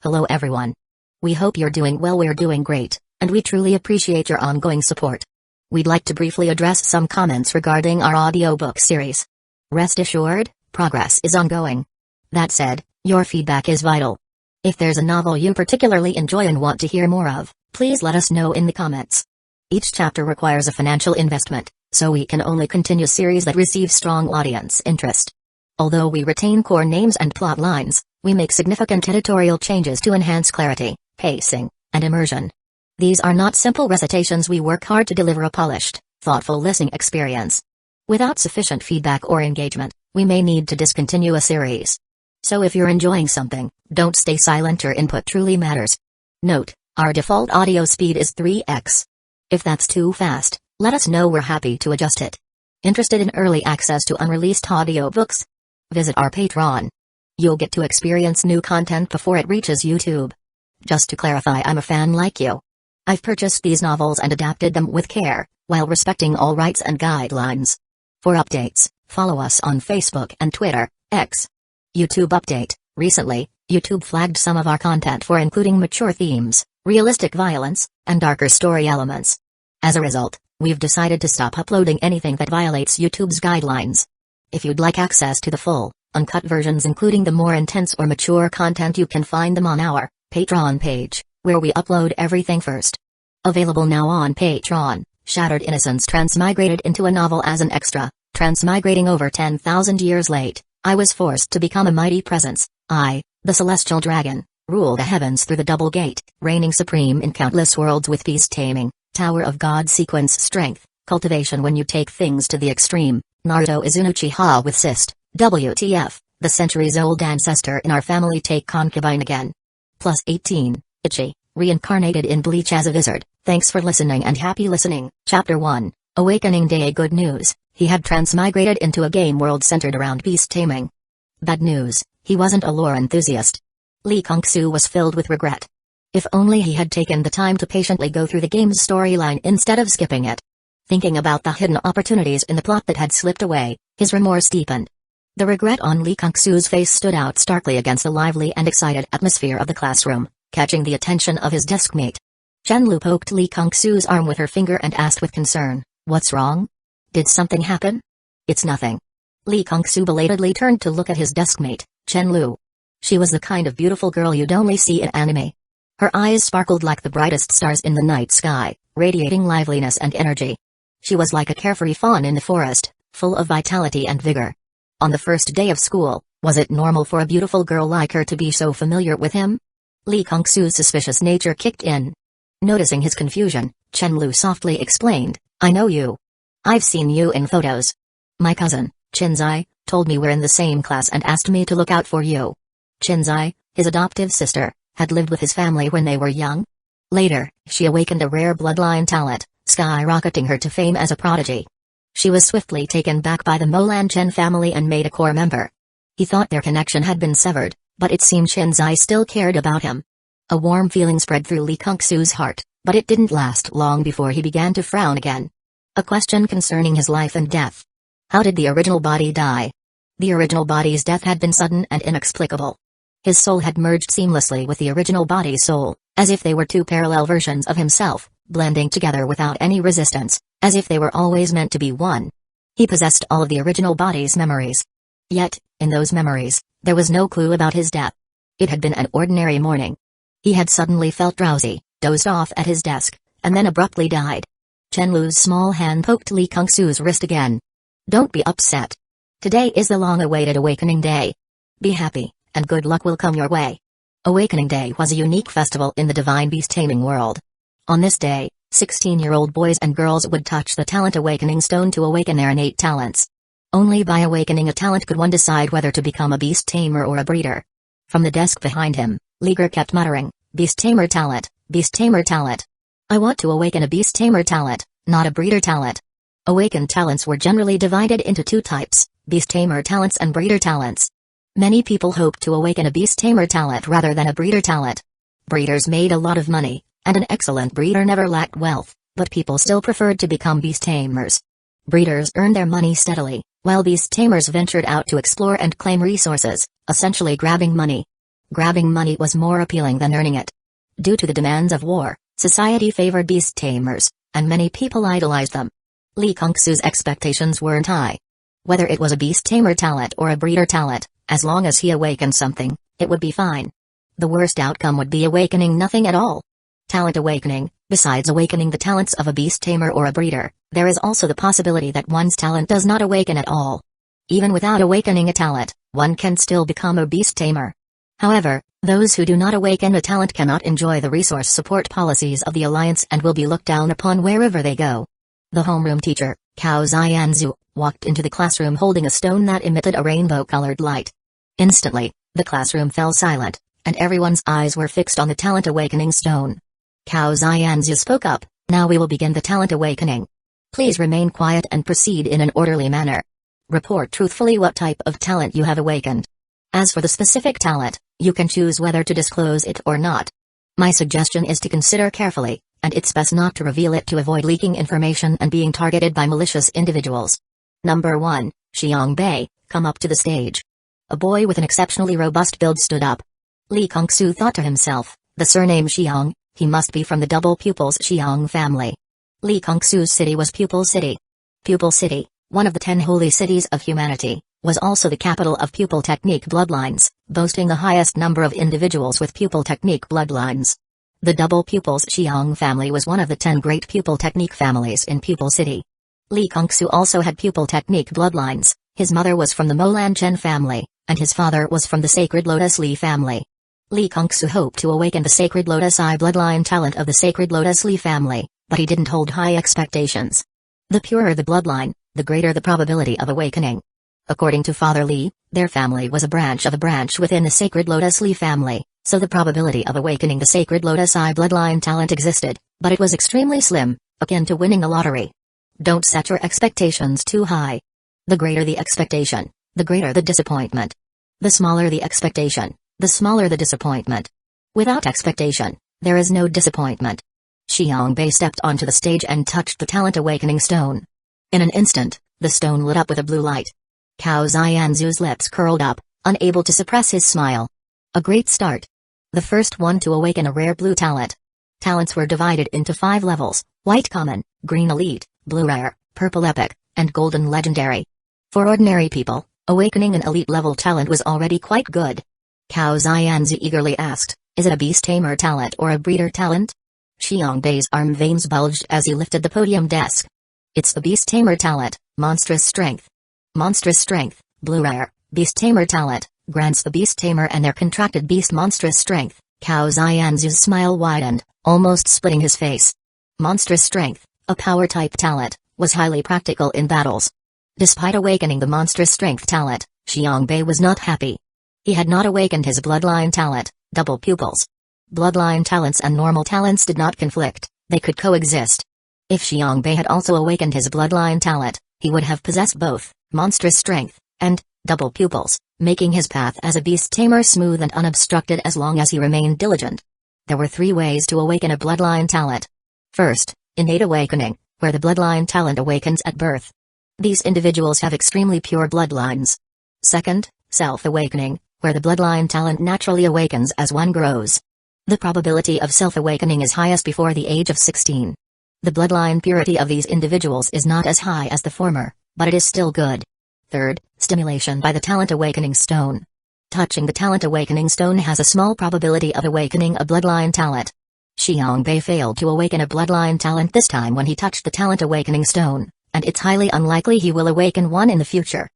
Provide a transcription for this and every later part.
Hello everyone. We hope you're doing well. We're doing great, and we truly appreciate your ongoing support. We'd like to briefly address some comments regarding our audiobook series. Rest assured, progress is ongoing. That said, your feedback is vital. If there's a novel you particularly enjoy and want to hear more of, please let us know in the comments. Each chapter requires a financial investment, so we can only continue series that receive strong audience interest. Although we retain core names and plot lines, we make significant editorial changes to enhance clarity, pacing, and immersion. These are not simple recitations. We work hard to deliver a polished, thoughtful listening experience. Without sufficient feedback or engagement, we may need to discontinue a series. So if you're enjoying something, don't stay silent. Your input truly matters. Note, our default audio speed is 3x. If that's too fast, let us know. We're happy to adjust it. Interested in early access to unreleased audiobooks? Visit our Patreon. You'll get to experience new content before it reaches YouTube. Just to clarify, I'm a fan like you. I've purchased these novels and adapted them with care, while respecting all rights and guidelines. For updates, follow us on Facebook and Twitter, X. YouTube update: recently, YouTube flagged some of our content for including mature themes, realistic violence, and darker story elements. As a result, we've decided to stop uploading anything that violates YouTube's guidelines. If you'd like access to the full, uncut versions including the more intense or mature content, you can find them on our Patreon page, where we upload everything first. Available now on Patreon: Shattered Innocence transmigrated into a novel as an extra. Transmigrating over 10,000 years late, I was forced to become a mighty presence. I, the celestial dragon, rule the heavens through the double gate, reigning supreme in countless worlds with peace taming, Tower of God sequence strength, cultivation when you take things to the extreme. Naruto is an Uchiha with cyst. WTF, the centuries-old ancestor in our family take concubine again. Plus 18, Ichi, reincarnated in Bleach as a wizard. Thanks for listening and happy listening. Chapter 1, Awakening Day. Good news, he had transmigrated into a game world centered around beast taming. Bad news, he wasn't a lore enthusiast. Lee Kung-soo was filled with regret. If only he had taken the time to patiently go through the game's storyline instead of skipping it. Thinking about the hidden opportunities in the plot that had slipped away, his remorse deepened. The regret on Lee Kung-soo's face stood out starkly against the lively and excited atmosphere of the classroom, catching the attention of his deskmate. Chen-Lu poked Lee Kung-soo's arm with her finger and asked with concern, "What's wrong? Did something happen?" "It's nothing." Lee Kung-soo belatedly turned to look at his deskmate, Chen-Lu. She was the kind of beautiful girl you'd only see in anime. Her eyes sparkled like the brightest stars in the night sky, radiating liveliness and energy. She was like a carefree fawn in the forest, full of vitality and vigor. On the first day of school, was it normal for a beautiful girl like her to be so familiar with him? Lee Kung-soo's suspicious nature kicked in. Noticing his confusion, Chen-Lu softly explained, "I know you. I've seen you in photos. My cousin, Chinzai, told me we're in the same class and asked me to look out for you." Chinzai, his adoptive sister, had lived with his family when they were young. Later, she awakened a rare bloodline talent, skyrocketing her to fame as a prodigy. She was swiftly taken back by the Molan Chen family and made a core member. He thought their connection had been severed, but it seemed Chinzai still cared about him. A warm feeling spread through Lee Kung-soo's heart, but it didn't last long before he began to frown again. A question concerning his life and death. How did the original body die? The original body's death had been sudden and inexplicable. His soul had merged seamlessly with the original body's soul, as if they were two parallel versions of himself, blending together without any resistance, as if they were always meant to be one. He possessed all of the original body's memories. Yet, in those memories, there was no clue about his death. It had been an ordinary morning. He had suddenly felt drowsy, dozed off at his desk, and then abruptly died. Chen-Lu's small hand poked Lee Kung-soo's wrist again. "Don't be upset. Today is the long-awaited Awakening Day. Be happy, and good luck will come your way." Awakening Day was a unique festival in the divine beast taming world. On this day, 16-year-old boys and girls would touch the talent awakening stone to awaken their innate talents. Only by awakening a talent could one decide whether to become a beast tamer or a breeder. From the desk behind him, Liger kept muttering, "Beast tamer talent, beast tamer talent. I want to awaken a beast tamer talent, not a breeder talent." Awakened talents were generally divided into two types, beast tamer talents and breeder talents. Many people hoped to awaken a beast tamer talent rather than a breeder talent. Breeders made a lot of money, and an excellent breeder never lacked wealth, but people still preferred to become beast tamers. Breeders earned their money steadily, while beast tamers ventured out to explore and claim resources, essentially grabbing money. Grabbing money was more appealing than earning it. Due to the demands of war, society favored beast tamers, and many people idolized them. Lee Kung-soo's expectations weren't high. Whether it was a beast tamer talent or a breeder talent, as long as he awakened something, it would be fine. The worst outcome would be awakening nothing at all. Talent awakening. Besides awakening the talents of a beast tamer or a breeder, there is also the possibility that one's talent does not awaken at all. Even without awakening a talent, one can still become a beast tamer. However, those who do not awaken a talent cannot enjoy the resource support policies of the Alliance and will be looked down upon wherever they go. The homeroom teacher, Kao Xianzu, walked into the classroom holding a stone that emitted a rainbow-colored light. Instantly, the classroom fell silent, and everyone's eyes were fixed on the talent awakening stone. Kao Xianzu spoke up, "Now we will begin the talent awakening. Please remain quiet and proceed in an orderly manner. Report truthfully what type of talent you have awakened. As for the specific talent, you can choose whether to disclose it or not. My suggestion is to consider carefully, and it's best not to reveal it to avoid leaking information and being targeted by malicious individuals. Number 1, Xiangbei, come up to the stage." A boy with an exceptionally robust build stood up. Lee Kung-soo thought to himself, the surname Xiang, he must be from the double pupils Xiang family. Lee Kung-soo's city was Pupil City. Pupil City, one of the 10 holy cities of humanity, was also the capital of pupil technique bloodlines, boasting the highest number of individuals with pupil technique bloodlines. The double pupils Xiang family was one of the 10 great pupil technique families in Pupil City. Lee Kung-soo also had pupil technique bloodlines. His mother was from the Molan Chen family, and his father was from the Sacred Lotus Lee family. Lee Kung-soo hoped to awaken the Sacred Lotus Eye bloodline talent of the Sacred Lotus Lee family, but he didn't hold high expectations. The purer the bloodline, the greater the probability of awakening. According to Father Lee, their family was a branch within the Sacred Lotus Lee family, so the probability of awakening the Sacred Lotus Eye bloodline talent existed, but it was extremely slim, akin to winning the lottery. Don't set your expectations too high. The greater the expectation, the greater the disappointment. The smaller the expectation, the smaller the disappointment. Without expectation, there is no disappointment. Xiangbei stepped onto the stage and touched the talent awakening stone. In an instant, the stone lit up with a blue light. Kao Xianzu's lips curled up, unable to suppress his smile. A great start. The first one to awaken a rare blue talent. Talents were divided into 5 levels: white common, green elite, blue rare, purple epic, and golden legendary. For ordinary people, awakening an elite level talent was already quite good. Kao Xianzu eagerly asked, "Is it a beast tamer talent or a breeder talent?" Xiangbei's arm veins bulged as he lifted the podium desk. "It's the beast tamer talent, monstrous strength. Monstrous strength, blue rare, beast tamer talent, grants the beast tamer and their contracted beast monstrous strength." Kao Xianzu's smile widened, almost splitting his face. Monstrous strength, a power-type talent, was highly practical in battles. Despite awakening the monstrous strength talent, Xiangbei was not happy. He had not awakened his bloodline talent, double pupils. Bloodline talents and normal talents did not conflict, they could coexist. If Xiangbei had also awakened his bloodline talent, he would have possessed both, monstrous strength, and double pupils, making his path as a beast tamer smooth and unobstructed as long as he remained diligent. There were 3 ways to awaken a bloodline talent. First, innate awakening, where the bloodline talent awakens at birth. These individuals have extremely pure bloodlines. Second, self-awakening, where the bloodline talent naturally awakens as one grows. The probability of self-awakening is highest before the age of 16. The bloodline purity of these individuals is not as high as the former, but it is still good. Third, stimulation by the talent awakening stone. Touching the talent awakening stone has a small probability of awakening a bloodline talent. Xiangbei failed to awaken a bloodline talent this time when he touched the talent awakening stone, and it's highly unlikely he will awaken one in the future.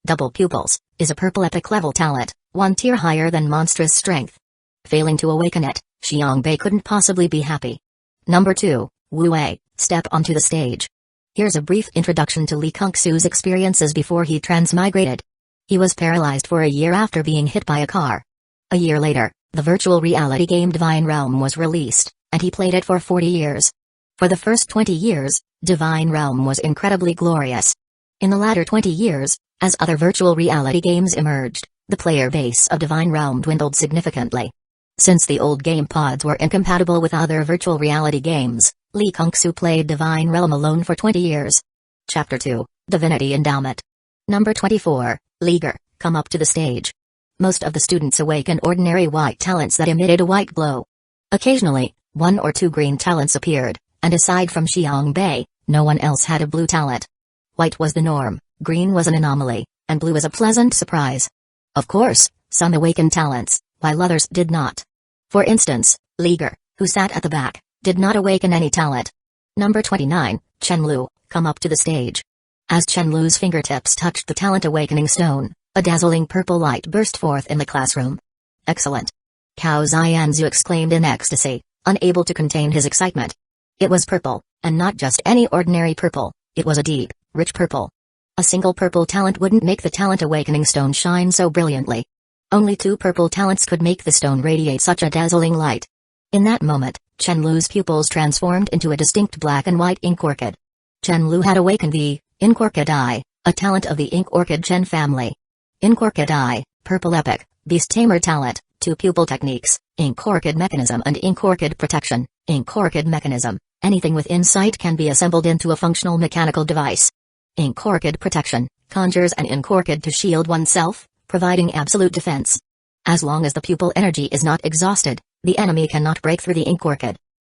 Double pupils is a purple epic level talent, 1 tier higher than monstrous strength. Failing to awaken it, Xiangbei couldn't possibly be happy. Number 2, Wu Wei, step onto the stage. Here's a brief introduction to Lee Kung-soo's experiences before he transmigrated. He was paralyzed for a year after being hit by a car. A year later, the virtual reality game Divine Realm was released, and he played it for 40 years. For the first 20 years, Divine Realm was incredibly glorious. In the latter 20 years, as other virtual reality games emerged, the player base of Divine Realm dwindled significantly. Since the old game pods were incompatible with other virtual reality games, Lee Kung-soo played Divine Realm alone for 20 years. Chapter 2, Divinity Endowment. Number 24, Liger, come up to the stage. Most of the students awakened ordinary white talents that emitted a white glow. Occasionally, 1 or 2 green talents appeared, and aside from Xiang Bei, no one else had a blue talent. White was the norm, green was an anomaly, and blue was a pleasant surprise. Of course, some awakened talents, while others did not. For instance, Liger, who sat at the back, did not awaken any talent. Number 29, Chen Lu, come up to the stage. As Chen Lu's fingertips touched the talent awakening stone, a dazzling purple light burst forth in the classroom. Excellent! Cao Xianzu exclaimed in ecstasy, unable to contain his excitement. It was purple, and not just any ordinary purple, it was a deep, rich purple. A single purple talent wouldn't make the talent awakening stone shine so brilliantly. Only 2 purple talents could make the stone radiate such a dazzling light. In that moment, Chen Lu's pupils transformed into a distinct black and white ink orchid. Chen Lu had awakened the Ink Orchid Eye, a talent of the Ink Orchid Chen family. Ink Orchid Eye, Purple Epic, Beast Tamer talent, 2 pupil techniques, Ink Orchid Mechanism and Ink Orchid Protection. Ink Orchid Mechanism, anything with insight can be assembled into a functional mechanical device. Ink Orchid Protection, conjures an Ink Orchid to shield oneself, providing absolute defense. As long as the pupil energy is not exhausted, the enemy cannot break through the Ink Orchid.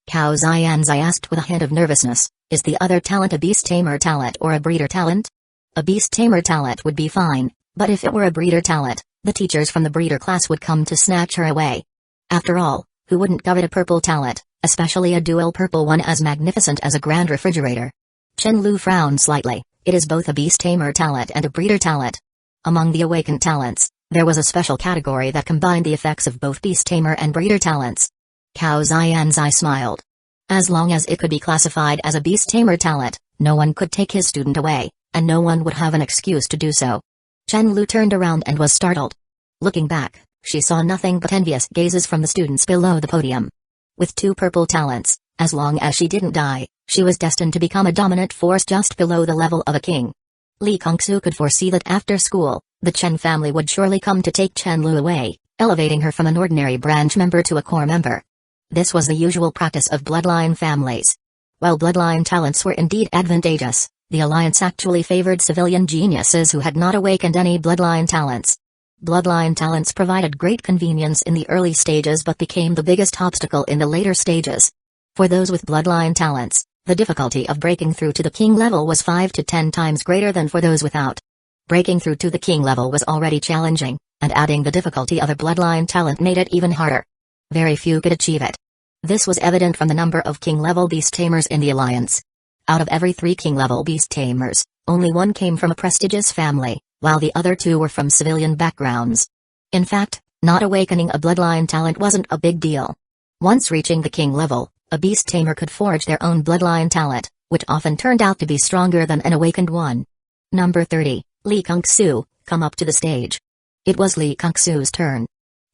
Cao Xianzai asked with a hint of nervousness, is the other talent a Beast Tamer talent or a Breeder talent? A Beast Tamer talent would be fine, but if it were a Breeder talent, the teachers from the Breeder class would come to snatch her away. After all, who wouldn't covet a purple talent, especially a dual purple one as magnificent as a grand refrigerator? Chen Lu frowned slightly, it is both a Beast Tamer talent and a Breeder talent. Among the awakened talents, there was a special category that combined the effects of both Beast Tamer and Breeder talents. Cao Xianzai smiled. As long as it could be classified as a Beast Tamer talent, no one could take his student away, and no one would have an excuse to do so. Chen Lu turned around and was startled. Looking back, she saw nothing but envious gazes from the students below the podium. With 2 purple talents, as long as she didn't die, she was destined to become a dominant force just below the level of a king. Li Kongsu could foresee that after school, the Chen family would surely come to take Chen Lu away, elevating her from an ordinary branch member to a core member. This was the usual practice of bloodline families. While bloodline talents were indeed advantageous, the alliance actually favored civilian geniuses who had not awakened any bloodline talents. Bloodline talents provided great convenience in the early stages but became the biggest obstacle in the later stages. For those with bloodline talents, the difficulty of breaking through to the king level was 5 to 10 times greater than for those without. Breaking through to the king level was already challenging, and adding the difficulty of a bloodline talent made it even harder. Very few could achieve it. This was evident from the number of king-level beast tamers in the alliance. Out of every 3 king-level beast tamers, only 1 came from a prestigious family, while the other 2 were from civilian backgrounds. In fact, not awakening a bloodline talent wasn't a big deal. Once reaching the king level, a beast tamer could forge their own bloodline talent, which often turned out to be stronger than an awakened one. Number 30, Li Kongsu, come up to the stage. It was Li Kongsu's turn.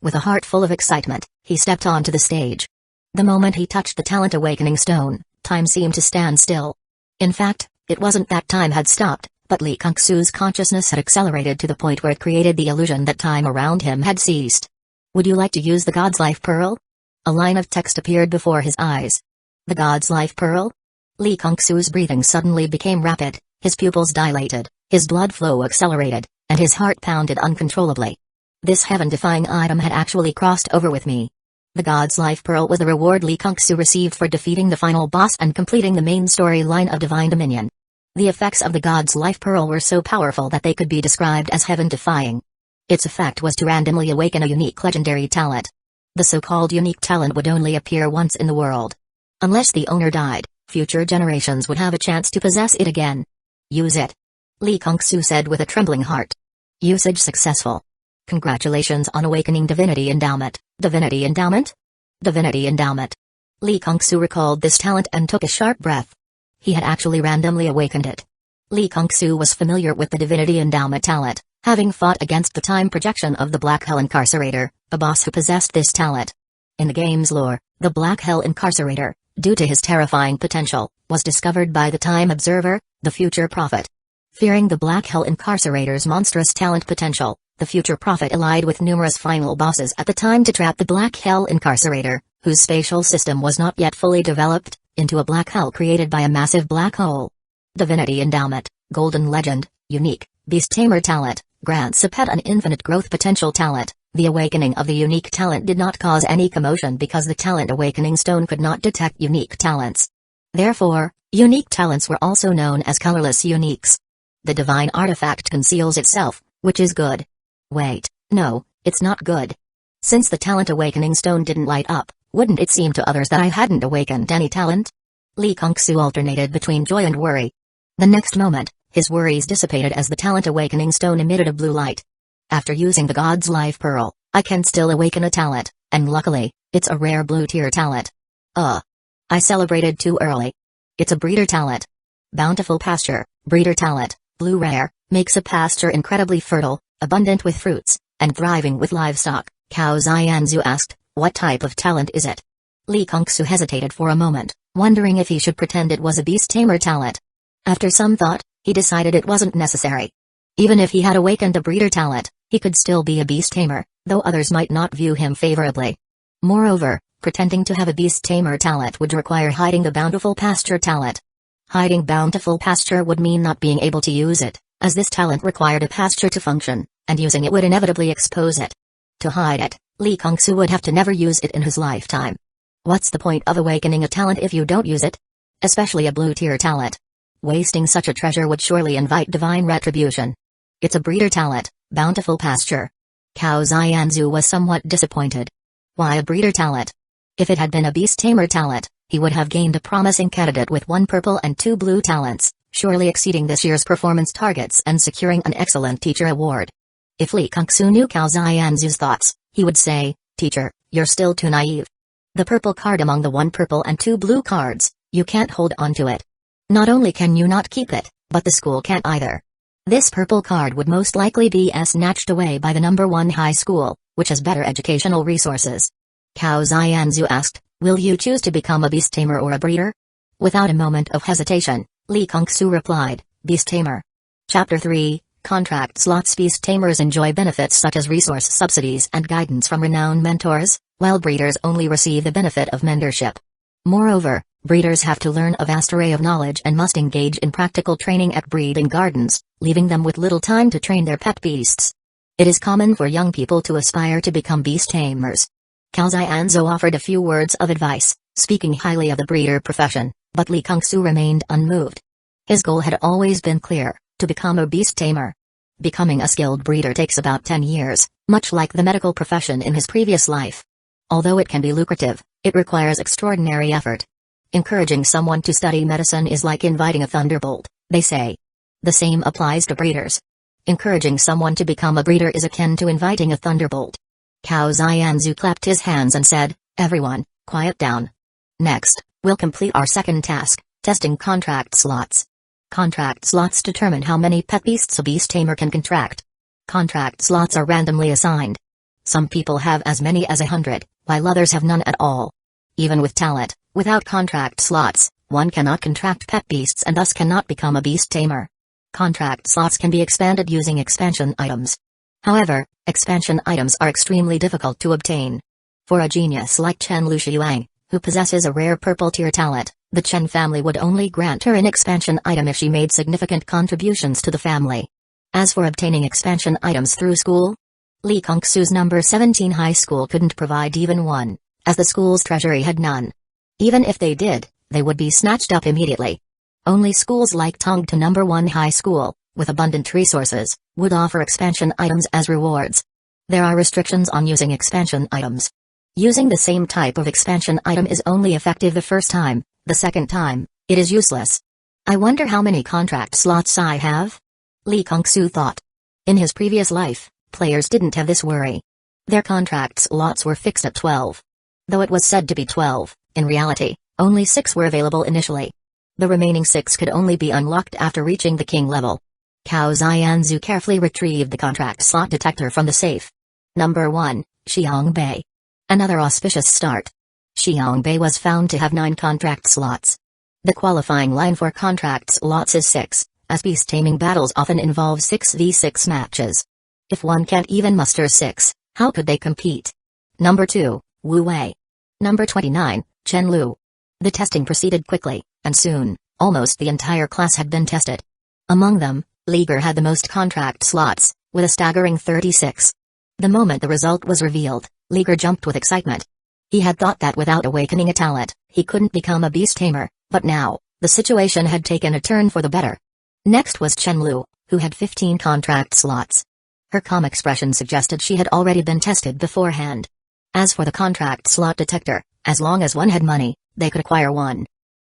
With a heart full of excitement, he stepped onto the stage. The moment he touched the talent awakening stone, time seemed to stand still. In fact, it wasn't that time had stopped, but Li Kongsu's consciousness had accelerated to the point where it created the illusion that time around him had ceased. Would you like to use the God's Life Pearl? A line of text appeared before his eyes. The God's Life Pearl? Li Kongsu's breathing suddenly became rapid, his pupils dilated, his blood flow accelerated, and his heart pounded uncontrollably. This heaven-defying item had actually crossed over with me. The God's Life Pearl was the reward Li Kongsu received for defeating the final boss and completing the main storyline of Divine Dominion. The effects of the God's Life Pearl were so powerful that they could be described as heaven-defying. Its effect was to randomly awaken a unique legendary talent. The so-called unique talent would only appear once in the world. Unless the owner died, future generations would have a chance to possess it again. Use it. Li Kongsu said with a trembling heart. Usage successful. Congratulations on awakening Divinity Endowment. Divinity Endowment? Divinity Endowment. Li Kongsu recalled this talent and took a sharp breath. He had actually randomly awakened it. Li Kongsu was familiar with the Divinity Endowment talent, having fought against the time projection of the Black Hell Incarcerator, a boss who possessed this talent. In the game's lore, the Black Hell Incarcerator, due to his terrifying potential, was discovered by the Time Observer, the future prophet. Fearing the Black Hell Incarcerator's monstrous talent potential, the future prophet allied with numerous final bosses at the time to trap the Black Hell Incarcerator, whose spatial system was not yet fully developed, into a black hell created by a massive black hole. Divinity Endowment, Golden Legend, Unique, Beast Tamer Talent, grants a pet an infinite growth potential talent, The awakening of the unique talent did not cause any commotion because the talent awakening stone could not detect unique talents. Therefore, unique talents were also known as colorless uniques. The divine artifact conceals itself, which is good. Wait, no, it's not good. Since the talent awakening stone didn't light up, wouldn't it seem to others that I hadn't awakened any talent? Lee Kung-soo alternated between joy and worry. The next moment, his worries dissipated as the talent awakening stone emitted a blue light. After using the God's Life Pearl, I can still awaken a talent, and luckily, it's a rare blue tier talent. I celebrated too early. It's a breeder talent. Bountiful pasture, breeder talent, blue rare, makes a pasture incredibly fertile, abundant with fruits, and thriving with livestock. Cao Xianzu asked, what type of talent is it? Lee Kung-soo hesitated for a moment, wondering if he should pretend it was a beast tamer talent. After some thought, he decided it wasn't necessary. Even if he had awakened a breeder talent, he could still be a beast tamer, though others might not view him favorably. Moreover, pretending to have a beast tamer talent would require hiding the bountiful pasture talent. Hiding bountiful pasture would mean not being able to use it, as this talent required a pasture to function, and using it would inevitably expose it. To hide it, Lee Kung-soo would have to never use it in his lifetime. What's the point of awakening a talent if you don't use it? Especially a blue-tier talent. Wasting such a treasure would surely invite divine retribution. It's a breeder talent, bountiful pasture. Cao Xianzu was somewhat disappointed. Why a breeder talent? If it had been a beast tamer talent, he would have gained a promising candidate with 1 purple and 2 blue talents, surely exceeding this year's performance targets and securing an excellent teacher award. If Lee Kung-soo knew Cao Xianzu's thoughts, he would say, "Teacher, you're still too naive. The purple card among the 1 purple and 2 blue cards, you can't hold on to it. Not only can you not keep it, but the school can't either. This purple card would most likely be snatched away by the number 1 high school, which has better educational resources." Cao Xianzu asked, "Will you choose to become a beast tamer or a breeder?" Without a moment of hesitation, Lee Kung-soo replied, "Beast tamer." Chapter 3, Contract Slots. Beast tamers enjoy benefits such as resource subsidies and guidance from renowned mentors, while breeders only receive the benefit of mentorship. Moreover, breeders have to learn a vast array of knowledge and must engage in practical training at breeding gardens, leaving them with little time to train their pet beasts. It is common for young people to aspire to become beast tamers. Cao Xianzu offered a few words of advice, speaking highly of the breeder profession, but Lee Kung-soo remained unmoved. His goal had always been clear, to become a beast tamer. Becoming a skilled breeder takes about 10 years, much like the medical profession in his previous life. Although it can be lucrative, it requires extraordinary effort. Encouraging someone to study medicine is like inviting a thunderbolt, they say. The same applies to breeders. Encouraging someone to become a breeder is akin to inviting a thunderbolt. Cao Xianzu clapped his hands and said, "Everyone, quiet down. Next, we'll complete our second task, testing contract slots. Contract slots determine how many pet beasts a beast tamer can contract. Contract slots are randomly assigned. Some people have as many as 100, while others have none at all. Even with talent, without contract slots, one cannot contract pet beasts and thus cannot become a beast tamer. Contract slots can be expanded using expansion items. However, expansion items are extremely difficult to obtain. For a genius like Chen Luxiang, who possesses a rare purple tier talent, the Chen family would only grant her an expansion item if she made significant contributions to the family. As for obtaining expansion items through school, Lee Kung-soo's number 17 high school couldn't provide even one, as the school's treasury had none. Even if they did, they would be snatched up immediately. Only schools like Tongta number 1 high school, with abundant resources, would offer expansion items as rewards. There are restrictions on using expansion items. Using the same type of expansion item is only effective the first time. The second time, it is useless. I wonder how many contract slots I have? Lee Kung-soo thought. In his previous life, players didn't have this worry. Their contract slots were fixed at 12. Though it was said to be 12, in reality, only 6 were available initially. The remaining 6 could only be unlocked after reaching the king level. Cao Xianzu carefully retrieved the contract slot detector from the safe. Number 1, Xiangbei. Another auspicious start. Xiangbei was found to have 9 contract slots. The qualifying line for contract slots is 6, as beast taming battles often involve 6v6 matches. If one can't even muster 6, how could they compete? Number 2, Wu Wei. Number 29, Chen Lu. The testing proceeded quickly, and soon, almost the entire class had been tested. Among them, Liger had the most contract slots, with a staggering 36. The moment the result was revealed, Liger jumped with excitement. He had thought that without awakening a talent, he couldn't become a beast tamer, but now, the situation had taken a turn for the better. Next was Chenlu, who had 15 contract slots. Her calm expression suggested she had already been tested beforehand. As for the contract slot detector, as long as one had money, they could acquire one.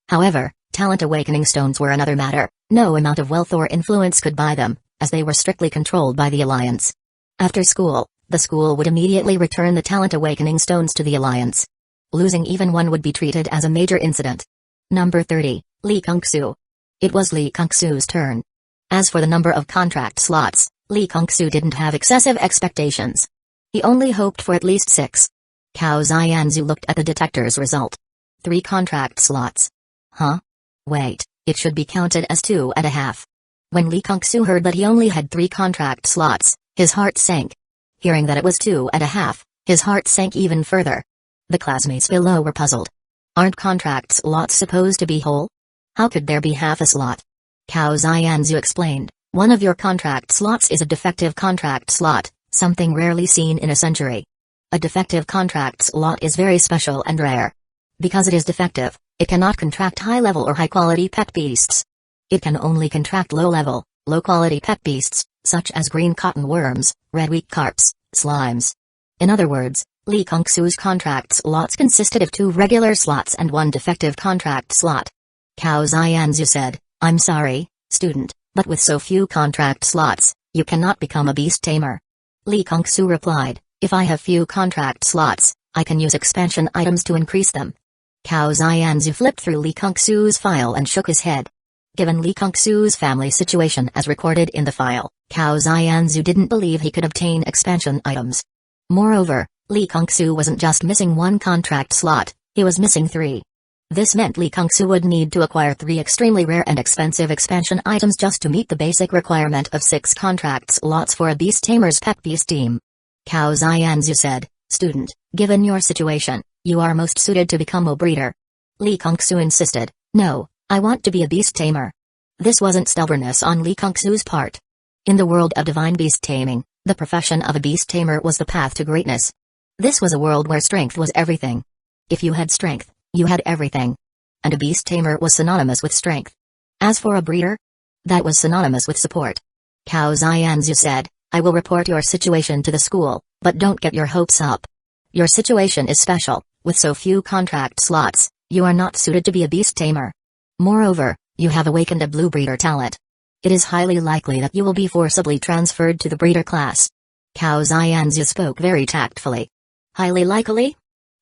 However, talent awakening stones were another matter. No amount of wealth or influence could buy them, as they were strictly controlled by the Alliance. After school, the school would immediately return the talent awakening stones to the Alliance. Losing even one would be treated as a major incident. Number 30, Li Kongsu. It was Li Kongsu's turn. As for the number of contract slots, Li Kongsu didn't have excessive expectations. He only hoped for at least 6. Cao Xianzu looked at the detector's result. 3 contract slots. Huh? Wait, it should be counted as 2.5. When Li Kongsu heard that he only had 3 contract slots, his heart sank. Hearing that it was 2.5, his heart sank even further. The classmates below were puzzled. Aren't contract slots supposed to be whole? How could there be half a slot? Cao Xianzu explained, one of your contract slots is a defective contract slot, something rarely seen in a century. A defective contract slot is very special and rare. Because it is defective, it cannot contract high-level or high-quality pet beasts. It can only contract low-level, low-quality pet beasts, such as green cotton worms, red weak carps, slimes. In other words, Li Kongsu's contract slots consisted of 2 regular slots and 1 defective contract slot. Cao Xianzu said, I'm sorry, student, but with so few contract slots, you cannot become a beast tamer. Li Kongsu replied, if I have few contract slots, I can use expansion items to increase them. Cao Xianzu flipped through Li Kongsu's file and shook his head. Given Li Kongsu's family situation as recorded in the file, Cao Xianzu didn't believe he could obtain expansion items. Moreover, Li Kongsu wasn't just missing 1 contract slot, he was missing 3. This meant Li Kongsu would need to acquire 3 extremely rare and expensive expansion items just to meet the basic requirement of 6 contract slots for a beast tamer's pet beast team. Cao Xianzu said, student, given your situation, you are most suited to become a breeder. Li Kongsu insisted, no, I want to be a beast tamer. This wasn't stubbornness on Li Kongsu's part. In the world of divine beast taming, the profession of a beast tamer was the path to greatness. This was a world where strength was everything. If you had strength, you had everything. And a beast tamer was synonymous with strength. As for a breeder, that was synonymous with support. Cao Xianzu said, I will report your situation to the school, but don't get your hopes up. Your situation is special, with so few contract slots, you are not suited to be a beast tamer. Moreover, you have awakened a blue breeder talent. It is highly likely that you will be forcibly transferred to the breeder class. Cao Xianzu spoke very tactfully. Highly likely?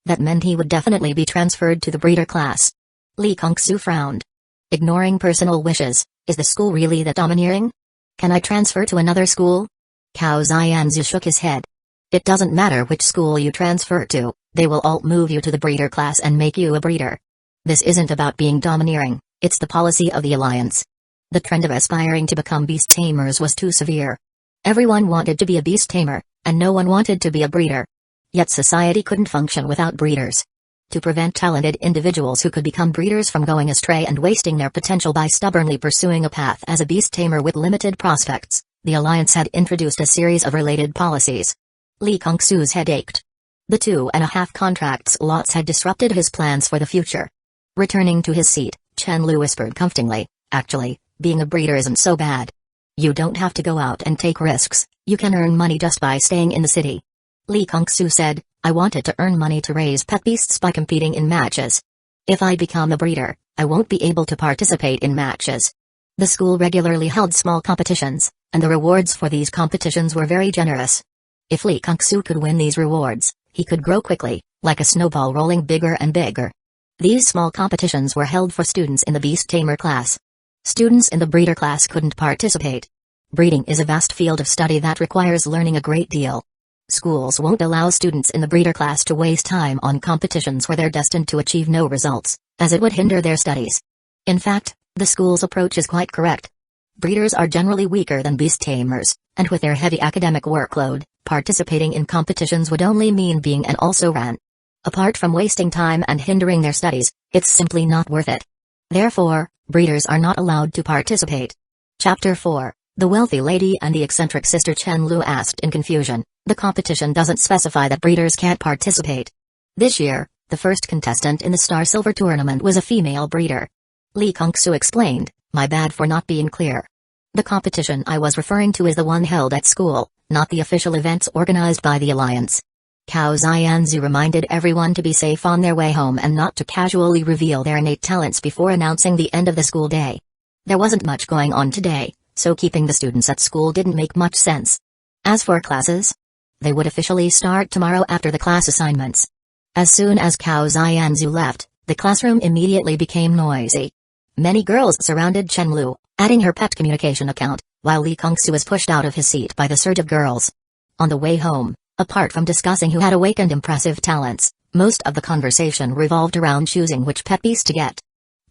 That meant he would definitely be transferred to the breeder class. Li Kongsu frowned. Ignoring personal wishes, is the school really that domineering? Can I transfer to another school? Cao Xianzu shook his head. It doesn't matter which school you transfer to, they will all move you to the breeder class and make you a breeder. This isn't about being domineering, it's the policy of the Alliance. The trend of aspiring to become beast tamers was too severe. Everyone wanted to be a beast tamer, and no one wanted to be a breeder. Yet society couldn't function without breeders. To prevent talented individuals who could become breeders from going astray and wasting their potential by stubbornly pursuing a path as a beast tamer with limited prospects, the Alliance had introduced a series of related policies. Li Kongsu's head ached. The 2.5 contract slots had disrupted his plans for the future. Returning to his seat, Chen Lu whispered comfortingly, actually, being a breeder isn't so bad. You don't have to go out and take risks, you can earn money just by staying in the city. Li Kongsu said, I wanted to earn money to raise pet beasts by competing in matches. If I become a breeder, I won't be able to participate in matches. The school regularly held small competitions, and the rewards for these competitions were very generous. If Li Kongsu could win these rewards, he could grow quickly, like a snowball rolling bigger and bigger. These small competitions were held for students in the beast tamer class. Students in the breeder class couldn't participate. Breeding is a vast field of study that requires learning a great deal. Schools won't allow students in the breeder class to waste time on competitions where they're destined to achieve no results, as it would hinder their studies. In fact, the school's approach is quite correct. Breeders are generally weaker than beast tamers, and with their heavy academic workload, participating in competitions would only mean being an also-ran. Apart from wasting time and hindering their studies, it's simply not worth it. Therefore, breeders are not allowed to participate. Chapter 4, The Wealthy Lady and the Eccentric Sister. Chen Lu asked in confusion, The competition doesn't specify that breeders can't participate. This year, the first contestant in the Star Silver tournament was a female breeder. Lee Kung-soo explained, "My bad for not being clear. The competition I was referring to is the one held at school, not the official events organized by the Alliance." Cao Xianzu reminded everyone to be safe on their way home and not to casually reveal their innate talents before announcing the end of the school day. There wasn't much going on today, so keeping the students at school didn't make much sense. As for classes, they would officially start tomorrow after the class assignments. As soon as Cao Xianzu left, the classroom immediately became noisy. Many girls surrounded Chen Lu, adding her pet communication account, while Lee Kung-soo was pushed out of his seat by the surge of girls. On the way home, apart from discussing who had awakened impressive talents, most of the conversation revolved around choosing which pet beast to get.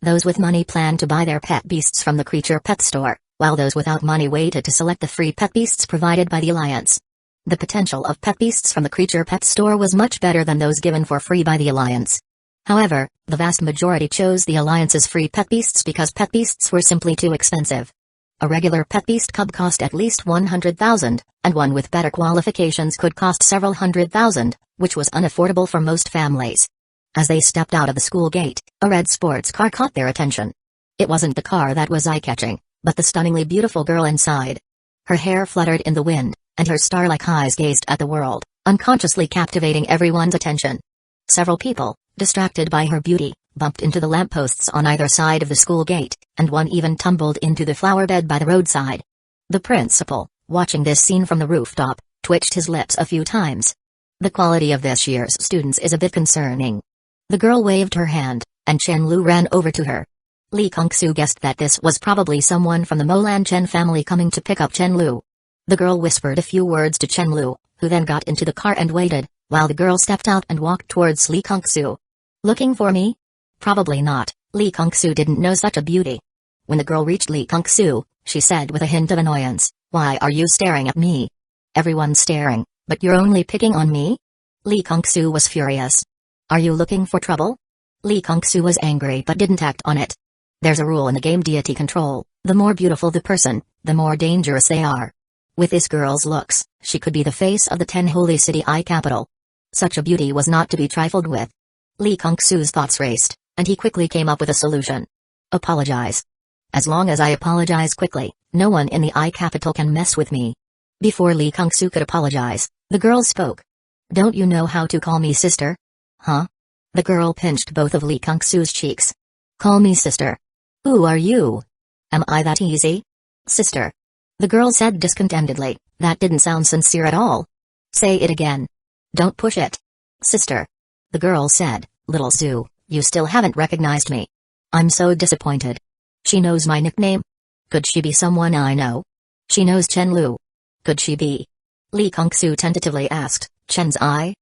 Those with money planned to buy their pet beasts from the creature pet store, while those without money waited to select the free pet beasts provided by the Alliance. The potential of pet beasts from the creature pet store was much better than those given for free by the Alliance. However, the vast majority chose the Alliance's free pet beasts because pet beasts were simply too expensive. A regular pet beast cub cost at least 100,000, and one with better qualifications could cost several hundred thousand, which was unaffordable for most families. As they stepped out of the school gate, a red sports car caught their attention. It wasn't the car that was eye-catching, but the stunningly beautiful girl inside. Her hair fluttered in the wind, and her star-like eyes gazed at the world, unconsciously captivating everyone's attention. Several people, distracted by her beauty, bumped into the lampposts on either side of the school gate, and one even tumbled into the flower bed by the roadside. The principal, watching this scene from the rooftop, twitched his lips a few times. The quality of this year's students is a bit concerning. The girl waved her hand, and Chen Lu ran over to her. Lee Kung-soo guessed that this was probably someone from the Molan Chen family coming to pick up Chen Lu. The girl whispered a few words to Chen Lu, who then got into the car and waited, while the girl stepped out and walked towards Lee Kung-soo. "Looking for me?" "Probably not." Lee Kung-soo didn't know such a beauty. When the girl reached Lee Kung-soo, she said with a hint of annoyance, "Why are you staring at me?" "Everyone's staring, but you're only picking on me?" Lee Kung-soo was furious. "Are you looking for trouble?" Lee Kung-soo was angry but didn't act on it. There's a rule in the game deity control: the more beautiful the person, the more dangerous they are. With this girl's looks, she could be the face of the 10 holy city capital. Such a beauty was not to be trifled with. Lee Kung-soo's thoughts raced, and he quickly came up with a solution. "Apologize. As long as I apologize quickly, no one in the capital can mess with me." Before Lee Kung-soo could apologize, the girl spoke. "Don't you know how to call me sister?" "Huh?" The girl pinched both of Lee Kung-soo's cheeks. "Call me sister." "Who are you? Am I that easy?" "Sister." The girl said discontentedly, "That didn't sound sincere at all." "Say it again." "Don't push it." "Sister." The girl said, "Little Sue, you still haven't recognized me. I'm so disappointed." "She knows my nickname? Could she be someone I know?" "She knows Chen Lu. Could she be?" Lee Kung-soo tentatively asked, "Chen's eye?"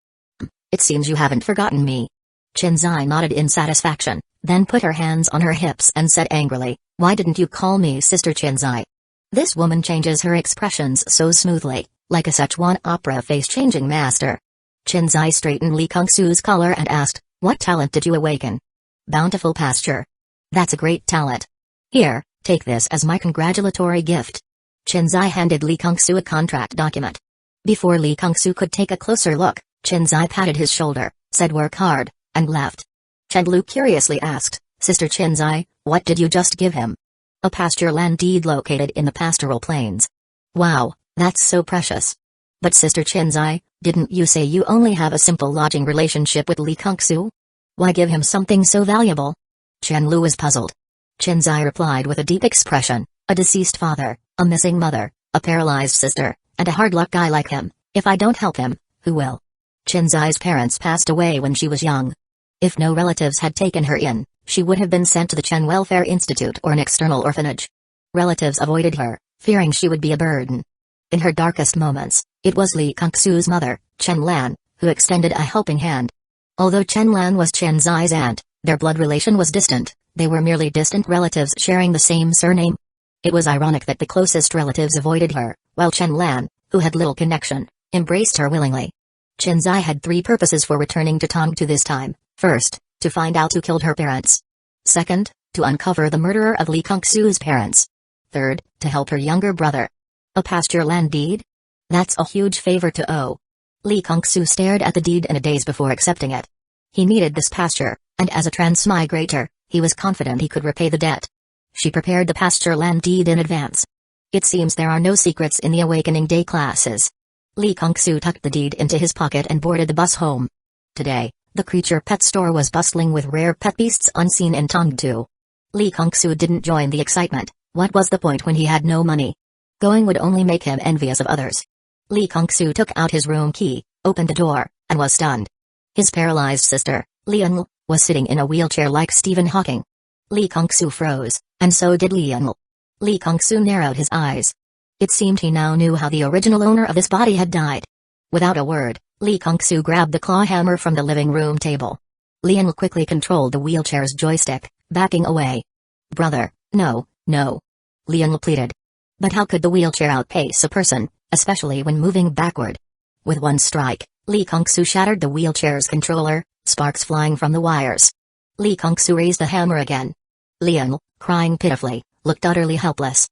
"It seems you haven't forgotten me." Chen's eye nodded in satisfaction, then put her hands on her hips and said angrily, "Why didn't you call me Sister Chen's eye?" This woman changes her expressions so smoothly, like a Szechuan opera face-changing master. Chen's eye straightened Lee Kung-soo's collar and asked, "What talent did you awaken?" "Bountiful pasture." "That's a great talent. Here, take this as my congratulatory gift." Chen's eye handed Lee Kung-soo a contract document. Before Lee Kung-soo could take a closer look, Chen's eye patted his shoulder, said "Work hard," and left. Chen Lu curiously asked, "Sister Chen's eye, what did you just give him?" "A pasture land deed located in the pastoral plains." "Wow, that's so precious." "But Sister Chen's eye, didn't you say you only have a simple lodging relationship with Lee Kung-soo? Why give him something so valuable?" Chen Lu was puzzled. Chen's eye replied with a deep expression, "A deceased father, a missing mother, a paralyzed sister, and a hard-luck guy like him. If I don't help him, who will?" Chen's eye's parents passed away when she was young. If no relatives had taken her in, she would have been sent to the Chen Welfare Institute or an external orphanage. Relatives avoided her, fearing she would be a burden. In her darkest moments, it was Lee Kung-soo's mother, Chen Lan, who extended a helping hand. Although Chen Lan was Chen's eye's aunt, their blood relation was distant. They were merely distant relatives sharing the same surname. It was ironic that the closest relatives avoided her, while Chen Lan, who had little connection, embraced her willingly. Chen's eye had 3 purposes for returning to Tongtu this time. First, to find out who killed her parents. Second, to uncover the murderer of Lee Kung-soo's parents. Third, to help her younger brother. A pasture land deed? That's a huge favor to owe. Li Kongsu stared at the deed in a daze before accepting it. He needed this pasture, and as a transmigrator, he was confident he could repay the debt. She prepared the pasture land deed in advance. It seems there are no secrets in the Awakening Day classes. Li Kongsu tucked the deed into his pocket and boarded the bus home. Today, the creature pet store was bustling with rare pet beasts unseen in Tongdu. Li Kongsu didn't join the excitement. What was the point when he had no money? Going would only make him envious of others. Li Kongsu took out his room key, opened the door, and was stunned. His paralyzed sister, Lianl, was sitting in a wheelchair like Stephen Hawking. Li Kongsu froze, and so did Lianl. Li Kongsu narrowed his eyes. It seemed he now knew how the original owner of this body had died. Without a word, Li Kongsu grabbed the claw hammer from the living room table. Lianl quickly controlled the wheelchair's joystick, backing away. "Brother, no, no," Lianl pleaded. But how could the wheelchair outpace a person, especially when moving backward? With one strike, Li Kongsu shattered the wheelchair's controller, sparks flying from the wires. Li Kongsu raised the hammer again. Lianl, crying pitifully, looked utterly helpless.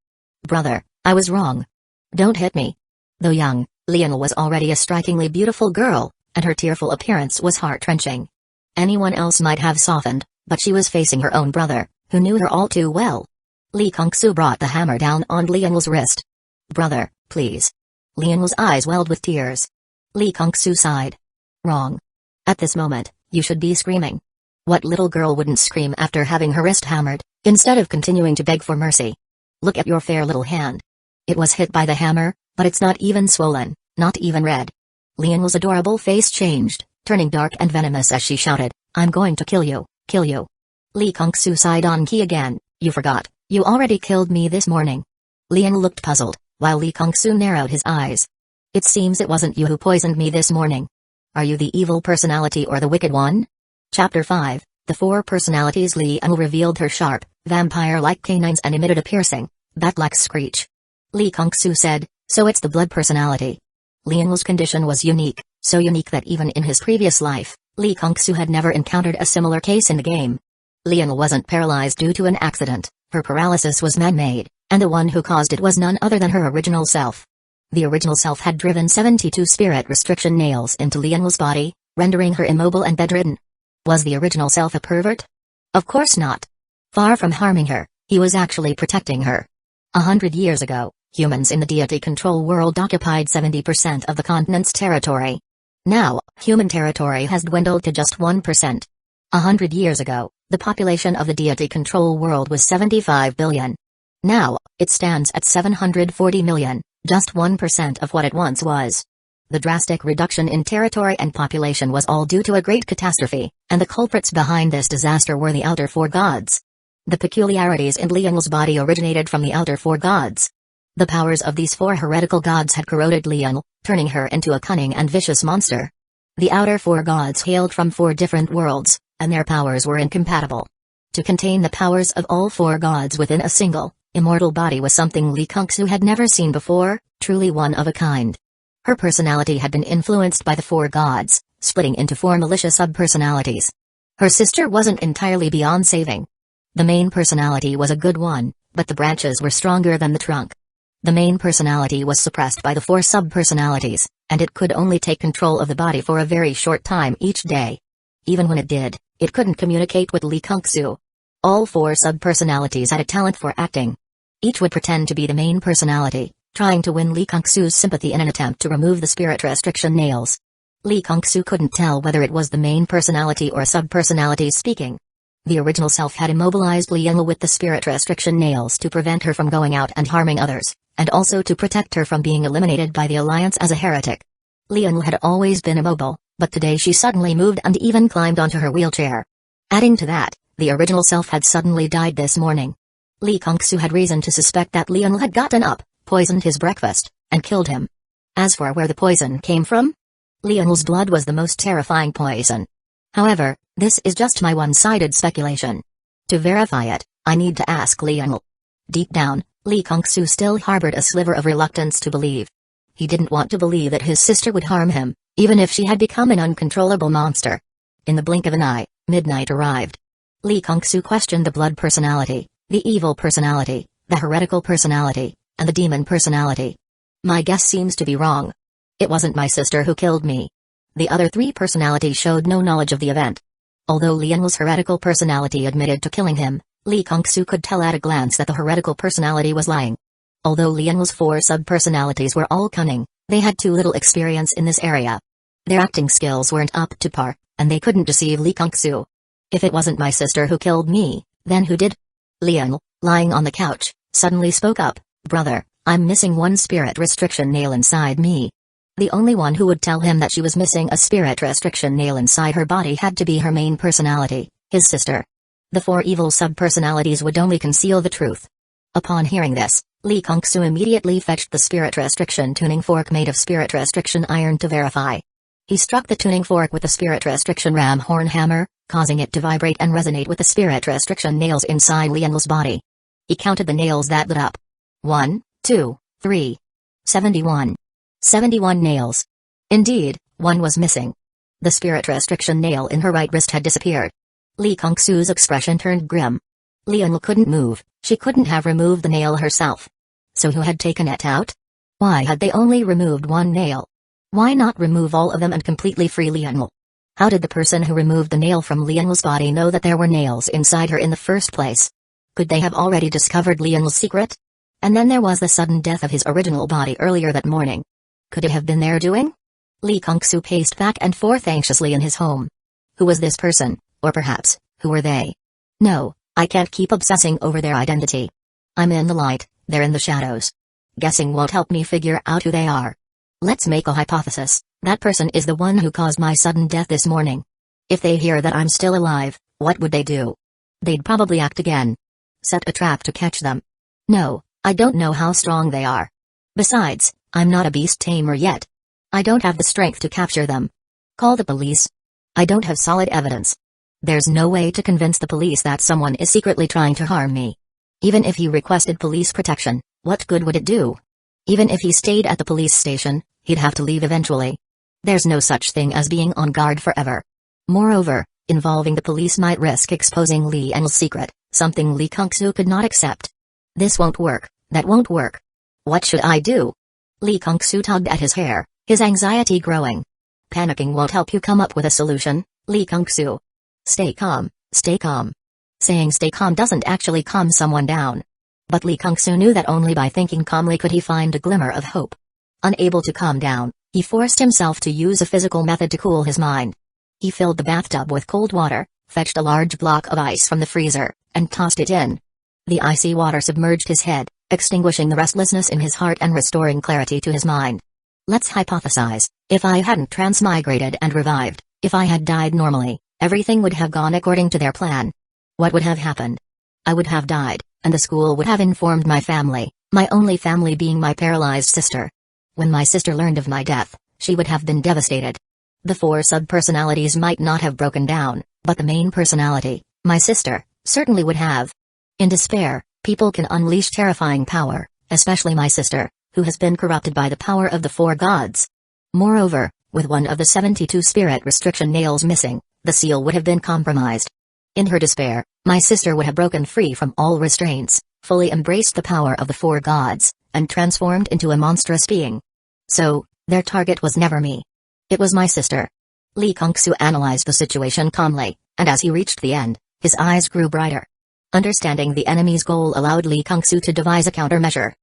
"Brother, I was wrong. Don't hit me." Though young, Lianl was already a strikingly beautiful girl, and her tearful appearance was heart-wrenching. Anyone else might have softened, but she was facing her own brother, who knew her all too well. Li Kongsu brought the hammer down on Lianl's wrist. "Brother, please." Lianl's eyes welled with tears. Li Kongsu sighed. "Wrong. At this moment, you should be screaming. What little girl wouldn't scream after having her wrist hammered, instead of continuing to beg for mercy? Look at your fair little hand. It was hit by the hammer, but it's not even swollen, not even red." Lianl's adorable face changed, turning dark and venomous as she shouted, "I'm going to kill you, kill you." Li Kongsu sighed on key again. "You forgot, you already killed me this morning." Lianl looked puzzled, while Li Kongsu narrowed his eyes. "It seems it wasn't you who poisoned me this morning. Are you the evil personality or the wicked one?" Chapter 5, The Four Personalities. Lianl revealed her sharp, vampire-like canines and emitted a piercing, bat-like screech. Li Kongsu said, "So it's the blood personality." Lianl's condition was unique, so unique that even in his previous life, Li Kongsu had never encountered a similar case in the game. Lianl wasn't paralyzed due to an accident, her paralysis was man-made, and the one who caused it was none other than her original self. The original self had driven 72 spirit restriction nails into Lianl's body, rendering her immobile and bedridden. Was the original self a pervert? Of course not. Far from harming her, he was actually protecting her. 100 years ago, humans in the deity control world occupied 70% of the continent's territory. Now, human territory has dwindled to just 1%. 100 years ago, the population of the deity control world was 75 billion. Now, it stands at 740 million, just 1% of what it once was. The drastic reduction in territory and population was all due to a great catastrophe, and the culprits behind this disaster were the Outer Four Gods. The peculiarities in Lianl's body originated from the Outer Four Gods. The powers of these four heretical gods had corroded Lianl, turning her into a cunning and vicious monster. The Outer Four Gods hailed from 4 different worlds, and their powers were incompatible. To contain the powers of all 4 gods within a single, immortal body was something Li Kongsu had never seen before, truly one of a kind. Her personality had been influenced by the 4 gods, splitting into 4 malicious sub-personalities. Her sister wasn't entirely beyond saving. The main personality was a good one, but the branches were stronger than the trunk. The main personality was suppressed by the 4 sub-personalities, and it could only take control of the body for a very short time each day. Even when it did, it couldn't communicate with Li Kongsu. All 4 sub-personalities had a talent for acting. Each would pretend to be the main personality, trying to win Li Kongsu's sympathy in an attempt to remove the spirit restriction nails. Li Kongsu couldn't tell whether it was the main personality or sub-personality speaking. The original self had immobilized Lianl with the spirit restriction nails to prevent her from going out and harming others, and also to protect her from being eliminated by the Alliance as a heretic. Lianl had always been immobile, but today she suddenly moved and even climbed onto her wheelchair. Adding to that, the original self had suddenly died this morning. Li Kongsu had reason to suspect that Lianl had gotten up, poisoned his breakfast, and killed him. As for where the poison came from, Lianl's blood was the most terrifying poison. However, this is just my one-sided speculation. To verify it, I need to ask Lianl. Deep down, Li Kongsu still harbored a sliver of reluctance to believe. He didn't want to believe that his sister would harm him, even if she had become an uncontrollable monster. In the blink of an eye, midnight arrived. Li Kongsu questioned the blood personality, the evil personality, the heretical personality, and the demon personality. My guess seems to be wrong. It wasn't my sister who killed me. The other three personalities showed no knowledge of the event. Although Lian's heretical personality admitted to killing him, Li Kongsu could tell at a glance that the heretical personality was lying. Although Lian's four sub-personalities were all cunning, they had too little experience in this area. Their acting skills weren't up to par, and they couldn't deceive Li Kongsu. If it wasn't my sister who killed me, then who did? Lian, lying on the couch, suddenly spoke up, "Brother, I'm missing one spirit restriction nail inside me." The only one who would tell him that she was missing a spirit restriction nail inside her body had to be her main personality, his sister. The four evil sub-personalities would only conceal the truth. Upon hearing this, Li Kongsu immediately fetched the spirit restriction tuning fork made of spirit restriction iron to verify. He struck the tuning fork with the spirit restriction ram horn hammer, causing it to vibrate and resonate with the spirit restriction nails inside Lian's body. He counted the nails that lit up. 1, 2, 3. 71. 71 nails. Indeed, one was missing. The spirit restriction nail in her right wrist had disappeared. Li Kongsu's expression turned grim. Lian couldn't move, she couldn't have removed the nail herself. So who had taken it out? Why had they only removed one nail? Why not remove all of them and completely free Lian? How did the person who removed the nail from Lian's body know that there were nails inside her in the first place? Could they have already discovered Lian's secret? And then there was the sudden death of his original body earlier that morning. Could it have been their doing? Li Kongsu paced back and forth anxiously in his home. Who was this person, or perhaps, who were they? No, I can't keep obsessing over their identity. I'm in the light, they're in the shadows. Guessing won't help me figure out who they are. Let's make a hypothesis. That person is the one who caused my sudden death this morning. If they hear that I'm still alive, what would they do? They'd probably act again. Set a trap to catch them. No, I don't know how strong they are. Besides, I'm not a beast tamer yet. I don't have the strength to capture them. Call the police. I don't have solid evidence. There's no way to convince the police that someone is secretly trying to harm me. Even if he requested police protection, what good would it do? Even if he stayed at the police station, he'd have to leave eventually. There's no such thing as being on guard forever. Moreover, involving the police might risk exposing Lian's secret, something Li Kongsu could not accept. This won't work, that won't work. What should I do? Li Kongsu tugged at his hair, his anxiety growing. Panicking won't help you come up with a solution, Li Kongsu. Stay calm, stay calm. Saying stay calm doesn't actually calm someone down. But Li Kongsu knew that only by thinking calmly could he find a glimmer of hope. Unable to calm down, he forced himself to use a physical method to cool his mind. He filled the bathtub with cold water, fetched a large block of ice from the freezer, and tossed it in. The icy water submerged his head, extinguishing the restlessness in his heart and restoring clarity to his mind. Let's hypothesize, if I hadn't transmigrated and revived, if I had died normally, everything would have gone according to their plan. What would have happened? I would have died, and the school would have informed my family, my only family being my paralyzed sister. When my sister learned of my death, she would have been devastated. The four sub-personalities might not have broken down, but the main personality, my sister, certainly would have. In despair, people can unleash terrifying power, especially my sister, who has been corrupted by the power of the four gods. Moreover, with one of the 72 spirit restriction nails missing, the seal would have been compromised. In her despair, my sister would have broken free from all restraints, fully embraced the power of the four gods, and transformed into a monstrous being. So, their target was never me. It was my sister. Li Kongsu analyzed the situation calmly, and as he reached the end, his eyes grew brighter. Understanding the enemy's goal allowed Li Kongsu to devise a countermeasure.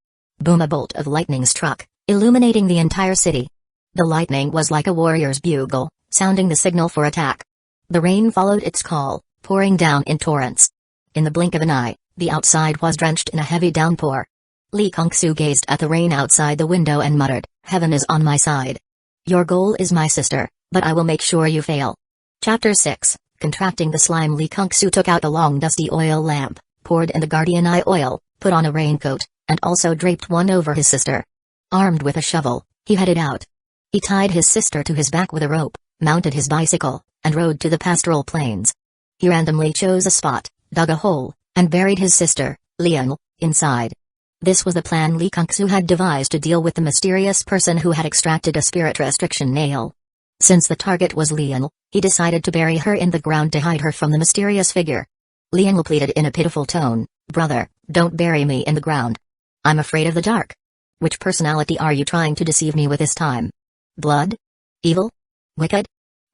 Boom! A bolt of lightning struck, illuminating the entire city. The lightning was like a warrior's bugle, sounding the signal for attack. The rain followed its call, pouring down in torrents. In the blink of an eye, the outside was drenched in a heavy downpour. Li Kongsu gazed at the rain outside the window and muttered, "Heaven is on my side. Your goal is my sister, but I will make sure you fail." Chapter 6, Contracting the Slime. Li Kongsu took out a long dusty oil lamp, poured in the guardian eye oil, put on a raincoat, and also draped one over his sister. Armed with a shovel, he headed out. He tied his sister to his back with a rope, mounted his bicycle, and rode to the pastoral plains. He randomly chose a spot, dug a hole, and buried his sister, Lian, inside. This was the plan Li Kongsu had devised to deal with the mysterious person who had extracted a spirit restriction nail. Since the target was Lian, he decided to bury her in the ground to hide her from the mysterious figure. Lian pleaded in a pitiful tone, "Brother, don't bury me in the ground. I'm afraid of the dark." "Which personality are you trying to deceive me with this time?" Blood? Evil? Wicked?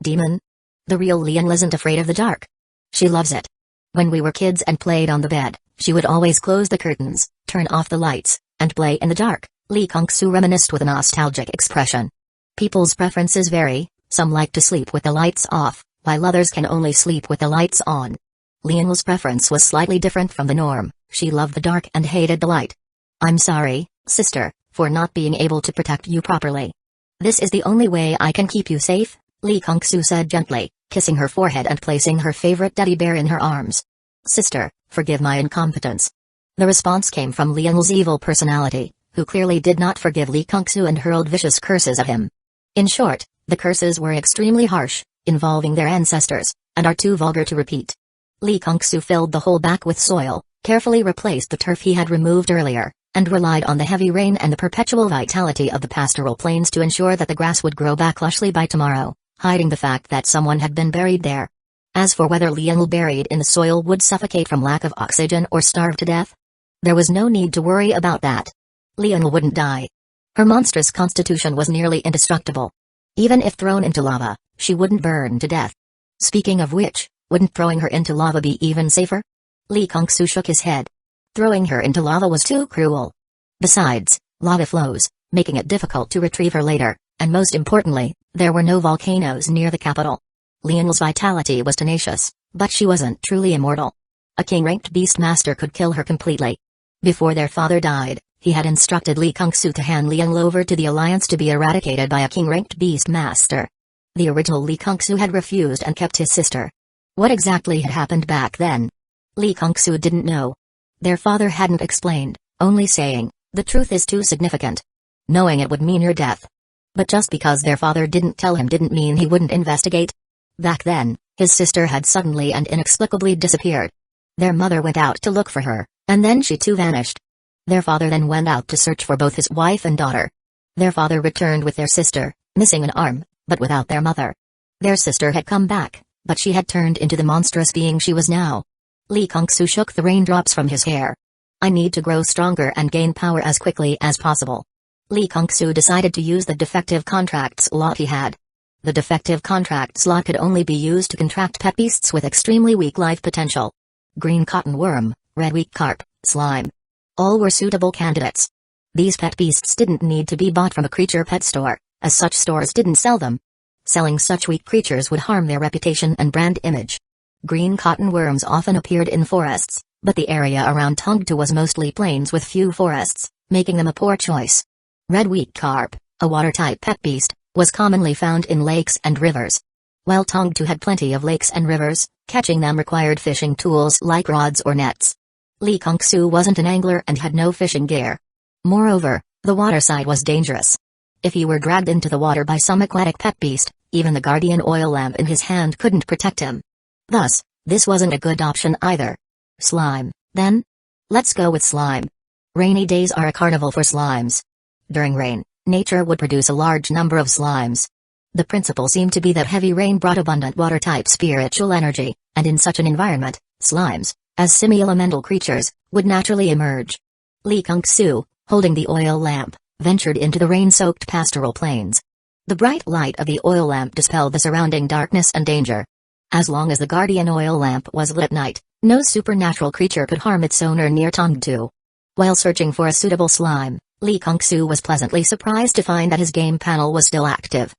Demon? The real Lian isn't afraid of the dark. She loves it. When we were kids and played on the bed, she would always close the curtains, turn off the lights, and play in the dark, Lee Kong-soo reminisced with a nostalgic expression. People's preferences vary, some like to sleep with the lights off, while others can only sleep with the lights on. Lian's preference was slightly different from the norm. She loved the dark and hated the light. I'm sorry, sister, for not being able to protect you properly. This is the only way I can keep you safe, Lee Kong-soo said gently, kissing her forehead and placing her favorite teddy bear in her arms. Sister, forgive my incompetence. The response came from Lian's evil personality, who clearly did not forgive Lee Kong-soo and hurled vicious curses at him. In short, the curses were extremely harsh, involving their ancestors, and are too vulgar to repeat. Lee Kong-soo filled the hole back with soil, carefully replaced the turf he had removed earlier, and relied on the heavy rain and the perpetual vitality of the pastoral plains to ensure that the grass would grow back lushly by tomorrow, hiding the fact that someone had been buried there. As for whether Lian buried in the soil would suffocate from lack of oxygen or starve to death, there was no need to worry about that. Lian wouldn't die. Her monstrous constitution was nearly indestructible. Even if thrown into lava, she wouldn't burn to death. Speaking of which, wouldn't throwing her into lava be even safer? Lee Kong-soo shook his head. Throwing her into lava was too cruel. Besides, lava flows, making it difficult to retrieve her later, and most importantly, there were no volcanoes near the capital. Lian's vitality was tenacious, but she wasn't truly immortal. A king-ranked beast master could kill her completely. Before their father died, he had instructed Lee Kong-soo to hand Lian over to the Alliance to be eradicated by a king-ranked beast master. The original Lee Kong-soo had refused and kept his sister. What exactly had happened back then? Lee Kong-soo didn't know. Their father hadn't explained, only saying, the truth is too significant. Knowing it would mean your death. But just because their father didn't tell him didn't mean he wouldn't investigate. Back then, his sister had suddenly and inexplicably disappeared. Their mother went out to look for her, and then she too vanished. Their father then went out to search for both his wife and daughter. Their father returned with their sister, missing an arm, but without their mother. Their sister had come back, but she had turned into the monstrous being she was now. Lee Kong-soo shook the raindrops from his hair. I need to grow stronger and gain power as quickly as possible. Lee Kong-soo decided to use the defective contract slot he had. The defective contract slot could only be used to contract pet beasts with extremely weak life potential. Green cotton worm, red weak carp, slime. All were suitable candidates. These pet beasts didn't need to be bought from a creature pet store, as such stores didn't sell them. Selling such weak creatures would harm their reputation and brand image. Green cotton worms often appeared in forests, but the area around Tongdu was mostly plains with few forests, making them a poor choice. Red weak carp, a water-type pet beast, was commonly found in lakes and rivers. While Tongdu had plenty of lakes and rivers, catching them required fishing tools like rods or nets. Lee Kong-soo wasn't an angler and had no fishing gear. Moreover, the waterside was dangerous. If he were dragged into the water by some aquatic pet beast, even the guardian oil lamp in his hand couldn't protect him. Thus, this wasn't a good option either. Slime, then? Let's go with slime. Rainy days are a carnival for slimes. During rain, nature would produce a large number of slimes. The principle seemed to be that heavy rain brought abundant water-type spiritual energy, and in such an environment, slimes, as semi-elemental creatures, would naturally emerge. Lee Kong-soo, holding the oil lamp, ventured into the rain-soaked pastoral plains. The bright light of the oil lamp dispelled the surrounding darkness and danger. As long as the guardian oil lamp was lit at night, no supernatural creature could harm its owner near Tongdu. While searching for a suitable slime, Lee Kong-soo was pleasantly surprised to find that his game panel was still active.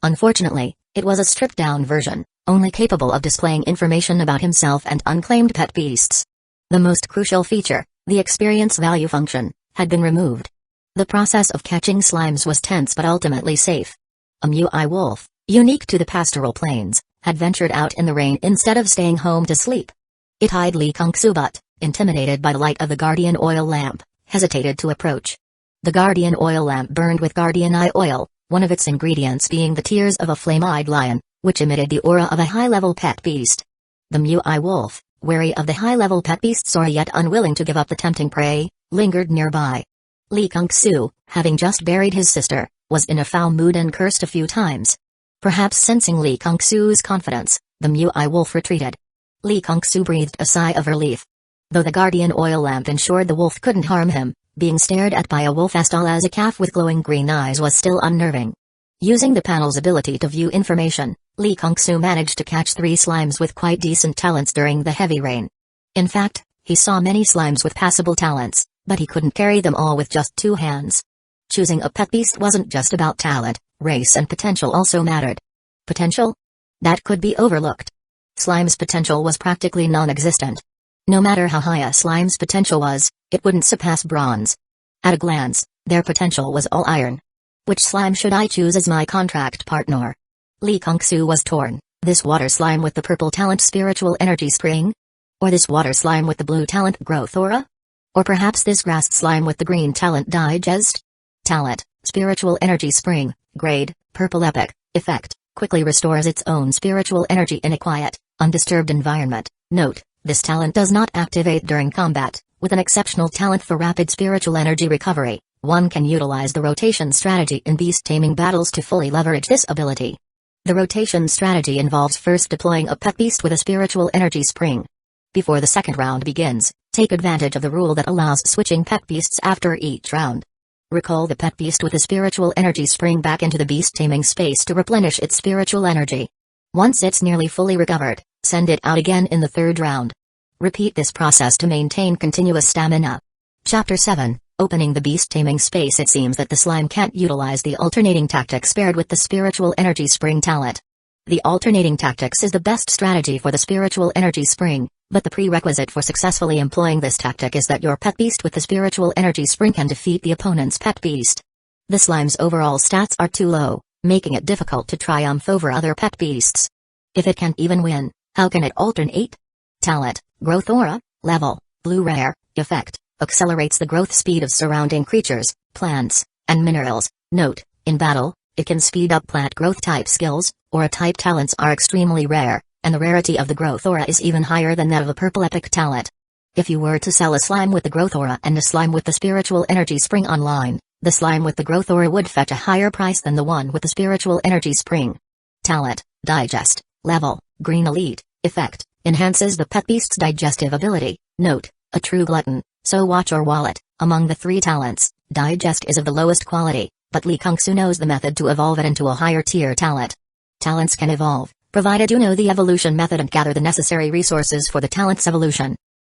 Unfortunately, it was a stripped-down version, only capable of displaying information about himself and unclaimed pet beasts. The most crucial feature, the experience value function, had been removed. The process of catching slimes was tense but ultimately safe. A Muai wolf, unique to the pastoral plains, had ventured out in the rain instead of staying home to sleep. It eyed Lee Kong-soo but, intimidated by the light of the guardian oil lamp, hesitated to approach. The guardian oil lamp burned with guardian eye oil, one of its ingredients being the tears of a flame-eyed lion, which emitted the aura of a high-level pet beast. The Muai wolf, wary of the high-level pet beast's aura yet unwilling to give up the tempting prey, lingered nearby. Lee Kong-soo, having just buried his sister, was in a foul mood and cursed a few times. Perhaps sensing Lee Kong-soo's confidence, the Muai wolf retreated. Lee Kong-soo breathed a sigh of relief. Though the guardian oil lamp ensured the wolf couldn't harm him, being stared at by a wolf as tall as a calf with glowing green eyes was still unnerving. Using the panel's ability to view information, Lee Kung-soo managed to catch 3 slimes with quite decent talents during the heavy rain. In fact, he saw many slimes with passable talents, but he couldn't carry them all with just 2 hands. Choosing a pet beast wasn't just about talent, race and potential also mattered. Potential? That could be overlooked. Slime's potential was practically non-existent. No matter how high a slime's potential was, it wouldn't surpass bronze. At a glance, their potential was all iron. Which slime should I choose as my contract partner? Lee Kung-soo was torn. This water slime with the purple talent spiritual energy spring? Or this water slime with the blue talent growth aura? Or perhaps this grass slime with the green talent digest? Talent, spiritual energy spring, grade, purple epic, effect, quickly restores its own spiritual energy in a quiet, undisturbed environment. Note, this talent does not activate during combat. With an exceptional talent for rapid spiritual energy recovery, one can utilize the rotation strategy in beast taming battles to fully leverage this ability. The rotation strategy involves first deploying a pet beast with a spiritual energy spring. Before the second round begins, take advantage of the rule that allows switching pet beasts after each round. Recall the pet beast with a spiritual energy spring back into the beast taming space to replenish its spiritual energy. Once it's nearly fully recovered, send it out again in the third round. Repeat this process to maintain continuous stamina. Chapter 7, Opening the Beast Taming Space. It seems that the slime can't utilize the alternating tactics paired with the spiritual energy spring talent. The alternating tactics is the best strategy for the spiritual energy spring, but the prerequisite for successfully employing this tactic is that your pet beast with the spiritual energy spring can defeat the opponent's pet beast. The slime's overall stats are too low, making it difficult to triumph over other pet beasts. If it can't even win, how can it alternate? Talent, growth aura, level, blue rare, effect, accelerates the growth speed of surrounding creatures, plants, and minerals. Note, in battle, it can speed up plant growth type skills, aura type talents are extremely rare, and the rarity of the growth aura is even higher than that of a purple epic talent. If you were to sell a slime with the growth aura and a slime with the spiritual energy spring online, the slime with the growth aura would fetch a higher price than the one with the spiritual energy spring. Talent, digest, level, green elite, effect, enhances the pet beast's digestive ability. Note, a true glutton, so watch your wallet. Among the 3 talents, digest is of the lowest quality, but Lee Kung-soo knows the method to evolve it into a higher tier talent. Talents can evolve, provided you know the evolution method and gather the necessary resources for the talent's evolution.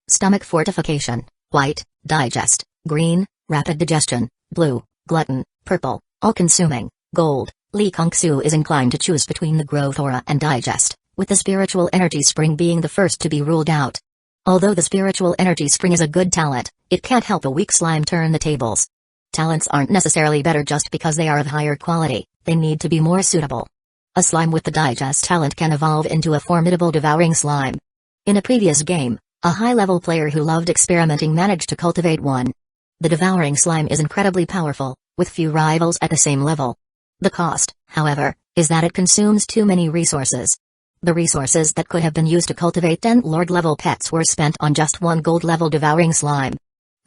Stomach fortification, white, digest, green, rapid digestion, blue, glutton, purple, all-consuming, gold. Lee Kung-soo is inclined to choose between the growth aura and digest, with the spiritual energy spring being the first to be ruled out. Although the spiritual energy spring is a good talent, it can't help a weak slime turn the tables. Talents aren't necessarily better just because they are of higher quality, they need to be more suitable. A slime with the digest talent can evolve into a formidable devouring slime. In a previous game, a high-level player who loved experimenting managed to cultivate one. The devouring slime is incredibly powerful, with few rivals at the same level. The cost, however, is that it consumes too many resources. The resources that could have been used to cultivate 10 Lord-level pets were spent on just one gold-level devouring slime.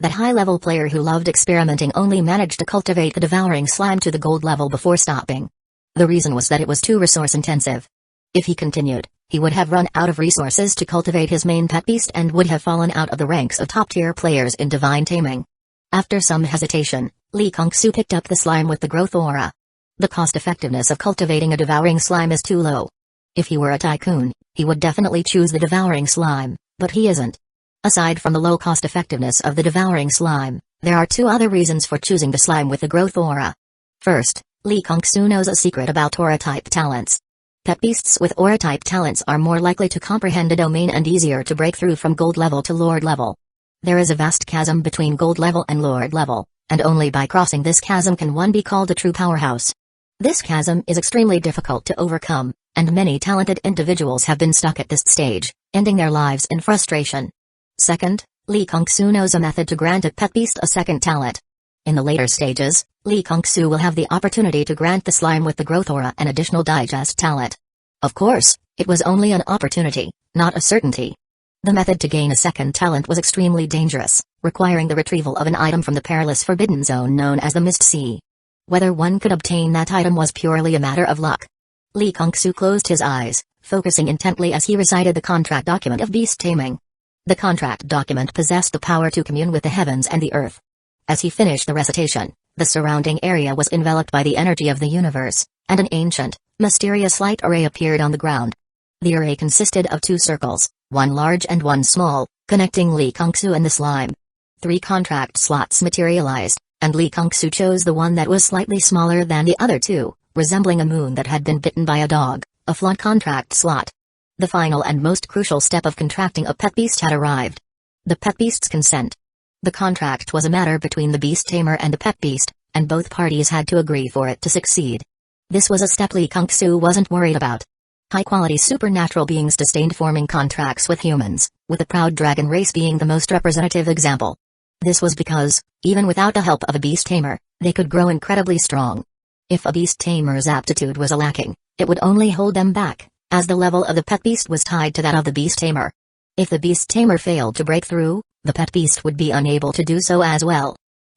That high-level player who loved experimenting only managed to cultivate the devouring slime to the gold level before stopping. The reason was that it was too resource-intensive. If he continued, he would have run out of resources to cultivate his main pet beast and would have fallen out of the ranks of top-tier players in divine taming. After some hesitation, Lee Kung-soo picked up the slime with the growth aura. The cost-effectiveness of cultivating a devouring slime is too low. If he were a tycoon, he would definitely choose the devouring slime, but he isn't. Aside from the low cost-effectiveness of the devouring slime, there are 2 other reasons for choosing the slime with the growth aura. First, Lee Kung-soo knows a secret about aura-type talents. Pet beasts with aura-type talents are more likely to comprehend a domain and easier to break through from gold level to lord level. There is a vast chasm between gold level and lord level, and only by crossing this chasm can one be called a true powerhouse. This chasm is extremely difficult to overcome, and many talented individuals have been stuck at this stage, ending their lives in frustration. Second, Lee Kung-soo knows a method to grant a pet beast a second talent. In the later stages, Lee Kung-soo will have the opportunity to grant the slime with the growth aura an additional digest talent. Of course, it was only an opportunity, not a certainty. The method to gain a second talent was extremely dangerous, requiring the retrieval of an item from the perilous forbidden zone known as the Mist Sea. Whether one could obtain that item was purely a matter of luck. Lee Kung-soo closed his eyes, focusing intently as he recited the contract document of beast taming. The contract document possessed the power to commune with the heavens and the earth. As he finished the recitation, the surrounding area was enveloped by the energy of the universe, and an ancient, mysterious light array appeared on the ground. The array consisted of 2 circles, one large and one small, connecting Li Kongsu and the slime. 3 contract slots materialized, and Li Kongsu chose the one that was slightly smaller than the other 2, resembling a moon that had been bitten by a dog, a flawed contract slot. The final and most crucial step of contracting a pet beast had arrived. The pet beast's consent. The contract was a matter between the beast tamer and the pet beast, and both parties had to agree for it to succeed. This was a step Li Kongsu wasn't worried about. High-quality supernatural beings disdained forming contracts with humans, with the proud dragon race being the most representative example. This was because, even without the help of a beast tamer, they could grow incredibly strong. If a beast tamer's aptitude was lacking, it would only hold them back, as the level of the pet beast was tied to that of the beast tamer. If the beast tamer failed to break through, the pet beast would be unable to do so as well.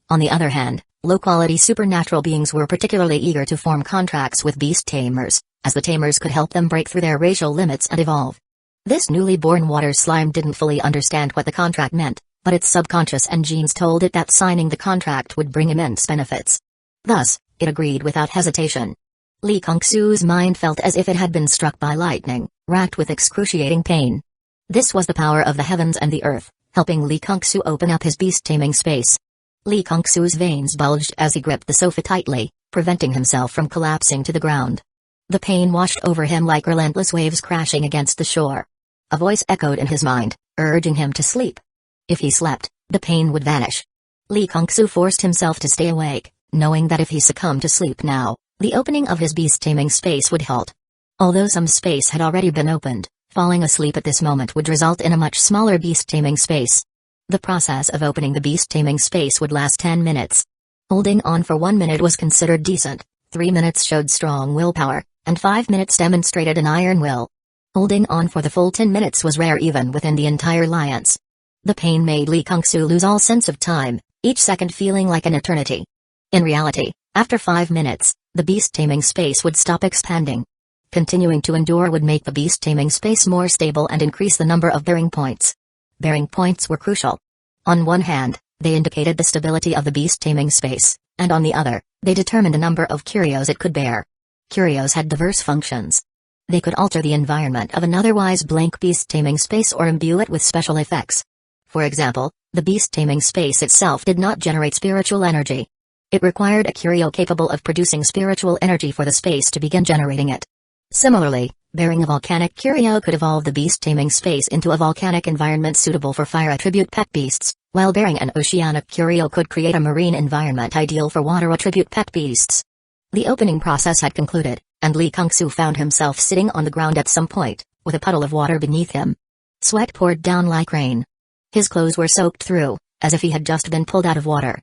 On the other hand, low-quality supernatural beings were particularly eager to form contracts with beast tamers, as the tamers could help them break through their racial limits and evolve. This newly born water slime didn't fully understand what the contract meant, but its subconscious and genes told it that signing the contract would bring immense benefits. Thus, it agreed without hesitation. Li Kongsu's mind felt as if it had been struck by lightning, racked with excruciating pain. This was the power of the heavens and the earth, helping Li Kongsu open up his beast-taming space. Li Kongsu's veins bulged as he gripped the sofa tightly, preventing himself from collapsing to the ground. The pain washed over him like relentless waves crashing against the shore. A voice echoed in his mind, urging him to sleep. If he slept, the pain would vanish. Li Kongsu forced himself to stay awake, knowing that if he succumbed to sleep now, the opening of his beast-taming space would halt. Although some space had already been opened, falling asleep at this moment would result in a much smaller beast-taming space. The process of opening the beast-taming space would last 10 minutes. Holding on for 1 minute was considered decent, 3 minutes showed strong willpower, and 5 minutes demonstrated an iron will. Holding on for the full 10 minutes was rare even within the entire alliance. The pain made Li Kongsu lose all sense of time, each second feeling like an eternity. In reality, after 5 minutes, the beast-taming space would stop expanding. Continuing to endure would make the beast-taming space more stable and increase the number of bearing points. Bearing points were crucial. On one hand, they indicated the stability of the beast-taming space, and on the other, they determined the number of curios it could bear. Curios had diverse functions. They could alter the environment of an otherwise blank beast-taming space or imbue it with special effects. For example, the beast-taming space itself did not generate spiritual energy. It required a curio capable of producing spiritual energy for the space to begin generating it. Similarly, bearing a volcanic curio could evolve the beast-taming space into a volcanic environment suitable for fire attribute pet beasts, while bearing an oceanic curio could create a marine environment ideal for water attribute pet beasts. The opening process had concluded, and Li Kongsu found himself sitting on the ground at some point, with a puddle of water beneath him. Sweat poured down like rain. His clothes were soaked through, as if he had just been pulled out of water.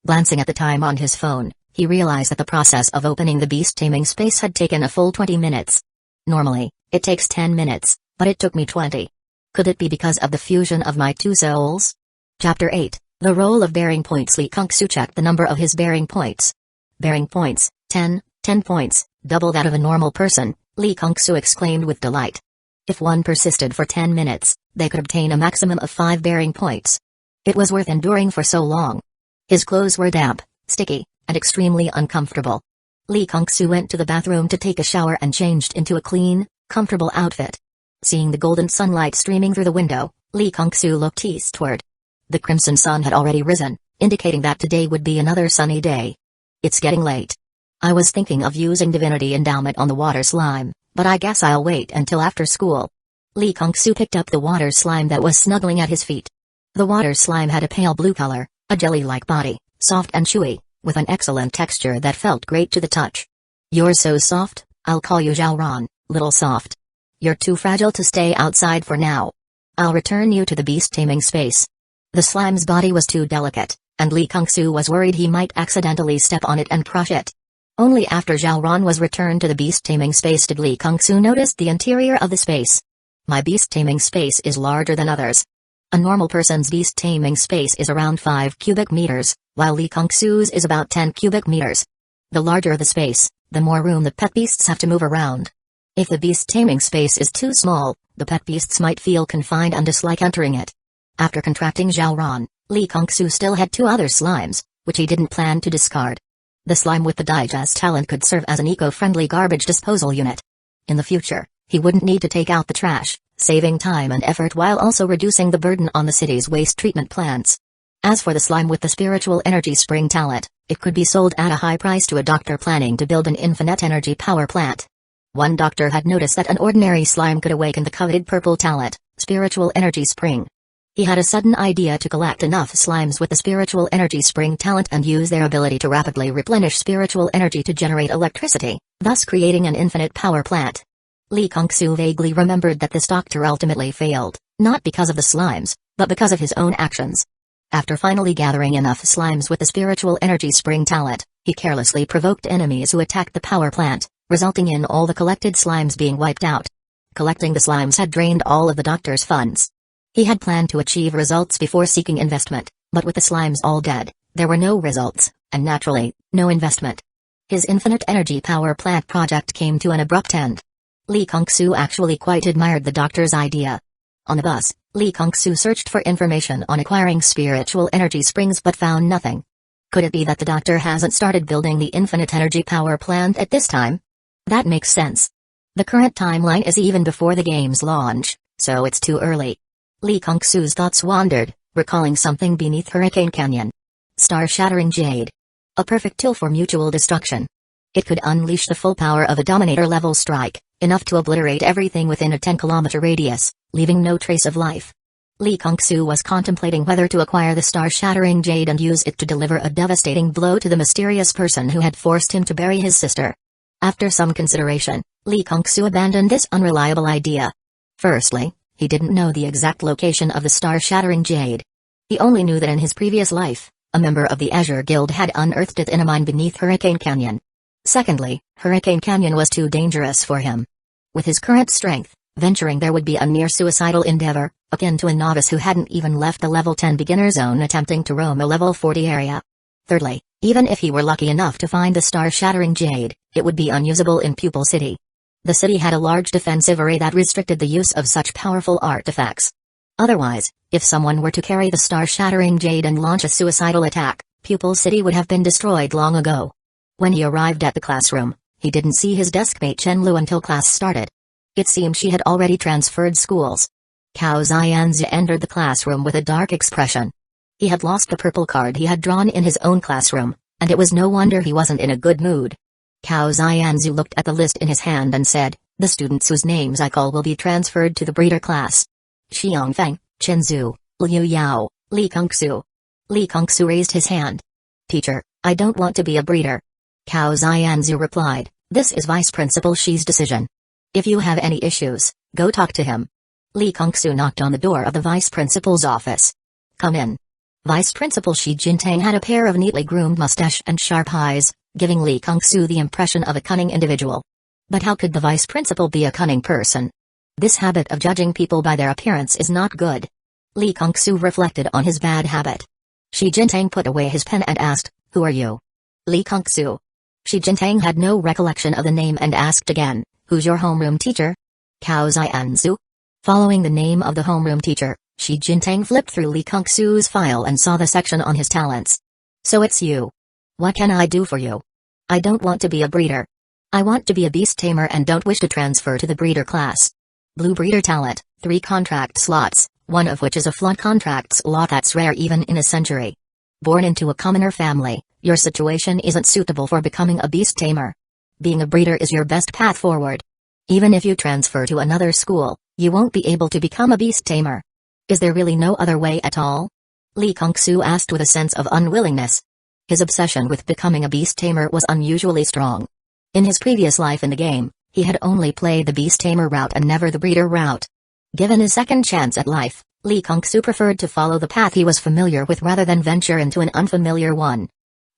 Glancing at the time on his phone, he realized that the process of opening the beast-taming space had taken a full 20 minutes. Normally, it takes 10 minutes, but it took me 20. Could it be because of the fusion of my 2 souls? Chapter 8, The Role of Bearing Points. Li Kongsu checked the number of his bearing points. Bearing points, 10 points, double that of a normal person, Li Kongsu exclaimed with delight. If one persisted for 10 minutes, they could obtain a maximum of 5 bearing points. It was worth enduring for so long. His clothes were damp, sticky, and extremely uncomfortable. Li Kongsu went to the bathroom to take a shower and changed into a clean, comfortable outfit. Seeing the golden sunlight streaming through the window, Li Kongsu looked eastward. The crimson sun had already risen, indicating that today would be another sunny day. It's getting late. I was thinking of using Divinity Endowment on the water slime, but I guess I'll wait until after school. Li Kongsu picked up the water slime that was snuggling at his feet. The water slime had a pale blue color, a jelly-like body, soft and chewy, with an excellent texture that felt great to the touch. You're so soft, I'll call you Xiaoran, little soft. You're too fragile to stay outside for now. I'll return you to the beast-taming space. The slime's body was too delicate, and Li Kongsu was worried he might accidentally step on it and crush it. Only after Xiaoran was returned to the beast-taming space did Li Kongsu notice the interior of the space. My beast-taming space is larger than others. A normal person's beast-taming space is around 5 cubic meters, while Li Kongsu's is about 10 cubic meters. The larger the space, the more room the pet beasts have to move around. If the beast-taming space is too small, the pet beasts might feel confined and dislike entering it. After contracting Xiaoran, Li Kongsu still had 2 other slimes, which he didn't plan to discard. The slime with the digest talent could serve as an eco-friendly garbage disposal unit. In the future, he wouldn't need to take out the trash, saving time and effort while also reducing the burden on the city's waste treatment plants. As for the slime with the spiritual energy spring talent, it could be sold at a high price to a doctor planning to build an infinite energy power plant. One doctor had noticed that an ordinary slime could awaken the coveted purple talent, spiritual energy spring. He had a sudden idea to collect enough slimes with the spiritual energy spring talent and use their ability to rapidly replenish spiritual energy to generate electricity, thus creating an infinite power plant. Lee Kung-soo vaguely remembered that this doctor ultimately failed, not because of the slimes, but because of his own actions. After finally gathering enough slimes with the spiritual energy spring talent, he carelessly provoked enemies who attacked the power plant, resulting in all the collected slimes being wiped out. Collecting the slimes had drained all of the doctor's funds. He had planned to achieve results before seeking investment, but with the slimes all dead, there were no results, and naturally, no investment. His infinite energy power plant project came to an abrupt end. Lee Kung-soo actually quite admired the doctor's idea. On the bus, Lee Kung-soo searched for information on acquiring spiritual energy springs but found nothing. Could it be that the doctor hasn't started building the infinite energy power plant at this time? That makes sense. The current timeline is even before the game's launch, so it's too early. Lee Kung-soo's thoughts wandered, recalling something beneath Hurricane Canyon. Star-shattering jade. A perfect tool for mutual destruction. It could unleash the full power of a Dominator-level strike, enough to obliterate everything within a 10-kilometer radius, leaving no trace of life. Lee Kung-soo was contemplating whether to acquire the star-shattering jade and use it to deliver a devastating blow to the mysterious person who had forced him to bury his sister. After some consideration, Lee Kung-soo abandoned this unreliable idea. Firstly, he didn't know the exact location of the star-shattering jade. He only knew that in his previous life, a member of the Azure Guild had unearthed it in a mine beneath Hurricane Canyon. Secondly, Hurricane Canyon was too dangerous for him. With his current strength, venturing there would be a near-suicidal endeavor, akin to a novice who hadn't even left the level 10 beginner zone attempting to roam a level 40 area. Thirdly, even if he were lucky enough to find the star-shattering jade, it would be unusable in Pupil City. The city had a large defensive array that restricted the use of such powerful artifacts. Otherwise, if someone were to carry the star-shattering jade and launch a suicidal attack, Pupil City would have been destroyed long ago. When he arrived at the classroom, he didn't see his deskmate Chen-Lu until class started. It seemed she had already transferred schools. Cao Xianzi entered the classroom with a dark expression. He had lost the purple card he had drawn in his own classroom, and it was no wonder he wasn't in a good mood. Cao Xianzi looked at the list in his hand and said, "The students whose names I call will be transferred to the breeder class. Xiang Feng, Chen Zhu, Liu Yao, Lee Kung-soo." Lee Kung-soo raised his hand. "Teacher, I don't want to be a breeder." Cao Xianzi replied, "This is Vice Principal Shi's decision. If you have any issues, go talk to him." Lee Kung-soo knocked on the door of the Vice Principal's office. "Come in." Vice Principal Shi Jintang had a pair of neatly groomed mustache and sharp eyes, giving Lee Kung-soo the impression of a cunning individual. But how could the Vice Principal be a cunning person? This habit of judging people by their appearance is not good. Lee Kung-soo reflected on his bad habit. Shi Jintang put away his pen and asked, "Who are you?" "Lee Kung-soo." Shi Jintang had no recollection of the name and asked again, "Who's your homeroom teacher?" "Cao Xianzu." Following the name of the homeroom teacher, Shi Jintang flipped through Lee Kung-soo's file and saw the section on his talents. "So it's you. What can I do for you?" "I don't want to be a breeder. I want to be a beast tamer and don't wish to transfer to the breeder class." Blue breeder talent, 3 contract slots, one of which is a flawed contract slot that's rare even in a century. Born into a commoner family, your situation isn't suitable for becoming a beast tamer. Being a breeder is your best path forward. Even if you transfer to another school, you won't be able to become a beast tamer. Is there really no other way at all? Lee Kung-soo asked with a sense of unwillingness. His obsession with becoming a beast tamer was unusually strong. In his previous life in the game, he had only played the beast tamer route and never the breeder route. Given his second chance at life, Lee Kung-soo preferred to follow the path he was familiar with rather than venture into an unfamiliar one.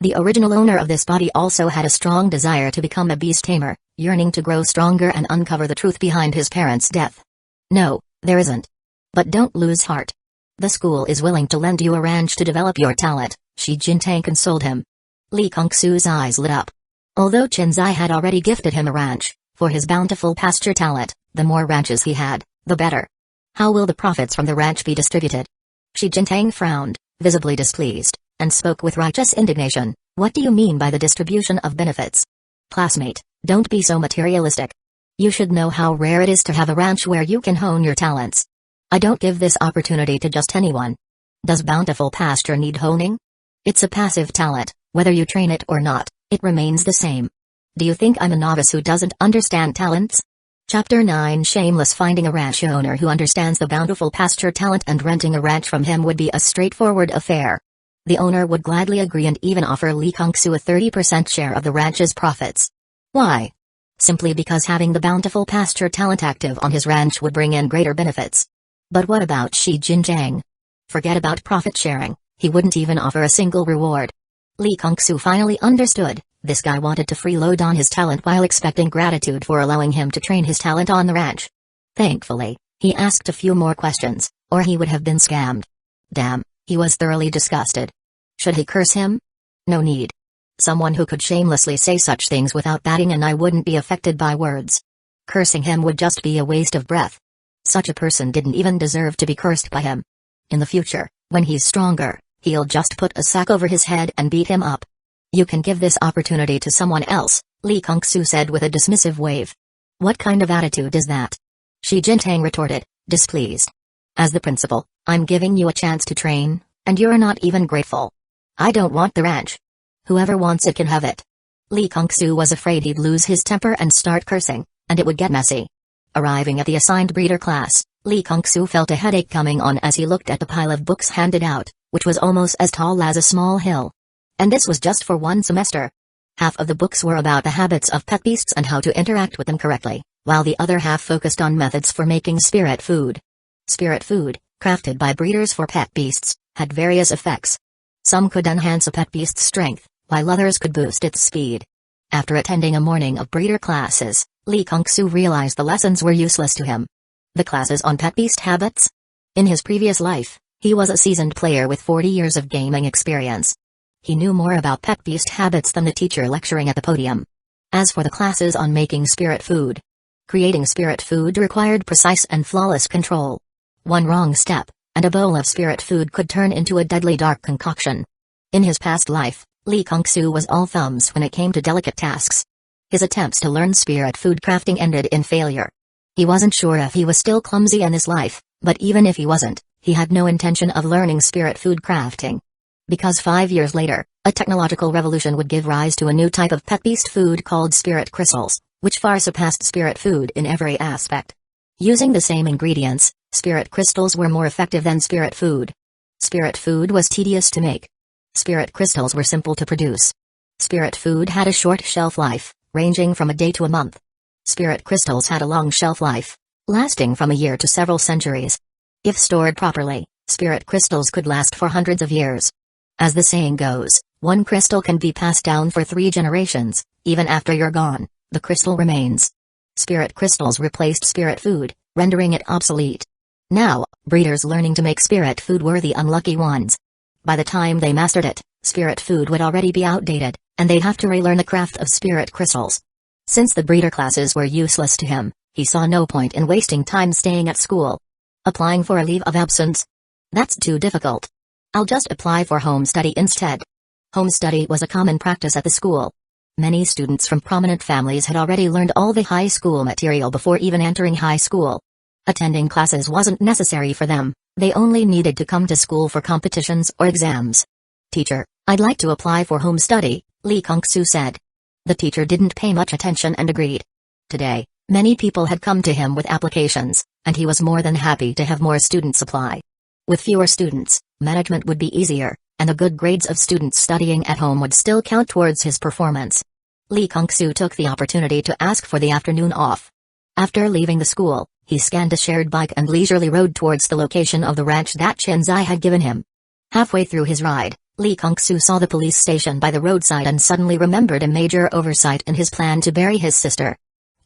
The original owner of this body also had a strong desire to become a beast tamer, yearning to grow stronger and uncover the truth behind his parents' death. "No, there isn't. But don't lose heart. The school is willing to lend you a ranch to develop your talent," Shi Jintang consoled him. Lee Kung-soo's eyes lit up. Although Chinzai had already gifted him a ranch, for his bountiful pasture talent, the more ranches he had, the better. How will the profits from the ranch be distributed? Shi Jintang frowned, visibly displeased, and spoke with righteous indignation. What do you mean by the distribution of benefits? Classmate, don't be so materialistic. You should know how rare it is to have a ranch where you can hone your talents. I don't give this opportunity to just anyone. Does bountiful pasture need honing? It's a passive talent, whether you train it or not, it remains the same. Do you think I'm a novice who doesn't understand talents? Chapter 9 Shameless. Finding a ranch owner who understands the bountiful pasture talent and renting a ranch from him would be a straightforward affair. The owner would gladly agree and even offer Lee Kung-soo a 30% share of the ranch's profits. Why? Simply because having the bountiful pasture talent active on his ranch would bring in greater benefits. But what about Shi Jinjiang? Forget about profit sharing, he wouldn't even offer a single reward. Lee Kung-soo finally understood, this guy wanted to freeload on his talent while expecting gratitude for allowing him to train his talent on the ranch. Thankfully, he asked a few more questions, or he would have been scammed. Damn, he was thoroughly disgusted. Should he curse him? No need. Someone who could shamelessly say such things without batting an eye wouldn't be affected by words. Cursing him would just be a waste of breath. Such a person didn't even deserve to be cursed by him. In the future, when he's stronger, he'll just put a sack over his head and beat him up. You can give this opportunity to someone else, Lee Kung-soo said with a dismissive wave. What kind of attitude is that? Shi Jinjiang retorted, displeased. As the principal, I'm giving you a chance to train, and you're not even grateful. I don't want the ranch. Whoever wants it can have it. Lee Kung-soo was afraid he'd lose his temper and start cursing, and it would get messy. Arriving at the assigned breeder class, Lee Kung-soo felt a headache coming on as he looked at the pile of books handed out, which was almost as tall as a small hill. And this was just for one semester. Half of the books were about the habits of pet beasts and how to interact with them correctly, while the other half focused on methods for making spirit food. Spirit food, crafted by breeders for pet beasts, had various effects. Some could enhance a pet beast's strength, while others could boost its speed. After attending a morning of breeder classes, Lee Kung-soo realized the lessons were useless to him. The classes on pet beast habits? In his previous life, he was a seasoned player with 40 years of gaming experience. He knew more about pet beast habits than the teacher lecturing at the podium. As for the classes on making spirit food, creating spirit food required precise and flawless control. One wrong step, and a bowl of spirit food could turn into a deadly dark concoction. In his past life, Lee Kung-soo was all thumbs when it came to delicate tasks. His attempts to learn spirit food crafting ended in failure. He wasn't sure if he was still clumsy in this life, but even if he wasn't, he had no intention of learning spirit food crafting. Because 5 years later, a technological revolution would give rise to a new type of pet beast food called spirit crystals, which far surpassed spirit food in every aspect. Using the same ingredients, spirit crystals were more effective than spirit food. Spirit food was tedious to make. Spirit crystals were simple to produce. Spirit food had a short shelf life, ranging from a day to a month. Spirit crystals had a long shelf life, lasting from a year to several centuries. If stored properly, spirit crystals could last for hundreds of years. As the saying goes, one crystal can be passed down for 3 generations, even after you're gone, the crystal remains. Spirit crystals replaced spirit food, rendering it obsolete. Now, breeders learning to make spirit food were the unlucky ones. By the time they mastered it, spirit food would already be outdated, and they'd have to relearn the craft of spirit crystals. Since the breeder classes were useless to him, he saw no point in wasting time staying at school. Applying for a leave of absence? That's too difficult. I'll just apply for home study instead. Home study was a common practice at the school. Many students from prominent families had already learned all the high school material before even entering high school. Attending classes wasn't necessary for them, they only needed to come to school for competitions or exams. Teacher, I'd like to apply for home study, Lee Kung-soo said. The teacher didn't pay much attention and agreed. Today, many people had come to him with applications, and he was more than happy to have more students apply. With fewer students, management would be easier, and the good grades of students studying at home would still count towards his performance. Lee Kung-soo took the opportunity to ask for the afternoon off. After leaving the school, he scanned a shared bike and leisurely rode towards the location of the ranch that Shinzai had given him. Halfway through his ride, Lee Kung-soo saw the police station by the roadside and suddenly remembered a major oversight in his plan to bury his sister.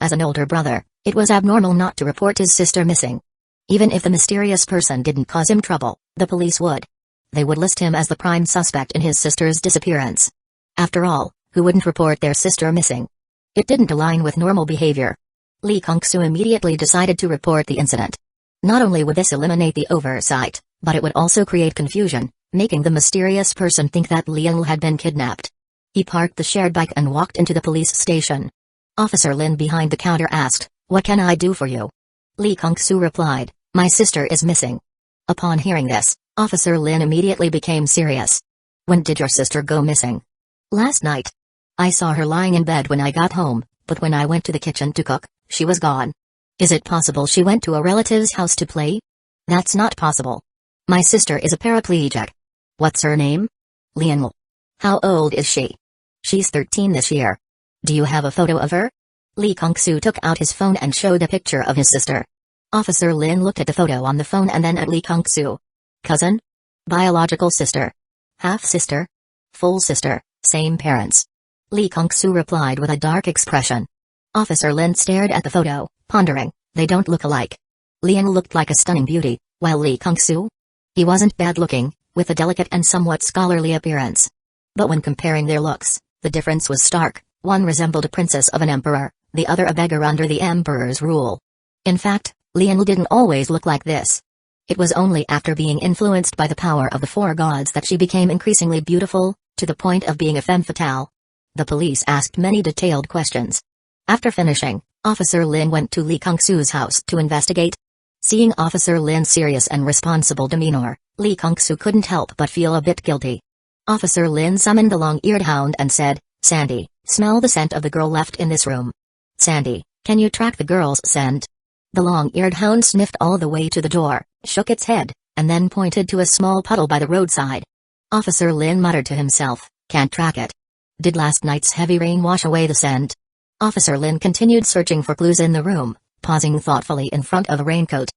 As an older brother, it was abnormal not to report his sister missing. Even if the mysterious person didn't cause him trouble, the police would. They would list him as the prime suspect in his sister's disappearance. After all, who wouldn't report their sister missing? It didn't align with normal behavior. Lee Kung-soo immediately decided to report the incident. Not only would this eliminate the oversight, but it would also create confusion, making the mysterious person think that Lianl had been kidnapped. He parked the shared bike and walked into the police station. Officer Lin behind the counter asked, "What can I do for you?" Lee Kung-soo replied, "My sister is missing." Upon hearing this, Officer Lin immediately became serious. "When did your sister go missing?" "Last night. I saw her lying in bed when I got home, but when I went to the kitchen to cook, she was gone." "Is it possible she went to a relative's house to play?" "That's not possible. My sister is a paraplegic." "What's her name?" "Lionel." "How old is she?" "She's 13 this year." "Do you have a photo of her?" Lee Kung-soo took out his phone and showed a picture of his sister. Officer Lin looked at the photo on the phone and then at Lee Kung-soo. "Cousin? Biological sister? Half-sister? Full sister, same parents?" Lee Kung-soo replied with a dark expression. Officer Lin stared at the photo, pondering. They don't look alike. Lionel looked like a stunning beauty, while Lee Kung-soo? He wasn't bad-looking, with a delicate and somewhat scholarly appearance. But when comparing their looks, the difference was stark. One resembled a princess of an emperor, the other a beggar under the emperor's rule. In fact, Lionel didn't always look like this. It was only after being influenced by the power of the four gods that she became increasingly beautiful, to the point of being a femme fatale. The police asked many detailed questions. After finishing, Officer Lin went to Lee Kung-soo's house to investigate. Seeing Officer Lin's serious and responsible demeanor, Lee Kung-soo couldn't help but feel a bit guilty. Officer Lin summoned the long-eared hound and said, "Sandy, smell the scent of the girl left in this room. Sandy, can you track the girl's scent?" The long-eared hound sniffed all the way to the door, shook its head, and then pointed to a small puddle by the roadside. Officer Lin muttered to himself, "Can't track it. Did last night's heavy rain wash away the scent?" Officer Lin continued searching for clues in the room, pausing thoughtfully in front of a raincoat.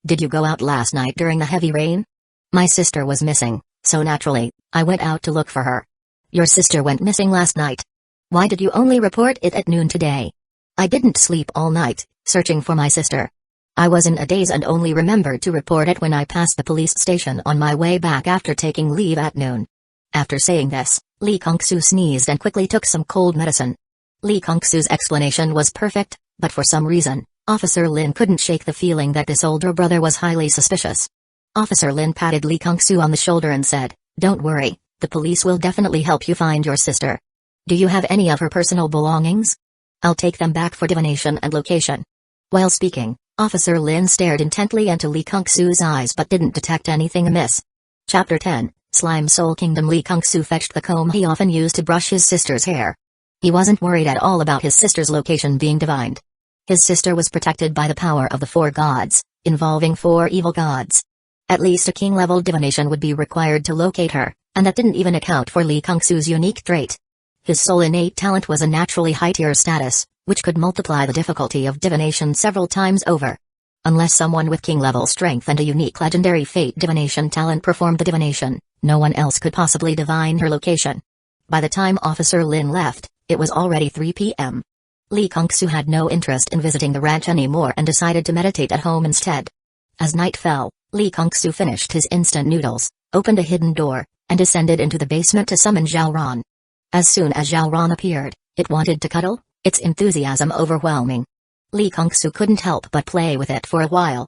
"Did you go out last night during the heavy rain?" "My sister was missing, so naturally, I went out to look for her." "Your sister went missing last night. Why did you only report it at noon today?" "I didn't sleep all night, searching for my sister. I was in a daze and only remembered to report it when I passed the police station on my way back after taking leave at noon." After saying this, Lee Kung-soo sneezed and quickly took some cold medicine. Lee Kung-soo's explanation was perfect, but for some reason, Officer Lin couldn't shake the feeling that this older brother was highly suspicious. Officer Lin patted Lee Kung-soo on the shoulder and said, "Don't worry, the police will definitely help you find your sister. Do you have any of her personal belongings? I'll take them back for divination and location." While speaking, Officer Lin stared intently into Lee Kung-soo's eyes but didn't detect anything amiss. Chapter 10, Slime Soul Kingdom. Lee Kung-soo fetched the comb he often used to brush his sister's hair. He wasn't worried at all about his sister's location being divined. His sister was protected by the power of the four gods, involving four evil gods. At least a king-level divination would be required to locate her, and that didn't even account for Lee Kung-soo's unique trait. His sole innate talent was a naturally high-tier status, which could multiply the difficulty of divination several times over. Unless someone with king-level strength and a unique legendary fate divination talent performed the divination, no one else could possibly divine her location. By the time Officer Lin left, it was already 3 p.m. Lee Kung-soo had no interest in visiting the ranch anymore and decided to meditate at home instead. As night fell, Lee Kung-soo finished his instant noodles, opened a hidden door, and descended into the basement to summon Zhao Ran. As soon as Zhao Ran appeared, it wanted to cuddle, its enthusiasm overwhelming. Lee Kung-soo couldn't help but play with it for a while.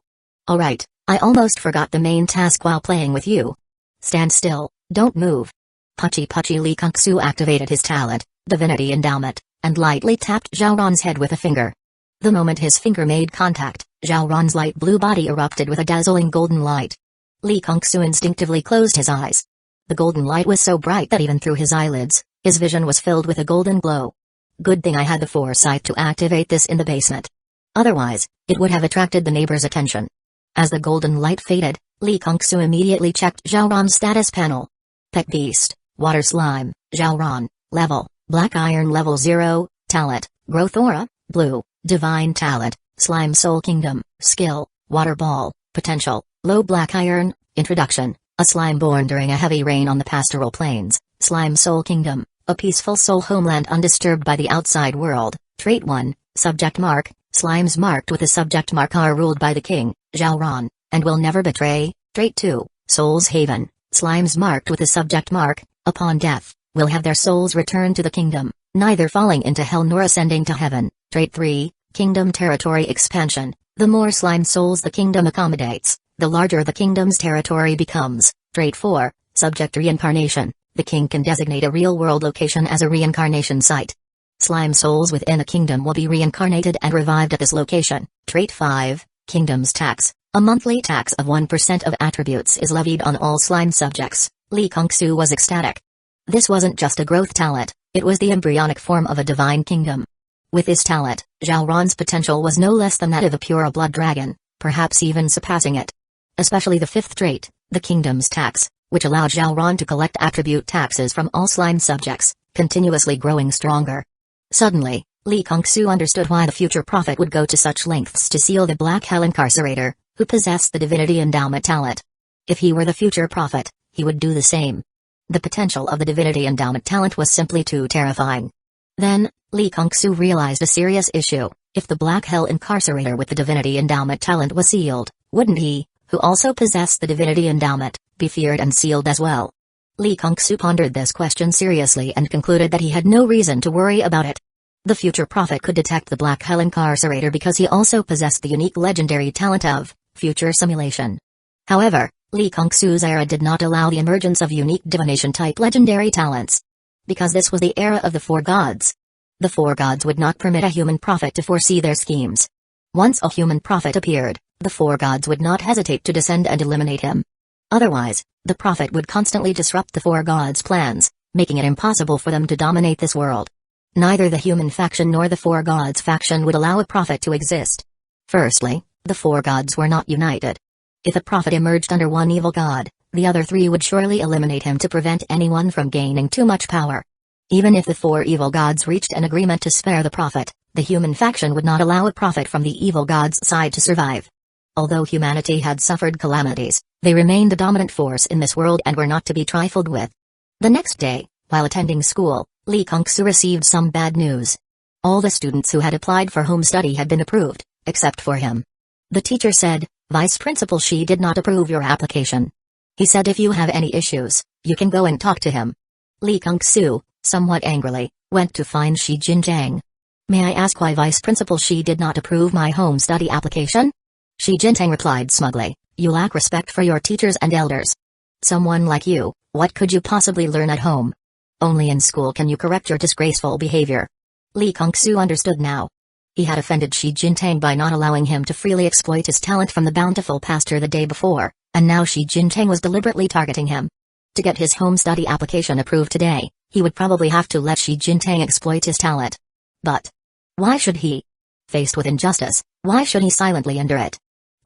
"Alright, I almost forgot the main task while playing with you. Stand still, don't move." Puchy Puchy. Lee Kung-soo activated his talent, Divinity Endowment, and lightly tapped Zhao Ran's head with a finger. The moment his finger made contact, Zhao Ran's light blue body erupted with a dazzling golden light. Lee Kung-soo instinctively closed his eyes. The golden light was so bright that even through his eyelids, his vision was filled with a golden glow. Good thing I had the foresight to activate this in the basement. Otherwise, it would have attracted the neighbors' attention. As the golden light faded, Lee Kung-soo immediately checked Zhao Ran's status panel. Pet Beast, Water Slime, Zhao Ran, Level, Black Iron Level 0, Talent, Growth Aura, Blue, Divine Talent, Slime Soul Kingdom, Skill, Water Ball, Potential, Low Black Iron, Introduction, a slime born during a heavy rain on the pastoral plains, Slime Soul Kingdom, a peaceful soul homeland undisturbed by the outside world. Trait 1, Subject Mark, slimes marked with a subject mark are ruled by the king, Zhao Ran, and will never betray. Trait 2, Soul's Haven, slimes marked with a subject mark, upon death, will have their souls returned to the kingdom, neither falling into hell nor ascending to heaven. Trait 3, Kingdom Territory Expansion, the more slime souls the kingdom accommodates, the larger the kingdom's territory becomes. Trait 4, Subject Reincarnation, the king can designate a real-world location as a reincarnation site. Slime souls within a kingdom will be reincarnated and revived at this location. Trait 5, Kingdom's Tax. A monthly tax of 1% of attributes is levied on all slime subjects. Lee Kong-soo was ecstatic. This wasn't just a growth talent, it was the embryonic form of a divine kingdom. With this talent, Zhao Ron's potential was no less than that of a pure blood dragon, perhaps even surpassing it. Especially the 5th trait, the Kingdom's Tax, which allowed Zhao Ron to collect attribute taxes from all slime subjects, continuously growing stronger. Suddenly, Lee Kong-soo understood why the future prophet would go to such lengths to seal the Black Hell Incarcerator, who possessed the Divinity Endowment talent. If he were the future prophet, he would do the same. The potential of the Divinity Endowment talent was simply too terrifying. Then, Lee Kong-soo realized a serious issue. If the Black Hell Incarcerator with the Divinity Endowment talent was sealed, wouldn't he, who also possessed the Divinity Endowment, be feared and sealed as well? Lee Kong-soo pondered this question seriously and concluded that he had no reason to worry about it. The future prophet could detect the Black Hell Incarcerator because he also possessed the unique legendary talent of future simulation. However, Lee Kong-soo's era did not allow the emergence of unique divination-type legendary talents. Because this was the era of the 4 gods. The 4 gods would not permit a human prophet to foresee their schemes. Once a human prophet appeared, the 4 gods would not hesitate to descend and eliminate him. Otherwise, the prophet would constantly disrupt the 4 gods' plans, making it impossible for them to dominate this world. Neither the human faction nor the 4 gods faction would allow a prophet to exist. Firstly, the 4 gods were not united. If a prophet emerged under one evil god, the other 3 would surely eliminate him to prevent anyone from gaining too much power. Even if the 4 evil gods reached an agreement to spare the prophet, the human faction would not allow a prophet from the evil god's side to survive. Although humanity had suffered calamities, they remained the dominant force in this world and were not to be trifled with. The next day, while attending school, Lee Kong-soo received some bad news. All the students who had applied for home study had been approved, except for him. The teacher said, "Vice Principal Shi did not approve your application. He said if you have any issues, you can go and talk to him." Lee Kong-soo, somewhat angrily, went to find Shi Jinjiang. "May I ask why Vice Principal Shi did not approve my home study application?" Shi Jinjiang replied smugly, "You lack respect for your teachers and elders. Someone like you, what could you possibly learn at home? Only in school can you correct your disgraceful behavior." Lee Kong-soo understood now. He had offended Shi Jinjiang by not allowing him to freely exploit his talent from the bountiful pasture the day before, and now Shi Jinjiang was deliberately targeting him. To get his home study application approved today, he would probably have to let Shi Jinjiang exploit his talent. But why should he? Faced with injustice, why should he silently endure it?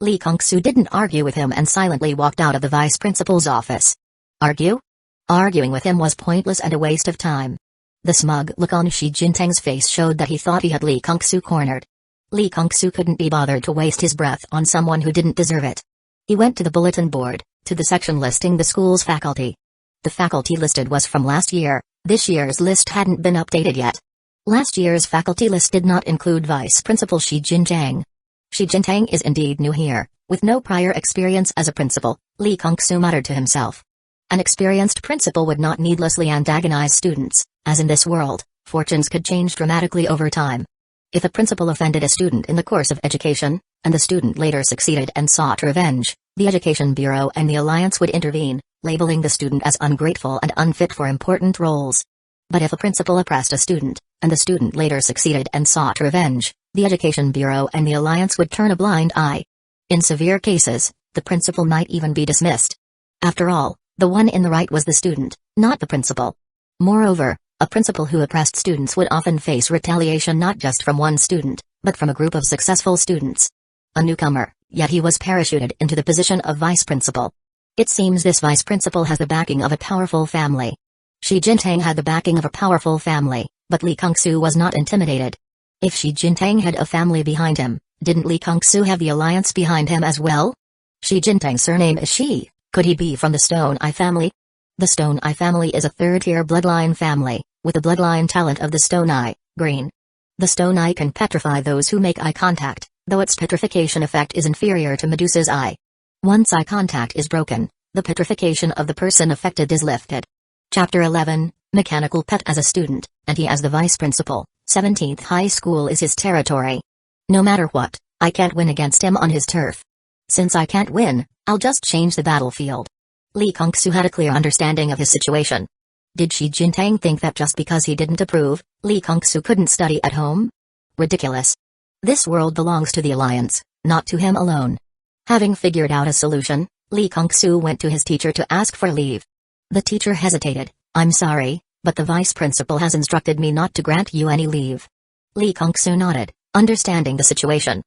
Lee Kong-soo didn't argue with him and silently walked out of the vice principal's office. Argue? Arguing with him was pointless and a waste of time. The smug look on Shi Jinjiang's face showed that he thought he had Lee Kong-soo cornered. Lee Kong-soo couldn't be bothered to waste his breath on someone who didn't deserve it. He went to the bulletin board, to the section listing the school's faculty. The faculty listed was from last year. This year's list hadn't been updated yet. Last year's faculty list did not include Vice Principal Shi Jinjiang. Shi Jinjiang is indeed new here, with no prior experience as a principal, Lee Kong-soo muttered to himself. An experienced principal would not needlessly antagonize students, as in this world, fortunes could change dramatically over time. If a principal offended a student in the course of education, and the student later succeeded and sought revenge, the Education Bureau and the Alliance would intervene, labeling the student as ungrateful and unfit for important roles. But if a principal oppressed a student, and the student later succeeded and sought revenge, the Education Bureau and the Alliance would turn a blind eye. In severe cases, the principal might even be dismissed. After all, the one in the right was the student, not the principal. Moreover, a principal who oppressed students would often face retaliation not just from one student, but from a group of successful students. A newcomer, yet he was parachuted into the position of vice principal. It seems this vice principal has the backing of a powerful family. Shi Jinjiang had the backing of a powerful family, but Lee Kong-soo was not intimidated. If Shi Jinjiang had a family behind him, didn't Lee Kong-soo have the Alliance behind him as well? Shi Jinjiang's surname is Shi. Could he be from the Stone Eye family? The Stone Eye family is a third-tier bloodline family, with the bloodline talent of the Stone Eye, green. The Stone Eye can petrify those who make eye contact, though its petrification effect is inferior to Medusa's eye. Once eye contact is broken, the petrification of the person affected is lifted. Chapter 11, Mechanical Pet as a student, and he as the vice principal, 17th high school is his territory. No matter what, I can't win against him on his turf. Since I can't win, I'll just change the battlefield. Lee Kong-soo had a clear understanding of his situation. Did Shi Jintang think that just because he didn't approve, Li Kongsu couldn't study at home? Ridiculous. This world belongs to the Alliance, not to him alone. Having figured out a solution, Li Kongsu went to his teacher to ask for leave. The teacher hesitated. I'm sorry, but the vice principal has instructed me not to grant you any leave. Li Kongsu nodded, understanding the situation.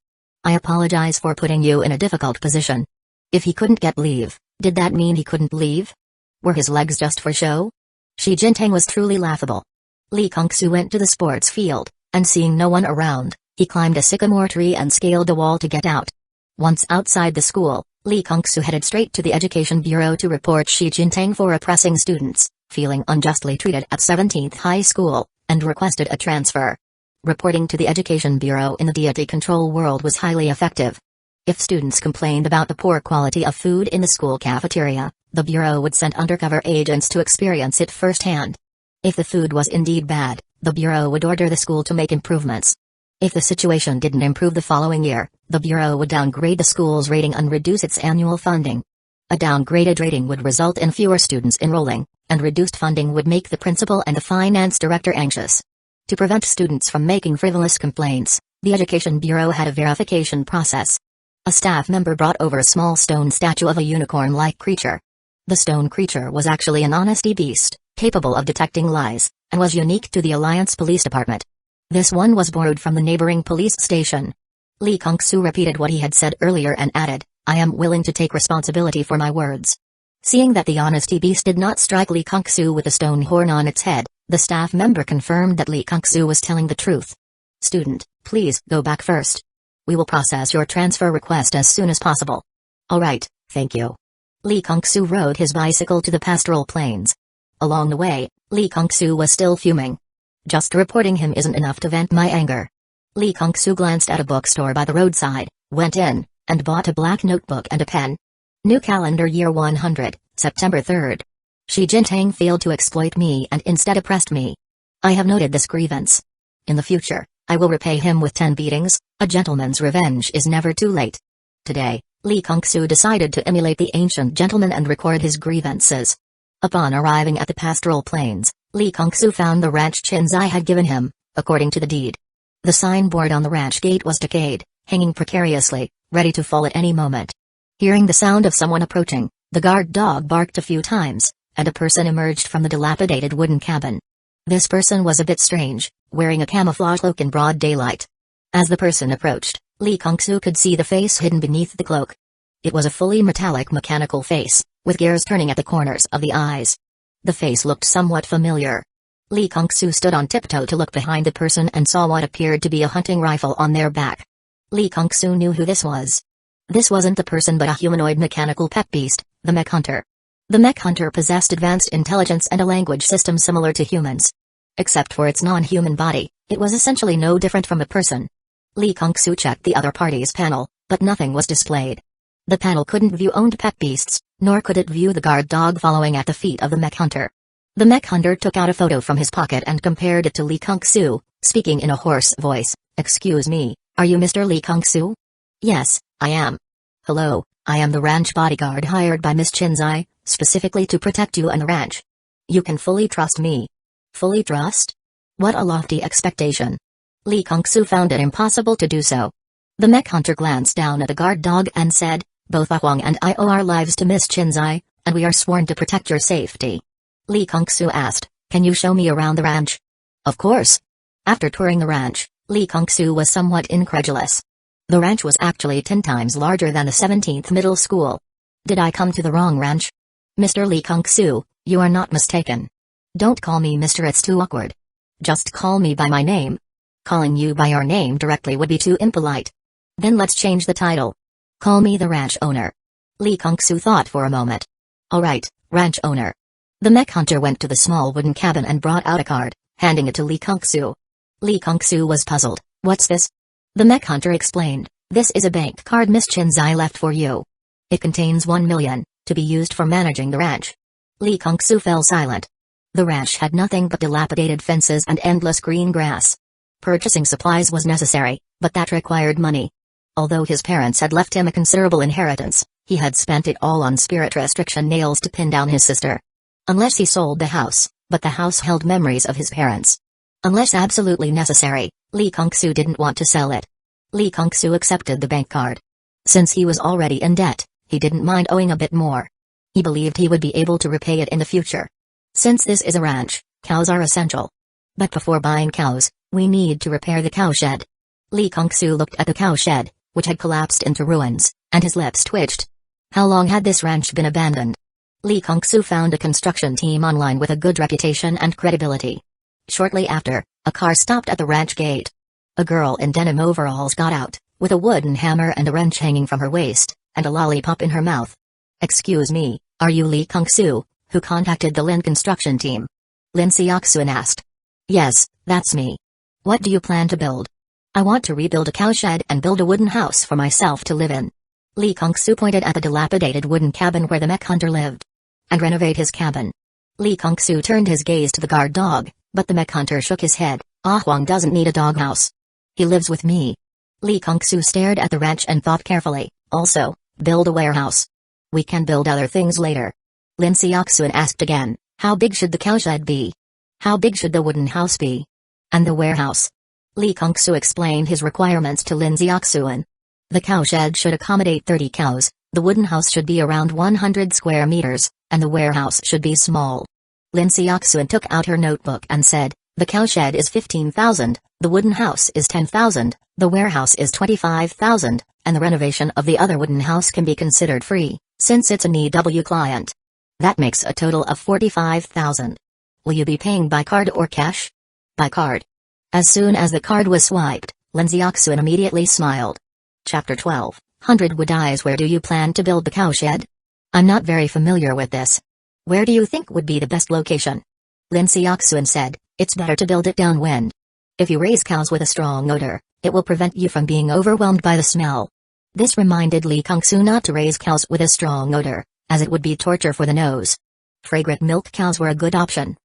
I apologize for putting you in a difficult position. If he couldn't get leave, did that mean he couldn't leave? Were his legs just for show? Shi Jintang was truly laughable. Li Kongsu went to the sports field, and seeing no one around, he climbed a sycamore tree and scaled a wall to get out. Once outside the school, Li Kongsu headed straight to the Education Bureau to report Shi Jintang for oppressing students, feeling unjustly treated at 17th High School, and requested a transfer. Reporting to the Education Bureau in the deity control world was highly effective. If students complained about the poor quality of food in the school cafeteria, the Bureau would send undercover agents to experience it firsthand. If the food was indeed bad, the Bureau would order the school to make improvements. If the situation didn't improve the following year, the Bureau would downgrade the school's rating and reduce its annual funding. A downgraded rating would result in fewer students enrolling, and reduced funding would make the principal and the finance director anxious. To prevent students from making frivolous complaints, the Education Bureau had a verification process. A staff member brought over a small stone statue of a unicorn-like creature. The stone creature was actually an honesty beast, capable of detecting lies, and was unique to the Alliance Police Department. This one was borrowed from the neighboring police station. Li Kongsu repeated what he had said earlier and added, I am willing to take responsibility for my words. Seeing that the honesty beast did not strike Li Kongsu with a stone horn on its head, the staff member confirmed that Li Kongsu was telling the truth. Student, please go back first. We will process your transfer request as soon as possible. Alright, thank you. Li Kongsu rode his bicycle to the pastoral plains. Along the way, Li Kongsu was still fuming. Just reporting him isn't enough to vent my anger. Li Kongsu glanced at a bookstore by the roadside, went in, and bought a black notebook and a pen. New calendar year 100, September 3rd. Shi Jintang failed to exploit me and instead oppressed me. I have noted this grievance. In the future, I will repay him with 10 beatings. A gentleman's revenge is never too late. Today, Li Kongsu decided to emulate the ancient gentleman and record his grievances. Upon arriving at the pastoral plains, Li Kongsu found the ranch Chinzai had given him, according to the deed. The signboard on the ranch gate was decayed, hanging precariously, ready to fall at any moment. Hearing the sound of someone approaching, the guard dog barked a few times, and a person emerged from the dilapidated wooden cabin. This person was a bit strange, wearing a camouflage cloak in broad daylight. As the person approached, Li Kongsu could see the face hidden beneath the cloak. It was a fully metallic mechanical face, with gears turning at the corners of the eyes. The face looked somewhat familiar. Li Kongsu stood on tiptoe to look behind the person and saw what appeared to be a hunting rifle on their back. Li Kongsu knew who this was. This wasn't a person but a humanoid mechanical pet beast, the mech hunter. The mech hunter possessed advanced intelligence and a language system similar to humans. Except for its non-human body, it was essentially no different from a person. Li Kongsu checked the other party's panel, but nothing was displayed. The panel couldn't view owned pet beasts, nor could it view the guard dog following at the feet of the mech hunter. The mech hunter took out a photo from his pocket and compared it to Li Kongsu, speaking in a hoarse voice. Excuse me, are you Mr. Li Kongsu? Yes, I am. Hello, I am the ranch bodyguard hired by Miss Chinzai, specifically to protect you and the ranch. You can fully trust me. Fully trust? What a lofty expectation. Li Kongsu found it impossible to do so. The mech hunter glanced down at the guard dog and said, both Huang and I owe our lives to Miss Chinzai, and we are sworn to protect your safety. Li Kongsu asked, can you show me around the ranch? Of course. After touring the ranch, Li Kongsu was somewhat incredulous. The ranch was actually 10 times larger than the 17th middle school. Did I come to the wrong ranch? Mr. Li Kongsu, you are not mistaken. Don't call me Mr. It's too awkward. Just call me by my name. Calling you by your name directly would be too impolite. Then let's change the title. Call me the ranch owner. Li Kongsu thought for a moment. Alright, ranch owner. The mech hunter went to the small wooden cabin and brought out a card, handing it to Li Kongsu. Li Kongsu was puzzled. What's this? The mech hunter explained, this is a bank card Miss Chinzai left for you. It contains 1 million, to be used for managing the ranch. Li Kongsu fell silent. The ranch had nothing but dilapidated fences and endless green grass. Purchasing supplies was necessary, but that required money. Although his parents had left him a considerable inheritance, he had spent it all on spirit restriction nails to pin down his sister. Unless he sold the house, But the house held memories of his parents. Unless absolutely necessary, Lee Kong-soo didn't want to sell it. Lee Kong-soo accepted the bank card. Since he was already in debt, he didn't mind owing a bit more. He believed he would be able to repay it in the future. Since this is a ranch, cows are essential. But before buying cows, we need to repair the cowshed. Lee Kong-soo looked at the cowshed, which had collapsed into ruins, and his lips twitched. How long had this ranch been abandoned? Lee Kong-soo found a construction team online with a good reputation and credibility. Shortly after, a car stopped at the ranch gate. A girl in denim overalls got out, with a wooden hammer and a wrench hanging from her waist, and a lollipop in her mouth. "Excuse me, are you Lee Kong-soo, who contacted the Lin construction team?" Lin Seok-soon asked. "Yes, that's me. What do you plan to build?" "I want to rebuild a cowshed and build a wooden house for myself to live in." Lee Kong-soo pointed at the dilapidated wooden cabin where the mech hunter lived. "And renovate his cabin." Lee Kong-soo turned his gaze to the guard dog, but the mech hunter shook his head. "Ah Huang doesn't need a doghouse. He lives with me." Lee Kong-soo stared at the ranch and thought carefully. "Also, build a warehouse. We can build other things later." Lin Seok-soon asked again, "How big should the cowshed be? How big should the wooden house be? And the warehouse?" Lee Kong-soo explained his requirements to Lin Seok-soon. The cowshed should accommodate 30 cows, the wooden house should be around 100 square meters, and the warehouse should be small. Lin Seok-soon took out her notebook and said, "The cowshed is 15,000, the wooden house is 10,000, the warehouse is 25,000, and the renovation of the other wooden house can be considered free, since it's an EW client. That makes a total of 45,000. Will you be paying by card or cash?" "By card." As soon as the card was swiped, Lin Seok-soon immediately smiled. Chapter 12, 100 Wood Eyes. Where do you plan to build the cowshed? I'm not very familiar with this. Where do you think would be the best location? Lin Seok-soon said, "It's better to build it downwind. If you raise cows with a strong odor, it will prevent you from being overwhelmed by the smell." This reminded Lee Kong-soo not to raise cows with a strong odor, as it would be torture for the nose. Fragrant milk cows were a good option.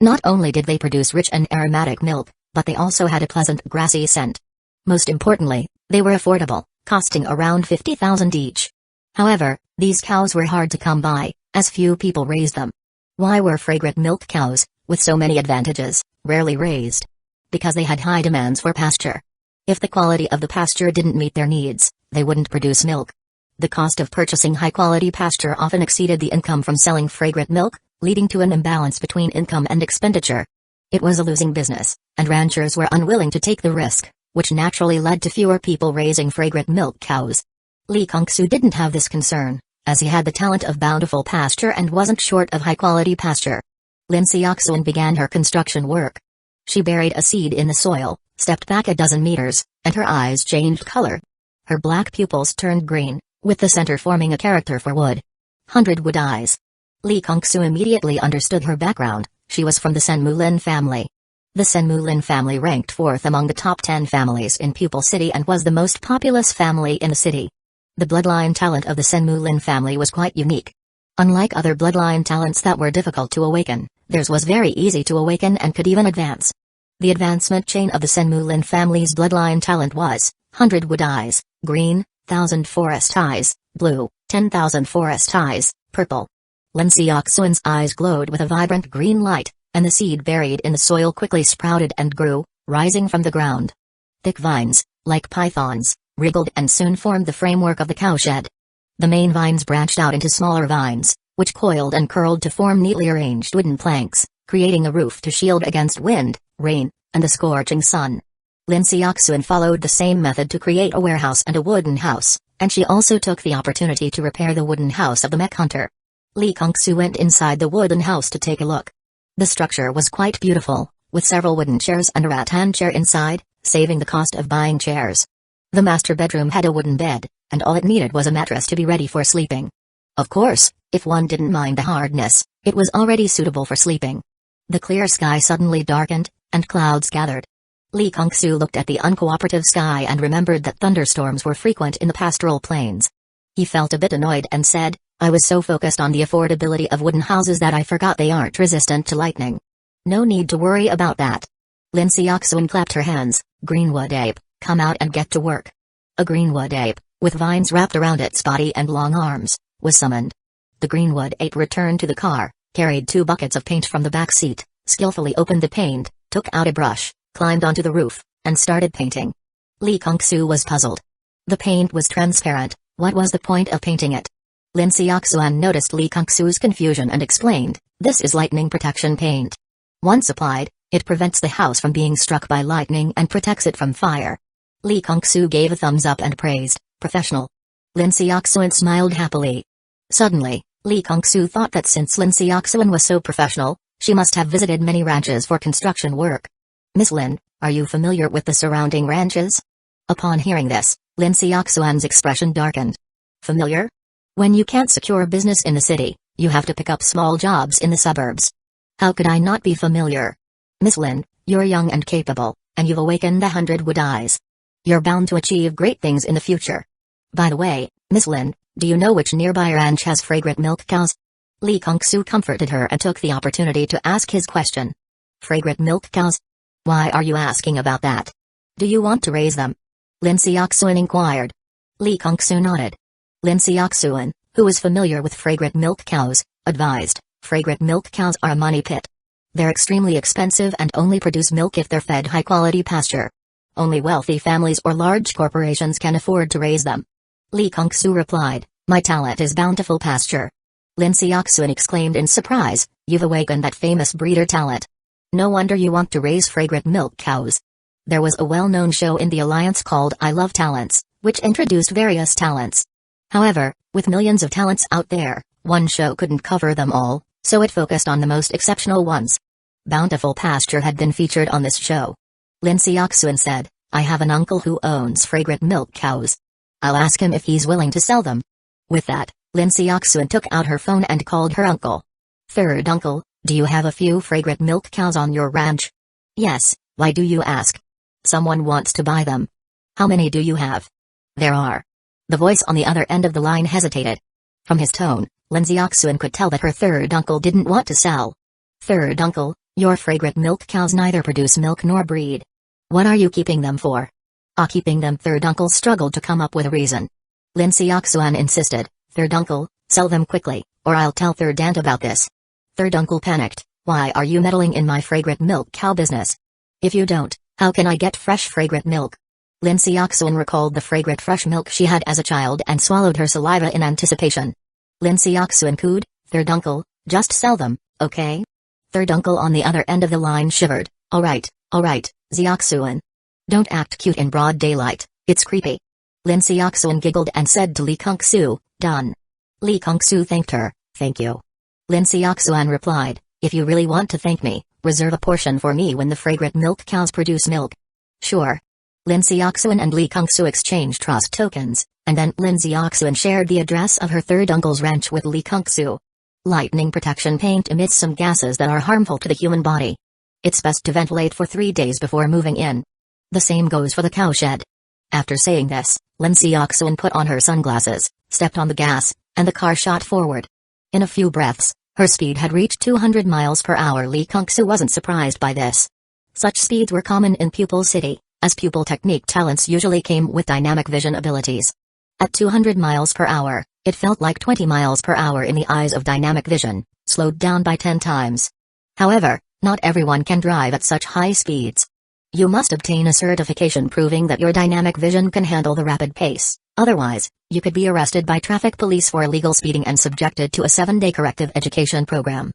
Not only did they produce rich and aromatic milk, but they also had a pleasant grassy scent. Most importantly, they were affordable, costing around 50,000 each. However, these cows were hard to come by, as few people raised them. Why were fragrant milk cows, with so many advantages, rarely raised? Because they had high demands for pasture. If the quality of the pasture didn't meet their needs, they wouldn't produce milk. The cost of purchasing high-quality pasture often exceeded the income from selling fragrant milk, leading to an imbalance between income and expenditure. It was a losing business, and ranchers were unwilling to take the risk, which naturally led to fewer people raising fragrant milk cows. Lee Kong-soo didn't have this concern, as he had the talent of bountiful pasture and wasn't short of high-quality pasture. Lin Seok-soon began her construction work. She buried a seed in the soil, stepped back a dozen meters, and her eyes changed color. Her black pupils turned green, with the center forming a character for wood. 100 Wood Eyes. Lee Kong-soo immediately understood her background. She was from the Senmu Lin family. The Senmu Lin family ranked 4th among the top 10 families in Pupil City and was the most populous family in the city. The bloodline talent of the Senmu Lin family was quite unique. Unlike other bloodline talents that were difficult to awaken, theirs was very easy to awaken and could even advance. The advancement chain of the Senmu Lin family's bloodline talent was 100 Wood Eyes, green, 1,000 Forest Eyes, blue, 10,000 Forest Eyes, purple. Lin Seok-soon's eyes glowed with a vibrant green light, and the seed buried in the soil quickly sprouted and grew, rising from the ground. Thick vines, like pythons, wriggled and soon formed the framework of the cowshed. The main vines branched out into smaller vines, which coiled and curled to form neatly arranged wooden planks, creating a roof to shield against wind, rain, and the scorching sun. Lin Seok-soon followed the same method to create a warehouse and a wooden house, and she also took the opportunity to repair the wooden house of the mech hunter. Lee Kong-soo went inside the wooden house to take a look. The structure was quite beautiful, with several wooden chairs and a rattan chair inside, saving the cost of buying chairs. The master bedroom had a wooden bed, and all it needed was a mattress to be ready for sleeping. Of course, if one didn't mind the hardness, it was already suitable for sleeping. The clear sky suddenly darkened, and clouds gathered. Lee Kong-soo looked at the uncooperative sky and remembered that thunderstorms were frequent in the pastoral plains. He felt a bit annoyed and said, "I was so focused on the affordability of wooden houses that I forgot they aren't resistant to lightning. No need to worry about that." Lin Seok-soon clapped her hands. "Greenwood ape, come out and get to work." A greenwood ape, with vines wrapped around its body and long arms, was summoned. The greenwood ape returned to the car, carried 2 buckets of paint from the back seat, skillfully opened the paint, took out a brush, climbed onto the roof, and started painting. Lee Kung-soo was puzzled. The paint was transparent. What was the point of painting it? Lin Xiaoxuan noticed Lee Kung-soo's confusion and explained, "This is lightning protection paint. Once applied, it prevents the house from being struck by lightning and protects it from fire." Lee Kung-soo gave a thumbs up and praised, "Professional." Lin Xiaoxuan smiled happily. Suddenly, Lee Kung-soo thought that since Lin Xiaoxuan was so professional, she must have visited many ranches for construction work. "Miss Lin, are you familiar with the surrounding ranches?" Upon hearing this, Lin Xiaoxuan's expression darkened. "Familiar? When you can't secure business in the city, you have to pick up small jobs in the suburbs. How could I not be familiar? Miss Lin, you're young and capable, and you've awakened the 100 Wood Eyes. You're bound to achieve great things in the future. By the way, Miss Lin, do you know which nearby ranch has fragrant milk cows?" Lee Kung-soo comforted her and took the opportunity to ask his question. "Fragrant milk cows? Why are you asking about that? Do you want to raise them?" Lin Xiaoxuan inquired. Lee Kung-soo nodded. Lin Xiaoxuan, who was familiar with fragrant milk cows, advised, "Fragrant milk cows are a money pit. They're extremely expensive and only produce milk if they're fed high-quality pasture. Only wealthy families or large corporations can afford to raise them." Lee Kung-soo replied, "My talent is bountiful pasture." Lin Xiaoxuan exclaimed in surprise, "You've awakened that famous breeder talent. No wonder you want to raise fragrant milk cows." There was a well-known show in the Alliance called I Love Talents, which introduced various talents. However, with millions of talents out there, one show couldn't cover them all, so it focused on the most exceptional ones. Bountiful pasture had been featured on this show. Lin Xiaoxuan said, "I have an uncle who owns fragrant milk cows. I'll ask him if he's willing to sell them." With that, Lin Xiaoxuan took out her phone and called her uncle. "Third uncle, do you have a few fragrant milk cows on your ranch?" "Yes, why do you ask?" "Someone wants to buy them." "How many do you have?" "There are." The voice on the other end of the line hesitated. From his tone, Lin Xiaoxuan could tell that her third uncle didn't want to sell. "Third uncle, your fragrant milk cows neither produce milk nor breed. What are you keeping them for?" Keeping them." Third uncle struggled to come up with a reason. Lin Xiaoxuan insisted, "Third uncle, sell them quickly, or I'll tell third aunt about this." Third uncle panicked, "Why are you meddling in my fragrant milk cow business? If you don't, how can I get fresh fragrant milk?" Lin Xiaoxuan recalled the fragrant fresh milk she had as a child and swallowed her saliva in anticipation. Lin Xiaoxuan cooed, "Third uncle, just sell them, okay?" Third uncle on the other end of the line shivered, all right, Xiaoxuan. Don't act cute in broad daylight, it's creepy." Lin Xiaoxuan giggled and said to Lee Kung-soo, "Done." Lee Kung-soo thanked her, "Thank you." Lin Xiaoxuan replied, "If you really want to thank me, reserve a portion for me when the fragrant milk cows produce milk." "Sure." Lin Xiaoxuan and Lee Kung-soo exchanged trust tokens, and then Lin Xiaoxuan shared the address of her third uncle's ranch with Lee Kung-soo. Lightning protection paint emits some gases that are harmful to the human body. It's best to ventilate for 3 days before moving in. The same goes for the cowshed. After saying this, Lin Xiaoxuan put on her sunglasses, stepped on the gas, and the car shot forward. In a few breaths, her speed had reached 200 miles per hour. Lee Kung-soo wasn't surprised by this. Such speeds were common in Pupil City, as pupil technique talents usually came with dynamic vision abilities. At 200 miles per hour, it felt like 20 miles per hour in the eyes of dynamic vision, slowed down by 10 times. However, not everyone can drive at such high speeds. You must obtain a certification proving that your dynamic vision can handle the rapid pace, otherwise, you could be arrested by traffic police for illegal speeding and subjected to a 7-day corrective education program.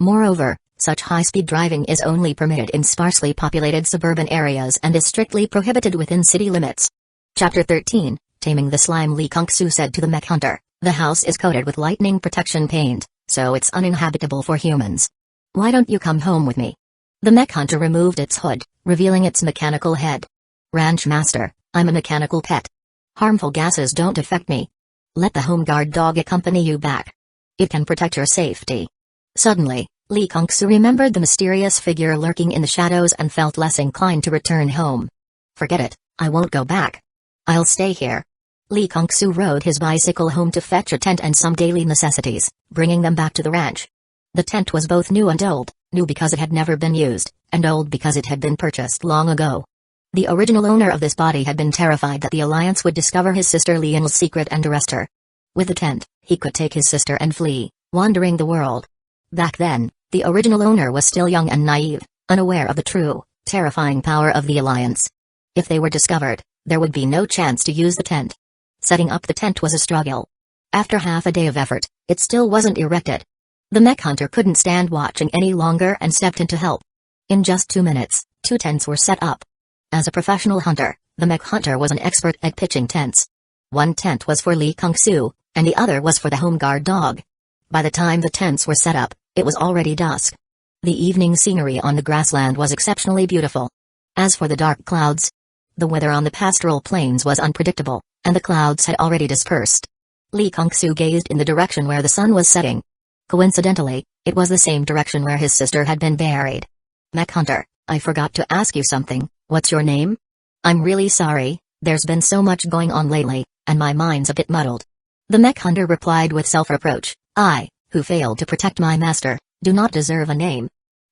Moreover, such high-speed driving is only permitted in sparsely populated suburban areas and is strictly prohibited within city limits. Chapter 13, Taming the Slime. Lee Kung-soo said to the mech hunter, "The house is coated with lightning protection paint, so it's uninhabitable for humans. Why don't you come home with me?" The mech hunter removed its hood, revealing its mechanical head. "Ranch master, I'm a mechanical pet. Harmful gases don't affect me. Let the home guard dog accompany you back. It can protect your safety." Suddenly, Lee Kung-soo remembered the mysterious figure lurking in the shadows and felt less inclined to return home. "Forget it, I won't go back. I'll stay here." Lee Kung-soo rode his bicycle home to fetch a tent and some daily necessities, bringing them back to the ranch. The tent was both new and old, new because it had never been used, and old because it had been purchased long ago. The original owner of this body had been terrified that the Alliance would discover his sister Leon's secret and arrest her. With the tent, he could take his sister and flee, wandering the world. Back then, The original owner was still young and naive, unaware of the true, terrifying power of the Alliance. If they were discovered, there would be no chance to use the tent. Setting up the tent was a struggle. After half a day of effort, it still wasn't erected. The mech hunter couldn't stand watching any longer and stepped in to help. In just 2 minutes, 2 tents were set up. As a professional hunter, the mech hunter was an expert at pitching tents. One tent was for Lee Kung-soo, and the other was for the home guard dog. By the time the tents were set up, it was already dusk. The evening scenery on the grassland was exceptionally beautiful. As for the dark clouds, the weather on the pastoral plains was unpredictable, and the clouds had already dispersed. Lee Kung-soo gazed in the direction where the sun was setting. Coincidentally, it was the same direction where his sister had been buried. Mech hunter, I forgot to ask you something, what's your name? I'm really sorry, there's been so much going on lately, and my mind's a bit muddled. The mech hunter replied with self-reproach, I, who failed to protect my master, do not deserve a name.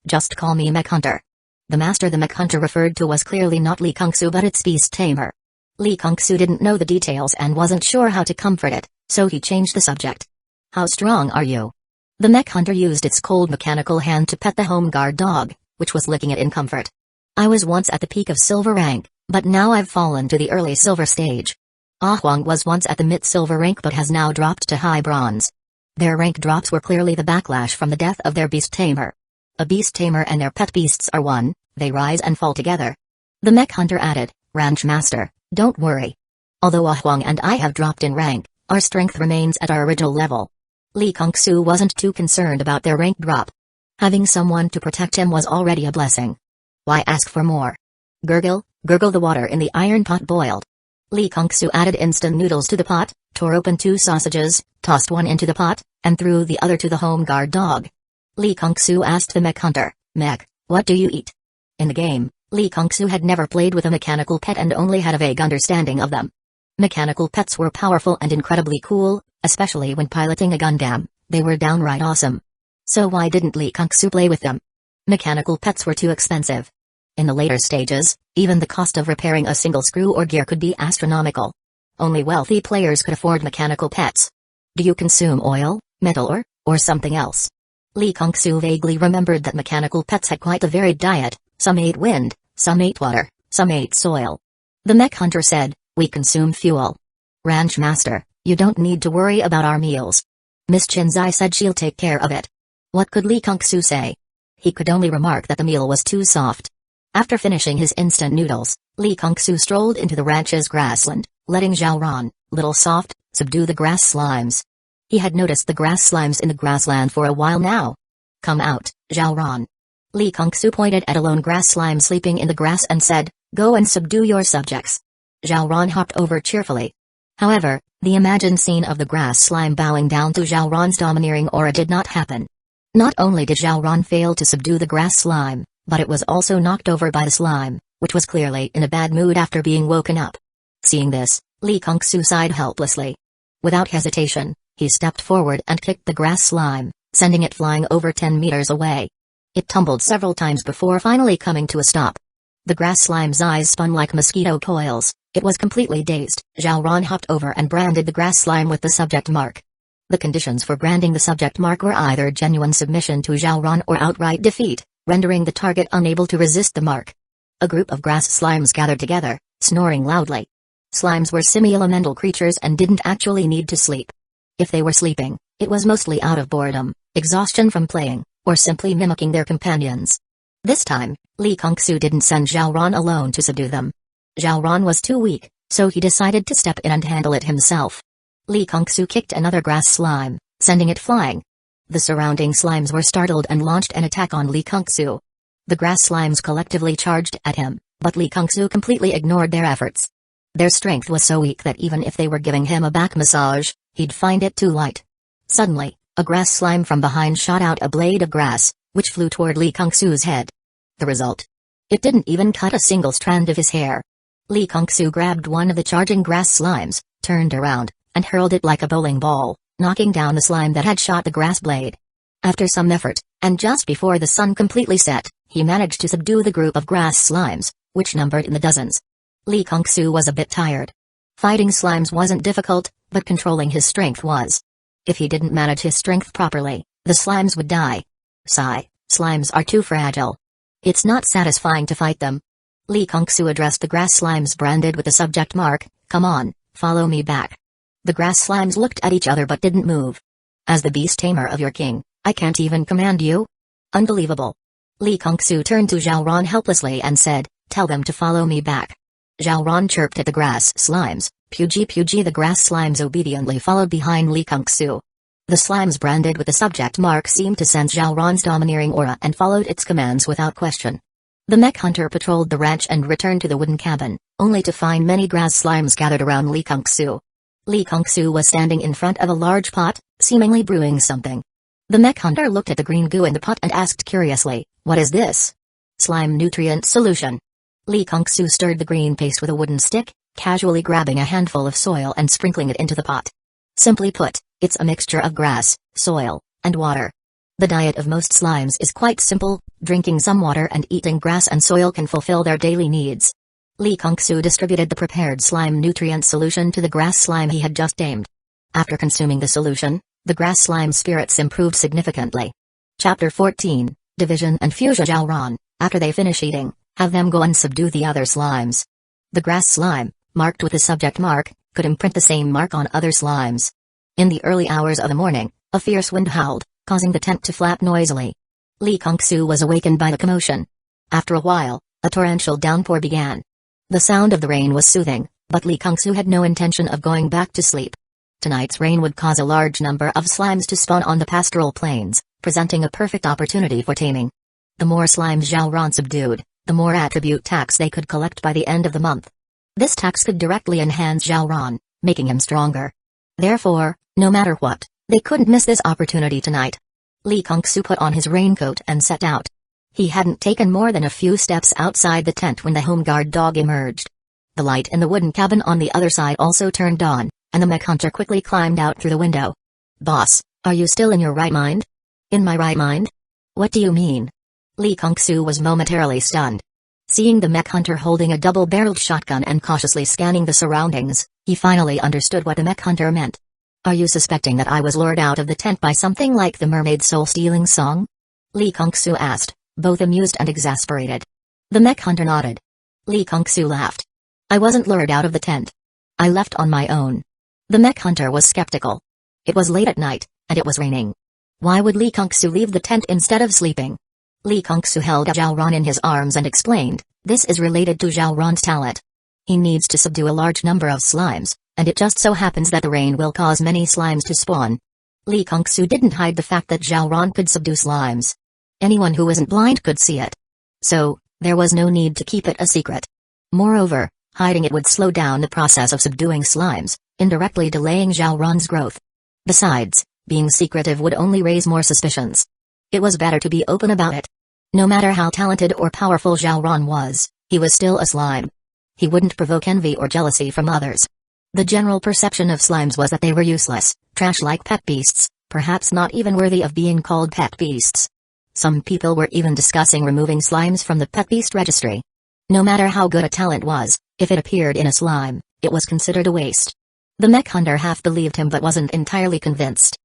Just call me mech hunter. The master the mech hunter referred to was clearly not Lee Kung-soo but its beast tamer. Lee Kung-soo didn't know the details and wasn't sure how to comfort it, so he changed the subject. How strong are you? The mech hunter used its cold mechanical hand to pet the home guard dog, which was licking it in comfort. I was once at the peak of silver rank, but now I've fallen to the early silver stage. Ah Huang was once at the mid-silver rank but has now dropped to high bronze. Their rank drops were clearly the backlash from the death of their beast tamer. A beast tamer and their pet beasts are one, they rise and fall together. The mech hunter added, Ranch master, don't worry. Although Ah Huang and I have dropped in rank, our strength remains at our original level. Lee Kung-soo wasn't too concerned about their rank drop. Having someone to protect him was already a blessing. Why ask for more? Gurgle, gurgle the water in the iron pot boiled. Lee Kung-soo added instant noodles to the pot, tore open 2 sausages, tossed one into the pot, and threw the other to the home guard dog. Lee Kung-soo asked the mech hunter, Mech, what do you eat? In the game, Lee Kung-soo had never played with a mechanical pet and only had a vague understanding of them. Mechanical pets were powerful and incredibly cool, especially when piloting a Gundam, they were downright awesome. So why didn't Lee Kung-soo play with them? Mechanical pets were too expensive. In the later stages, even the cost of repairing a single screw or gear could be astronomical. Only wealthy players could afford mechanical pets. Do you consume oil, metal or something else? Lee Kung-soo vaguely remembered that mechanical pets had quite a varied diet, some ate wind, some ate water, some ate soil. The mech hunter said, we consume fuel. Ranch master, you don't need to worry about our meals. Miss Chinzai said she'll take care of it. What could Lee Kung-soo say? He could only remark that the meal was too soft. After finishing his instant noodles, Lee Kung-soo strolled into the ranch's grassland, letting Zhao Ran, Little Soft, subdue the grass slimes. He had noticed the grass slimes in the grassland for a while now. Come out, Zhao Ran. Lee Kung-soo pointed at a lone grass slime sleeping in the grass and said, go and subdue your subjects. Zhao Ran hopped over cheerfully. However, the imagined scene of the grass slime bowing down to Zhao Ran's domineering aura did not happen. Not only did Zhao Ran fail to subdue the grass slime, but it was also knocked over by the slime, which was clearly in a bad mood after being woken up. Seeing this, Lee Kung-soo sighed helplessly. Without hesitation, he stepped forward and kicked the grass slime, sending it flying over 10 meters away. It tumbled several times before finally coming to a stop. The grass slime's eyes spun like mosquito coils, it was completely dazed. Zhao Ran hopped over and branded the grass slime with the subject mark. The conditions for branding the subject mark were either genuine submission to Zhao Ran or outright defeat, rendering the target unable to resist the mark. A group of grass slimes gathered together, snoring loudly. Slimes were semi-elemental creatures and didn't actually need to sleep. If they were sleeping, it was mostly out of boredom, exhaustion from playing, or simply mimicking their companions. This time, Lee Kung-soo didn't send Zhao Ran alone to subdue them. Zhao Ran was too weak, so he decided to step in and handle it himself. Lee Kung-soo kicked another grass slime, sending it flying. The surrounding slimes were startled and launched an attack on Lee Kung-soo. The grass slimes collectively charged at him, but Lee Kung-soo completely ignored their efforts. Their strength was so weak that even if they were giving him a back massage, he'd find it too light. Suddenly, a grass slime from behind shot out a blade of grass, which flew toward Lee Kung-soo's head. The result? It didn't even cut a single strand of his hair. Lee Kung-soo grabbed one of the charging grass slimes, turned around, and hurled it like a bowling ball, knocking down the slime that had shot the grass blade. After some effort, and just before the sun completely set, he managed to subdue the group of grass slimes, which numbered in the dozens. Lee Kung-soo was a bit tired. Fighting slimes wasn't difficult, but controlling his strength was. If he didn't manage his strength properly, the slimes would die. Sigh, slimes are too fragile. It's not satisfying to fight them. Li Kongsu addressed the grass slimes branded with the subject mark, "Come on, follow me back." The grass slimes looked at each other but didn't move. As the beast tamer of your king, I can't even command you? Unbelievable. Li Kongsu turned to Zhao Ran helplessly and said, "Tell them to follow me back." Zhao Ran chirped at the grass slimes. Puji puji. The grass slimes obediently followed behind Li Kongsu. The slimes branded with the subject mark seemed to sense Zhao Ran's domineering aura and followed its commands without question. The mech hunter patrolled the ranch and returned to the wooden cabin, only to find many grass slimes gathered around Li Kongsu. Li Kongsu was standing in front of a large pot, seemingly brewing something. The mech hunter looked at the green goo in the pot and asked curiously, "What is this?" "Slime nutrient solution." Li Kongsu stirred the green paste with a wooden stick, casually grabbing a handful of soil and sprinkling it into the pot. Simply put, it's a mixture of grass, soil, and water. The diet of most slimes is quite simple: drinking some water and eating grass and soil can fulfill their daily needs. Li Kongsu distributed the prepared slime nutrient solution to the grass slime he had just tamed. After consuming the solution, the grass slime spirits improved significantly. Chapter 14, Division and Fusion. Zhao Ran, after they finish eating, have them go and subdue the other slimes. The grass slime, marked with the subject mark, could imprint the same mark on other slimes. In the early hours of the morning, a fierce wind howled, causing the tent to flap noisily. Li Kongsu was awakened by the commotion. After a while, a torrential downpour began. The sound of the rain was soothing, but Li Kongsu had no intention of going back to sleep. Tonight's rain would cause a large number of slimes to spawn on the pastoral plains, presenting a perfect opportunity for taming. The more slimes Zhao Ran subdued, the more attribute tax they could collect by the end of the month. This tax could directly enhance Zhao Ran, making him stronger. Therefore, no matter what, they couldn't miss this opportunity tonight. Li Kongsu put on his raincoat and set out. He hadn't taken more than a few steps outside the tent when the home guard dog emerged. The light in the wooden cabin on the other side also turned on, and the mech hunter quickly climbed out through the window. "Boss, are you still in your right mind?" "In my right mind? What do you mean?" Li Kongsu was momentarily stunned. Seeing the mech hunter holding a double-barreled shotgun and cautiously scanning the surroundings, he finally understood what the mech hunter meant. "Are you suspecting that I was lured out of the tent by something like the mermaid soul-stealing song?" Li Kongsu asked, both amused and exasperated. The mech hunter nodded. Li Kongsu laughed. "I wasn't lured out of the tent. I left on my own." The mech hunter was skeptical. It was late at night, and it was raining. Why would Li Kongsu leave the tent instead of sleeping? Li Kongsu held Zhao Ran in his arms and explained, "This is related to Zhao Ran's talent. He needs to subdue a large number of slimes, and it just so happens that the rain will cause many slimes to spawn." Li Kongsu didn't hide the fact that Zhao Ran could subdue slimes. Anyone who isn't blind could see it. So, there was no need to keep it a secret. Moreover, hiding it would slow down the process of subduing slimes, indirectly delaying Zhao Ran's growth. Besides, being secretive would only raise more suspicions. It was better to be open about it. No matter how talented or powerful Zhao Ran was, he was still a slime. He wouldn't provoke envy or jealousy from others. The general perception of slimes was that they were useless, trash like pet beasts, perhaps not even worthy of being called pet beasts. Some people were even discussing removing slimes from the pet beast registry. No matter how good a talent was, if it appeared in a slime, it was considered a waste. The mech hunter half believed him but wasn't entirely convinced.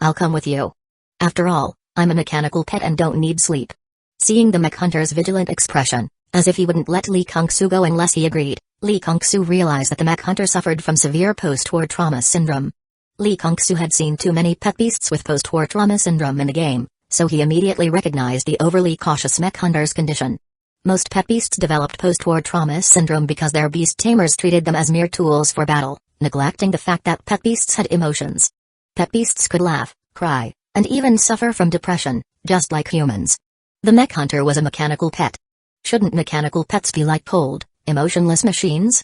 "I'll come with you. After all, I'm a mechanical pet and don't need sleep." Seeing the mech hunter's vigilant expression, as if he wouldn't let Li Kongsu go unless he agreed, Li Kongsu realized that the mech hunter suffered from severe post-war trauma syndrome. Li Kongsu had seen too many pet beasts with post-war trauma syndrome in the game, so he immediately recognized the overly cautious mech hunter's condition. Most pet beasts developed post-war trauma syndrome because their beast tamers treated them as mere tools for battle, neglecting the fact that pet beasts had emotions. Pet beasts could laugh, cry, and even suffer from depression, just like humans. The mech hunter was a mechanical pet. Shouldn't mechanical pets be like cold, emotionless machines?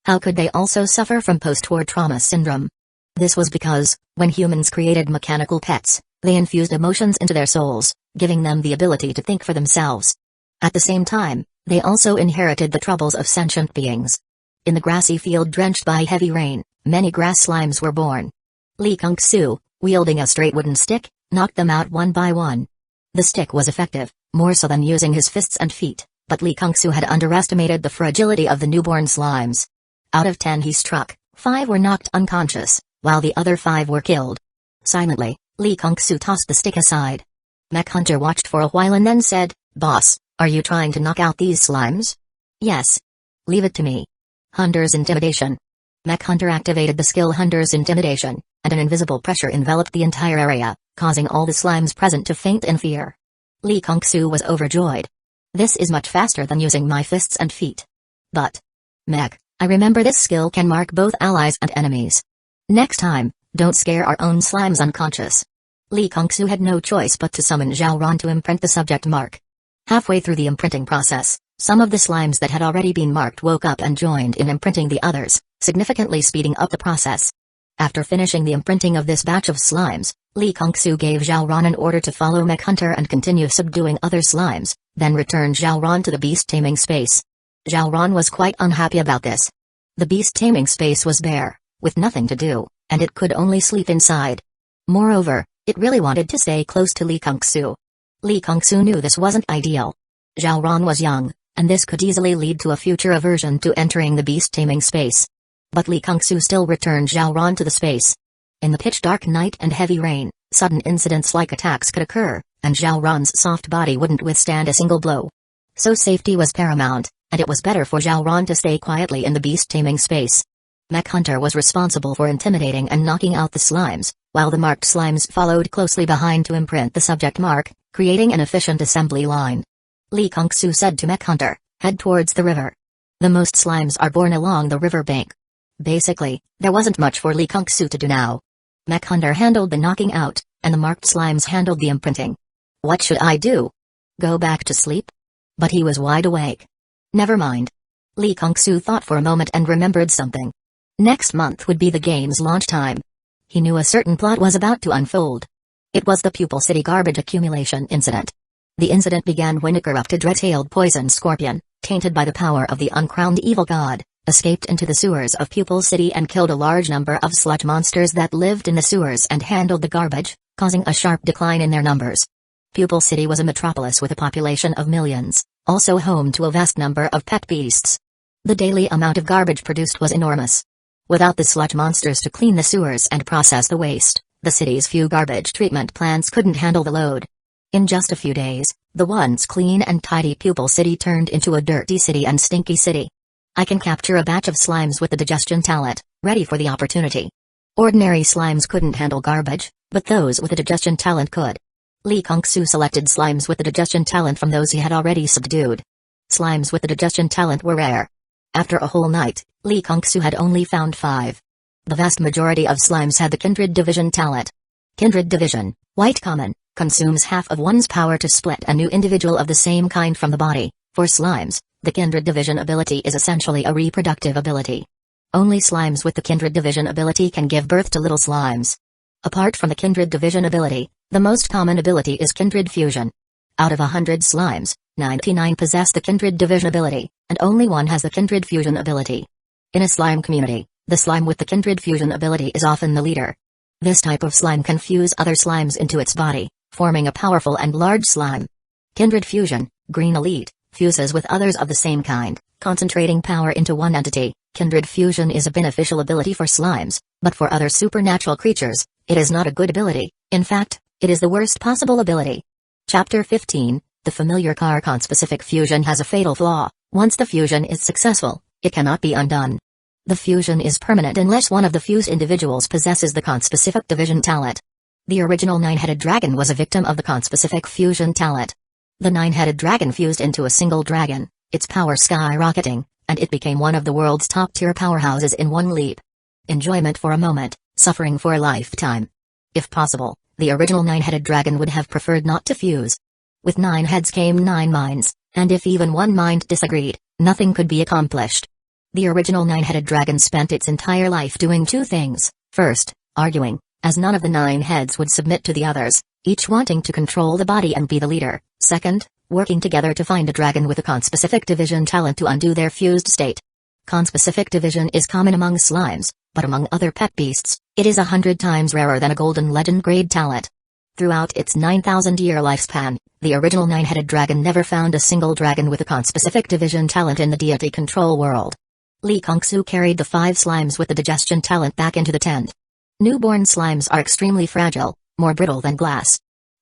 How could they also suffer from post-war trauma syndrome? This was because, when humans created mechanical pets, they infused emotions into their souls, giving them the ability to think for themselves. At the same time, they also inherited the troubles of sentient beings. In the grassy field drenched by heavy rain, many grass slimes were born. Li Kongsu, wielding a straight wooden stick, knocked them out one by one. The stick was effective, more so than using his fists and feet, but Li Kongsu had underestimated the fragility of the newborn slimes. Out of 10 he struck, 5 were knocked unconscious, while the other 5 were killed. Silently, Li Kongsu tossed the stick aside. Mech Hunter watched for a while and then said, "Boss, are you trying to knock out these slimes?" "Yes." "Leave it to me." Hunter's Intimidation. Mech Hunter activated the skill Hunter's Intimidation, and an invisible pressure enveloped the entire area, causing all the slimes present to faint in fear. Lee Kong-soo was overjoyed. "This is much faster than using my fists and feet." "But, Mech, I remember this skill can mark both allies and enemies. Next time, don't scare our own slimes unconscious." Lee Kong-soo had no choice but to summon Zhao Ran to imprint the subject mark. Halfway through the imprinting process, some of the slimes that had already been marked woke up and joined in imprinting the others, significantly speeding up the process. After finishing the imprinting of this batch of slimes, Lee Kong-soo gave Zhao Ran an order to follow Mech Hunter and continue subduing other slimes, then returned Zhao Ran to the beast-taming space. Zhao Ran was quite unhappy about this. The beast-taming space was bare, with nothing to do, and it could only sleep inside. Moreover, it really wanted to stay close to Lee Kong-soo. Lee Kong-soo knew this wasn't ideal. Zhao Ran was young, and this could easily lead to a future aversion to entering the beast-taming space. But Lee Kong-soo still returned Zhao Ran to the space. In the pitch-dark night and heavy rain, sudden incidents like attacks could occur, and Zhao Ran's soft body wouldn't withstand a single blow. So safety was paramount, and it was better for Zhao Ran to stay quietly in the beast-taming space. Mech Hunter was responsible for intimidating and knocking out the slimes, while the marked slimes followed closely behind to imprint the subject mark, creating an efficient assembly line. Lee Kong-soo said to Mech Hunter, "Head towards the river. The most slimes are born along the river bank." Basically, there wasn't much for Lee Kong-soo to do now. Mech Hunter handled the knocking out, and the marked slimes handled the imprinting. "What should I do? Go back to sleep?" But he was wide awake. "Never mind." Lee Kong-soo thought for a moment and remembered something. Next month would be the game's launch time. He knew a certain plot was about to unfold. It was the Pupil City garbage accumulation incident. The incident began when a corrupted red-tailed poison scorpion, tainted by the power of the uncrowned evil god, escaped into the sewers of Pupil City and killed a large number of sludge monsters that lived in the sewers and handled the garbage, causing a sharp decline in their numbers. Pupil City was a metropolis with a population of millions, also home to a vast number of pet beasts. The daily amount of garbage produced was enormous. Without the sludge monsters to clean the sewers and process the waste, the city's few garbage treatment plants couldn't handle the load. In just a few days, the once clean and tidy Pupil City turned into a dirty city and stinky city. I can capture a batch of slimes with the digestion talent, ready for the opportunity. Ordinary slimes couldn't handle garbage, but those with the digestion talent could. Lee Kong-soo selected slimes with the digestion talent from those he had already subdued. Slimes with the digestion talent were rare. After a whole night, Lee Kong-soo had only found 5. The vast majority of slimes had the Kindred Division talent. Kindred Division, white common, consumes half of one's power to split a new individual of the same kind from the body. For slimes, the Kindred Division ability is essentially a reproductive ability. Only slimes with the Kindred Division ability can give birth to little slimes. Apart from the Kindred Division ability, the most common ability is Kindred Fusion. Out of 100 slimes, 99 possess the Kindred Division ability, and only 1 has the Kindred Fusion ability. In a slime community, the slime with the Kindred Fusion ability is often the leader. This type of slime can fuse other slimes into its body, forming a powerful and large slime. Kindred Fusion, Green Elite, fuses with others of the same kind, concentrating power into one entity. Kindred Fusion is a beneficial ability for slimes, but for other supernatural creatures, it is not a good ability. In fact, it is the worst possible ability. Chapter 15, The Familiar Car Conspecific Fusion has a fatal flaw. Once the fusion is successful, it cannot be undone. The fusion is permanent unless one of the fused individuals possesses the conspecific division talent. The original 9-headed dragon was a victim of the conspecific fusion talent. The 9-headed dragon fused into a single dragon, its power skyrocketing, and it became one of the world's top-tier powerhouses in one leap. Enjoyment for a moment, suffering for a lifetime. If possible, the original 9-headed dragon would have preferred not to fuse. With 9 heads came 9 minds, and if even one mind disagreed, nothing could be accomplished. The original 9-headed dragon spent its entire life doing 2 things. First, arguing, as none of the 9 heads would submit to the others, each wanting to control the body and be the leader. Second, working together to find a dragon with a conspecific division talent to undo their fused state. Conspecific division is common among slimes, but among other pet beasts, it is 100 times rarer than a golden legend grade talent. Throughout its 9,000-year lifespan, the original 9-headed dragon never found a single dragon with a conspecific division talent in the deity control world. Lee Kong-soo carried the 5 slimes with the digestion talent back into the tent. Newborn slimes are extremely fragile, more brittle than glass.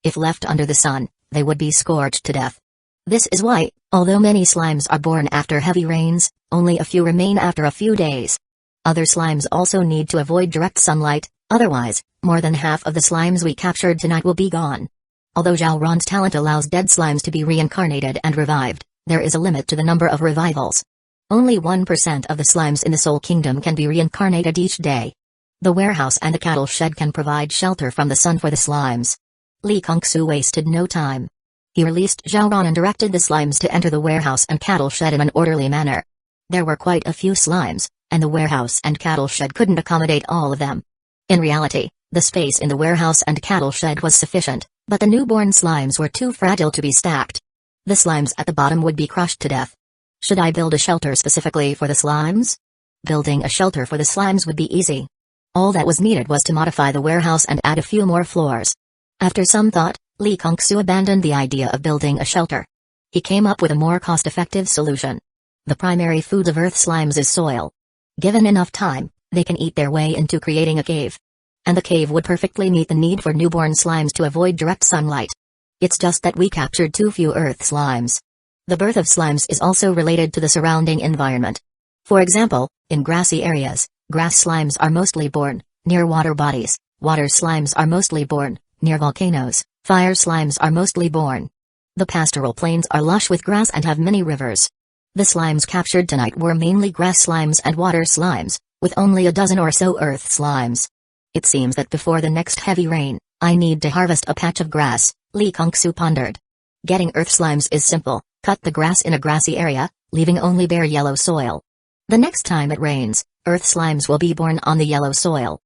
If left under the sun, they would be scorched to death. This is why, although many slimes are born after heavy rains, only a few remain after a few days. Other slimes also need to avoid direct sunlight, otherwise, more than half of the slimes we captured tonight will be gone. Although Zhao Ron's talent allows dead slimes to be reincarnated and revived, there is a limit to the number of revivals. Only 1% of the slimes in the Soul Kingdom can be reincarnated each day. The warehouse and the cattle shed can provide shelter from the sun for the slimes. Li Kongsu wasted no time. He released Zhao Ron and directed the slimes to enter the warehouse and cattle shed in an orderly manner. There were quite a few slimes, and the warehouse and cattle shed couldn't accommodate all of them. In reality, the space in the warehouse and cattle shed was sufficient, but the newborn slimes were too fragile to be stacked. The slimes at the bottom would be crushed to death. Should I build a shelter specifically for the slimes? Building a shelter for the slimes would be easy. All that was needed was to modify the warehouse and add a few more floors. After some thought, Li Kongsu abandoned the idea of building a shelter. He came up with a more cost-effective solution. The primary food of earth slimes is soil. Given enough time, they can eat their way into creating a cave. And the cave would perfectly meet the need for newborn slimes to avoid direct sunlight. It's just that we captured too few earth slimes. The birth of slimes is also related to the surrounding environment. For example, in grassy areas, grass slimes are mostly born near water bodies, water slimes are mostly born near volcanoes, fire slimes are mostly born. The pastoral plains are lush with grass and have many rivers. The slimes captured tonight were mainly grass slimes and water slimes, with only a dozen or so earth slimes. It seems that before the next heavy rain, I need to harvest a patch of grass, Li Kongsu pondered. Getting earth slimes is simple, cut the grass in a grassy area, leaving only bare yellow soil. The next time it rains, earth slimes will be born on the yellow soil.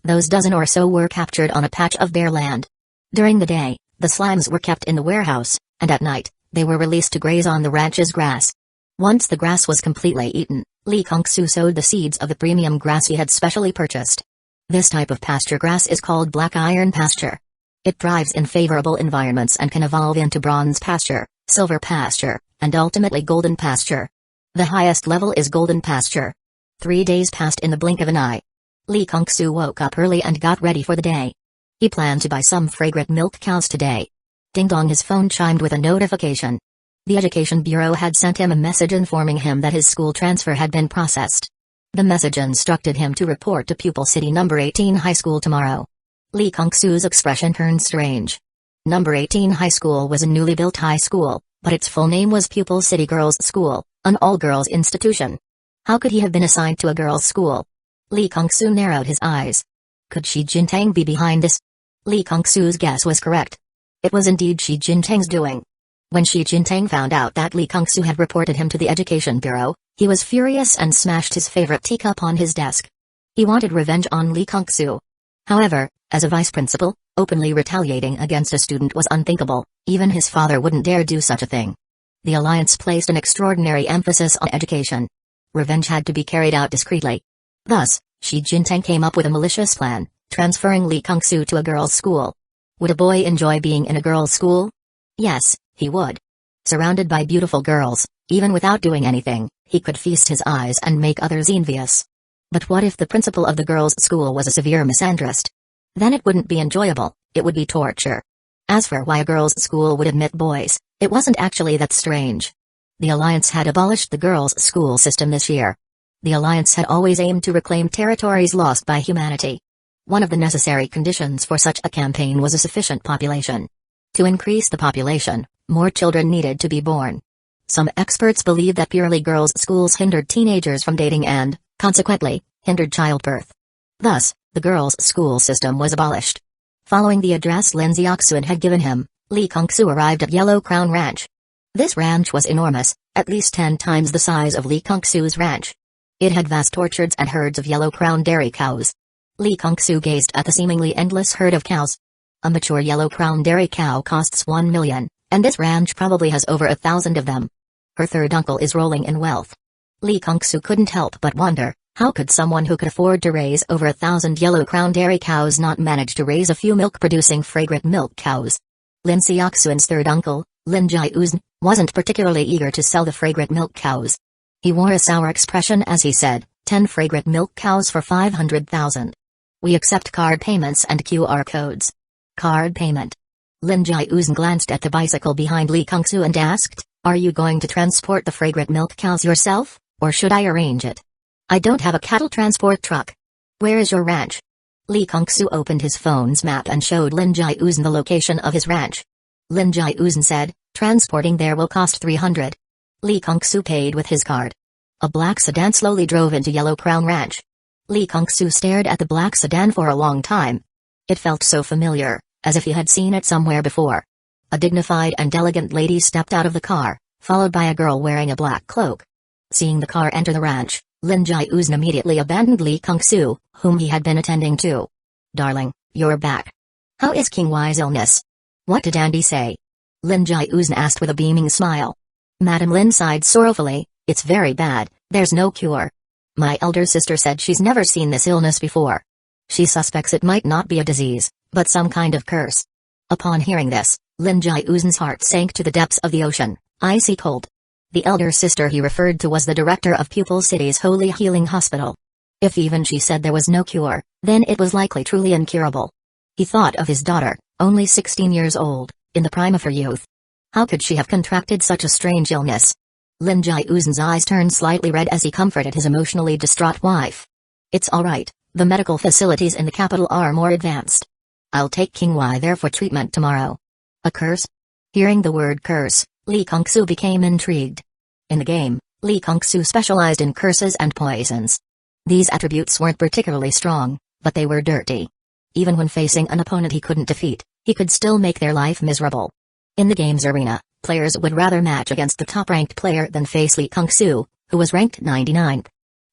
Those dozen or so were captured on a patch of bare land. During the day, the slimes were kept in the warehouse, and at night, they were released to graze on the ranch's grass. Once the grass was completely eaten, Li Kongsu sowed the seeds of the premium grass he had specially purchased. This type of pasture grass is called black iron pasture. It thrives in favorable environments and can evolve into bronze pasture, silver pasture, and ultimately golden pasture. The highest level is golden pasture. 3 days passed in the blink of an eye. Li Kongsu woke up early and got ready for the day. He planned to buy some fragrant milk cows today. Ding dong, his phone chimed with a notification. The Education Bureau had sent him a message informing him that his school transfer had been processed. The message instructed him to report to Pupil City No. 18 High School tomorrow. Li Kongsu's expression turned strange. No. 18 High School was a newly built high school, but its full name was Pupil City Girls' School, an all-girls institution. How could he have been assigned to a girls' school? Li Kongsu narrowed his eyes. Could Shi Jintang be behind this? Li Kongsu's guess was correct. It was indeed Shi Jintang's doing. When Shi Jintang found out that Li Kongsu had reported him to the Education Bureau, he was furious and smashed his favorite teacup on his desk. He wanted revenge on Li Kongsu. However, as a vice principal, openly retaliating against a student was unthinkable. Even his father wouldn't dare do such a thing. The alliance placed an extraordinary emphasis on education. Revenge had to be carried out discreetly. Thus, Shi Jintang came up with a malicious plan, transferring Li Kongsu to a girls' school. Would a boy enjoy being in a girls' school? Yes, he would. Surrounded by beautiful girls, even without doing anything, he could feast his eyes and make others envious. But what if the principal of the girls' school was a severe misandrist? Then it wouldn't be enjoyable, it would be torture. As for why a girls' school would admit boys, it wasn't actually that strange. The Alliance had abolished the girls' school system this year. The Alliance had always aimed to reclaim territories lost by humanity. One of the necessary conditions for such a campaign was a sufficient population. To increase the population, more children needed to be born. Some experts believe that purely girls' schools hindered teenagers from dating and, consequently, hindered childbirth. Thus, the girls' school system was abolished. Following the address Lin Xiaoxuan had given him, Li Kongsu arrived at Yellow Crown Ranch. This ranch was enormous, at least 10 times the size of Li Kongsu's ranch. It had vast orchards and herds of yellow crown dairy cows. Li Kongsu gazed at the seemingly endless herd of cows. A mature yellow crown dairy cow costs 1 million, and this ranch probably has over 1,000 of them. Her third uncle is rolling in wealth. Li Kongsu couldn't help but wonder, how could someone who could afford to raise over 1,000 yellow crown dairy cows not manage to raise a few milk-producing fragrant milk cows? Lin Xiaoxuan's third uncle, Lin Jiuzhen, wasn't particularly eager to sell the fragrant milk cows. He wore a sour expression as he said, 10 fragrant milk cows for 500,000. We accept card payments and QR codes. Card payment. Lin Jiuzhen glanced at the bicycle behind Li Kongsu and asked, "Are you going to transport the fragrant milk cows yourself, or should I arrange it?" "I don't have a cattle transport truck." "Where is your ranch?" Li Kongsu opened his phone's map and showed Lin Jiuzhen the location of his ranch. Lin Jiuzhen said, "Transporting there will cost 300. Li Kongsu paid with his card. A black sedan slowly drove into Yellow Crown Ranch. Li Kongsu stared at the black sedan for a long time. It felt so familiar, as if he had seen it somewhere before. A dignified and elegant lady stepped out of the car, followed by a girl wearing a black cloak. Seeing the car enter the ranch, Lin Jiuzhen immediately abandoned Li Kongsu, whom he had been attending to. "Darling, you're back. How is King Y's illness?" "What did Andy say?" Lin Jiuzhen asked with a beaming smile. Madame Lin sighed sorrowfully. "It's very bad, there's no cure. My elder sister said she's never seen this illness before. She suspects it might not be a disease, but some kind of curse." Upon hearing this, Lin Jiuzhen's heart sank to the depths of the ocean, icy cold. The elder sister he referred to was the director of Pupil City's Holy Healing Hospital. If even she said there was no cure, then it was likely truly incurable. He thought of his daughter, only 16 years old, in the prime of her youth. How could she have contracted such a strange illness? Lin Jiuzhen's eyes turned slightly red as he comforted his emotionally distraught wife. "It's alright, the medical facilities in the capital are more advanced. I'll take King Y there for treatment tomorrow." "A curse?" Hearing the word curse, Li Kongsu became intrigued. In the game, Li Kongsu specialized in curses and poisons. These attributes weren't particularly strong, but they were dirty. Even when facing an opponent he couldn't defeat, he could still make their life miserable. In the game's arena, players would rather match against the top-ranked player than face Li Kongsu, who was ranked 99th.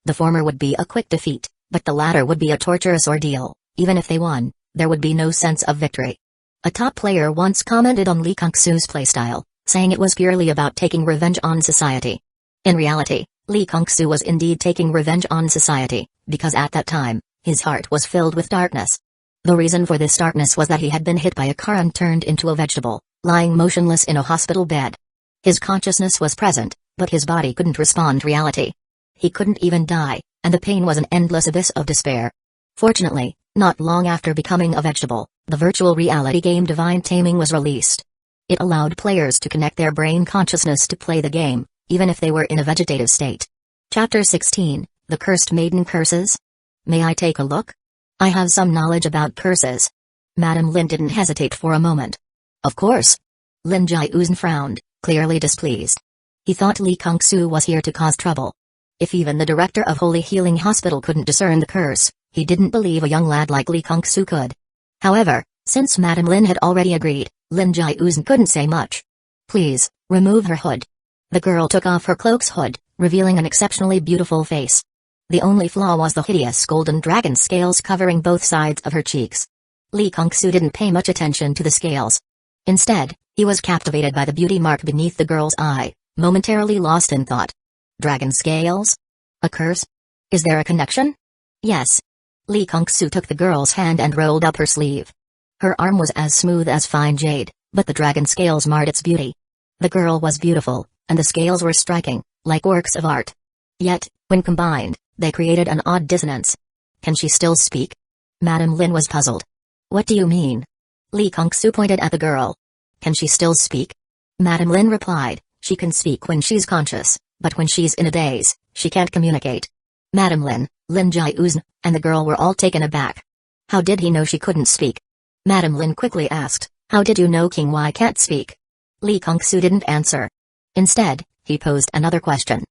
The former would be a quick defeat, but the latter would be a torturous ordeal. Even if they won, there would be no sense of victory. A top player once commented on Li Kongsu's playstyle, saying it was purely about taking revenge on society. In reality, Li Kongsu was indeed taking revenge on society, because at that time, his heart was filled with darkness. The reason for this darkness was that he had been hit by a car and turned into a vegetable, lying motionless in a hospital bed. His consciousness was present, but his body couldn't respond to reality. He couldn't even die, and the pain was an endless abyss of despair. Fortunately, not long after becoming a vegetable, the virtual reality game Divine Taming was released. It allowed players to connect their brain consciousness to play the game, even if they were in a vegetative state. Chapter 16, The Cursed Maiden Curses? May I take a look? I have some knowledge about curses. Madame Lin didn't hesitate for a moment. Of course. Lin Jiuzhen frowned, clearly displeased. He thought Li Kongsu was here to cause trouble. If even the director of Holy Healing Hospital couldn't discern the curse, he didn't believe a young lad like Li Kongsu could. However, since Madame Lin had already agreed, Lin Jiuzhen couldn't say much. "Please, remove her hood." The girl took off her cloak's hood, revealing an exceptionally beautiful face. The only flaw was the hideous golden dragon scales covering both sides of her cheeks. Li Kongsu didn't pay much attention to the scales. Instead, he was captivated by the beauty mark beneath the girl's eye, momentarily lost in thought. Dragon scales? A curse? Is there a connection? Yes. Li Kongsu took the girl's hand and rolled up her sleeve. Her arm was as smooth as fine jade, but the dragon scales marred its beauty. The girl was beautiful, and the scales were striking, like works of art. Yet, when combined, they created an odd dissonance. Can she still speak? Madame Lin was puzzled. What do you mean? Li Kongsu pointed at the girl. Can she still speak? Madame Lin replied, she can speak when she's conscious, but when she's in a daze, she can't communicate. Madame Lin, Lin Jiuzhen, and the girl were all taken aback. How did he know she couldn't speak? Madame Lin quickly asked, how did you know King Y can't speak? Li Kongsu didn't answer. Instead, he posed another question.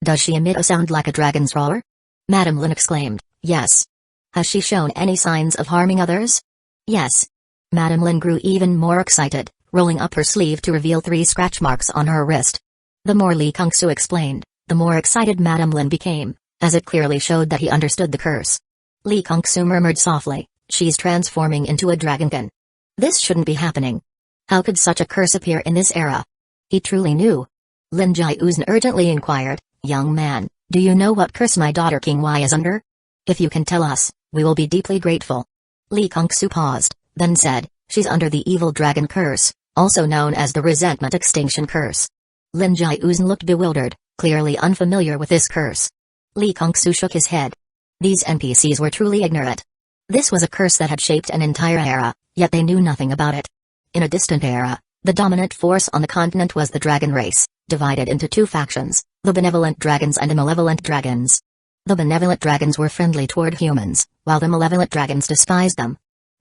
Does she emit a sound like a dragon's roar? Madame Lin exclaimed, yes. Has she shown any signs of harming others? Yes. Madame Lin grew even more excited, rolling up her sleeve to reveal 3 scratch marks on her wrist. The more Li Kongsu explained, the more excited Madame Lin became, as it clearly showed that he understood the curse. Li Kongsu murmured softly, she's transforming into a dragonkin. This shouldn't be happening. How could such a curse appear in this era? He truly knew. Lin Jiuzhen urgently inquired, young man, do you know what curse my daughter King Y is under? If you can tell us, we will be deeply grateful. Li Kongsu paused, then said, she's under the evil dragon curse, also known as the resentment extinction curse. Lin Jiuzhen looked bewildered, clearly unfamiliar with this curse. Li Kongsu shook his head. These NPCs were truly ignorant. This was a curse that had shaped an entire era, yet they knew nothing about it. In a distant era, the dominant force on the continent was the dragon race, divided into two factions, the benevolent dragons and the malevolent dragons. The benevolent dragons were friendly toward humans, while the malevolent dragons despised them.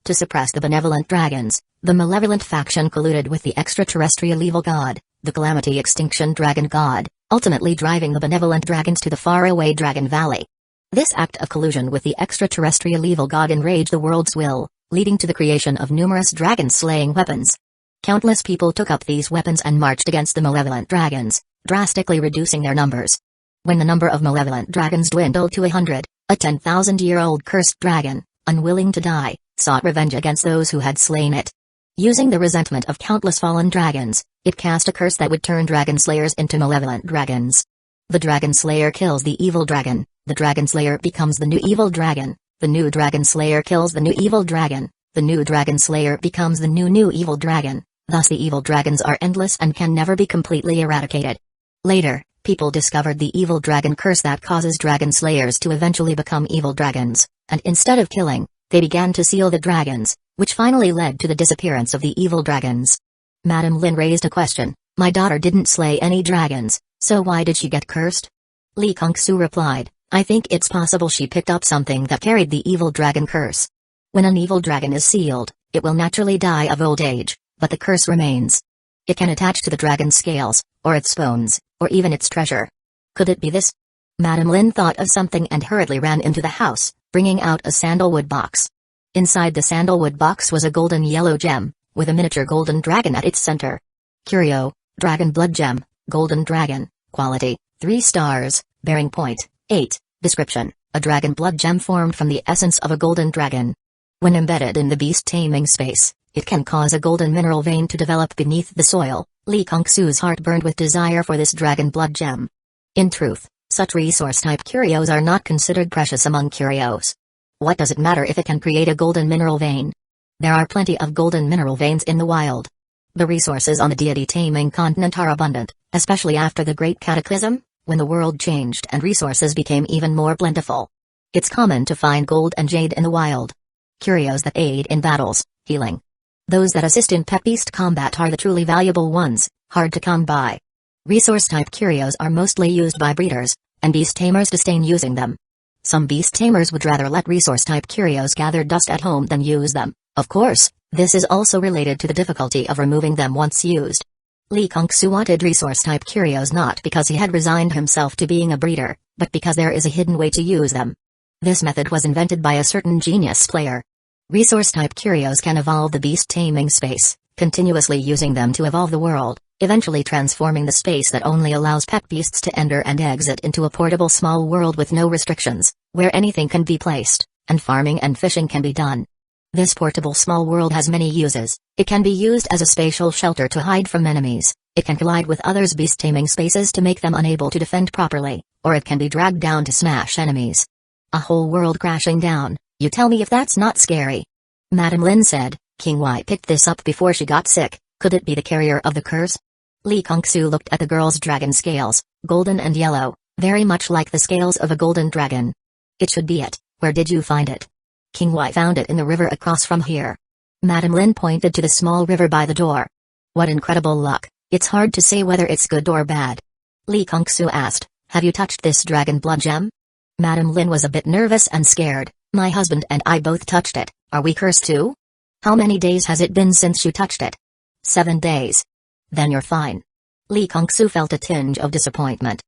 To suppress the benevolent dragons, the malevolent faction colluded with the extraterrestrial evil god, the Calamity extinction dragon god, ultimately driving the benevolent dragons to the faraway Dragon Valley. This act of collusion with the extraterrestrial evil god enraged the world's will, leading to the creation of numerous dragon-slaying weapons. Countless people took up these weapons and marched against the malevolent dragons, drastically reducing their numbers. When the number of malevolent dragons dwindled to 100, a 10,000-year-old cursed dragon, unwilling to die, sought revenge against those who had slain it. Using the resentment of countless fallen dragons, it cast a curse that would turn dragon slayers into malevolent dragons. The dragon slayer kills the evil dragon, the dragon slayer becomes the new evil dragon, the new dragon slayer kills the new evil dragon, the new dragon slayer becomes the new evil dragon, thus the evil dragons are endless and can never be completely eradicated. Later, people discovered the evil dragon curse that causes dragon slayers to eventually become evil dragons, and instead of killing, they began to seal the dragons, which finally led to the disappearance of the evil dragons. Madame Lin raised a question. My daughter didn't slay any dragons, so why did she get cursed? Li Kongsu replied, I think it's possible she picked up something that carried the evil dragon curse. When an evil dragon is sealed, it will naturally die of old age, but the curse remains. It can attach to the dragon's scales, or its bones, or even its treasure. Could it be this? Madame Lin thought of something and hurriedly ran into the house, bringing out a sandalwood box. Inside the sandalwood box was a golden yellow gem, with a miniature golden dragon at its center. Curio, dragon blood gem, golden dragon, quality, 3 stars, bearing point, 8, description, a dragon blood gem formed from the essence of a golden dragon. When embedded in the beast taming space, it can cause a golden mineral vein to develop beneath the soil. Li Kongsu's heart burned with desire for this dragon blood gem. In truth, such resource-type curios are not considered precious among curios. What does it matter if it can create a golden mineral vein? There are plenty of golden mineral veins in the wild. The resources on the deity-taming continent are abundant, especially after the Great Cataclysm, when the world changed and resources became even more plentiful. It's common to find gold and jade in the wild. Curios that aid in battles, healing. Those that assist in pet beast combat are the truly valuable ones, hard to come by. Resource-type curios are mostly used by breeders, and beast tamers disdain using them. Some beast tamers would rather let resource-type curios gather dust at home than use them. Of course, this is also related to the difficulty of removing them once used. Li Kongsu wanted resource-type curios not because he had resigned himself to being a breeder, but because there is a hidden way to use them. This method was invented by a certain genius player. Resource-type curios can evolve the beast taming space, continuously using them to evolve the world, eventually transforming the space that only allows pet beasts to enter and exit into a portable small world with no restrictions, where anything can be placed, and farming and fishing can be done. This portable small world has many uses. It can be used as a spatial shelter to hide from enemies, it can collide with others' beast taming spaces to make them unable to defend properly, or it can be dragged down to smash enemies. A whole world crashing down, you tell me if that's not scary. Madame Lin said, King Wai picked this up before she got sick, could it be the carrier of the curse? Li Kongsu looked at the girl's dragon scales, golden and yellow, very much like the scales of a golden dragon. It should be it. Where did you find it? King Wai found it in the river across from here. Madame Lin pointed to the small river by the door. What incredible luck, it's hard to say whether it's good or bad. Li Kongsu asked, have you touched this dragon blood gem? Madame Lin was a bit nervous and scared. My husband and I both touched it, are we cursed too? How many days has it been since you touched it? 7 days. Then you're fine. Li Kongsu felt a tinge of disappointment.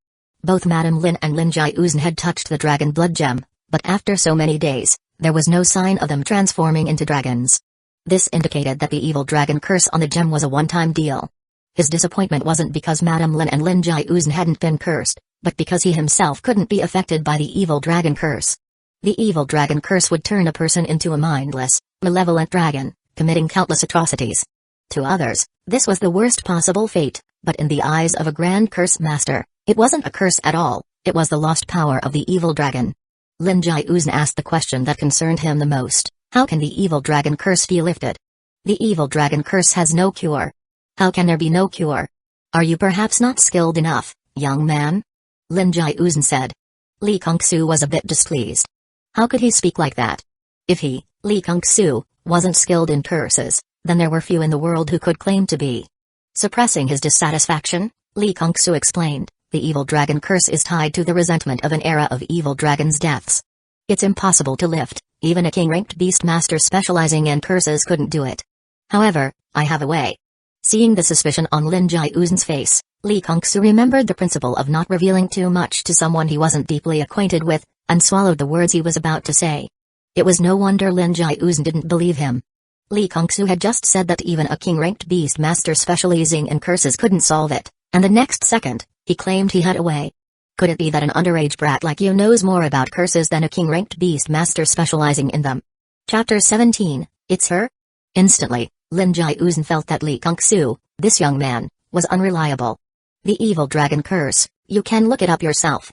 Both Madame Lin and Lin Jiuzhen had touched the dragon blood gem, but after so many days, there was no sign of them transforming into dragons. This indicated that the evil dragon curse on the gem was a one-time deal. His disappointment wasn't because Madame Lin and Lin Jiuzhen hadn't been cursed, but because he himself couldn't be affected by the evil dragon curse. The evil dragon curse would turn a person into a mindless, malevolent dragon, committing countless atrocities. To others, this was the worst possible fate, but in the eyes of a grand curse master, it wasn't a curse at all, it was the lost power of the evil dragon. Lin Jiuzhen asked the question that concerned him the most, how can the evil dragon curse be lifted? The evil dragon curse has no cure. How can there be no cure? Are you perhaps not skilled enough, young man? Lin Jiuzhen said. Li Kongsu was a bit displeased. How could he speak like that? If he, Li Kongsu, wasn't skilled in curses, then there were few in the world who could claim to be. Suppressing his dissatisfaction, Lee Kung-soo explained, the evil dragon curse is tied to the resentment of an era of evil dragons' deaths. It's impossible to lift, even a king-ranked beast master specializing in curses couldn't do it. However, I have a way. Seeing the suspicion on Lin Jiuzhen's face, Lee Kung-soo remembered the principle of not revealing too much to someone he wasn't deeply acquainted with, and swallowed the words he was about to say. It was no wonder Lin Jiuzhen didn't believe him. Lee Kung-soo had just said that even a king-ranked beast master specializing in curses couldn't solve it, and the next second, he claimed he had a way. Could it be that an underage brat like you knows more about curses than a king-ranked beast master specializing in them? Chapter 17, It's Her? Instantly, Lin Jiuzhen felt that Lee Kung-soo, this young man, was unreliable. The evil dragon curse, you can look it up yourself.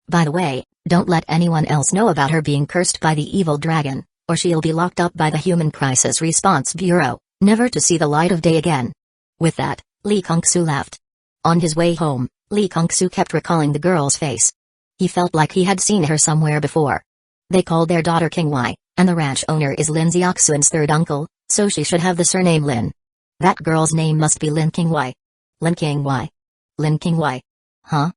By the way, don't let anyone else know about her being cursed by the evil dragon, or she'll be locked up by the Human Crisis Response Bureau, never to see the light of day again. With that, Lee Kung-soo left. On his way home, Lee Kung-soo kept recalling the girl's face. He felt like he had seen her somewhere before. They called their daughter King Y, and the ranch owner is Lin Xiaoxuan's third uncle, so she should have the surname Lin. That girl's name must be Lin King Y. Lin King Y. Lin King Y. Huh?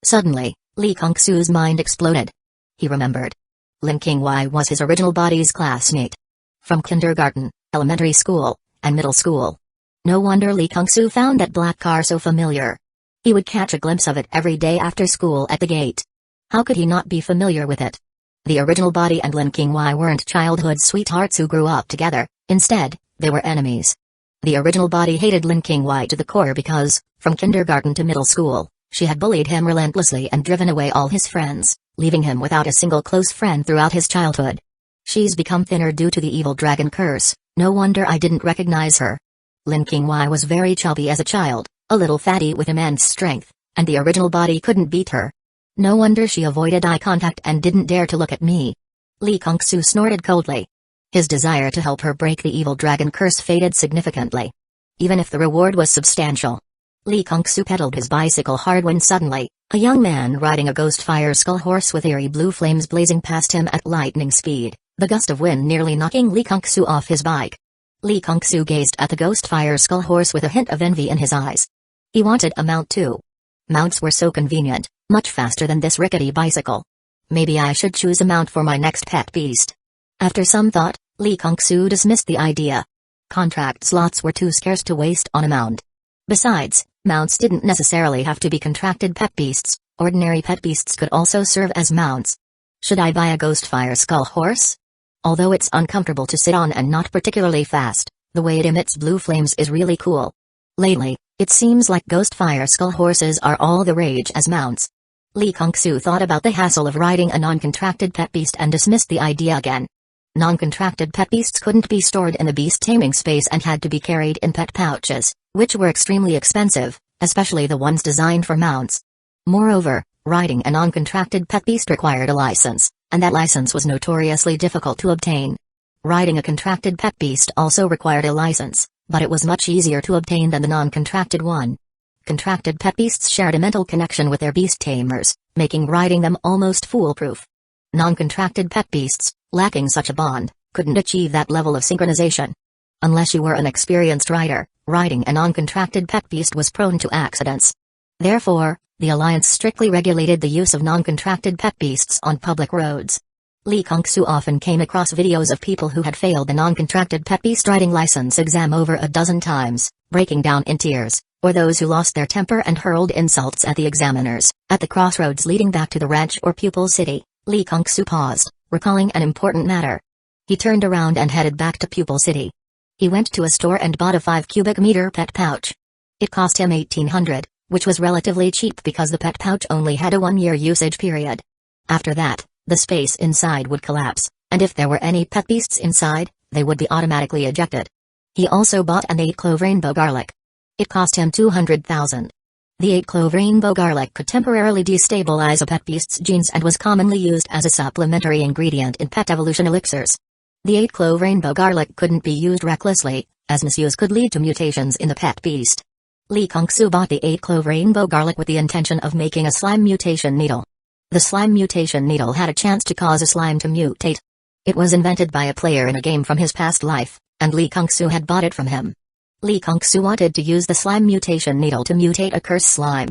Suddenly, Lee Kung-soo's mind exploded. He remembered. Lin King Y was his original body's classmate. From kindergarten, elementary school, and middle school. No wonder Lee Kung-soo found that black car so familiar. He would catch a glimpse of it every day after school at the gate. How could he not be familiar with it? The original body and Lin King Y weren't childhood sweethearts who grew up together, instead, they were enemies. The original body hated Lin King Y to the core because, from kindergarten to middle school, she had bullied him relentlessly and driven away all his friends, leaving him without a single close friend throughout his childhood. She's become thinner due to the evil dragon curse, no wonder I didn't recognize her. Lin King Y was very chubby as a child, a little fatty with immense strength, and the original body couldn't beat her. No wonder she avoided eye contact and didn't dare to look at me. Lee Kung-soo snorted coldly. His desire to help her break the evil dragon curse faded significantly. Even if the reward was substantial. Lee Kung-soo pedaled his bicycle hard when suddenly, a young man riding a ghost fire skull horse with eerie blue flames blazing past him at lightning speed, the gust of wind nearly knocking Lee Kung-soo off his bike. Lee Kung-soo gazed at the ghost fire skull horse with a hint of envy in his eyes. He wanted a mount too. Mounts were so convenient, much faster than this rickety bicycle. Maybe I should choose a mount for my next pet beast. After some thought, Lee Kung-soo dismissed the idea. Contract slots were too scarce to waste on a mount. Besides, mounts didn't necessarily have to be contracted pet beasts, ordinary pet beasts could also serve as mounts. Should I buy a ghost fire skull horse? Although it's uncomfortable to sit on and not particularly fast, the way it emits blue flames is really cool. Lately, it seems like ghost fire skull horses are all the rage as mounts. Lee Kung-soo thought about the hassle of riding a non-contracted pet beast and dismissed the idea again. Non-contracted pet beasts couldn't be stored in the beast taming space and had to be carried in pet pouches, which were extremely expensive, especially the ones designed for mounts. Moreover, riding a non-contracted pet beast required a license, and that license was notoriously difficult to obtain. Riding a contracted pet beast also required a license, but it was much easier to obtain than the non-contracted one. Contracted pet beasts shared a mental connection with their beast tamers, making riding them almost foolproof. Non-contracted pet beasts, lacking such a bond, couldn't achieve that level of synchronization. Unless you were an experienced rider, riding a non-contracted pet beast was prone to accidents. Therefore, the Alliance strictly regulated the use of non-contracted pet beasts on public roads. Lee Kung-soo often came across videos of people who had failed the non-contracted pet beast riding license exam over a dozen times, breaking down in tears, or those who lost their temper and hurled insults at the examiners. At the crossroads leading back to the ranch or pupil city, Lee Kung-soo paused, recalling an important matter. He turned around and headed back to pupil city. He went to a store and bought a 5 cubic meter pet pouch. It cost him 1,800, which was relatively cheap because the pet pouch only had a 1-year usage period. After that, the space inside would collapse, and if there were any pet beasts inside, they would be automatically ejected. He also bought an 8-clove rainbow garlic. It cost him 200,000. The 8-clove rainbow garlic could temporarily destabilize a pet beast's genes and was commonly used as a supplementary ingredient in pet evolution elixirs. The 8-clove rainbow garlic couldn't be used recklessly, as misuse could lead to mutations in the pet beast. Lee Kung-soo bought the 8-clove rainbow garlic with the intention of making a slime mutation needle. The slime mutation needle had a chance to cause a slime to mutate. It was invented by a player in a game from his past life, and Lee Kung-soo had bought it from him. Lee Kung-soo wanted to use the slime mutation needle to mutate a curse slime.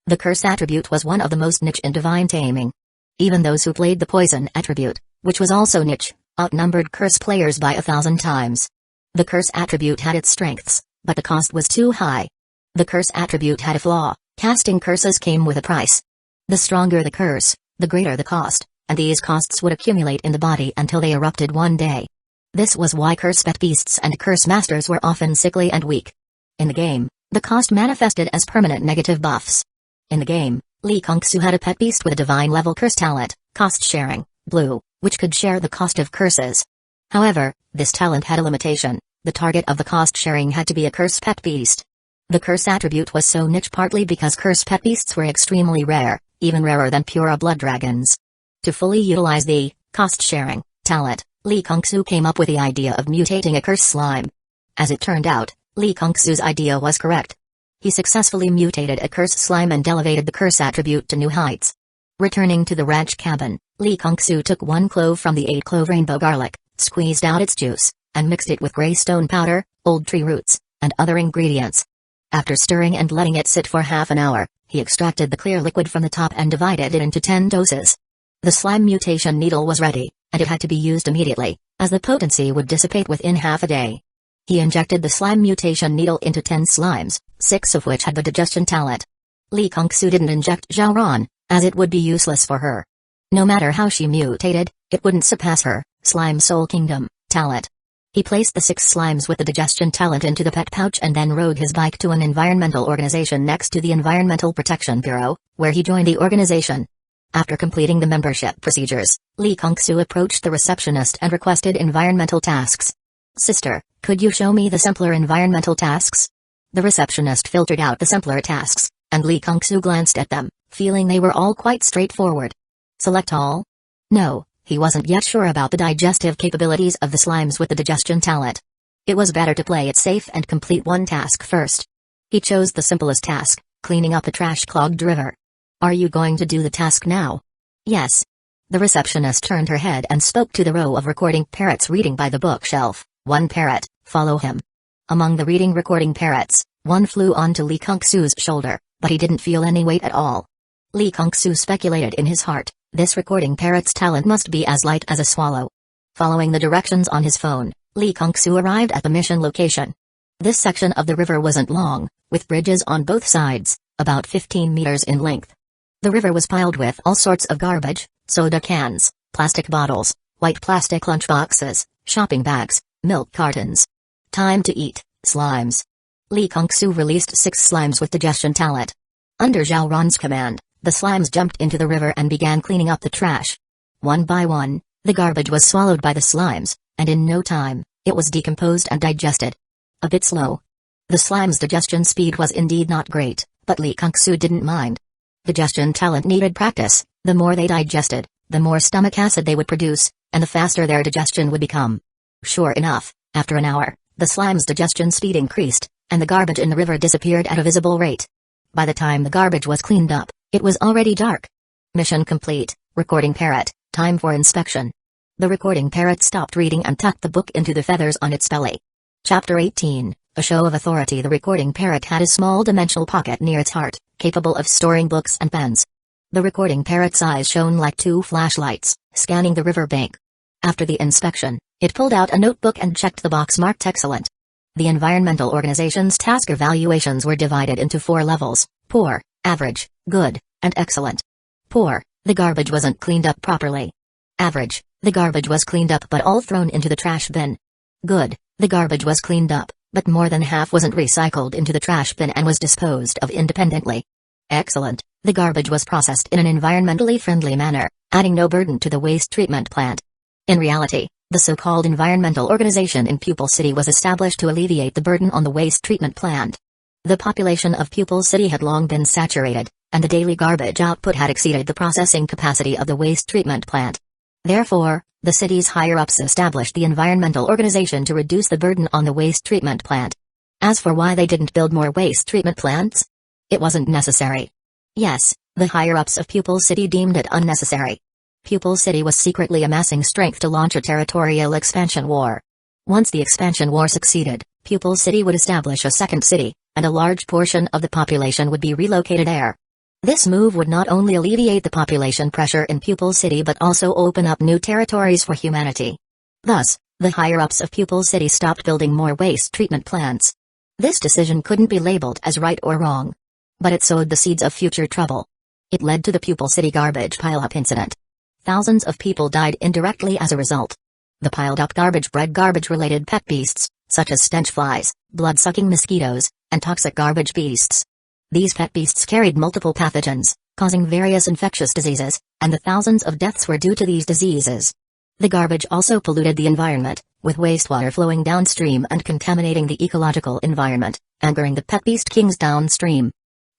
The curse attribute was one of the most niche in divine taming. Even those who played the poison attribute, which was also niche, outnumbered curse players by 1,000 times. The curse attribute had its strengths, but the cost was too high. The curse attribute had a flaw: casting curses came with a price. The stronger the curse, the greater the cost, and these costs would accumulate in the body until they erupted one day. This was why curse pet beasts and curse masters were often sickly and weak. In the game, the cost manifested as permanent negative buffs. In the game, Lee Kung-soo had a pet beast with a divine level curse talent, cost sharing, blue, which could share the cost of curses. However, this talent had a limitation: the target of the cost sharing had to be a curse pet beast. The curse attribute was so niche partly because curse pet beasts were extremely rare, even rarer than pure blood dragons. To fully utilize the cost sharing talent, Lee Kung-soo came up with the idea of mutating a curse slime. As it turned out, Lee Kung-soo's idea was correct. He successfully mutated a curse slime and elevated the curse attribute to new heights. Returning to the ranch cabin, Lee Kung-soo took 1 clove from the 8-clove rainbow garlic, squeezed out its juice, and mixed it with gray stone powder, old tree roots, and other ingredients. After stirring and letting it sit for half an hour, he extracted the clear liquid from the top and divided it into 10 doses. The slime mutation needle was ready, and it had to be used immediately, as the potency would dissipate within half a day. He injected the slime mutation needle into 10 slimes, 6 of which had the digestion talent. Lee Kung-soo didn't inject Xiaoran, as it would be useless for her. No matter how she mutated, it wouldn't surpass her Slime Soul Kingdom talent. He placed the 6 slimes with the digestion talent into the pet pouch and then rode his bike to an environmental organization next to the Environmental Protection Bureau, where he joined the organization. After completing the membership procedures, Lee Kung-soo approached the receptionist and requested environmental tasks. "Sister, could you show me the simpler environmental tasks?" The receptionist filtered out the simpler tasks, and Lee Kung-soo glanced at them, feeling they were all quite straightforward. Select all? No, he wasn't yet sure about the digestive capabilities of the slimes with the digestion talent. It was better to play it safe and complete one task first. He chose the simplest task, cleaning up a trash-clogged river. "Are you going to do the task now?" "Yes." The receptionist turned her head and spoke to the row of recording parrots reading by the bookshelf. "One parrot, follow him." Among the reading recording parrots, one flew onto Lee Kung-soo's shoulder, but he didn't feel any weight at all. Lee Kung-soo speculated in his heart, this recording parrot's talent must be as light as a swallow. Following the directions on his phone, Lee Kung-soo arrived at the mission location. This section of the river wasn't long, with bridges on both sides, about 15 meters in length. The river was piled with all sorts of garbage: soda cans, plastic bottles, white plastic lunchboxes, shopping bags, milk cartons. Time to eat, slimes. Lee Kung-soo released 6 slimes with digestion talent. Under Zhao Ran's command, the slimes jumped into the river and began cleaning up the trash. One by one, the garbage was swallowed by the slimes, and in no time, it was decomposed and digested. A bit slow. The slime's digestion speed was indeed not great, but Lee Kung-soo didn't mind. Digestion talent needed practice. The more they digested, the more stomach acid they would produce, and the faster their digestion would become. Sure enough, after an hour, the slime's digestion speed increased, and the garbage in the river disappeared at a visible rate. By the time the garbage was cleaned up, it was already dark. Mission complete. Recording parrot, time for inspection. The recording parrot stopped reading and tucked the book into the feathers on its belly. Chapter 18, A Show of Authority. The recording parrot had a small dimensional pocket near its heart, capable of storing books and pens. The recording parrot's eyes shone like 2 flashlights, scanning the river bank. After the inspection, it pulled out a notebook and checked the box marked excellent. The environmental organization's task evaluations were divided into 4 levels: poor, average, good, and excellent. Poor, the garbage wasn't cleaned up properly. Average, the garbage was cleaned up but all thrown into the trash bin. Good, the garbage was cleaned up, but more than half wasn't recycled into the trash bin and was disposed of independently. Excellent, the garbage was processed in an environmentally friendly manner, adding no burden to the waste treatment plant. In reality, the so-called environmental organization in Pupil City was established to alleviate the burden on the waste treatment plant. The population of Pupil City had long been saturated, and the daily garbage output had exceeded the processing capacity of the waste treatment plant. Therefore, the city's higher-ups established the environmental organization to reduce the burden on the waste treatment plant. As for why they didn't build more waste treatment plants, it wasn't necessary. Yes, the higher-ups of Pupil City deemed it unnecessary. Pupil City was secretly amassing strength to launch a territorial expansion war. Once the expansion war succeeded, Pupil City would establish a second city, and a large portion of the population would be relocated there. This move would not only alleviate the population pressure in Pupil City but also open up new territories for humanity. Thus, the higher-ups of Pupil City stopped building more waste treatment plants. This decision couldn't be labeled as right or wrong. But it sowed the seeds of future trouble. It led to the Pupil City garbage pile-up incident. Thousands of people died indirectly as a result. The piled-up garbage bred garbage-related pet beasts, such as stench flies, blood-sucking mosquitoes, and toxic garbage beasts. These pet beasts carried multiple pathogens, causing various infectious diseases, and the thousands of deaths were due to these diseases. The garbage also polluted the environment, with wastewater flowing downstream and contaminating the ecological environment, angering the pet beast kings downstream.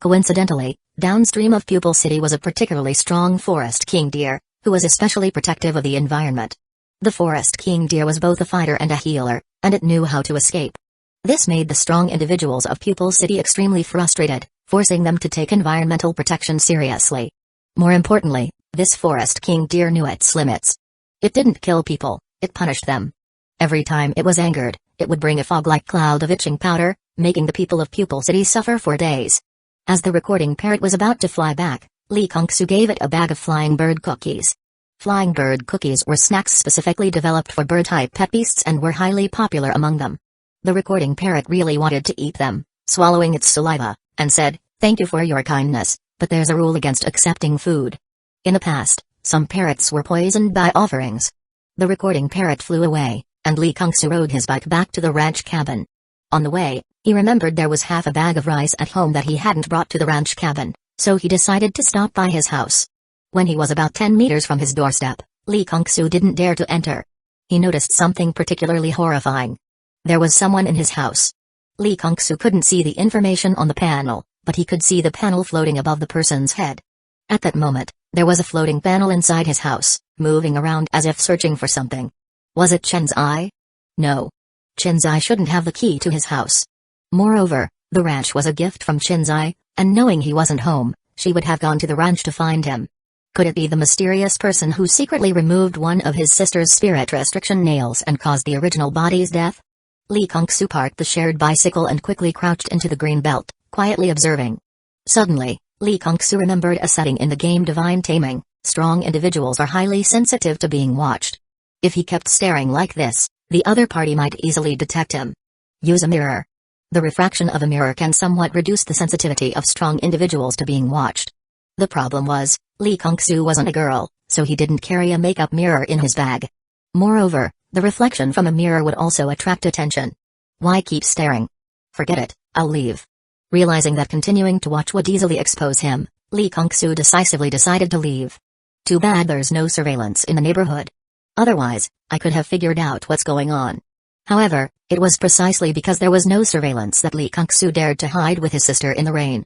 Coincidentally, downstream of Pupil City was a particularly strong forest king deer, who was especially protective of the environment. The forest king deer was both a fighter and a healer, and it knew how to escape. This made the strong individuals of Pupil City extremely frustrated, forcing them to take environmental protection seriously. More importantly, this forest king deer knew its limits. It didn't kill people, it punished them. Every time it was angered, it would bring a fog-like cloud of itching powder, making the people of Pupil City suffer for days. As the recording parrot was about to fly back, Lee Kung-soo gave it a bag of flying bird cookies. Flying bird cookies were snacks specifically developed for bird-type pet beasts and were highly popular among them. The recording parrot really wanted to eat them, swallowing its saliva, and said, "Thank you for your kindness, but there's a rule against accepting food." In the past, some parrots were poisoned by offerings. The recording parrot flew away, and Lee Kung-soo rode his bike back to the ranch cabin. On the way, he remembered there was half a bag of rice at home that he hadn't brought to the ranch cabin, so he decided to stop by his house. When he was about 10 meters from his doorstep, Lee Kung-soo didn't dare to enter. He noticed something particularly horrifying. There was someone in his house. Lee Kung-soo couldn't see the information on the panel, but he could see the panel floating above the person's head. At that moment, there was a floating panel inside his house, moving around as if searching for something. Was it Chen's eye? No. Chen's eye shouldn't have the key to his house. Moreover, the ranch was a gift from Chen's eye, and knowing he wasn't home, she would have gone to the ranch to find him. Could it be the mysterious person who secretly removed one of his sister's spirit restriction nails and caused the original body's death? Lee Kung-soo parked the shared bicycle and quickly crouched into the green belt, quietly observing. Suddenly, Lee Kung-soo remembered a setting in the game Divine Taming: strong individuals are highly sensitive to being watched. If he kept staring like this, the other party might easily detect him. Use a mirror. The refraction of a mirror can somewhat reduce the sensitivity of strong individuals to being watched. The problem was, Lee Kung-soo wasn't a girl, so he didn't carry a makeup mirror in his bag. Moreover, the reflection from a mirror would also attract attention. Why keep staring? Forget it, I'll leave. Realizing that continuing to watch would easily expose him, Lee Kung-soo decisively decided to leave. Too bad there's no surveillance in the neighborhood. Otherwise, I could have figured out what's going on. However, it was precisely because there was no surveillance that Lee Kung-soo dared to hide with his sister in the rain.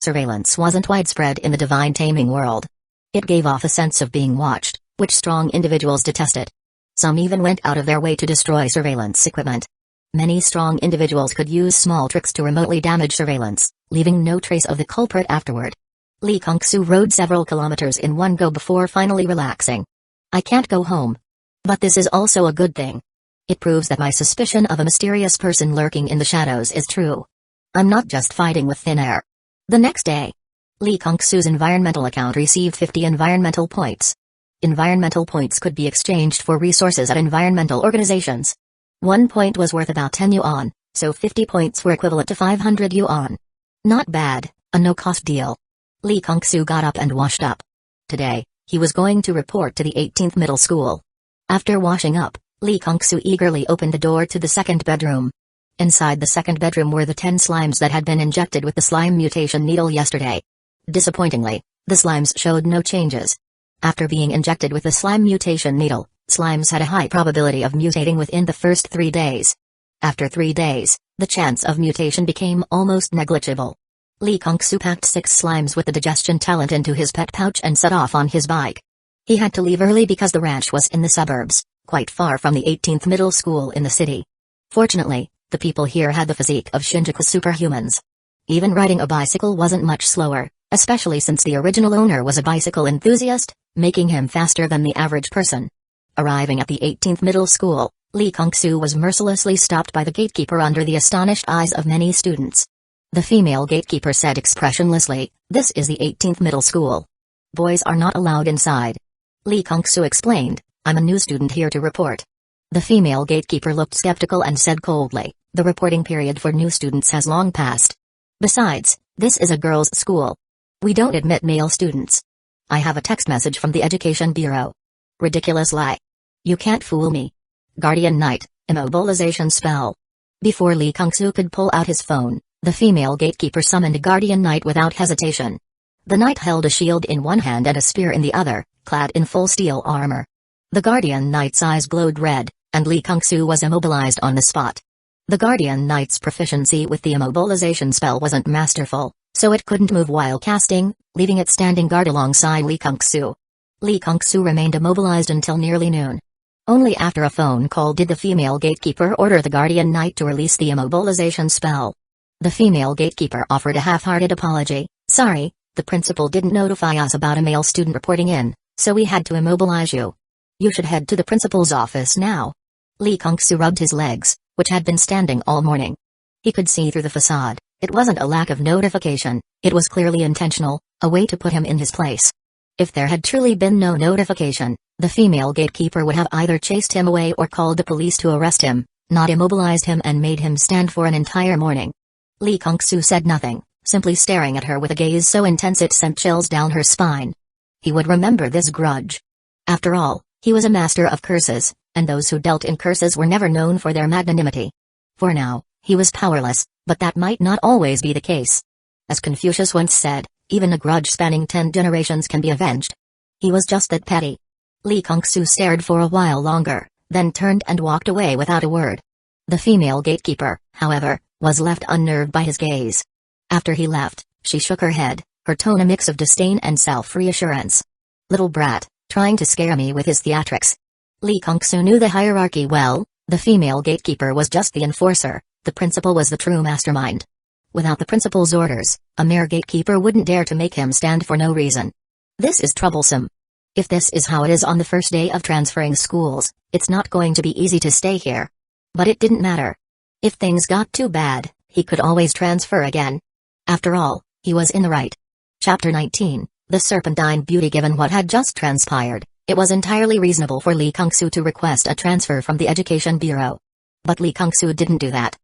Surveillance wasn't widespread in the Divine Taming world. It gave off a sense of being watched, which strong individuals detested. Some even went out of their way to destroy surveillance equipment. Many strong individuals could use small tricks to remotely damage surveillance, leaving no trace of the culprit afterward. Lee Kung-soo rode several kilometers in one go before finally relaxing. I can't go home. But this is also a good thing. It proves that my suspicion of a mysterious person lurking in the shadows is true. I'm not just fighting with thin air. The next day, Lee Kung-soo's environmental account received 50 environmental points. Environmental points could be exchanged for resources at environmental organizations. 1 point was worth about 10 yuan, so 50 points were equivalent to 500 yuan. Not bad, a no-cost deal. Lee Kung-soo got up and washed up. Today, he was going to report to the 18th middle school. After washing up, Lee Kung-soo eagerly opened the door to the second bedroom. Inside the second bedroom were the 10 slimes that had been injected with the slime mutation needle yesterday. Disappointingly, the slimes showed no changes. After being injected with the slime mutation needle, slimes had a high probability of mutating within the first 3 days. After 3 days, the chance of mutation became almost negligible. Lee Kung-soo packed 6 slimes with the digestion talent into his pet pouch and set off on his bike. He had to leave early because the ranch was in the suburbs, quite far from the 18th middle school in the city. Fortunately, the people here had the physique of Shinjuku superhumans. Even riding a bicycle wasn't much slower, especially since the original owner was a bicycle enthusiast, making him faster than the average person. Arriving at the 18th middle school, Lee Kung-soo was mercilessly stopped by the gatekeeper under the astonished eyes of many students. The female gatekeeper said expressionlessly, "This is the 18th middle school. Boys are not allowed inside." Lee Kung-soo explained, "I'm a new student here to report." The female gatekeeper looked skeptical and said coldly, "The reporting period for new students has long passed. Besides, this is a girls' school. We don't admit male students. I have a text message from the Education Bureau." Ridiculous lie. You can't fool me. Guardian Knight, immobilization spell. Before Lee Kung-soo could pull out his phone, the female gatekeeper summoned a Guardian Knight without hesitation. The knight held a shield in one hand and a spear in the other, clad in full steel armor. The Guardian Knight's eyes glowed red, and Lee Kung-soo was immobilized on the spot. The Guardian Knight's proficiency with the immobilization spell wasn't masterful, so it couldn't move while casting, leaving it standing guard alongside Lee Kung-soo. Lee Kung-soo remained immobilized until nearly noon. Only after a phone call did the female gatekeeper order the Guardian Knight to release the immobilization spell. The female gatekeeper offered a half-hearted apology. "Sorry, the principal didn't notify us about a male student reporting in, so we had to immobilize you. You should head to the principal's office now." Lee Kung-soo rubbed his legs, which had been standing all morning. He could see through the facade. It wasn't a lack of notification, it was clearly intentional, a way to put him in his place. If there had truly been no notification, the female gatekeeper would have either chased him away or called the police to arrest him, not immobilized him and made him stand for an entire morning. Lee Kung-soo said nothing, simply staring at her with a gaze so intense it sent chills down her spine. He would remember this grudge. After all, he was a master of curses, and those who dealt in curses were never known for their magnanimity. For now, he was powerless, but that might not always be the case. As Confucius once said, even a grudge spanning 10 generations can be avenged. He was just that petty. Lee Kung-soo stared for a while longer, then turned and walked away without a word. The female gatekeeper, however, was left unnerved by his gaze. After he left, she shook her head, her tone a mix of disdain and self-reassurance. "Little brat, trying to scare me with his theatrics." Lee Kung-soo knew the hierarchy well. The female gatekeeper was just the enforcer, the principal was the true mastermind. Without the principal's orders, a mere gatekeeper wouldn't dare to make him stand for no reason. This is troublesome. If this is how it is on the first day of transferring schools, it's not going to be easy to stay here. But it didn't matter. If things got too bad, he could always transfer again. After all, he was in the right. Chapter 19, The Serpentine Beauty. Given what had just transpired, it was entirely reasonable for Lee Kung-soo to request a transfer from the Education Bureau. But Lee Kung-soo didn't do that.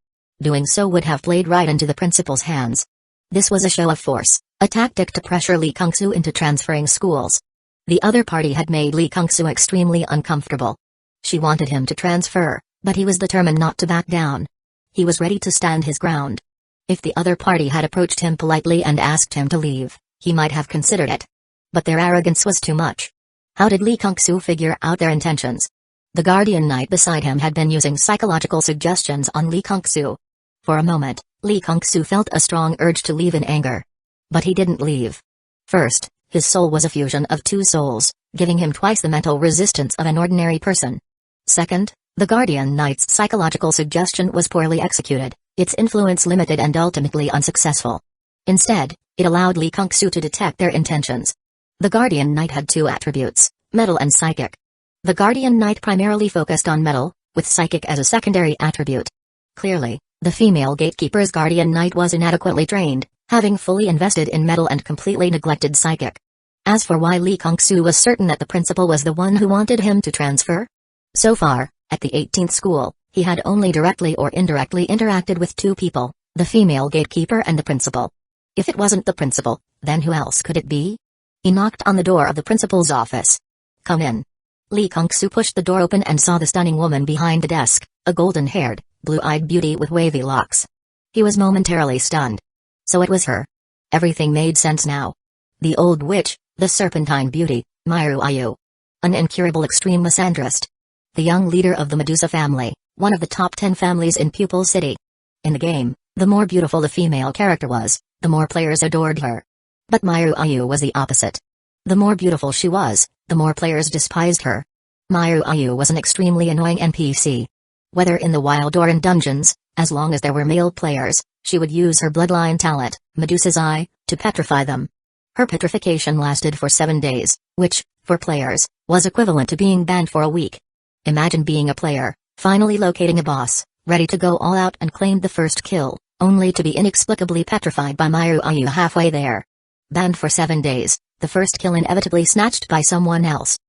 Doing so would have played right into the principal's hands. This was a show of force, a tactic to pressure Lee Kung-soo into transferring schools. The other party had made Lee Kung-soo extremely uncomfortable. She wanted him to transfer, but he was determined not to back down. He was ready to stand his ground. If the other party had approached him politely and asked him to leave, he might have considered it. But their arrogance was too much. How did Lee Kung-soo figure out their intentions? The Guardian Knight beside him had been using psychological suggestions on Lee Kung-soo. For a moment, Lee Kung-soo felt a strong urge to leave in anger. But he didn't leave. First, his soul was a fusion of two souls, giving him twice the mental resistance of an ordinary person. Second, the Guardian Knight's psychological suggestion was poorly executed, its influence limited and ultimately unsuccessful. Instead, it allowed Lee Kung-soo to detect their intentions. The Guardian Knight had two attributes, mental and psychic. The Guardian Knight primarily focused on mental, with psychic as a secondary attribute. Clearly, the female gatekeeper's Guardian Knight was inadequately trained, having fully invested in mental and completely neglected psychic. As for why Lee Kung-soo was certain that the principal was the one who wanted him to transfer? So far, at the 18th school, he had only directly or indirectly interacted with two people, the female gatekeeper and the principal. If it wasn't the principal, then who else could it be? He knocked on the door of the principal's office. "Come in." Lee Kung-soo pushed the door open and saw the stunning woman behind the desk, a golden-haired, blue-eyed beauty with wavy locks. He was momentarily stunned. So it was her. Everything made sense now. The old witch, the Serpentine Beauty, Miru Ayu. An incurable extreme misandrist. The young leader of the Medusa family, one of the top 10 families in Pupil City. In the game, the more beautiful the female character was, the more players adored her. But Miru Ayu was the opposite. The more beautiful she was, the more players despised her. Miru Ayu was an extremely annoying NPC. Whether in the wild or in dungeons, as long as there were male players, she would use her bloodline talent, Medusa's Eye, to petrify them. Her petrification lasted for 7 days, which, for players, was equivalent to being banned for a week. Imagine being a player, finally locating a boss, ready to go all out and claim the first kill, only to be inexplicably petrified by Ayu halfway there. Banned for 7 days, the first kill inevitably snatched by someone else.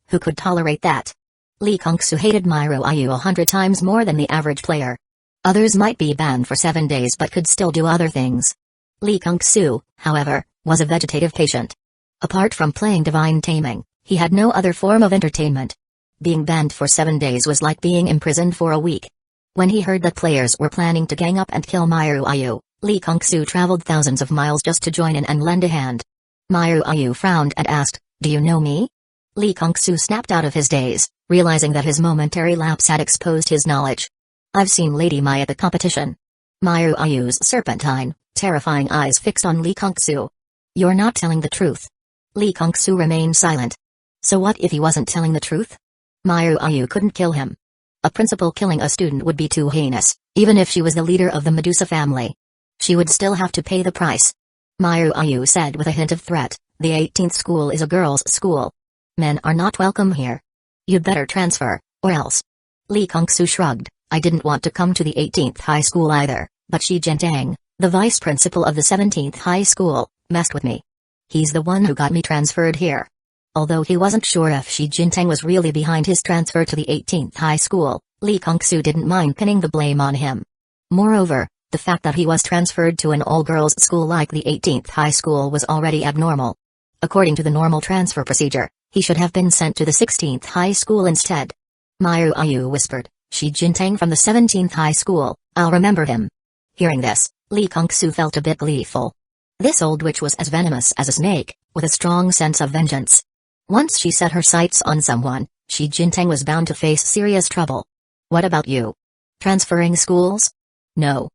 Who could tolerate that? Lee Kung-soo hated Ayu 100 times more than the average player. Others might be banned for 7 days but could still do other things. Lee Kung-soo, however, was a vegetative patient. Apart from playing Divine Taming, he had no other form of entertainment. Being banned for 7 days was like being imprisoned for a week. When he heard that players were planning to gang up and kill Ayu, Lee Kung-soo traveled thousands of miles just to join in and lend a hand. Ayu frowned and asked, "Do you know me?" Lee Kung-soo snapped out of his daze, realizing that his momentary lapse had exposed his knowledge. "I've seen Lady Mai at the competition." Ayu's serpentine, terrifying eyes fixed on Lee Kung-soo. "You're not telling the truth." Lee Kung-soo remained silent. So what if he wasn't telling the truth? Ayu couldn't kill him. A principal killing a student would be too heinous, even if she was the leader of the Medusa family. She would still have to pay the price. Ayu said with a hint of threat, "The 18th school is a girls' school. Men are not welcome here. You'd better transfer, or else." Lee Kung-soo shrugged. "I didn't want to come to the 18th high school either, but Shi Jintang, the vice principal of the 17th high school, messed with me. He's the one who got me transferred here." Although he wasn't sure if Shi Jintang was really behind his transfer to the 18th high school, Lee Kung-soo didn't mind pinning the blame on him. Moreover, the fact that he was transferred to an all-girls school like the 18th high school was already abnormal. According to the normal transfer procedure, he should have been sent to the 16th high school instead. Ayu whispered, "Shi Jintang from the 17th high school, I'll remember him." Hearing this, Lee Kung-soo felt a bit gleeful. This old witch was as venomous as a snake, with a strong sense of vengeance. Once she set her sights on someone, Shi Jintang was bound to face serious trouble. "What about you? Transferring schools?" "No."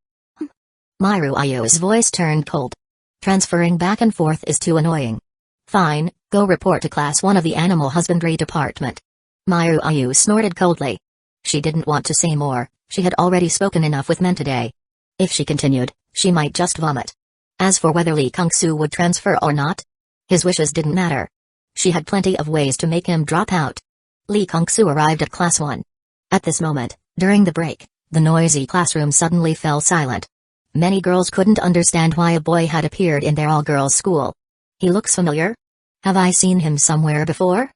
Ayu's voice turned cold. "Transferring back and forth is too annoying." "Fine, go report to Class 1 of the Animal Husbandry Department." Ayu snorted coldly. She didn't want to say more, she had already spoken enough with men today. If she continued, she might just vomit. As for whether Lee Kung-soo would transfer or not, his wishes didn't matter. She had plenty of ways to make him drop out. Lee Kung-soo arrived at Class 1. At this moment, during the break, the noisy classroom suddenly fell silent. Many girls couldn't understand why a boy had appeared in their all-girls school. "He looks familiar. Have I seen him somewhere before?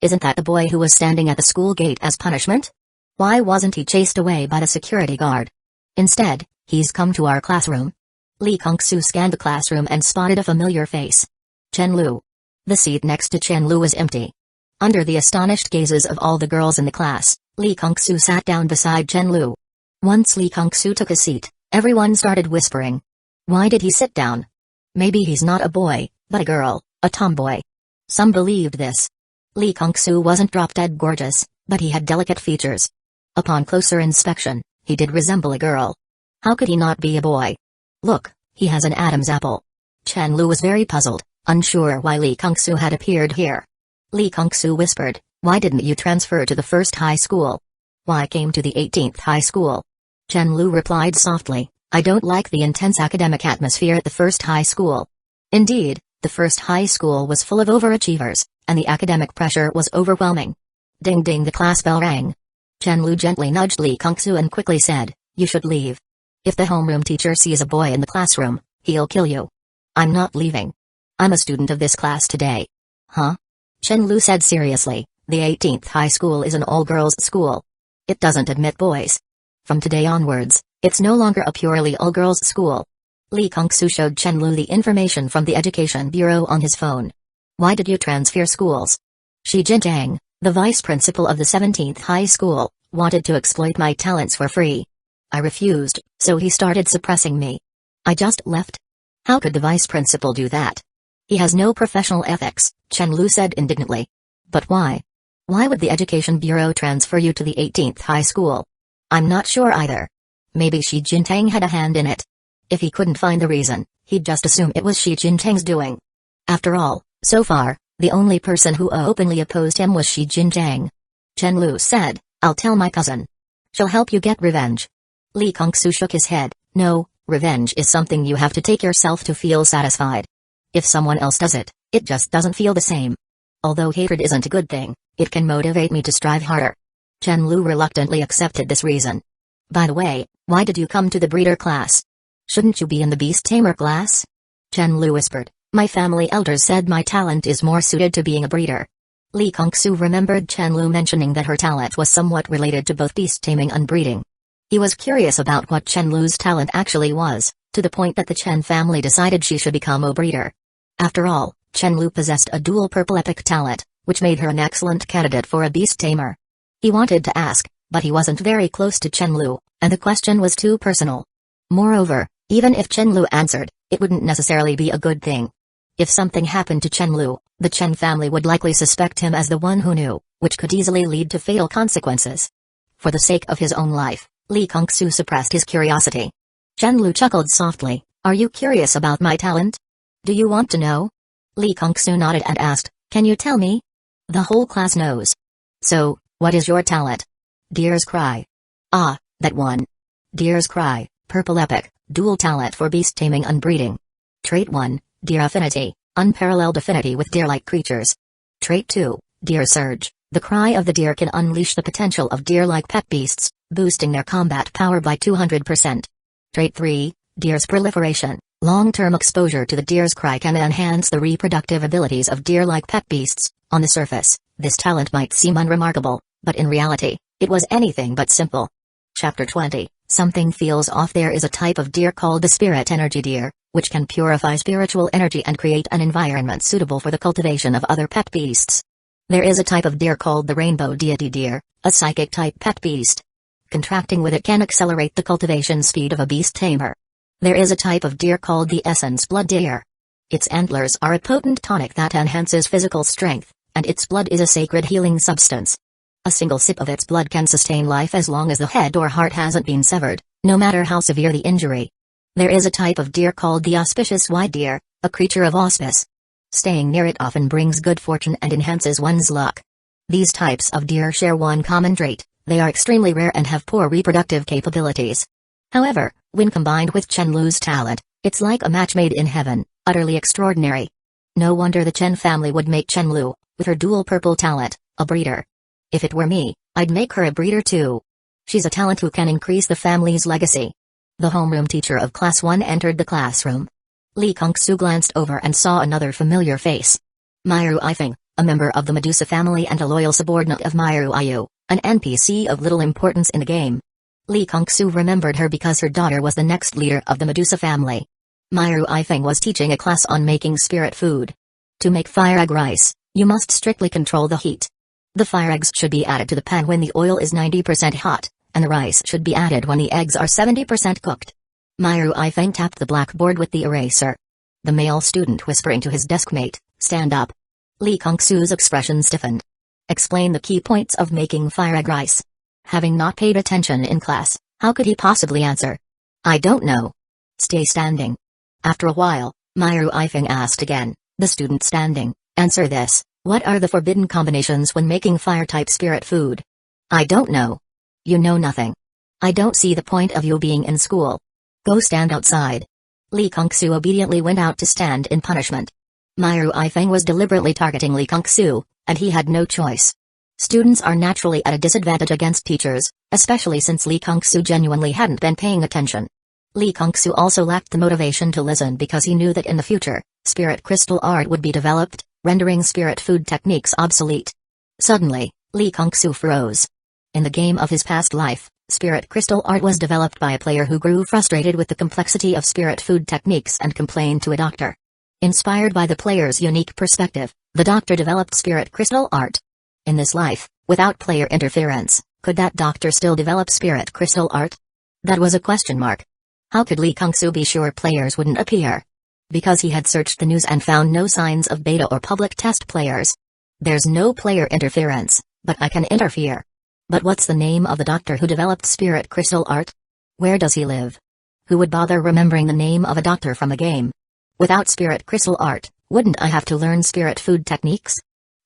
Isn't that the boy who was standing at the school gate as punishment? Why wasn't he chased away by the security guard? Instead, he's come to our classroom." Lee Kung-soo scanned the classroom and spotted a familiar face. Chen Lu. The seat next to Chen Lu was empty. Under the astonished gazes of all the girls in the class, Lee Kung-soo sat down beside Chen Lu. Once Lee Kung-soo took a seat, everyone started whispering. Why did he sit down? Maybe he's not a boy, but a girl, a tomboy. Some believed this. Lee Kung-soo wasn't drop-dead gorgeous, but he had delicate features. Upon closer inspection, he did resemble a girl. How could he not be a boy? Look, he has an Adam's apple. Chen Lu was very puzzled, unsure why Lee Kung-soo had appeared here. Lee Kung-soo whispered, "Why didn't you transfer to the first high school? Why came to the 18th high school?" Chen Lu replied softly, "I don't like the intense academic atmosphere at the first high school." Indeed, the first high school was full of overachievers, and the academic pressure was overwhelming. Ding ding, the class bell rang. Chen Lu gently nudged Lee Kung-soo and quickly said, "You should leave. If the homeroom teacher sees a boy in the classroom, he'll kill you." "I'm not leaving. I'm a student of this class today." "Huh?" Chen Lu said seriously, "The 18th high school is an all-girls school. It doesn't admit boys. From today onwards, it's no longer a purely all-girls school." Lee Kung-soo showed Chen Lu the information from the Education Bureau on his phone. "Why did you transfer schools?" "Shi Jintang, the vice principal of the 17th high school, wanted to exploit my talents for free. I refused, so he started suppressing me. I just left." "How could the vice principal do that? He has no professional ethics," Chen Lu said indignantly. "But why? Why would the Education Bureau transfer you to the 18th high school?" "I'm not sure either. Maybe Shi Jintang had a hand in it. If he couldn't find the reason, he'd just assume it was Shi Jintang's doing. After all, so far, the only person who openly opposed him was Shi Jintang." Chen Lu said, "I'll tell my cousin. She'll help you get revenge." Lee Kung-soo shook his head. "No, revenge is something you have to take yourself to feel satisfied. If someone else does it, it just doesn't feel the same. Although hatred isn't a good thing, it can motivate me to strive harder." Chen Lu reluctantly accepted this reason. By the way, why did you come to the breeder class? Shouldn't you be in the beast tamer class? Chen Lu whispered, my family elders said my talent is more suited to being a breeder. Li Kongsu remembered Chen Lu mentioning that her talent was somewhat related to both beast taming and breeding. He was curious about what Chen Lu's talent actually was, to the point that the Chen family decided she should become a breeder. After all, Chen Lu possessed a dual purple epic talent, which made her an excellent candidate for a beast tamer. He wanted to ask, but he wasn't very close to Chen Lu, and the question was too personal. Moreover, even if Chen Lu answered, it wouldn't necessarily be a good thing. If something happened to Chen Lu, the Chen family would likely suspect him as the one who knew, which could easily lead to fatal consequences. For the sake of his own life, Li Kongsu suppressed his curiosity. Chen Lu chuckled softly, are you curious about my talent? Do you want to know? Li Kongsu nodded and asked, can you tell me? The whole class knows. So, what is your talent? Deer's Cry. Ah, that one. Deer's Cry, purple epic, dual talent for beast taming and breeding. Trait 1, Deer Affinity, unparalleled affinity with deer-like creatures. Trait 2, Deer Surge, the cry of the deer can unleash the potential of deer-like pet beasts, boosting their combat power by 200%. Trait 3, Deer's Proliferation, long-term exposure to the deer's cry can enhance the reproductive abilities of deer-like pet beasts. On the surface, this talent might seem unremarkable, but in reality, it was anything but simple. Chapter 20, Something Feels Off. There is a type of deer called the spirit energy deer, which can purify spiritual energy and create an environment suitable for the cultivation of other pet beasts. There is a type of deer called the rainbow deity deer, a psychic type pet beast. Contracting with it can accelerate the cultivation speed of a beast tamer. There is a type of deer called the essence blood deer. Its antlers are a potent tonic that enhances physical strength, and its blood is a sacred healing substance. A single sip of its blood can sustain life as long as the head or heart hasn't been severed, no matter how severe the injury. There is a type of deer called the auspicious white deer, a creature of auspice. Staying near it often brings good fortune and enhances one's luck. These types of deer share one common trait: they are extremely rare and have poor reproductive capabilities. However, when combined with Chen Lu's talent, it's like a match made in heaven, utterly extraordinary. No wonder the Chen family would make Chen Lu, with her dual purple talent, a breeder. If it were me, I'd make her a breeder too. She's a talent who can increase the family's legacy. The homeroom teacher of Class 1 entered the classroom. Li Kongsu glanced over and saw another familiar face. Myru Ifeng, a member of the Medusa family and a loyal subordinate of Myru Ayu, an NPC of little importance in the game. Li Kongsu remembered her because her daughter was the next leader of the Medusa family. Myru Ifeng was teaching a class on making spirit food. To make fire egg rice, you must strictly control the heat. The fire eggs should be added to the pan when the oil is 90% hot, and the rice should be added when the eggs are 70% cooked. Myru Ifeng tapped the blackboard with the eraser. The male student whispering to his deskmate, stand up. Li Kongsu's expression stiffened. Explain the key points of making fire egg rice. Having not paid attention in class, how could he possibly answer? I don't know. Stay standing. After a while, Myru Ifeng asked again, the student standing, answer this, what are the forbidden combinations when making fire-type spirit food? I don't know. You know nothing. I don't see the point of you being in school. Go stand outside. Li Kongsu obediently went out to stand in punishment. Myru Ifeng was deliberately targeting Li Kongsu, and he had no choice. Students are naturally at a disadvantage against teachers, especially since Li Kongsu genuinely hadn't been paying attention. Li Kongsu also lacked the motivation to listen because he knew that in the future, spirit crystal art would be developed, rendering spirit food techniques obsolete. Suddenly, Li Kongsu froze. In the game of his past life, spirit crystal art was developed by a player who grew frustrated with the complexity of spirit food techniques and complained to a doctor. Inspired by the player's unique perspective, the doctor developed spirit crystal art. In this life, without player interference, could that doctor still develop spirit crystal art? That was a question mark. How could Li Kongsu be sure players wouldn't appear? Because he had searched the news and found no signs of beta or public test players. There's no player interference, but I can interfere. But what's the name of the doctor who developed spirit crystal art? Where does he live? Who would bother remembering the name of a doctor from a game? Without spirit crystal art, wouldn't I have to learn spirit food techniques?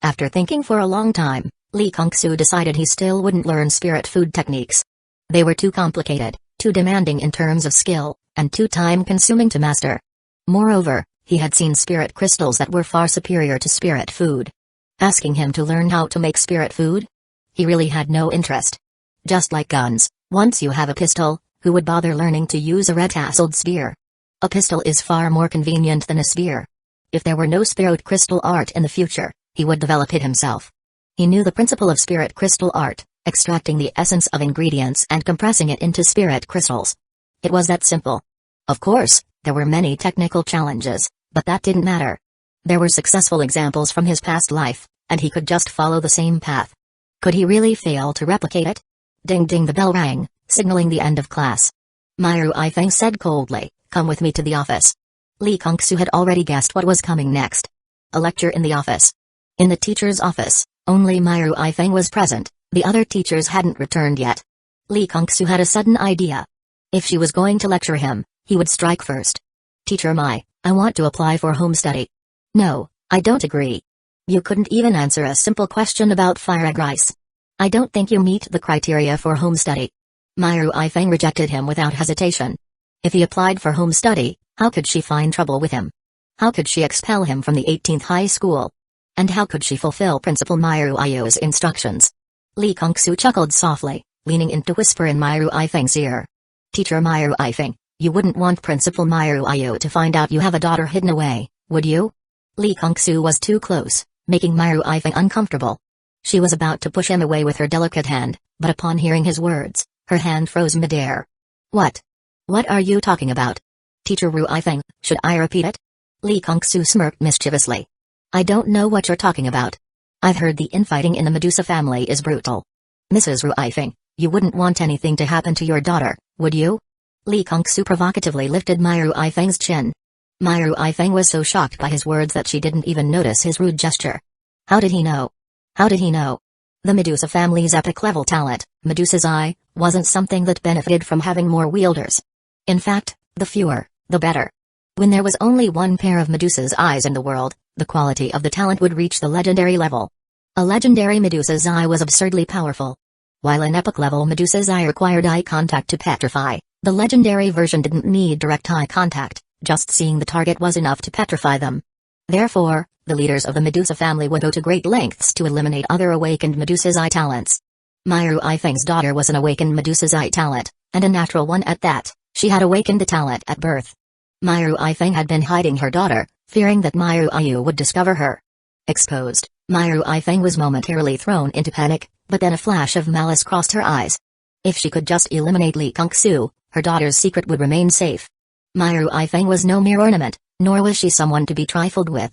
After thinking for a long time, Li Kongsu decided he still wouldn't learn spirit food techniques. They were too complicated, too demanding in terms of skill, and too time-consuming to master. Moreover, he had seen spirit crystals that were far superior to spirit food. Asking him to learn how to make spirit food? He really had no interest. Just like guns, once you have a pistol, who would bother learning to use a red-tasseled spear? A pistol is far more convenient than a spear. If there were no spirit crystal art in the future, he would develop it himself. He knew the principle of spirit crystal art, extracting the essence of ingredients and compressing it into spirit crystals. It was that simple. Of course, there were many technical challenges, but that didn't matter. There were successful examples from his past life, and he could just follow the same path. Could he really fail to replicate it? Ding ding, the bell rang, signaling the end of class. Maru Ifeng said coldly, "Come with me to the office." Li Kongsu had already guessed what was coming next. A lecture in the office. In the teacher's office, only Maru Ifeng was present, the other teachers hadn't returned yet. Li Kongsu had a sudden idea. If she was going to lecture him, he would strike first. "Teacher Mai, I want to apply for home study." "No, I don't agree. You couldn't even answer a simple question about fire egg rice. I don't think you meet the criteria for home study." Maru Ifeng rejected him without hesitation. If he applied for home study, how could she find trouble with him? How could she expel him from the 18th high school? And how could she fulfill Principal Maru Ayu's instructions? Li Kongsu chuckled softly, leaning in to whisper in Maru Ifeng's ear. "Teacher Maru Ifeng, you wouldn't want Principal Maru Ayu to find out you have a daughter hidden away, would you?" Li Kongsu was too close, making Maru Ifeng uncomfortable. She was about to push him away with her delicate hand, but upon hearing his words, her hand froze midair. "What? What are you talking about? Teacher Ru Ifeng, should I repeat it?" Li Kongsu smirked mischievously. "I don't know what you're talking about. I've heard the infighting in the Medusa family is brutal. Mrs. Ru Ifeng, you wouldn't want anything to happen to your daughter, would you?" Li Kongsu provocatively lifted Maru Ifeng's chin. Maru Ifeng was so shocked by his words that she didn't even notice his rude gesture. How did he know? How did he know? The Medusa family's epic-level talent, Medusa's Eye, wasn't something that benefited from having more wielders. In fact, the fewer, the better. When there was only one pair of Medusa's Eyes in the world, the quality of the talent would reach the legendary level. A legendary Medusa's Eye was absurdly powerful. While an epic-level Medusa's Eye required eye contact to petrify, the legendary version didn't need direct eye contact, just seeing the target was enough to petrify them. Therefore, the leaders of the Medusa family would go to great lengths to eliminate other awakened Medusa's Eye talents. Maru Ifeng's daughter was an awakened Medusa's Eye talent, and a natural one at that. She had awakened the talent at birth. Maru Ifeng had been hiding her daughter, fearing that Maru Ayu would discover her. Exposed, Maru Ifeng was momentarily thrown into panic, but then a flash of malice crossed her eyes. If she could just eliminate Li Kongsu, her daughter's secret would remain safe. Maru Ifeng was no mere ornament, nor was she someone to be trifled with.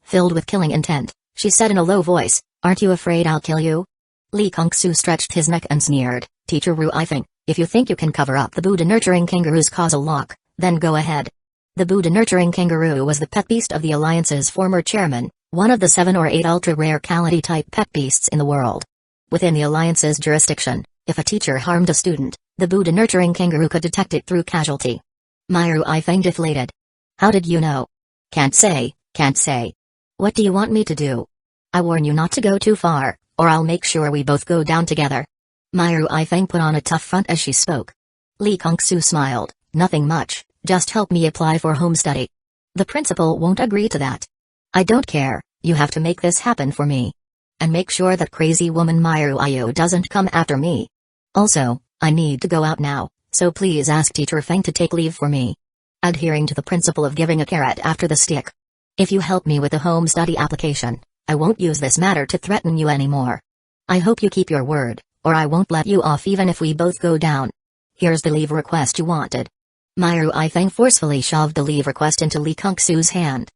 Filled with killing intent, she said in a low voice, "Aren't you afraid I'll kill you?" Li Kongsu stretched his neck and sneered, "Teacher Ru Ifeng, if you think you can cover up the Buddha-nurturing kangaroo's causal lock, then go ahead." The Buddha-nurturing kangaroo was the pet beast of the Alliance's former chairman, one of the 7 or 8 ultra-rare Calamity-type pet beasts in the world. Within the Alliance's jurisdiction, if a teacher harmed a student, the Buddha-nurturing kangaroo could detect it through casualty. Maru Ifeng deflated. "How did you know?" Can't say, can't say. "What do you want me to do?" "I warn you not to go too far, or I'll make sure we both go down together." Maru Ifeng put on a tough front as she spoke. Li Kongsu smiled, "Nothing much, just help me apply for home study." "The principal won't agree to that." "I don't care, you have to make this happen for me. And make sure that crazy woman Maru Ayu doesn't come after me. Also, I need to go out now, so please ask Teacher Feng to take leave for me." Adhering to the principle of giving a carrot after the stick. "If you help me with the home study application, I won't use this matter to threaten you anymore. I hope you keep your word, or I won't let you off even if we both go down. Here's the leave request you wanted." Maru Ifeng forcefully shoved the leave request into Li Kongsu's hand.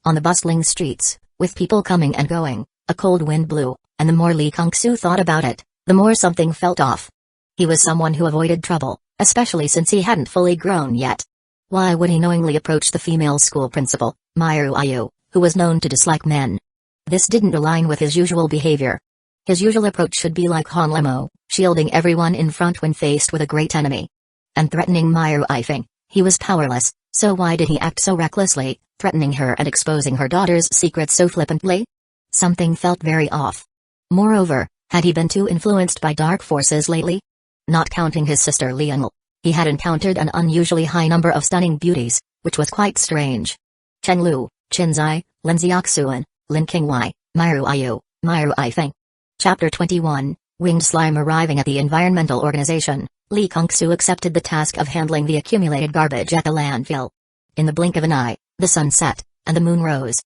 On the bustling streets, with people coming and going, a cold wind blew, and the more Li Kongsu thought about it, the more something felt off. He was someone who avoided trouble, especially since he hadn't fully grown yet. Why would he knowingly approach the female school principal, Maru Ayu, who was known to dislike men? This didn't align with his usual behavior. His usual approach should be like Han Lemo, shielding everyone in front when faced with a great enemy. And threatening Maru Ifeng, he was powerless, so why did he act so recklessly, threatening her and exposing her daughter's secrets so flippantly? Something felt very off. Moreover, had he been too influenced by dark forces lately? Not counting his sister Lionel, he had encountered an unusually high number of stunning beauties, which was quite strange. Chen Lu, Qinzai, Lin Xiaoxuan, Lin Qingwei, Maru Ayu, Maru Ifeng. Chapter 21, Winged slime arriving at the environmental organization, Lee Kung-soo accepted the task of handling the accumulated garbage at the landfill. In the blink of an eye, the sun set, and the moon rose.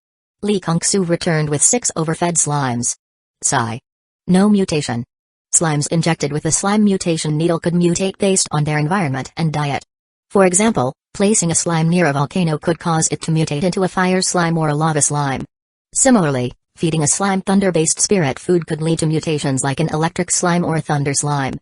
Lee Kung-soo returned with 6 overfed slimes. Sigh. No mutation. Slimes injected with the slime mutation needle could mutate based on their environment and diet. For example, placing a slime near a volcano could cause it to mutate into a fire slime or a lava slime. Similarly, feeding a slime thunder-based spirit food could lead to mutations like an electric slime or a thunder slime.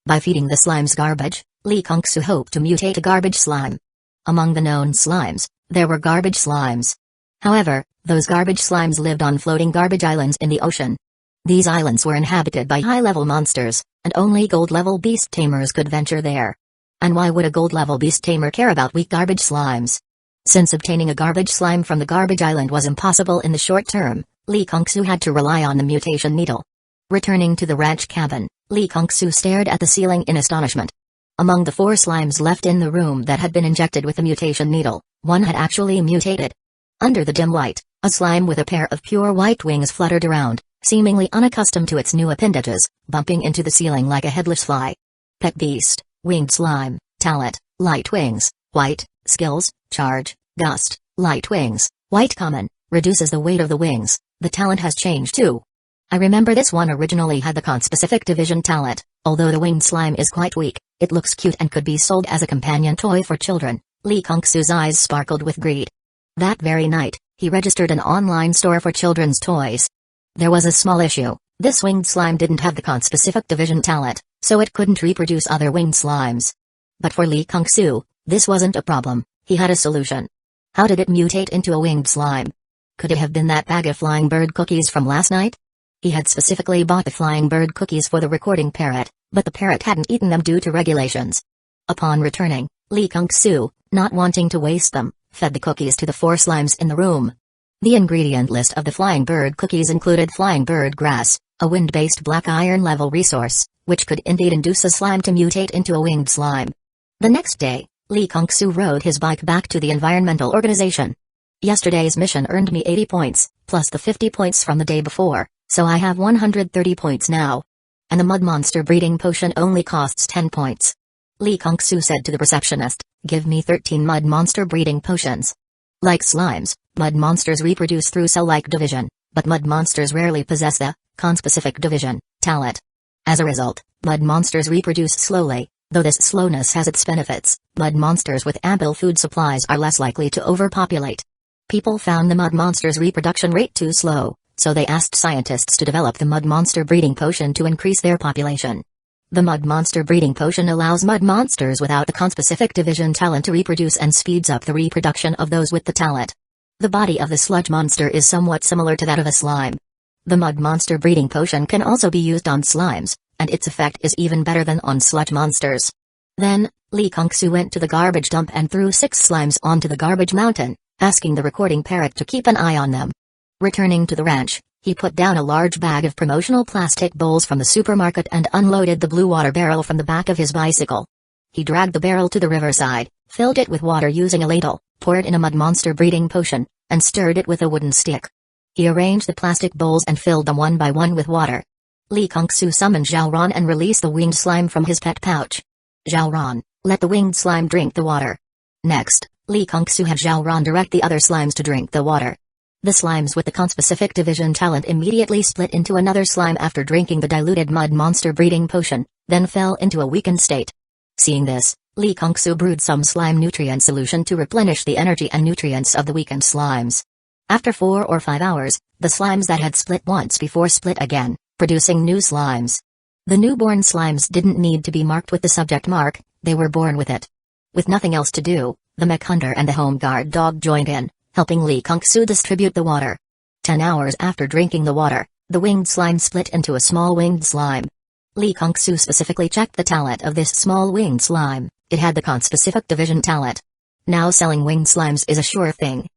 By feeding the slimes garbage, Lee Kung-soo hoped to mutate a garbage slime. Among the known slimes, there were garbage slimes. However, those garbage slimes lived on floating garbage islands in the ocean. These islands were inhabited by high-level monsters, and only gold-level beast tamers could venture there. And why would a gold-level beast tamer care about weak garbage slimes? Since obtaining a garbage slime from the garbage island was impossible in the short term, Lee Kung-soo had to rely on the mutation needle. Returning to the ranch cabin, Lee Kung-soo stared at the ceiling in astonishment. Among the 4 slimes left in the room that had been injected with the mutation needle, one had actually mutated. Under the dim light, a slime with a pair of pure white wings fluttered around, seemingly unaccustomed to its new appendages, bumping into the ceiling like a headless fly. Pet beast, winged slime, talent, light wings, white, skills, charge, gust, light wings, white common, reduces the weight of the wings. The talent has changed too. I remember this one originally had the conspecific division talent. Although the winged slime is quite weak, it looks cute and could be sold as a companion toy for children. Lee Kung-soo's eyes sparkled with greed. That very night, he registered an online store for children's toys. There was a small issue. This winged slime didn't have the conspecific division talent, so it couldn't reproduce other winged slimes. But for Lee Kung-soo, this wasn't a problem. He had a solution. How did it mutate into a winged slime? Could it have been that bag of flying bird cookies from last night? He had specifically bought the flying bird cookies for the recording parrot, but the parrot hadn't eaten them due to regulations. Upon returning, Lee Kung-soo, not wanting to waste them, fed the cookies to the 4 slimes in the room. The ingredient list of the flying bird cookies included flying bird grass, a wind-based black iron level resource, which could indeed induce a slime to mutate into a winged slime. The next day, Lee Kung-soo rode his bike back to the environmental organization. Yesterday's mission earned me 80 points, plus the 50 points from the day before, so I have 130 points now. And the mud monster breeding potion only costs 10 points. Lee Kung-soo said to the receptionist, "Give me 13 mud monster breeding potions." Like slimes, mud monsters reproduce through cell-like division, but mud monsters rarely possess the conspecific division talent. As a result, mud monsters reproduce slowly. Though this slowness has its benefits, mud monsters with ample food supplies are less likely to overpopulate. People found the mud monster's reproduction rate too slow, so they asked scientists to develop the mud monster breeding potion to increase their population. The mud monster breeding potion allows mud monsters without the conspecific division talent to reproduce and speeds up the reproduction of those with the talent. The body of the sludge monster is somewhat similar to that of a slime. The mud monster breeding potion can also be used on slimes, and its effect is even better than on sludge monsters. Then, Lee Kung-soo went to the garbage dump and threw 6 slimes onto the garbage mountain, asking the recording parrot to keep an eye on them. Returning to the ranch, he put down a large bag of promotional plastic bowls from the supermarket and unloaded the blue water barrel from the back of his bicycle. He dragged the barrel to the riverside, filled it with water using a ladle, poured in a mud monster breeding potion, and stirred it with a wooden stick. He arranged the plastic bowls and filled them one by one with water. Lee Kung-soo summoned Xiaoran and released the winged slime from his pet pouch. Xiaoran, let the winged slime drink the water. Next, Lee Kung-soo had Xiaoran direct the other slimes to drink the water. The slimes with the conspecific division talent immediately split into another slime after drinking the diluted mud monster breeding potion, then fell into a weakened state. Seeing this, Lee Kung-soo brewed some slime nutrient solution to replenish the energy and nutrients of the weakened slimes. After 4 or 5 hours, the slimes that had split once before split again, producing new slimes. The newborn slimes didn't need to be marked with the subject mark, they were born with it. With nothing else to do, the mech hunter and the home guard dog joined in, helping Lee Kung-soo distribute the water. 10 hours after drinking the water, the winged slime split into a small winged slime. Lee Kung-soo specifically checked the talent of this small winged slime. It had the conspecific division talent. Now selling winged slimes is a sure thing.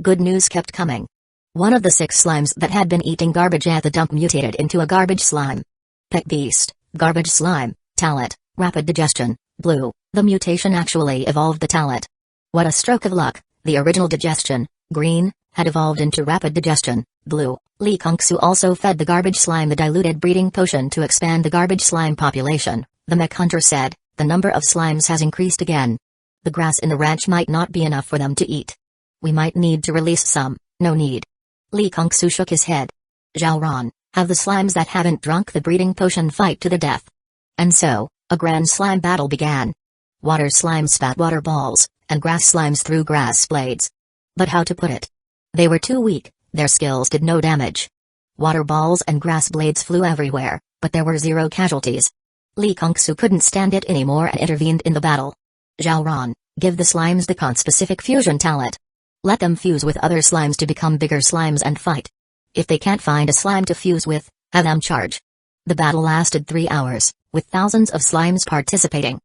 Good news kept coming. One of the 6 slimes that had been eating garbage at the dump mutated into a garbage slime. Pet beast, garbage slime, talent, rapid digestion, blue. The mutation actually evolved the talent. What a stroke of luck. The original digestion, green, had evolved into rapid digestion. Blue, Li Kongsu also fed the garbage slime the diluted breeding potion to expand the garbage slime population. The mech hunter said, the number of slimes has increased again. The grass in the ranch might not be enough for them to eat. We might need to release some. No need. Li Kongsu shook his head. Zhao Ran, have the slimes that haven't drunk the breeding potion fight to the death. And so, a grand slime battle began. Water slimes spat water balls, and grass slimes threw grass blades. But how to put it? They were too weak, their skills did no damage. Water balls and grass blades flew everywhere, but there were 0 casualties. Li Kongsu couldn't stand it anymore and intervened in the battle. Zhao Ran, give the slimes the con-specific fusion talent. Let them fuse with other slimes to become bigger slimes and fight. If they can't find a slime to fuse with, have them charge. The battle lasted 3 hours, with thousands of slimes participating.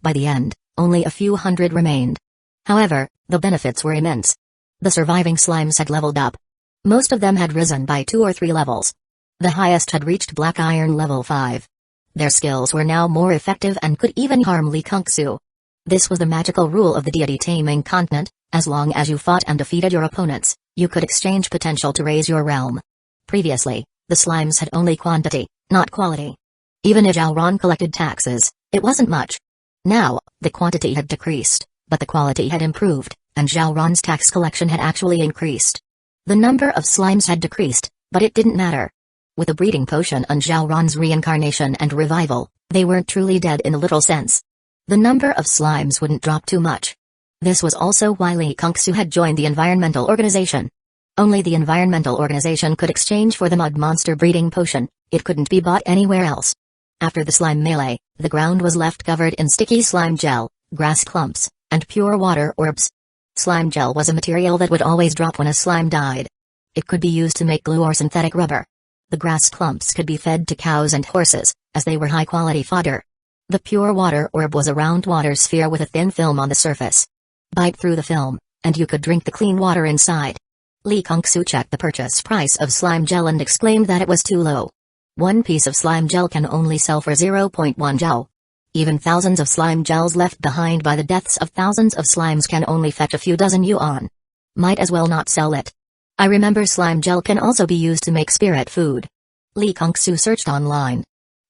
By the end, only a few hundred remained. However, the benefits were immense. The surviving slimes had leveled up. Most of them had risen by 2 or 3 levels. The highest had reached Black Iron level 5. Their skills were now more effective and could even harm Li Kongsu. This was the magical rule of the deity taming continent: as long as you fought and defeated your opponents, you could exchange potential to raise your realm. Previously, the slimes had only quantity, not quality. Even if Zhao Ran collected taxes, it wasn't much. Now, the quantity had decreased, but the quality had improved, and Zhao Ran's tax collection had actually increased. The number of slimes had decreased, but it didn't matter. With a breeding potion and Zhao Ran's reincarnation and revival, they weren't truly dead in the literal sense. The number of slimes wouldn't drop too much. This was also why Li Kongsu had joined the environmental organization. Only the environmental organization could exchange for the mud monster breeding potion. It couldn't be bought anywhere else. After the slime melee, the ground was left covered in sticky slime gel, grass clumps, and pure water orbs. Slime gel was a material that would always drop when a slime died. It could be used to make glue or synthetic rubber. The grass clumps could be fed to cows and horses, as they were high-quality fodder. The pure water orb was a round water sphere with a thin film on the surface. Bite through the film, and you could drink the clean water inside. Li Kongsu checked the purchase price of slime gel and exclaimed that it was too low. 1 piece of slime gel can only sell for 0.1 zhao. Even thousands of slime gels left behind by the deaths of thousands of slimes can only fetch a few dozen yuan. Might as well not sell it. I remember slime gel can also be used to make spirit food. Li Kongsu searched online.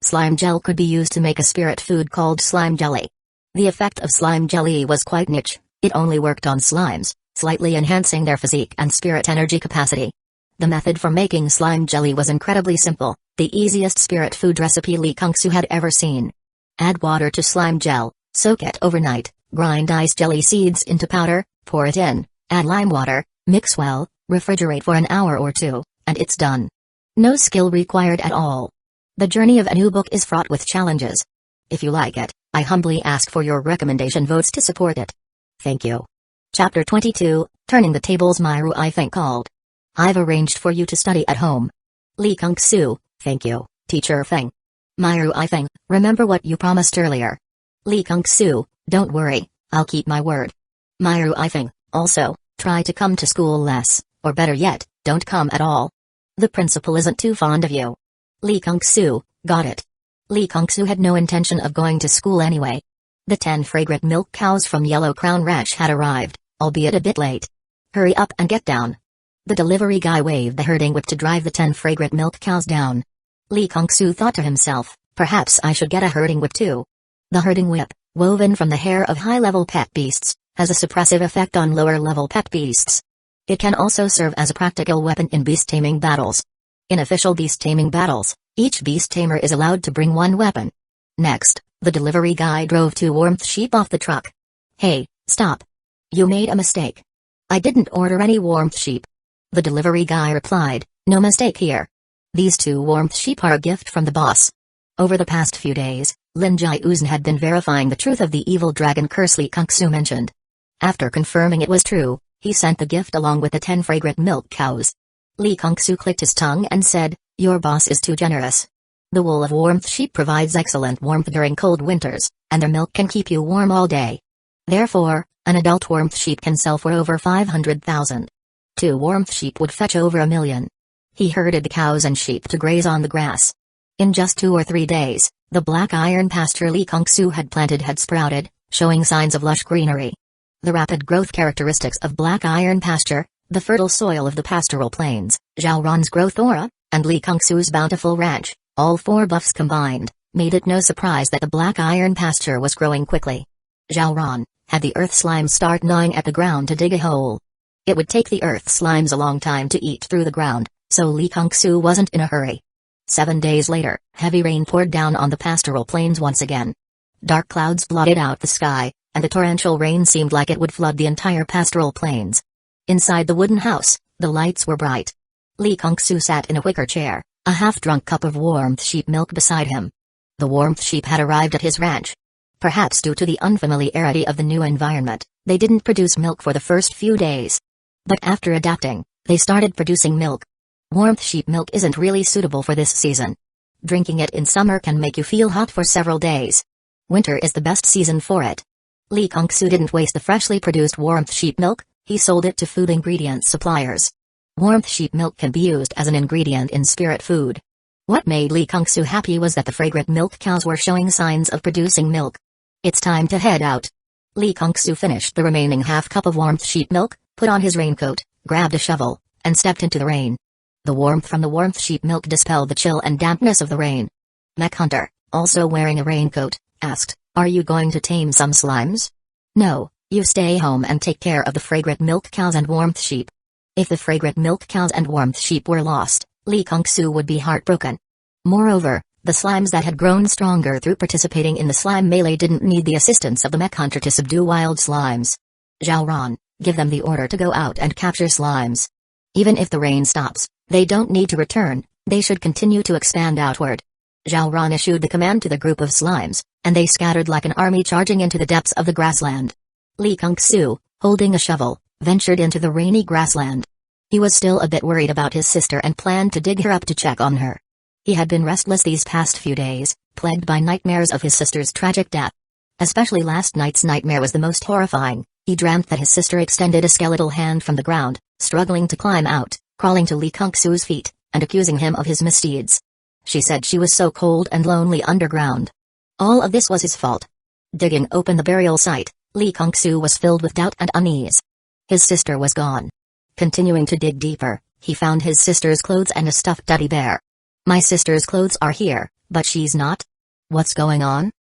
Slime gel could be used to make a spirit food called slime jelly. The effect of slime jelly was quite niche. It only worked on slimes, slightly enhancing their physique and spirit energy capacity. The method for making slime jelly was incredibly simple, the easiest spirit food recipe Li Kongsu had ever seen. Add water to slime gel, soak it overnight, grind ice jelly seeds into powder, pour it in, add lime water, mix well, refrigerate for an hour or 2, and it's done. No skill required at all. The journey of a new book is fraught with challenges. If you like it, I humbly ask for your recommendation votes to support it. Thank you. Chapter 22, Turning the Tables. Myru I think called. I've arranged for you to study at home. Li Kongsu, thank you, Teacher Feng. Myru I think, remember what you promised earlier. Li Kongsu, don't worry, I'll keep my word. Myru I think, also, try to come to school less, or better yet, don't come at all. The principal isn't too fond of you. Li Kongsu, got it. Li Kongsu had no intention of going to school anyway. The 10 fragrant milk cows from Yellow Crown Ranch had arrived, albeit a bit late. Hurry up and get down. The delivery guy waved the herding whip to drive the 10 fragrant milk cows down. Li Kongsu thought to himself, perhaps I should get a herding whip too. The herding whip, woven from the hair of high-level pet beasts, has a suppressive effect on lower-level pet beasts. It can also serve as a practical weapon in beast-taming battles. In official beast-taming battles, each beast-tamer is allowed to bring 1 weapon. Next, the delivery guy drove 2 warmth sheep off the truck. Hey, stop. You made a mistake. I didn't order any warmth sheep. The delivery guy replied, no mistake here. These 2 warmth sheep are a gift from the boss. Over the past few days, Lin Jiuzhen had been verifying the truth of the evil dragon curse Li Kongsu mentioned. After confirming it was true, he sent the gift along with the 10 fragrant milk cows. Li Kongsu clicked his tongue and said, your boss is too generous. The wool of warmth sheep provides excellent warmth during cold winters, and their milk can keep you warm all day. Therefore, an adult warmth sheep can sell for over 500,000. 2 warmth sheep would fetch over 1 million. He herded the cows and sheep to graze on the grass. In just 2 or 3 days, the black iron pasture Li Kongsu had planted had sprouted, showing signs of lush greenery. The rapid growth characteristics of black iron pasture, The fertile soil of the pastoral plains, Zhao Ran's growth aura, and Li Kungsu's bountiful ranch, all four buffs combined, made it no surprise that the black iron pasture was growing quickly. Zhao Ran had the earth slimes start gnawing at the ground to dig a hole. It would take the earth slimes a long time to eat through the ground, so Li Kungsu wasn't in a hurry. 7 days later, heavy rain poured down on the pastoral plains once again. Dark clouds blotted out the sky, and the torrential rain seemed like it would flood the entire pastoral plains. Inside the wooden house, the lights were bright. Li Kungsu sat in a wicker chair, a half-drunk cup of warmth sheep milk beside him. The warmth sheep had arrived at his ranch. Perhaps due to the unfamiliarity of the new environment, they didn't produce milk for the first few days. But after adapting, they started producing milk. Warmth sheep milk isn't really suitable for this season. Drinking it in summer can make you feel hot for several days. Winter is the best season for it. Li Kungsu didn't waste the freshly produced warmth sheep milk, he sold it to food ingredient suppliers. Warmth sheep milk can be used as an ingredient in spirit food. What made Li Kungsu happy was that the fragrant milk cows were showing signs of producing milk. It's time to head out. Li Kungsu finished the remaining half cup of warmth sheep milk, put on his raincoat, grabbed a shovel, and stepped into the rain. The warmth from the warmth sheep milk dispelled the chill and dampness of the rain. Mech Hunter, also wearing a raincoat, asked, "Are you going to tame some slimes?" "No, you stay home and take care of the fragrant milk cows and warmth sheep." If the fragrant milk cows and warmth sheep were lost, Li Kungsu would be heartbroken. Moreover, the slimes that had grown stronger through participating in the slime melee didn't need the assistance of the mech hunter to subdue wild slimes. "Zhao Ran, give them the order to go out and capture slimes. Even if the rain stops, they don't need to return, they should continue to expand outward." Zhao Ran issued the command to the group of slimes, and they scattered like an army charging into the depths of the grassland. Li Kungsu, holding a shovel, ventured into the rainy grassland. He was still a bit worried about his sister and planned to dig her up to check on her. He had been restless these past few days, plagued by nightmares of his sister's tragic death. Especially last night's nightmare was the most horrifying. He dreamt that his sister extended a skeletal hand from the ground, struggling to climb out, crawling to Li Kungsu's feet, and accusing him of his misdeeds. She said she was so cold and lonely underground. All of this was his fault. Digging open the burial site, Li Kungsu was filled with doubt and unease. His sister was gone. Continuing to dig deeper, he found his sister's clothes and a stuffed teddy bear. "My sister's clothes are here, but she's not? What's going on?"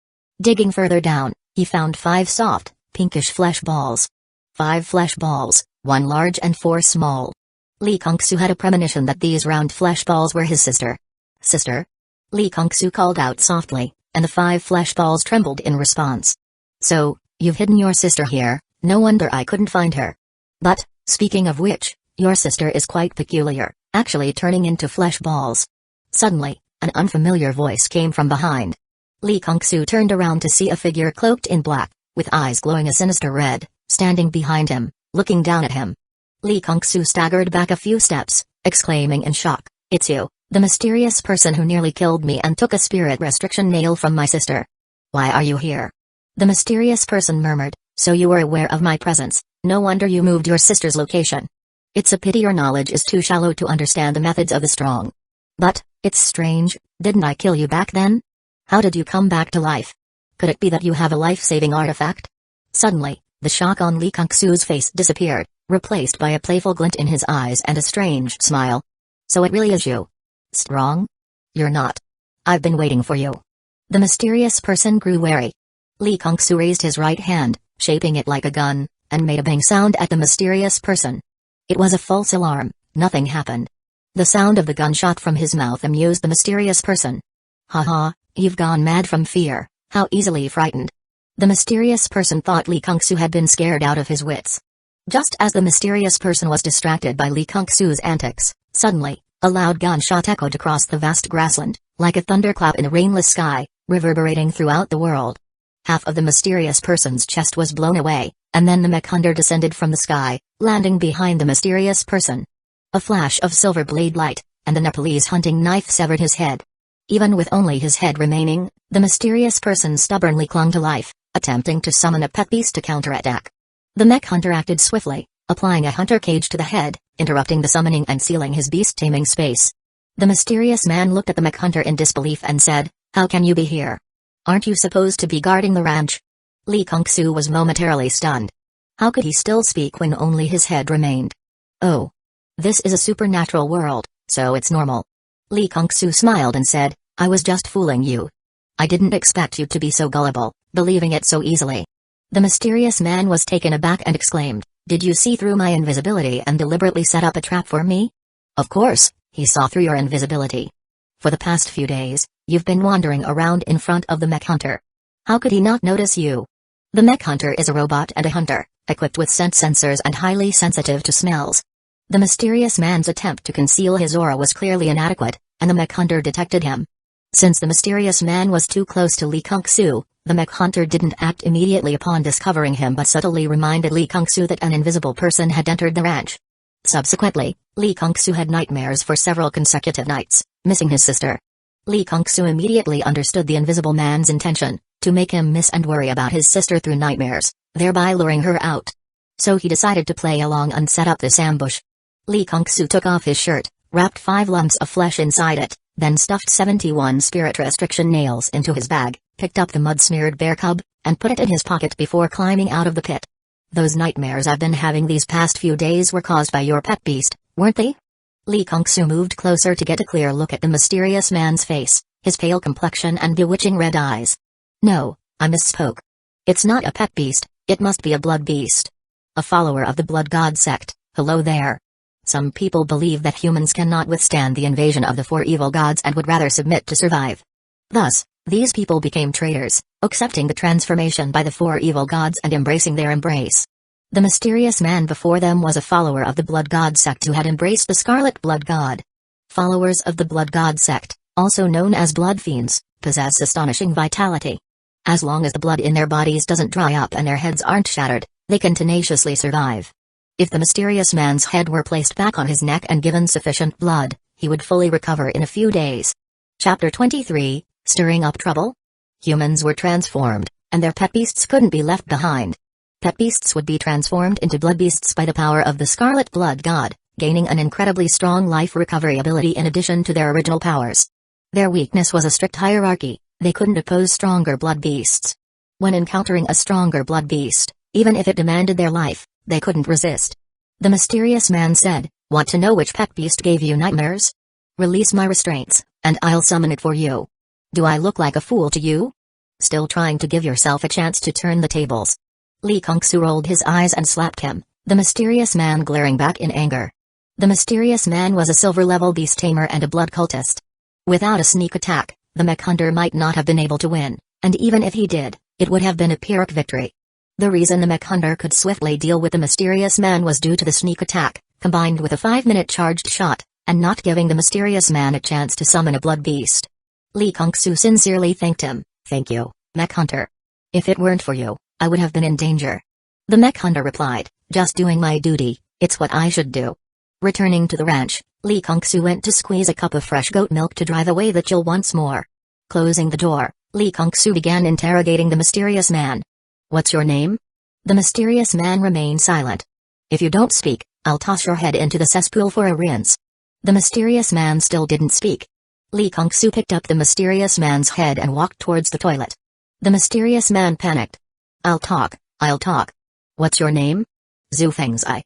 Digging further down, he found 5 soft, pinkish flesh balls. 5 flesh balls, 1 large and 4 small. Li Kungsu had a premonition that these round flesh balls were his sister. "Sister?" Li Kungsu called out softly, and the 5 flesh balls trembled in response. "So, you've hidden your sister here, no wonder I couldn't find her. But, speaking of which, your sister is quite peculiar, actually turning into flesh balls." Suddenly, an unfamiliar voice came from behind. Li Kungsu turned around to see a figure cloaked in black, with eyes glowing a sinister red, standing behind him, looking down at him. Li Kungsu staggered back a few steps, exclaiming in shock, "It's you, the mysterious person who nearly killed me and took a spirit restriction nail from my sister. Why are you here?" The mysterious person murmured, "So you were aware of my presence, no wonder you moved your sister's location. It's a pity your knowledge is too shallow to understand the methods of the strong. But, it's strange, didn't I kill you back then? How did you come back to life? Could it be that you have a life-saving artifact?" Suddenly, the shock on Li Kungsu's face disappeared, replaced by a playful glint in his eyes and a strange smile. "So it really is you? Strong? You're not. I've been waiting for you." The mysterious person grew wary. Li Kungsu raised his right hand, shaping it like a gun, and made a bang sound at the mysterious person. It was a false alarm, nothing happened. The sound of the gunshot from his mouth amused the mysterious person. "Ha, you've gone mad from fear, how easily frightened." The mysterious person thought Li Kungsu had been scared out of his wits. Just as the mysterious person was distracted by Li Kungsu's antics, suddenly, a loud gunshot echoed across the vast grassland, like a thunderclap in a rainless sky, reverberating throughout the world. Half of the mysterious person's chest was blown away, and then the mech hunter descended from the sky, landing behind the mysterious person. A flash of silver blade light, and the Nepalese hunting knife severed his head. Even with only his head remaining, the mysterious person stubbornly clung to life, attempting to summon a pet beast to counterattack. The mech hunter acted swiftly, applying a hunter cage to the head, interrupting the summoning and sealing his beast-taming space. The mysterious man looked at the mech hunter in disbelief and said, "How can you be here? Aren't you supposed to be guarding the ranch?" Li Kungsu was momentarily stunned. How could he still speak when only his head remained? Oh. This is a supernatural world, so it's normal. Lee Kung-soo smiled and said, I was just fooling you. I didn't expect you to be so gullible, believing it so easily. The mysterious man was taken aback and exclaimed, did you see through my invisibility and deliberately set up a trap for me? Of course, he saw through your invisibility. For the past few days, you've been wandering around in front of the mech hunter. How could he not notice you? The mech hunter is a robot and a hunter, equipped with scent sensors and highly sensitive to smells. The mysterious man's attempt to conceal his aura was clearly inadequate, and the mech hunter detected him. Since the mysterious man was too close to Lee Kung-soo, the mech hunter didn't act immediately upon discovering him but subtly reminded Lee Kung-soo that an invisible person had entered the ranch. Subsequently, Lee Kung-soo had nightmares for several consecutive nights, missing his sister. Lee Kung-soo immediately understood the invisible man's intention, to make him miss and worry about his sister through nightmares, thereby luring her out. So he decided to play along and set up this ambush. Lee Kung-soo took off his shirt, wrapped 5 lumps of flesh inside it, then stuffed 71 spirit restriction nails into his bag, picked up the mud-smeared bear cub, and put it in his pocket before climbing out of the pit. Those nightmares I've been having these past few days were caused by your pet beast, weren't they? Lee Kung-soo moved closer to get a clear look at the mysterious man's face, his pale complexion and bewitching red eyes. No, I misspoke. It's not a pet beast, it must be a blood beast. A follower of the blood god sect, hello there. Some people believe that humans cannot withstand the invasion of the 4 evil gods and would rather submit to survive. Thus, these people became traitors, accepting the transformation by the 4 evil gods and embracing their embrace. The mysterious man before them was a follower of the blood god sect who had embraced the scarlet blood god. Followers of the blood god sect, also known as blood fiends, possess astonishing vitality. As long as the blood in their bodies doesn't dry up and their heads aren't shattered, they can tenaciously survive. If the mysterious man's head were placed back on his neck and given sufficient blood, he would fully recover in a few days. Chapter 23, Stirring Up Trouble? Humans were transformed, and their pet beasts couldn't be left behind. Pet beasts would be transformed into blood beasts by the power of the scarlet blood god, gaining an incredibly strong life recovery ability in addition to their original powers. Their weakness was a strict hierarchy, they couldn't oppose stronger blood beasts. When encountering a stronger blood beast, even if it demanded their life, they couldn't resist. The mysterious man said, want to know which pet beast gave you nightmares? Release my restraints, and I'll summon it for you. Do I look like a fool to you? Still trying to give yourself a chance to turn the tables. Lee Kung-soo rolled his eyes and slapped him, the mysterious man glaring back in anger. The mysterious man was a silver-level beast tamer and a blood cultist. Without a sneak attack, the mech hunter might not have been able to win, and even if he did, it would have been a Pyrrhic victory. The reason the mech hunter could swiftly deal with the mysterious man was due to the sneak attack, combined with a 5-minute charged shot, and not giving the mysterious man a chance to summon a blood beast. Lee Kung-soo sincerely thanked him, thank you, mech hunter. If it weren't for you, I would have been in danger. The mech hunter replied, just doing my duty, it's what I should do. Returning to the ranch, Lee Kung-soo went to squeeze a cup of fresh goat milk to drive away the chill once more. Closing the door, Lee Kung-soo began interrogating the mysterious man. What's your name? The mysterious man remained silent. If you don't speak, I'll toss your head into the cesspool for a rinse. The mysterious man still didn't speak. Lee Kung-soo picked up the mysterious man's head and walked towards the toilet. The mysterious man panicked. I'll talk. What's your name? Zhu Fengzai.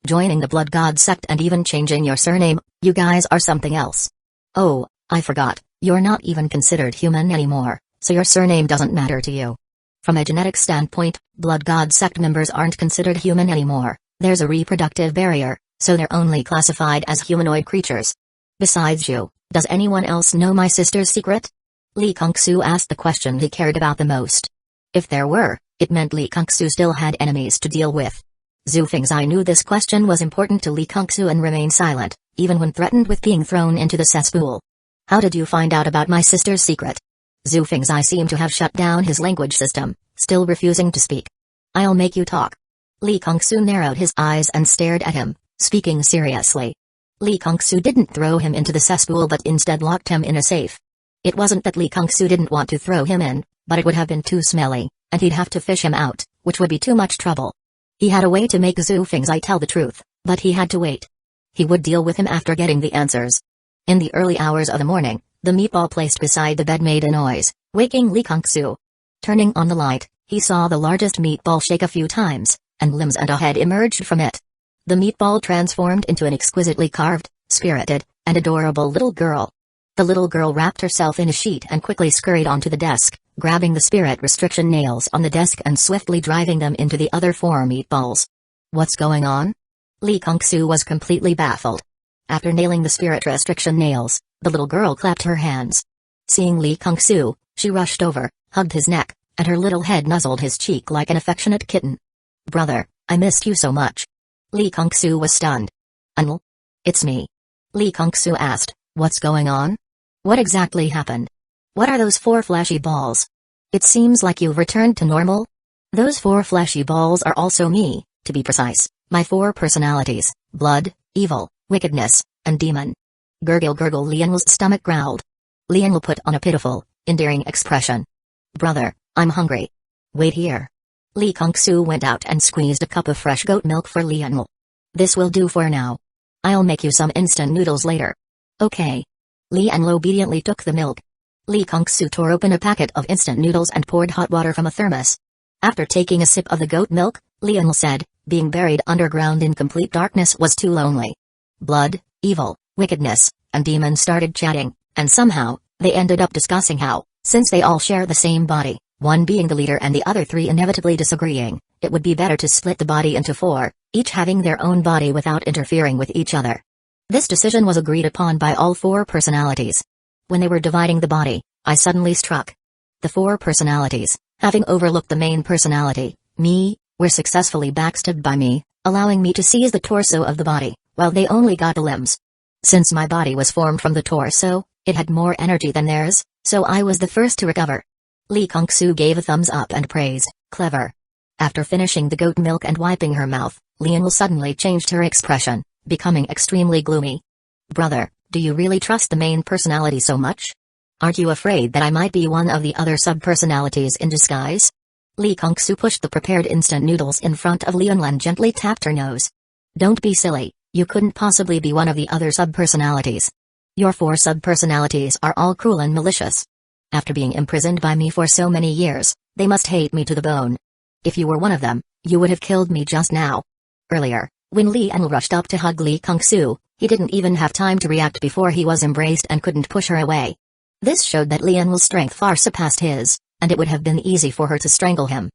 Joining the blood god sect and even changing your surname, you guys are something else. Oh, I forgot, you're not even considered human anymore, so your surname doesn't matter to you. From a genetic standpoint, blood god sect members aren't considered human anymore, there's a reproductive barrier, so they're only classified as humanoid creatures. Besides you, does anyone else know my sister's secret? Lee Kung-soo asked the question he cared about the most. If there were, it meant Lee Kung-soo still had enemies to deal with. Zhu Fengzai knew this question was important to Lee Kung-soo and remained silent, even when threatened with being thrown into the cesspool. How did you find out about my sister's secret? Zhu Fengzai seemed to have shut down his language system, still refusing to speak. I'll make you talk. Lee Kung-soo narrowed his eyes and stared at him, speaking seriously. Lee Kung-soo didn't throw him into the cesspool but instead locked him in a safe. It wasn't that Lee Kung-soo didn't want to throw him in, but it would have been too smelly, and he'd have to fish him out, which would be too much trouble. He had a way to make Zhu Fengzai tell the truth, but he had to wait. He would deal with him after getting the answers. In the early hours of the morning, the meatball placed beside the bed made a noise, waking Lee Kung-soo. Turning on the light, he saw the largest meatball shake a few times, and limbs and a head emerged from it. The meatball transformed into an exquisitely carved, spirited, and adorable little girl. The little girl wrapped herself in a sheet and quickly scurried onto the desk, grabbing the spirit restriction nails on the desk and swiftly driving them into the other 4 meatballs. What's going on? Lee Kung-soo was completely baffled. After nailing the spirit restriction nails, the little girl clapped her hands. Seeing Lee Kung-soo, she rushed over, hugged his neck, and her little head nuzzled his cheek like an affectionate kitten. Brother, I missed you so much. Lee Kung-soo was stunned. Uncle? It's me. Lee Kung-soo asked, what's going on? What exactly happened? What are those 4 fleshy balls? It seems like you've returned to normal? Those 4 fleshy balls are also me, to be precise, my 4 personalities, blood, evil, wickedness, and demon. Gurgle gurgle, Lian's stomach growled. Lian put on a pitiful, endearing expression. Brother, I'm hungry. Wait here. Lee Kung-soo went out and squeezed a cup of fresh goat milk for Lian. This will do for now. I'll make you some instant noodles later. Okay. Lian obediently took the milk. Lee Kung-soo tore open a packet of instant noodles and poured hot water from a thermos. After taking a sip of the goat milk, Lian said, being buried underground in complete darkness was too lonely. Blood, evil, wickedness, and demon started chatting, and somehow, they ended up discussing how, since they all share the same body, one being the leader and the other 3 inevitably disagreeing, it would be better to split the body into 4, each having their own body without interfering with each other. This decision was agreed upon by all 4 personalities. When they were dividing the body, I suddenly struck. The 4 personalities, having overlooked the main personality, me, were successfully backstabbed by me, allowing me to seize the torso of the body, while they only got the limbs. Since my body was formed from the torso, it had more energy than theirs, so I was the first to recover. Lee Kung-soo gave a thumbs up and praised, clever. After finishing the goat milk and wiping her mouth, Lian suddenly changed her expression, becoming extremely gloomy. Brother, do you really trust the main personality so much? Aren't you afraid that I might be one of the other sub-personalities in disguise? Lee Kung-soo pushed the prepared instant noodles in front of Lian and gently tapped her nose. Don't be silly, you couldn't possibly be one of the other sub-personalities. Your 4 sub-personalities are all cruel and malicious. After being imprisoned by me for so many years, they must hate me to the bone. If you were one of them, you would have killed me just now. Earlier, when Lian rushed up to hug Lee Kung-soo, he didn't even have time to react before he was embraced and couldn't push her away. This showed that Lian's strength far surpassed his, and it would have been easy for her to strangle him.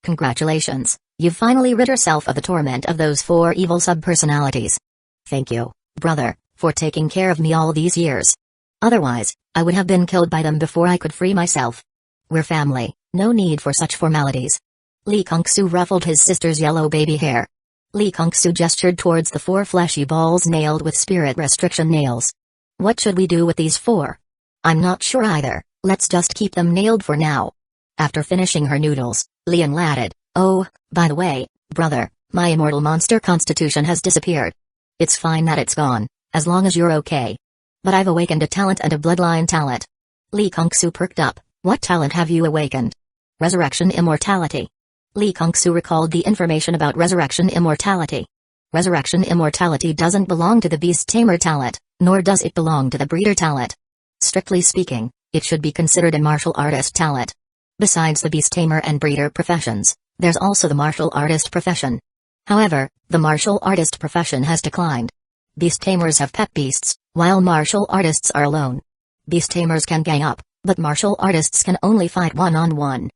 Congratulations, you've finally rid yourself of the torment of those 4 evil sub-personalities. Thank you, brother, for taking care of me all these years. Otherwise, I would have been killed by them before I could free myself. We're family, no need for such formalities. Lee Kung-soo ruffled his sister's yellow baby hair. Lee Kung-soo gestured towards the 4 fleshy balls nailed with spirit restriction nails. What should we do with these 4? I'm not sure either, let's just keep them nailed for now. After finishing her noodles, Lian added, oh, by the way, brother, my immortal monster constitution has disappeared. It's fine that it's gone, as long as you're okay. But I've awakened a talent and a bloodline talent. Lee Kung-soo perked up, what talent have you awakened? Resurrection immortality. Lee Kung-soo recalled the information about resurrection immortality. Resurrection immortality doesn't belong to the beast tamer talent, nor does it belong to the breeder talent. Strictly speaking, it should be considered a martial artist talent. Besides the beast tamer and breeder professions, there's also the martial artist profession. However, the martial artist profession has declined. Beast tamers have pet beasts, while martial artists are alone. Beast tamers can gang up, but martial artists can only fight one-on-one.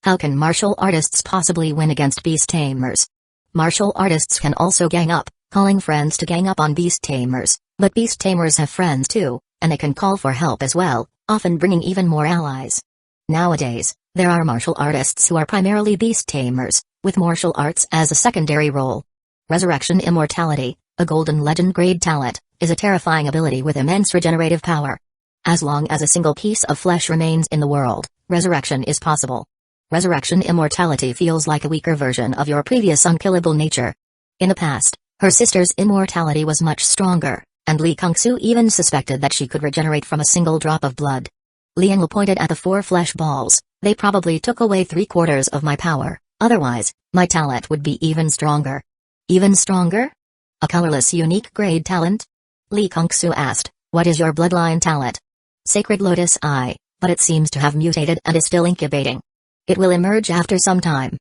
How can martial artists possibly win against beast tamers? Martial artists can also gang up, calling friends to gang up on beast tamers, but beast tamers have friends too, and they can call for help as well, often bringing even more allies. Nowadays, there are martial artists who are primarily beast tamers, with martial arts as a secondary role. Resurrection immortality, a golden legend grade talent, is a terrifying ability with immense regenerative power. As long as a single piece of flesh remains in the world, resurrection is possible. Resurrection immortality feels like a weaker version of your previous unkillable nature. In the past, her sister's immortality was much stronger, and Lee Kung-soo even suspected that she could regenerate from a single drop of blood. Lian pointed at the 4 flesh balls, they probably took away 3/4 of my power, otherwise, my talent would be even stronger. Even stronger? A colorless unique grade talent? Lee Kung-soo asked, what is your bloodline talent? Sacred Lotus Eye, but it seems to have mutated and is still incubating. It will emerge after some time.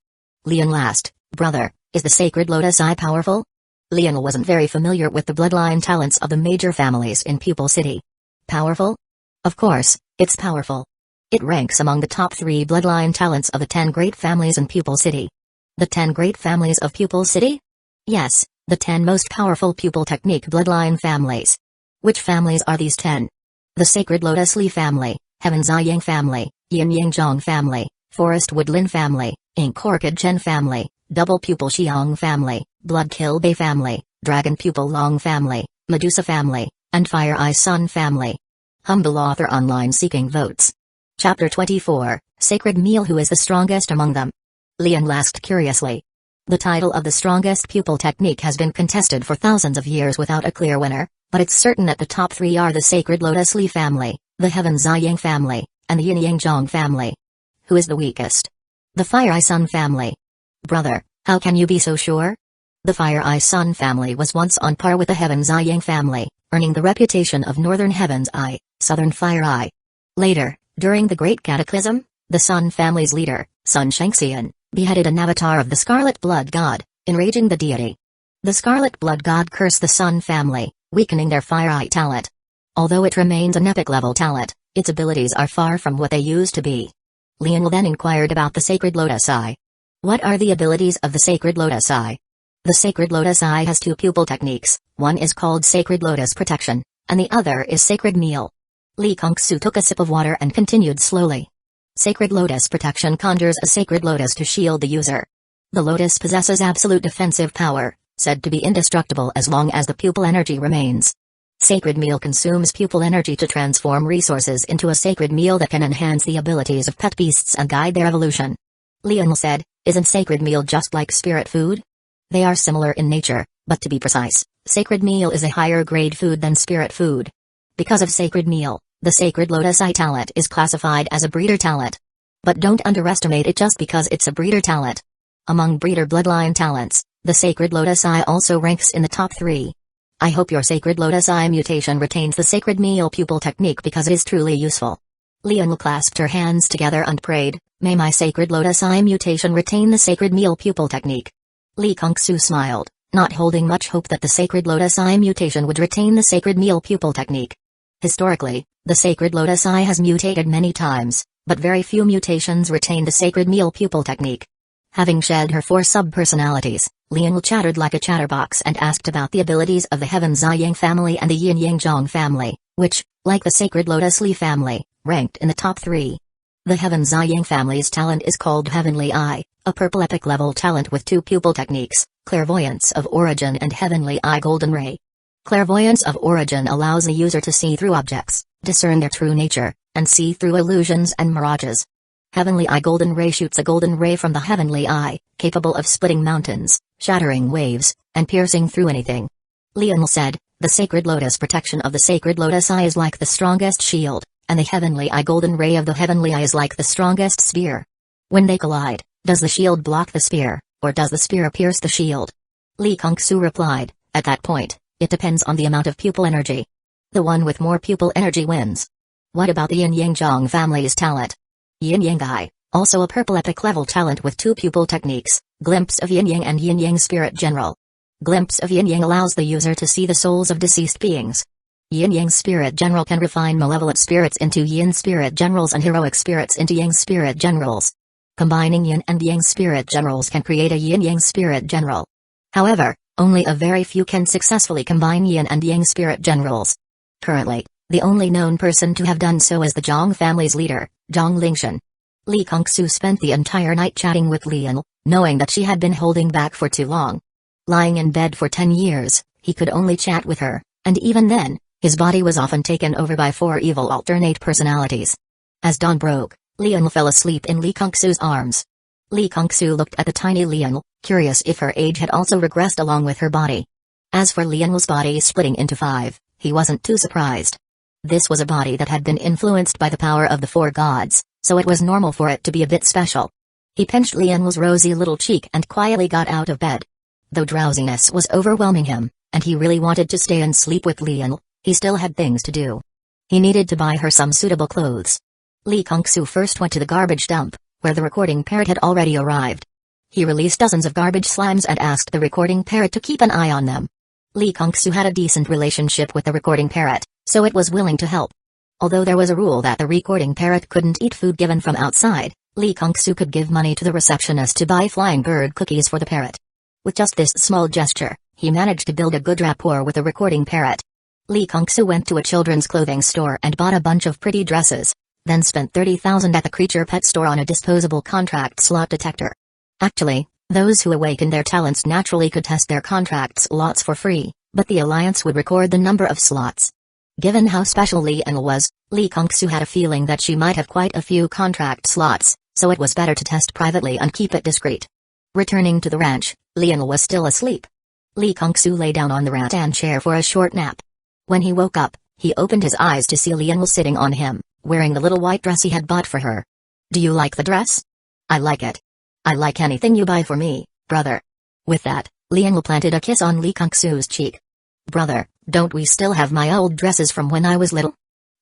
Lian asked, brother, is the Sacred Lotus Eye powerful? Lian wasn't very familiar with the bloodline talents of the major families in Pupil City. Powerful? Of course, it's powerful. It ranks among the top 3 bloodline talents of the 10 great families in Pupil City. The 10 great families of Pupil City? Yes, the 10 most powerful pupil technique bloodline families. Which families are these 10? The Sacred Lotus Li family, Heaven Ziyang family, Yin Yang Zhong family, Forest Woodland family, Ink Orchid Chen family, Double Pupil Xiang family, Blood Kill Bei family, Dragon Pupil Long family, Medusa family, and Fire Eye Sun family. Humble author online seeking votes. Chapter 24, Sacred Meal. Who is the strongest among them? Lian asked curiously. The title of the strongest pupil technique has been contested for thousands of years without a clear winner, but it's certain that the top 3 are the Sacred Lotus Li family, the Heaven Ziyang family, and the Yin Yang Zhong family. Who is the weakest? The Fire Eye Sun family. Brother, how can you be so sure? The Fire Eye Sun family was once on par with the Heaven Ziyang family, earning the reputation of Northern Heaven's Eye, Southern Fire Eye. Later, during the Great Cataclysm, the Sun family's leader, Sun Shangxian, beheaded an avatar of the Scarlet Blood God, enraging the deity. The Scarlet Blood God cursed the Sun family, weakening their Fire Eye talent. Although it remains an epic-level talent, its abilities are far from what they used to be. Lian then inquired about the Sacred Lotus Eye. What are the abilities of the Sacred Lotus Eye? The Sacred Lotus Eye has 2 pupil techniques, one is called Sacred Lotus Protection, and the other is Sacred Meal. Li Kongsu took a sip of water and continued slowly. Sacred Lotus Protection conjures a sacred lotus to shield the user. The lotus possesses absolute defensive power, said to be indestructible as long as the pupil energy remains. Sacred Meal consumes pupil energy to transform resources into a sacred meal that can enhance the abilities of pet beasts and guide their evolution. Lian said, isn't Sacred Meal just like spirit food? They are similar in nature, but to be precise, Sacred Meal is a higher grade food than spirit food. Because of Sacred Meal, the Sacred Lotus Eye talent is classified as a breeder talent. But don't underestimate it just because it's a breeder talent. Among breeder bloodline talents, the Sacred Lotus Eye also ranks in the top 3. I hope your Sacred Lotus Eye mutation retains the Sacred Meal pupil technique because it is truly useful. Lian clasped her hands together and prayed, may my Sacred Lotus Eye mutation retain the Sacred Meal pupil technique. Li Kongsu smiled, not holding much hope that the Sacred Lotus Eye mutation would retain the Sacred Meal pupil technique. Historically, the Sacred Lotus Eye has mutated many times, but very few mutations retain the Sacred Meal pupil technique. Having shed her 4 sub-personalities, Lian chattered like a chatterbox and asked about the abilities of the Heaven Ziyang family and the Yin Yang Zhong family, which, like the Sacred Lotus Li family, ranked in the top 3. The Heaven Ziyang family's talent is called Heavenly Eye, a purple epic level talent with 2 pupil techniques, Clairvoyance of Origin and Heavenly Eye Golden Ray. Clairvoyance of Origin allows the user to see through objects, discern their true nature, and see through illusions and mirages. Heavenly Eye Golden Ray shoots a golden ray from the Heavenly Eye, capable of splitting mountains, shattering waves, and piercing through anything. Lian said, the Sacred Lotus Protection of the Sacred Lotus Eye is like the strongest shield, and the Heavenly Eye Golden Ray of the Heavenly Eye is like the strongest spear. When they collide, does the shield block the spear, or does the spear pierce the shield? Li Kongsu replied, at that point, it depends on the amount of pupil energy. The one with more pupil energy wins. What about the Yin Yang Zhong family's talent? Yin Yang Eye, also a purple epic level talent with 2 pupil techniques, Glimpse of Yin Yang and Yin Yang Spirit General. Glimpse of Yin Yang allows the user to see the souls of deceased beings. Yin Yang Spirit General can refine malevolent spirits into Yin Spirit Generals and heroic spirits into Yang Spirit Generals. Combining Yin and Yang Spirit Generals can create a Yin Yang Spirit General. However, only a very few can successfully combine Yin and Yang Spirit Generals. Currently, the only known person to have done so is the Zhong family's leader, Zhong Lingshan. Li Kongsu spent the entire night chatting with Lian, knowing that she had been holding back for too long. Lying in bed for 10 years, he could only chat with her, and even then, his body was often taken over by 4 evil alternate personalities. As dawn broke, Lian fell asleep in Li Kongsu's arms. Li Kongsu looked at the tiny Lian, curious if her age had also regressed along with her body. As for Lian's body splitting into 5, he wasn't too surprised. This was a body that had been influenced by the power of the 4 gods, so it was normal for it to be a bit special. He pinched Lian's rosy little cheek and quietly got out of bed. Though drowsiness was overwhelming him, and he really wanted to stay and sleep with Lian, he still had things to do. He needed to buy her some suitable clothes. Li Kongsu first went to the garbage dump, where the recording parrot had already arrived. He released dozens of garbage slimes and asked the recording parrot to keep an eye on them. Lee Kong-soo had a decent relationship with the recording parrot, so it was willing to help. Although there was a rule that the recording parrot couldn't eat food given from outside, Lee Kong-soo could give money to the receptionist to buy flying bird cookies for the parrot. With just this small gesture, he managed to build a good rapport with the recording parrot. Lee Kong-soo went to a children's clothing store and bought a bunch of pretty dresses, then spent 30,000 at the creature pet store on a disposable contract slot detector. Actually, those who awakened their talents naturally could test their contract slots for free, but the Alliance would record the number of slots. Given how special Lian was, Lee Kong-soo had a feeling that she might have quite a few contract slots, so it was better to test privately and keep it discreet. Returning to the ranch, Lian was still asleep. Lee Kong-soo lay down on the rattan chair for a short nap. When he woke up, he opened his eyes to see Lian was sitting on him, wearing the little white dress he had bought for her. "Do you like the dress?" "I like it. I like anything you buy for me, brother." With that, Lian planted a kiss on Lee Kong-soo's cheek. "Brother, don't we still have my old dresses from when I was little?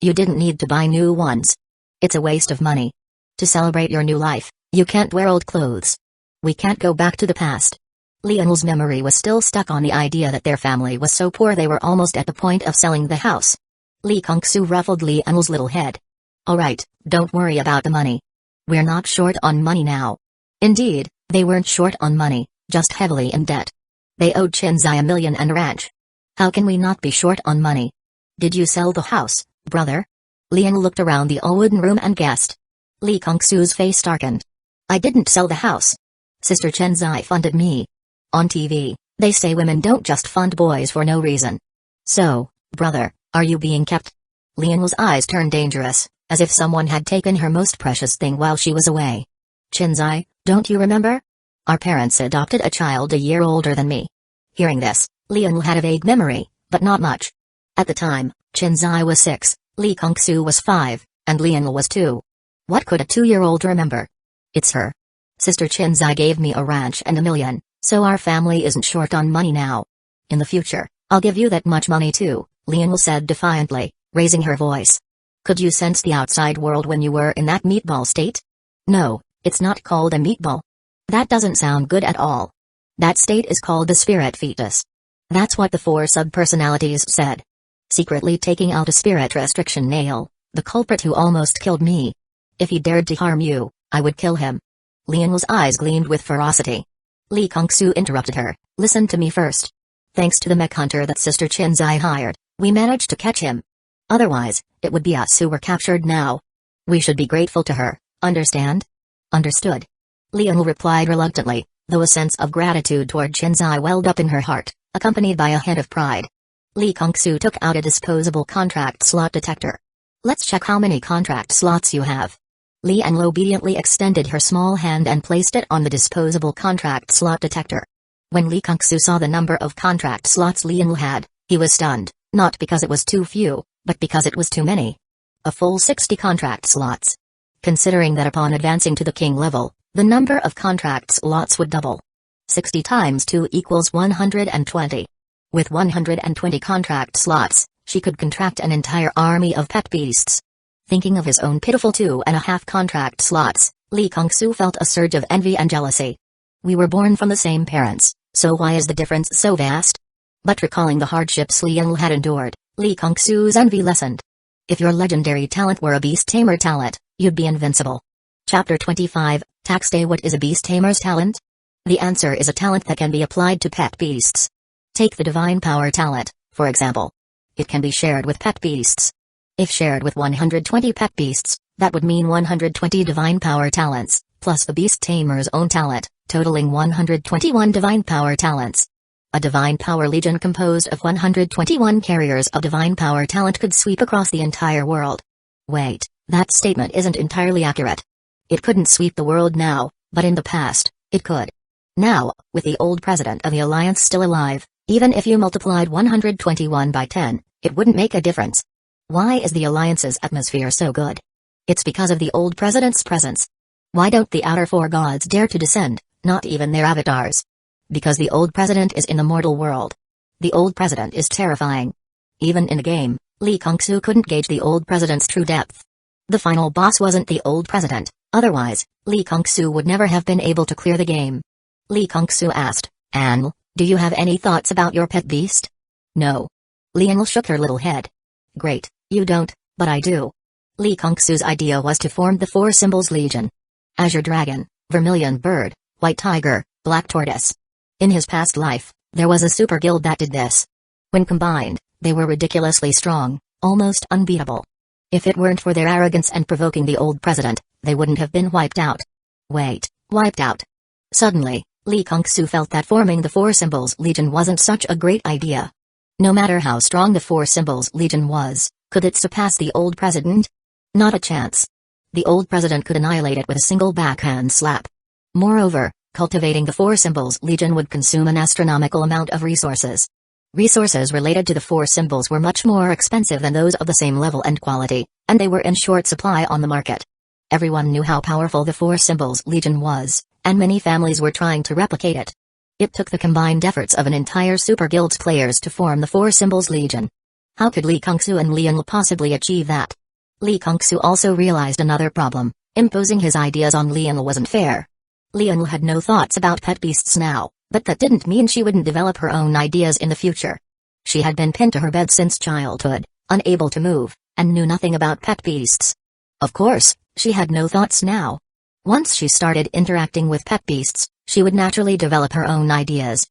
You didn't need to buy new ones. It's a waste of money. To celebrate your new life, you can't wear old clothes. We can't go back to the past." Lian's memory was still stuck on the idea that their family was so poor they were almost at the point of selling the house. Lee Kong-soo ruffled Lian's little head. "Alright, don't worry about the money. We're not short on money now." Indeed, they weren't short on money, just heavily in debt. They owed Shinzai $1 million and a ranch. "How can we not be short on money? Did you sell the house, brother?" Lian looked around the all-wooden room and guessed. Lee Kong-soo's face darkened. "I didn't sell the house. Sister Chenzai funded me. On TV, they say women don't just fund boys for no reason. So, brother, are you being kept?" Lian's eyes turned dangerous, as if someone had taken her most precious thing while she was away. "Chenzai, don't you remember? Our parents adopted a child a year older than me." Hearing this, Lian had a vague memory, but not much. At the time, Chenzai was 6, Lee Kong-soo was 5, and Lian was 2. What could a 2-year-old remember? "It's her. Sister Chenzai gave me a ranch and $1 million, so our family isn't short on money now. In the future, I'll give you that much money too," Lian said defiantly, raising her voice. "Could you sense the outside world when you were in that meatball state?" "No, it's not called a meatball. That doesn't sound good at all. That state is called the spirit fetus. That's what the 4 sub-personalities said. Secretly taking out a spirit restriction nail, the culprit who almost killed me. If he dared to harm you, I would kill him." Lian's eyes gleamed with ferocity. Lee Kong-soo interrupted her. "Listen to me first. Thanks to the mech hunter that Sister Chenzai hired, we managed to catch him. Otherwise, it would be us who were captured now. We should be grateful to her, understand?" "Understood." Lian replied reluctantly, though a sense of gratitude toward Chenzai welled up in her heart, accompanied by a hint of pride. Lee Kong-soo took out a disposable contract slot detector. "Let's check how many contract slots you have." Lian obediently extended her small hand and placed it on the disposable contract slot detector. When Lee Kong-soo saw the number of contract slots Lian had, he was stunned, not because it was too few, but because it was too many. A full 60 contract slots. Considering that upon advancing to the king level, the number of contract slots would double. 60 times 2 equals 120. With 120 contract slots, she could contract an entire army of pet beasts. Thinking of his own pitiful 2.5 contract slots, Lee Kong-soo felt a surge of envy and jealousy. We were born from the same parents, so why is the difference so vast? But recalling the hardships Lian had endured, Lee Kong-soo's envy lessened. If your legendary talent were a beast tamer talent, you'd be invincible. Chapter 25, Tax Day. What is a beast tamer's talent? The answer is a talent that can be applied to pet beasts. Take the divine power talent, for example. It can be shared with pet beasts. If shared with 120 pet beasts, that would mean 120 divine power talents, plus the beast tamer's own talent, totaling 121 divine power talents. A divine power legion composed of 121 carriers of divine power talent could sweep across the entire world. Wait, that statement isn't entirely accurate. It couldn't sweep the world now, but in the past, it could. Now, with the old president of the Alliance still alive, even if you multiplied 121 by 10, it wouldn't make a difference. Why is the Alliance's atmosphere so good? It's because of the old president's presence. Why don't the outer 4 gods dare to descend, not even their avatars? Because the old president is in the mortal world. The old president is terrifying. Even in a game, Lee Kong-soo couldn't gauge the old president's true depth. The final boss wasn't the old president, otherwise, Lee Kong-soo would never have been able to clear the game. Li Kongsu asked. "Anil, do you have any thoughts about your pet beast?" "No." Lianl shook her little head. "Great, you don't, but I do." Li Kongsu's idea was to form the Four Symbols Legion. Azure Dragon, Vermilion Bird, White Tiger, Black Tortoise. In his past life, there was a super guild that did this. When combined, they were ridiculously strong, almost unbeatable. If it weren't for their arrogance and provoking the old president, they wouldn't have been wiped out. Wait, wiped out? Suddenly, Li Kongsu felt that forming the Four Symbols Legion wasn't such a great idea. No matter how strong the Four Symbols Legion was, could it surpass the old president? Not a chance. The old president could annihilate it with a single backhand slap. Moreover, cultivating the Four Symbols Legion would consume an astronomical amount of resources. Resources related to the Four Symbols were much more expensive than those of the same level and quality, and they were in short supply on the market. Everyone knew how powerful the Four Symbols Legion was, and many families were trying to replicate it. It took the combined efforts of an entire Super Guild's players to form the Four Symbols Legion. How could Li Kongsu and Lianl possibly achieve that? Li Kongsu also realized another problem: imposing his ideas on Lianl wasn't fair. Lianl had no thoughts about pet beasts now, but that didn't mean she wouldn't develop her own ideas in the future. She had been pinned to her bed since childhood, unable to move, and knew nothing about pet beasts. Of course, she had no thoughts now. Once she started interacting with pet beasts, she would naturally develop her own ideas.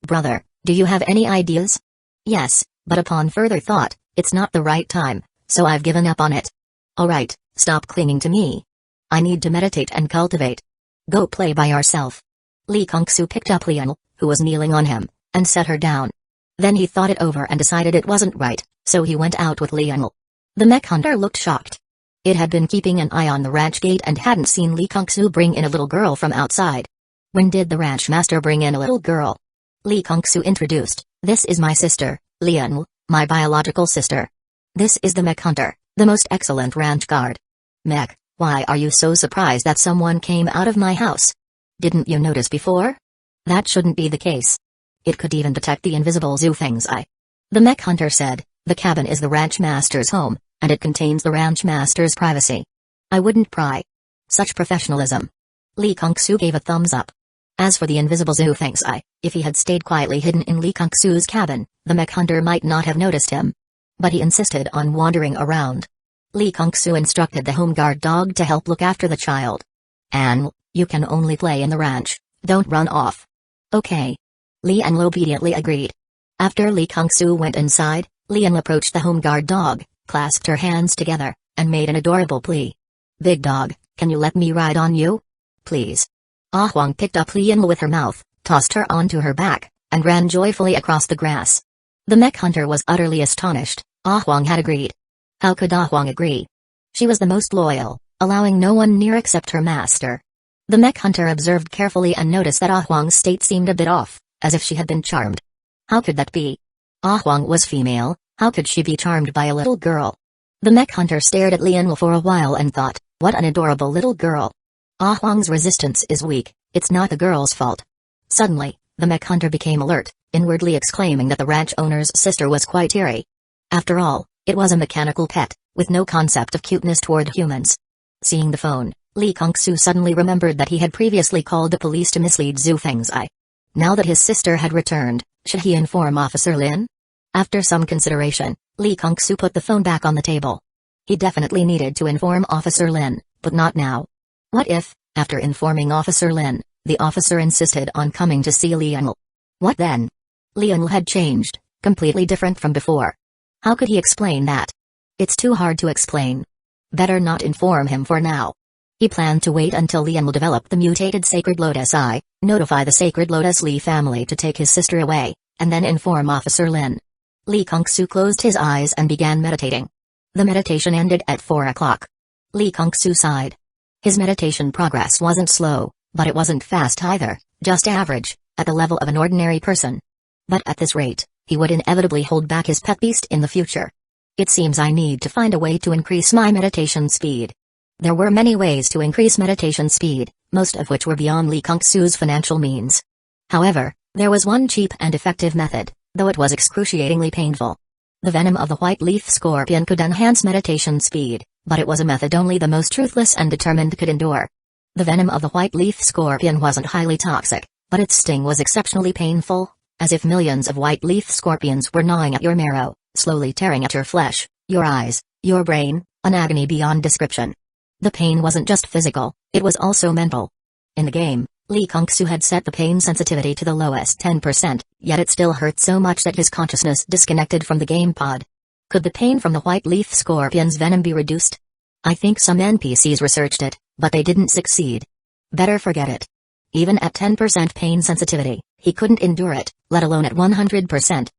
"Brother, do you have any ideas?" "Yes, but upon further thought, it's not the right time, so I've given up on it." "Alright, stop clinging to me. I need to meditate and cultivate. Go play by yourself." Li Kongsu picked up Lianl, who was kneeling on him, and set her down. Then he thought it over and decided it wasn't right, so he went out with Lianl. The mech hunter looked shocked. It had been keeping an eye on the ranch gate and hadn't seen Li Kongsu bring in a little girl from outside. "When did the ranch master bring in a little girl?" Li Kongsu introduced. "This is my sister, Lianl, my biological sister. This is the mech hunter, the most excellent ranch guard." "Mech, why are you so surprised that someone came out of my house? Didn't you notice before? That shouldn't be the case. It could even detect the invisible Zufeng's eye." The mech hunter said, "The cabin is the ranch master's home, and it contains the ranch master's privacy. I wouldn't pry." Such professionalism. Li Kongsu gave a thumbs up. As for the invisible Zufeng's eye, if he had stayed quietly hidden in Li Kongsu's cabin, the mech hunter might not have noticed him. But he insisted on wandering around. Li Kongsu instructed the home guard dog to help look after the child. "Anil, you can only play in the ranch, don't run off." "Okay." Lianl obediently agreed. After Li Kongsu went inside, Lianl approached the home guard dog, clasped her hands together, and made an adorable plea. "Big dog, can you let me ride on you? Please." Ah Huang picked up Lianl with her mouth, tossed her onto her back, and ran joyfully across the grass. The mech hunter was utterly astonished. Ah Huang had agreed. How could Ah Huang agree? She was the most loyal, allowing no one near except her master. The mech hunter observed carefully and noticed that Ah Huang's state seemed a bit off, as if she had been charmed. How could that be? Ah Huang was female, how could she be charmed by a little girl? The mech hunter stared at Lianl for a while and thought, what an adorable little girl. Ah Huang's resistance is weak, it's not the girl's fault. Suddenly, the mech hunter became alert, inwardly exclaiming that the ranch owner's sister was quite eerie. After all, it was a mechanical pet, with no concept of cuteness toward humans. Seeing the phone, Li Kongsu suddenly remembered that he had previously called the police to mislead Zhu Feng's eye. Now that his sister had returned, should he inform Officer Lin? After some consideration, Li Kongsu put the phone back on the table. He definitely needed to inform Officer Lin, but not now. What if, after informing Officer Lin, the officer insisted on coming to see Lianl? What then? Lianl had changed, completely different from before. How could he explain that? It's too hard to explain. Better not inform him for now. He planned to wait until Lianl developed the mutated Sacred Lotus Eye, notify the Sacred Lotus Li family to take his sister away, and then inform Officer Lin. Li Kongsu closed his eyes and began meditating. The meditation ended at 4 o'clock. Li Kongsu sighed. His meditation progress wasn't slow, but it wasn't fast either, just average, at the level of an ordinary person. But at this rate, he would inevitably hold back his pet beast in the future. It seems I need to find a way to increase my meditation speed. There were many ways to increase meditation speed, most of which were beyond Li Kongsu's financial means. However, there was one cheap and effective method, though it was excruciatingly painful. The venom of the white leaf scorpion could enhance meditation speed, but it was a method only the most truthless and determined could endure. The venom of the white leaf scorpion wasn't highly toxic, but its sting was exceptionally painful, as if millions of white leaf scorpions were gnawing at your marrow, slowly tearing at your flesh, your eyes, your brain, an agony beyond description. The pain wasn't just physical, it was also mental. In the game, Lee Kung-soo had set the pain sensitivity to the lowest 10%, yet it still hurt so much that his consciousness disconnected from the game pod. Could the pain from the white leaf scorpion's venom be reduced? I think some NPCs researched it, but they didn't succeed. Better forget it. Even at 10% pain sensitivity, he couldn't endure it, let alone at 100%.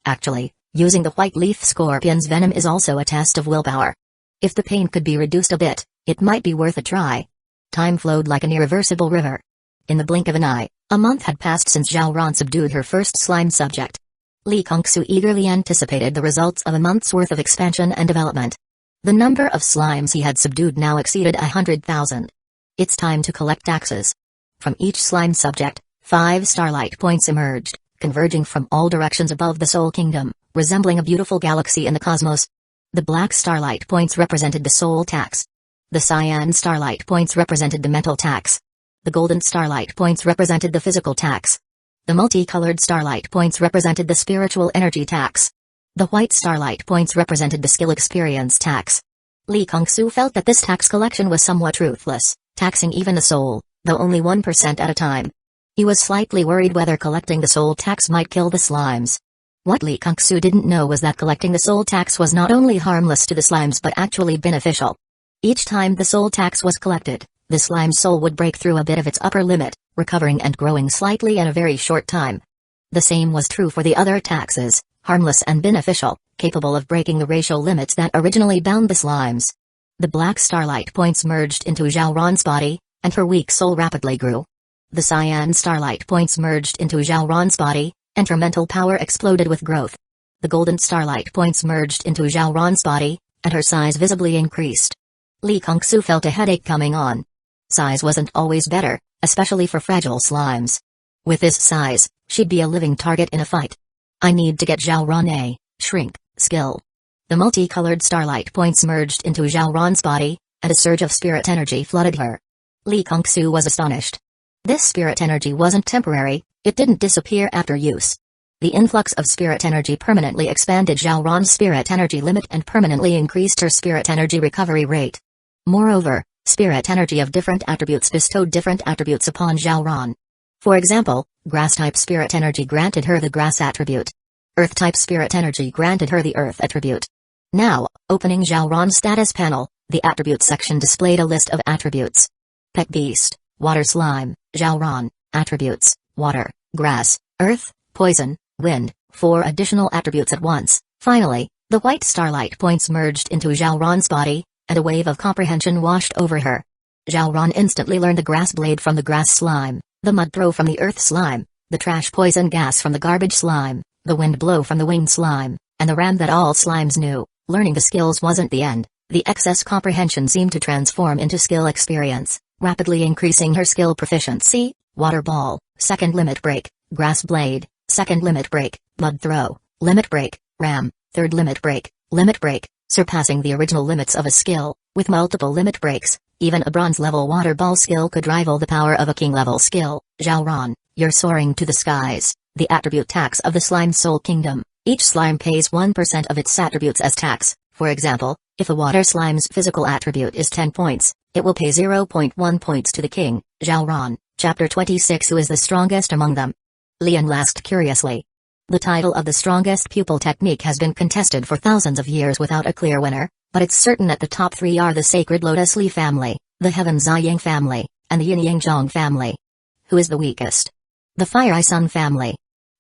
Actually, using the white leaf scorpion's venom is also a test of willpower. If the pain could be reduced a bit, it might be worth a try. Time flowed like an irreversible river. In the blink of an eye, a month had passed since Zhao Ran subdued her first slime subject. Lee Kung-soo eagerly anticipated the results of a month's worth of expansion and development. The number of slimes he had subdued now exceeded 100,000. It's time to collect taxes. From each slime subject, 5 starlight points emerged, converging from all directions above the Soul Kingdom, resembling a beautiful galaxy in the cosmos. The black starlight points represented the soul tax. The cyan starlight points represented the mental tax. The golden starlight points represented the physical tax. The multicolored starlight points represented the spiritual energy tax. The white starlight points represented the skill experience tax. Lee Kung-soo felt that this tax collection was somewhat ruthless, taxing even the soul, though only 1% at a time. He was slightly worried whether collecting the soul tax might kill the slimes. What Lee Kung-soo didn't know was that collecting the soul tax was not only harmless to the slimes but actually beneficial. Each time the soul tax was collected, the slime's soul would break through a bit of its upper limit, recovering and growing slightly in a very short time. The same was true for the other taxes, harmless and beneficial, capable of breaking the racial limits that originally bound the slimes. The black starlight points merged into Zhao Ran's body, and her weak soul rapidly grew. The cyan starlight points merged into Zhao Ran's body, and her mental power exploded with growth. The golden starlight points merged into Zhao Ran's body, and her size visibly increased. Lee Kung-soo felt a headache coming on. Size wasn't always better, especially for fragile slimes. With this size, she'd be a living target in a fight. I need to get Zhao Ran a shrink skill. The multicolored starlight points merged into Zhao Ran's body, and a surge of spirit energy flooded her. Lee Kung-soo was astonished. This spirit energy wasn't temporary, it didn't disappear after use. The influx of spirit energy permanently expanded Zhao Ran's spirit energy limit and permanently increased her spirit energy recovery rate. Moreover, spirit energy of different attributes bestowed different attributes upon Zhao Ran. For example, grass-type spirit energy granted her the grass attribute. Earth-type spirit energy granted her the earth attribute. Now, opening Zhao Ran's status panel, the attributes section displayed a list of attributes. Pet beast, water slime, Zhao Ran, attributes, water, grass, earth, poison, wind, 4 additional attributes at once. Finally, the white starlight points merged into Zhao Ran's body, and a wave of comprehension washed over her. Zhao Ran instantly learned the grass blade from the grass slime, the mud throw from the earth slime, the trash poison gas from the garbage slime, the wind blow from the winged slime, and the ram that all slimes knew. Learning the skills wasn't the end. The excess comprehension seemed to transform into skill experience, rapidly increasing her skill proficiency. Water ball, second limit break, grass blade, second limit break, mud throw, limit break, ram, third limit break, surpassing the original limits of a skill. With multiple limit breaks, even a bronze-level water ball skill could rival the power of a king-level skill. Zhao Ran, you're soaring to the skies. The attribute tax of the Slime Soul Kingdom. Each slime pays 1% of its attributes as tax. For example, if a water slime's physical attribute is 10 points, it will pay 0.1 points to the king. Zhao Ran, Chapter 26. Who is the strongest among them? Lian asked curiously. The title of the strongest pupil technique has been contested for thousands of years without a clear winner, but it's certain that the top 3 are the Sacred Lotus Li family, the Heaven Ziyang family, and the Yin Yang Zhong family. Who is the weakest? The Fire Eye Sun family.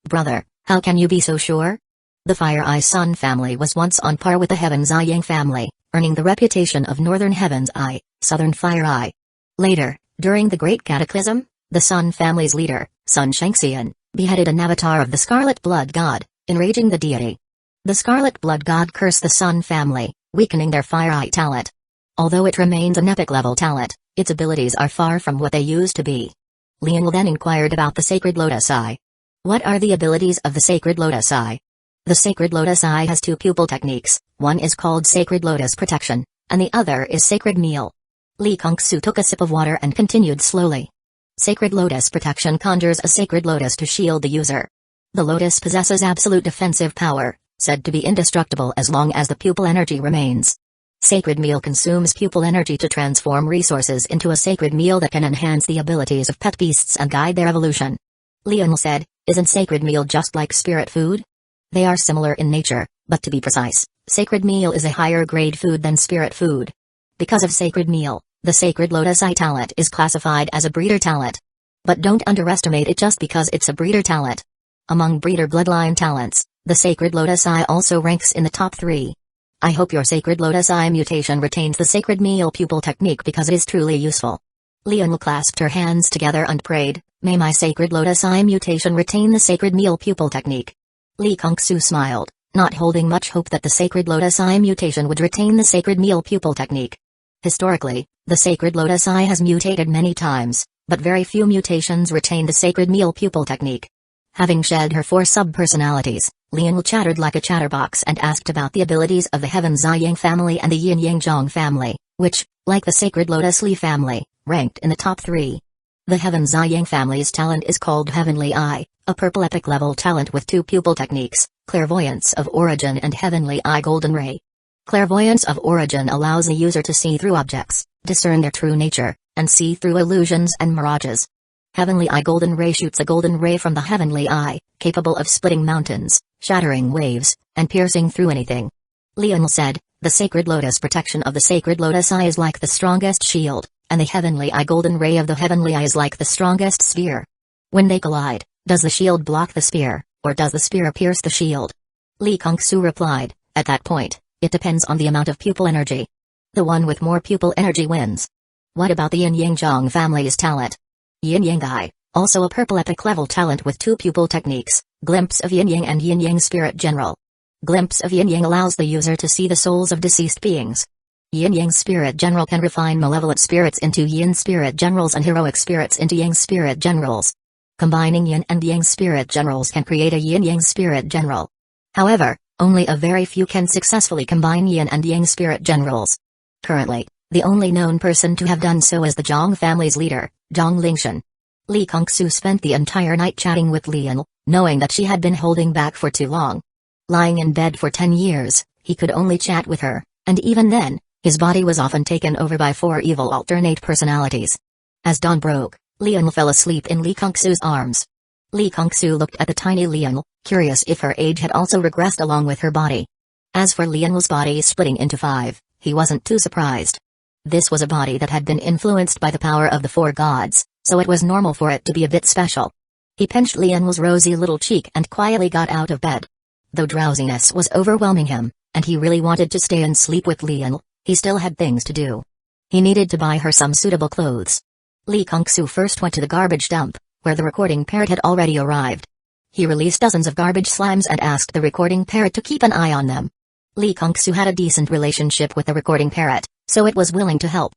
Brother, how can you be so sure? The Fire Eye Sun family was once on par with the Heaven Ziyang family, earning the reputation of Northern Heaven's Eye, Southern Fire Eye. Later, during the Great Cataclysm, the Sun family's leader, Sun Shangxian, beheaded an avatar of the Scarlet Blood God, enraging the deity. The Scarlet Blood God cursed the Sun family, weakening their Fire Eye talent. Although it remains an epic-level talent, its abilities are far from what they used to be. Lian then inquired about the Sacred Lotus Eye. What are the abilities of the Sacred Lotus Eye? The Sacred Lotus Eye has 2 pupil techniques, one is called Sacred Lotus Protection, and the other is Sacred Meal. Lee Kung-soo took a sip of water and continued slowly. Sacred Lotus Protection conjures a sacred lotus to shield the user. The lotus possesses absolute defensive power, said to be indestructible as long as the pupil energy remains. Sacred Meal consumes pupil energy to transform resources into a sacred meal that can enhance the abilities of pet beasts and guide their evolution. Lionel said, "Isn't sacred meal just like spirit food? They are similar in nature, but to be precise, sacred meal is a higher grade food than spirit food. Because of sacred meal, the sacred lotus eye talent is classified as a breeder talent. But don't underestimate it just because it's a breeder talent. Among breeder bloodline talents, the sacred lotus eye also ranks in the top 3. I hope your sacred lotus eye mutation retains the sacred meal pupil technique because it is truly useful." Lionel clasped her hands together and prayed, "May my sacred lotus eye mutation retain the sacred meal pupil technique." Lee Kung-Su smiled, not holding much hope that the sacred lotus eye mutation would retain the sacred meal pupil technique. Historically, the sacred lotus eye has mutated many times, but very few mutations retain the sacred meal pupil technique. Having shed her 4 sub-personalities, Lionel chattered like a chatterbox and asked about the abilities of the Heaven Ziyang family and the Yin Yang Zhong family, which, like the Sacred Lotus Li family, ranked in the top 3. The Heaven Ziyang family's talent is called Heavenly Eye, a purple epic level talent with 2 pupil techniques, Clairvoyance of Origin and Heavenly Eye Golden Ray. Clairvoyance of Origin allows the user to see through objects, discern their true nature, and see through illusions and mirages. Heavenly Eye Golden Ray shoots a golden ray from the Heavenly Eye, capable of splitting mountains, shattering waves, and piercing through anything. Lionel said, "The Sacred Lotus protection of the Sacred Lotus Eye is like the strongest shield, and the Heavenly Eye Golden Ray of the Heavenly Eye is like the strongest spear. When they collide, does the shield block the spear, or does the spear pierce the shield?" Lee Kung-Su replied, "At that point, it depends on the amount of pupil energy. The one with more pupil energy wins." "What about the Yin Yang Zhong family's talent?" Yin Yang Eye, also a purple epic level talent with 2 pupil techniques, Glimpse of Yin Yang and Yin Yang Spirit General. Glimpse of Yin Yang allows the user to see the souls of deceased beings. Yin Yang Spirit General can refine malevolent spirits into Yin Spirit Generals and heroic spirits into Yang Spirit Generals. Combining Yin and Yang Spirit Generals can create a Yin Yang Spirit General. However, only a very few can successfully combine Yin and Yang Spirit Generals. Currently, the only known person to have done so is the Zhong family's leader, Zhong Lingshan. Lee Kung-Su spent the entire night chatting with Lionel, knowing that she had been holding back for too long. Lying in bed for 10 years, he could only chat with her, and even then, his body was often taken over by 4 evil alternate personalities. As dawn broke, Lionel fell asleep in Lee Kung-Su's arms. Lee Kung-Su looked at the tiny Lionel, curious if her age had also regressed along with her body. As for Lionel's body splitting into 5, he wasn't too surprised. This was a body that had been influenced by the power of the 4 gods, so it was normal for it to be a bit special. He pinched Lionel's rosy little cheek and quietly got out of bed. Though drowsiness was overwhelming him, and he really wanted to stay and sleep with Lionel, he still had things to do. He needed to buy her some suitable clothes. Lee Kung-Su first went to the garbage dump, where the recording parrot had already arrived. He released dozens of garbage slimes and asked the recording parrot to keep an eye on them. Lee Kung-Su had a decent relationship with the recording parrot, so it was willing to help.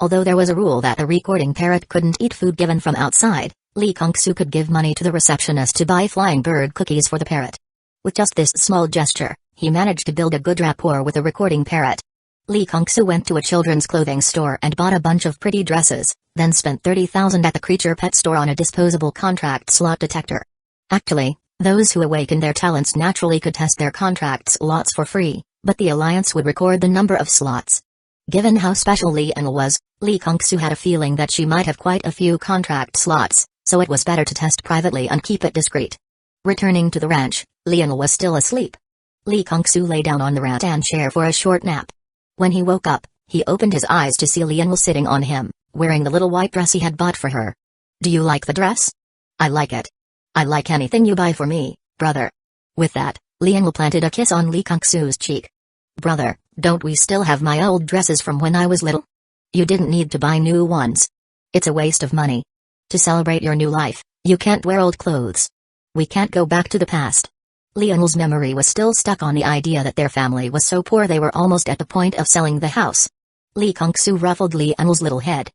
Although there was a rule that the recording parrot couldn't eat food given from outside, Lee Kung-Su could give money to the receptionist to buy flying bird cookies for the parrot. With just this small gesture, he managed to build a good rapport with the recording parrot. Lee Kung-Su went to a children's clothing store and bought a bunch of pretty dresses, then spent 30,000 at the creature pet store on a disposable contract slot detector. Actually, those who awakened their talents naturally could test their contract slots for free, but the Alliance would record the number of slots. Given how special Lionel was, Lee Kung-Su had a feeling that she might have quite a few contract slots, so it was better to test privately and keep it discreet. Returning to the ranch, Lionel was still asleep. Lee Kung-Su lay down on the rattan chair for a short nap. When he woke up, he opened his eyes to see Lionel sitting on him, wearing the little white dress he had bought for her. "Do you like the dress?" "I like it. I like anything you buy for me, brother." With that, Lionel planted a kiss on Lee Kung-Su's cheek. "Brother, don't we still have my old dresses from when I was little? You didn't need to buy new ones. It's a waste of money. To celebrate your new life, you can't wear old clothes. We can't go back to the past." Lionel's memory was still stuck on the idea that their family was so poor they were almost at the point of selling the house. Lee Kung-Su ruffled Lionel's little head.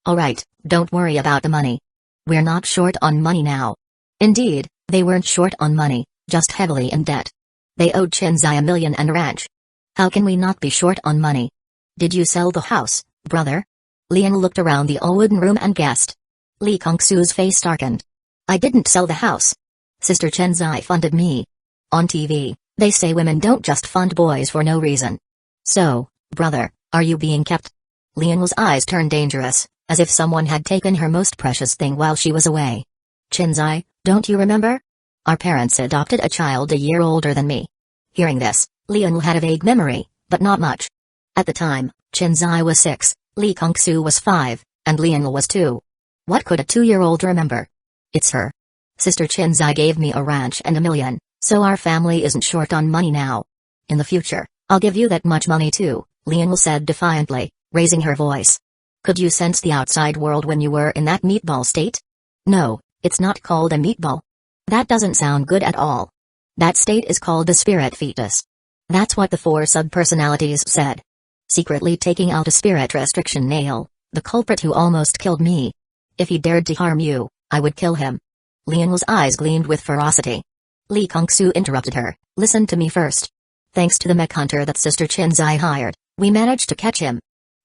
"Alright, don't worry about the money. We're not short on money now." Indeed, they weren't short on money, just heavily in debt. They owed Chinzai $1 million and a ranch. "How can we not be short on money? Did you sell the house, brother?" Lionel looked around the all-wooden room and guessed. Li Kongsu's face darkened. I didn't sell the house. Sister Chenzai funded me. On TV, they say women don't just fund boys for no reason. So, brother, are you being kept? Lian's eyes turned dangerous, as if someone had taken her most precious thing while she was away. Chenzai, don't you remember? Our parents adopted a child a year older than me. Hearing this, Lian had a vague memory, but not much. At the time, Chenzai was 6, Li Kongsu was 5, and Lian was 2. What could a 2-year-old remember? It's her. Sister Chenzai gave me a ranch and $1 million, so our family isn't short on money now. In the future, I'll give you that much money too, Lian said defiantly, raising her voice. Could you sense the outside world when you were in that meatball state? No, it's not called a meatball. That doesn't sound good at all. That state is called the spirit fetus. That's what the 4 sub-personalities said. Secretly taking out a spirit restriction nail, the culprit who almost killed me. If he dared to harm you, I would kill him. Lian's eyes gleamed with ferocity. Li Kongsu interrupted her. Listen to me first. Thanks to the mech hunter that Sister Chenzai hired, we managed to catch him.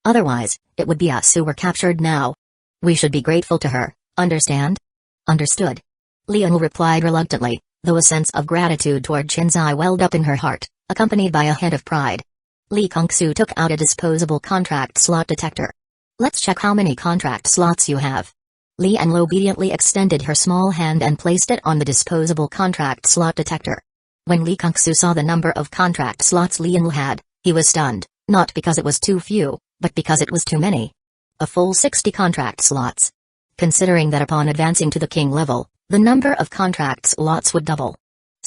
Otherwise, it would be us who were captured now. We should be grateful to her, understand? Understood. Lian replied reluctantly, though a sense of gratitude toward Chenzai welled up in her heart, accompanied by a hint of pride. Li Kongsu took out a disposable contract slot detector. Let's check how many contract slots you have. Lian obediently extended her small hand and placed it on the disposable contract slot detector. When Li Kongsu saw the number of contract slots Lian had, he was stunned, not because it was too few, but because it was too many. A full 60 contract slots. Considering that upon advancing to the king level, the number of contract slots would double.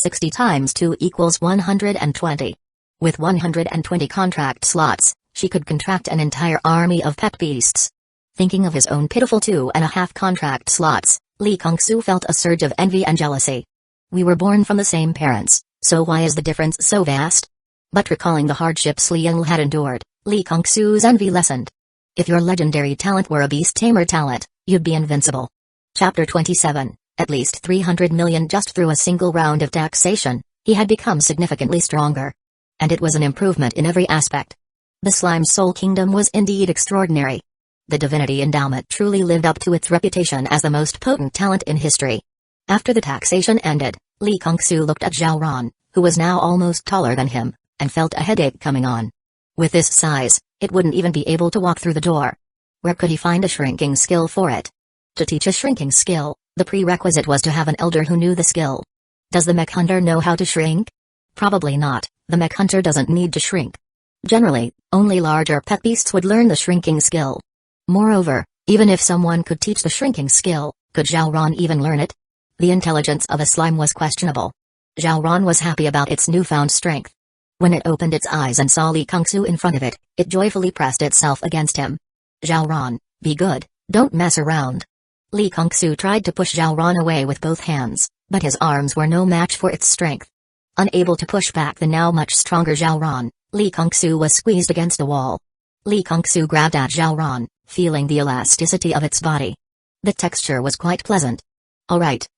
60 times 2 equals 120. With 120 contract slots, she could contract an entire army of pet beasts. Thinking of his own pitiful 2.5 contract slots, Li Kongsu felt a surge of envy and jealousy. We were born from the same parents, so why is the difference so vast? But recalling the hardships Lian had endured, Li Kongsu's envy lessened. If your legendary talent were a beast tamer talent, you'd be invincible. Chapter 27. At least 300 million just through a single round of taxation, he had become significantly stronger. And it was an improvement in every aspect. The Slime Soul Kingdom was indeed extraordinary. The Divinity Endowment truly lived up to its reputation as the most potent talent in history. After the taxation ended, Li Kongsu looked at Zhao Ran, who was now almost taller than him, and felt a headache coming on. With this size, it wouldn't even be able to walk through the door. Where could he find a shrinking skill for it? To teach a shrinking skill, the prerequisite was to have an elder who knew the skill. Does the mech hunter know how to shrink? Probably not, the mech hunter doesn't need to shrink. Generally, only larger pet beasts would learn the shrinking skill. Moreover, even if someone could teach the shrinking skill, could Zhao Ran even learn it? The intelligence of a slime was questionable. Zhao Ran was happy about its newfound strength. When it opened its eyes and saw Li Kongsu in front of it, it joyfully pressed itself against him. Zhao Ran, be good, don't mess around. Li Kongsu tried to push Zhao Ran away with both hands, but his arms were no match for its strength. Unable to push back the now much stronger Zhao Ran, Li Kongsu was squeezed against the wall. Li Kongsu grabbed at Zhao Ran, feeling the elasticity of its body. The texture was quite pleasant. Alright,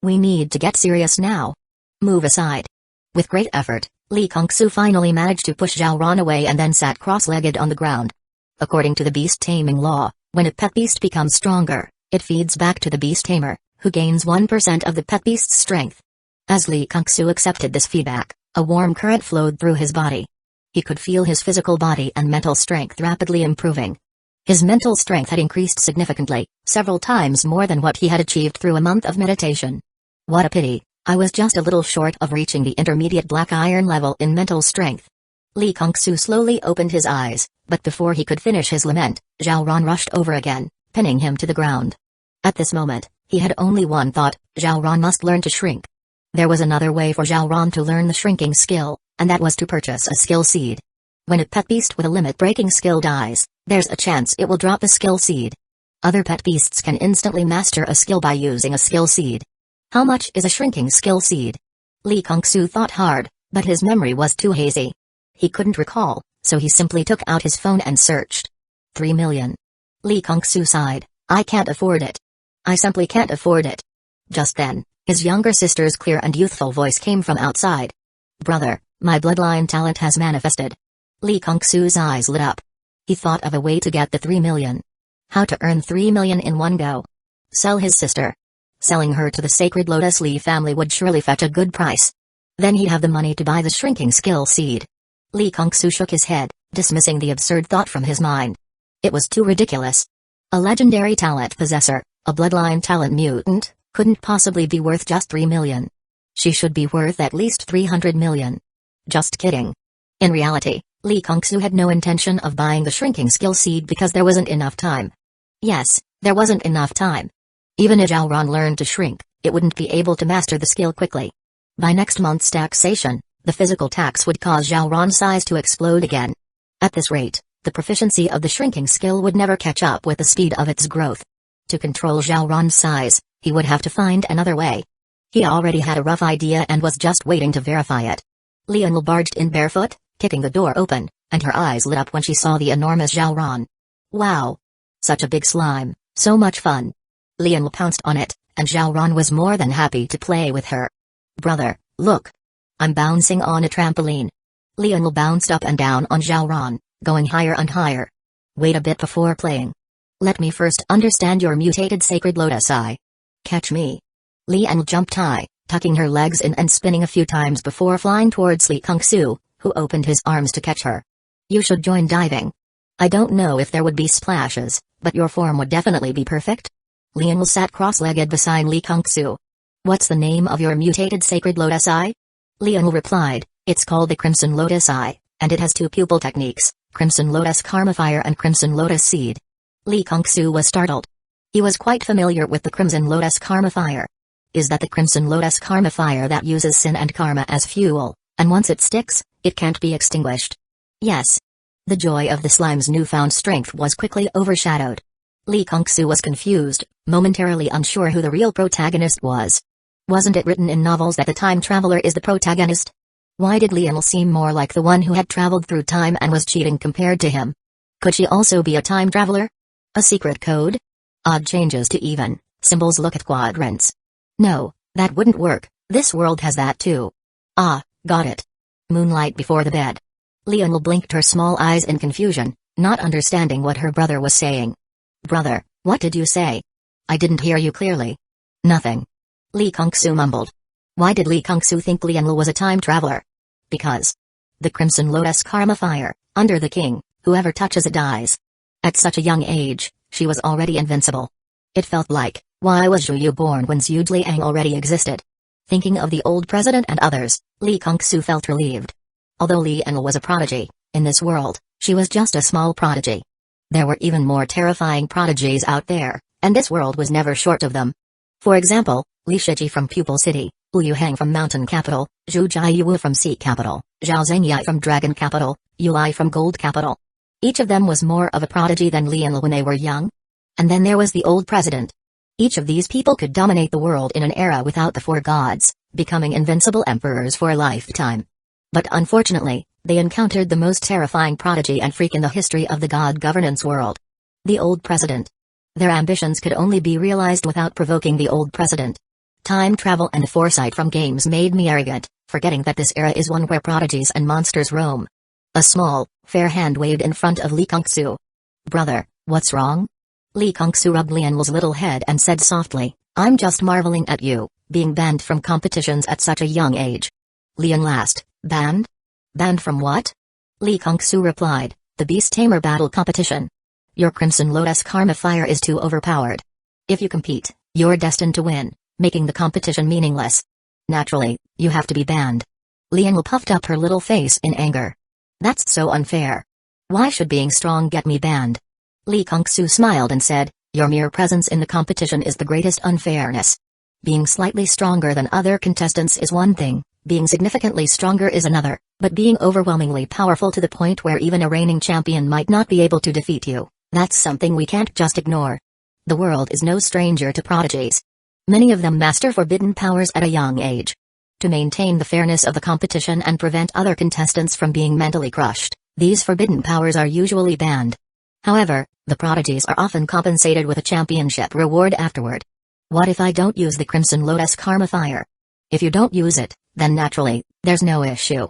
we need to get serious now. Move aside. With great effort, Li Kongsu finally managed to push Zhao Ran away and then sat cross-legged on the ground. According to the beast taming law, when a pet beast becomes stronger, it feeds back to the beast tamer, who gains 1% of the pet beast's strength. As Li Kongsu accepted this feedback, a warm current flowed through his body. He could feel his physical body and mental strength rapidly improving. His mental strength had increased significantly, several times more than what he had achieved through a month of meditation. What a pity, I was just a little short of reaching the intermediate black iron level in mental strength. Li Kongsu slowly opened his eyes, but before he could finish his lament, Zhao Ran rushed over again, pinning him to the ground. At this moment, he had only one thought: Zhao Ran must learn to shrink. There was another way for Zhao Ran to learn the shrinking skill, and that was to purchase a skill seed. When a pet beast with a limit-breaking skill dies, there's a chance it will drop the skill seed. Other pet beasts can instantly master a skill by using a skill seed. How much is a shrinking skill seed? Li Kongsu thought hard, but his memory was too hazy. He couldn't recall, so he simply took out his phone and searched. 3 million. Li Kongsu sighed. I can't afford it. I simply can't afford it. Just then, his younger sister's clear and youthful voice came from outside. Brother, my bloodline talent has manifested. Li Kongsu's eyes lit up. He thought of a way to get the 3 million. How to earn 3 million in one go. Sell his sister. Selling her to the Sacred Lotus Lee family would surely fetch a good price. Then he'd have the money to buy the shrinking skill seed. Lee Kung-soo shook his head, dismissing the absurd thought from his mind. It was too ridiculous. A legendary talent possessor, a bloodline talent mutant, couldn't possibly be worth just 3 million. She should be worth at least 300 million. Just kidding. In reality, Lee Kung-soo had no intention of buying the shrinking skill seed because there wasn't enough time. Yes, there wasn't enough time. Even if Zhao Ron learned to shrink, it wouldn't be able to master the skill quickly. By next month's taxation, the physical tax would cause Zhao Ron's size to explode again. At this rate, the proficiency of the shrinking skill would never catch up with the speed of its growth. To control Zhao Ron's size, he would have to find another way. He already had a rough idea and was just waiting to verify it. Lionel barged in barefoot, kicking the door open, and her eyes lit up when she saw the enormous Zhao Ron. Wow! Such a big slime, so much fun. Lionel pounced on it, and Zhao Ron was more than happy to play with her. Brother, look! I'm bouncing on a trampoline. Lionel bounced up and down on Zhao Ron, going higher and higher. Wait a bit before playing. Let me first understand your mutated Sacred Lotus Eye. Catch me. Lionel jumped high, tucking her legs in and spinning a few times before flying towards Lee Kung-soo, who opened his arms to catch her. You should join diving. I don't know if there would be splashes, but your form would definitely be perfect. Lionel sat cross-legged beside Lee Kung-soo. What's the name of your mutated Sacred Lotus Eye? Lionel replied, it's called the Crimson Lotus Eye, and it has 2 pupil techniques, Crimson Lotus Karma Fire and Crimson Lotus Seed. Lee Kung-soo was startled. He was quite familiar with the Crimson Lotus Karma Fire. Is that the Crimson Lotus Karma Fire that uses sin and karma as fuel, and once it sticks, it can't be extinguished? Yes. The joy of the slime's newfound strength was quickly overshadowed. Lee Kung-soo was confused, momentarily unsure who the real protagonist was. Wasn't it written in novels that the time traveler is the protagonist? Why did Lionel seem more like the one who had traveled through time and was cheating compared to him? Could she also be a time traveler? A secret code? Odd changes to even, symbols look at quadrants. No, that wouldn't work, this world has that too. Ah, got it. Moonlight before the bed. Lionel blinked her small eyes in confusion, not understanding what her brother was saying. Brother, what did you say? I didn't hear you clearly. Nothing. Lee Kung-soo mumbled. Why did Lee Kung-soo think Lionel was a time traveler? Because the Crimson Lotus Karma Fire, under the king, whoever touches it dies. At such a young age, she was already invincible. It felt like, why was Zhu Yu born when Zhu Liang already existed? Thinking of the old president and others, Lee Kung-soo felt relieved. Although Lionel was a prodigy, in this world, she was just a small prodigy. There were even more terrifying prodigies out there, and this world was never short of them. For example, Li Shiji from Pupil City, Wu Yuhang from Mountain Capital, Zhu Jiayu from Sea Capital, Zhao Zhengyai from Dragon Capital, Yu Ai from Gold Capital. Each of them was more of a prodigy than Lionel when they were young. And then there was the old president. Each of these people could dominate the world in an era without the 4 gods, becoming invincible emperors for a lifetime. But unfortunately, they encountered the most terrifying prodigy and freak in the history of the god governance world. The old president. Their ambitions could only be realized without provoking the old president. Time travel and foresight from games made me arrogant, forgetting that this era is one where prodigies and monsters roam. A small, fair hand waved in front of Lee Kung-soo. Brother, what's wrong? Lee Kung-soo rubbed Lionel's little head and said softly, I'm just marveling at you, being banned from competitions at such a young age. Lionel asked, banned? Banned from what? Lee Kung-soo replied, the Beast Tamer battle competition. Your Crimson Lotus Karma Fire is too overpowered. If you compete, you're destined to win, making the competition meaningless. Naturally, you have to be banned. Lionel puffed up her little face in anger. That's so unfair. Why should being strong get me banned? Lee Kung-soo smiled and said, your mere presence in the competition is the greatest unfairness. Being slightly stronger than other contestants is one thing, being significantly stronger is another, but being overwhelmingly powerful to the point where even a reigning champion might not be able to defeat you, that's something we can't just ignore. The world is no stranger to prodigies. Many of them master forbidden powers at a young age. To maintain the fairness of the competition and prevent other contestants from being mentally crushed, these forbidden powers are usually banned. However, the prodigies are often compensated with a championship reward afterward. What if I don't use the Crimson Lotus Karma Fire? If you don't use it, then naturally, there's no issue.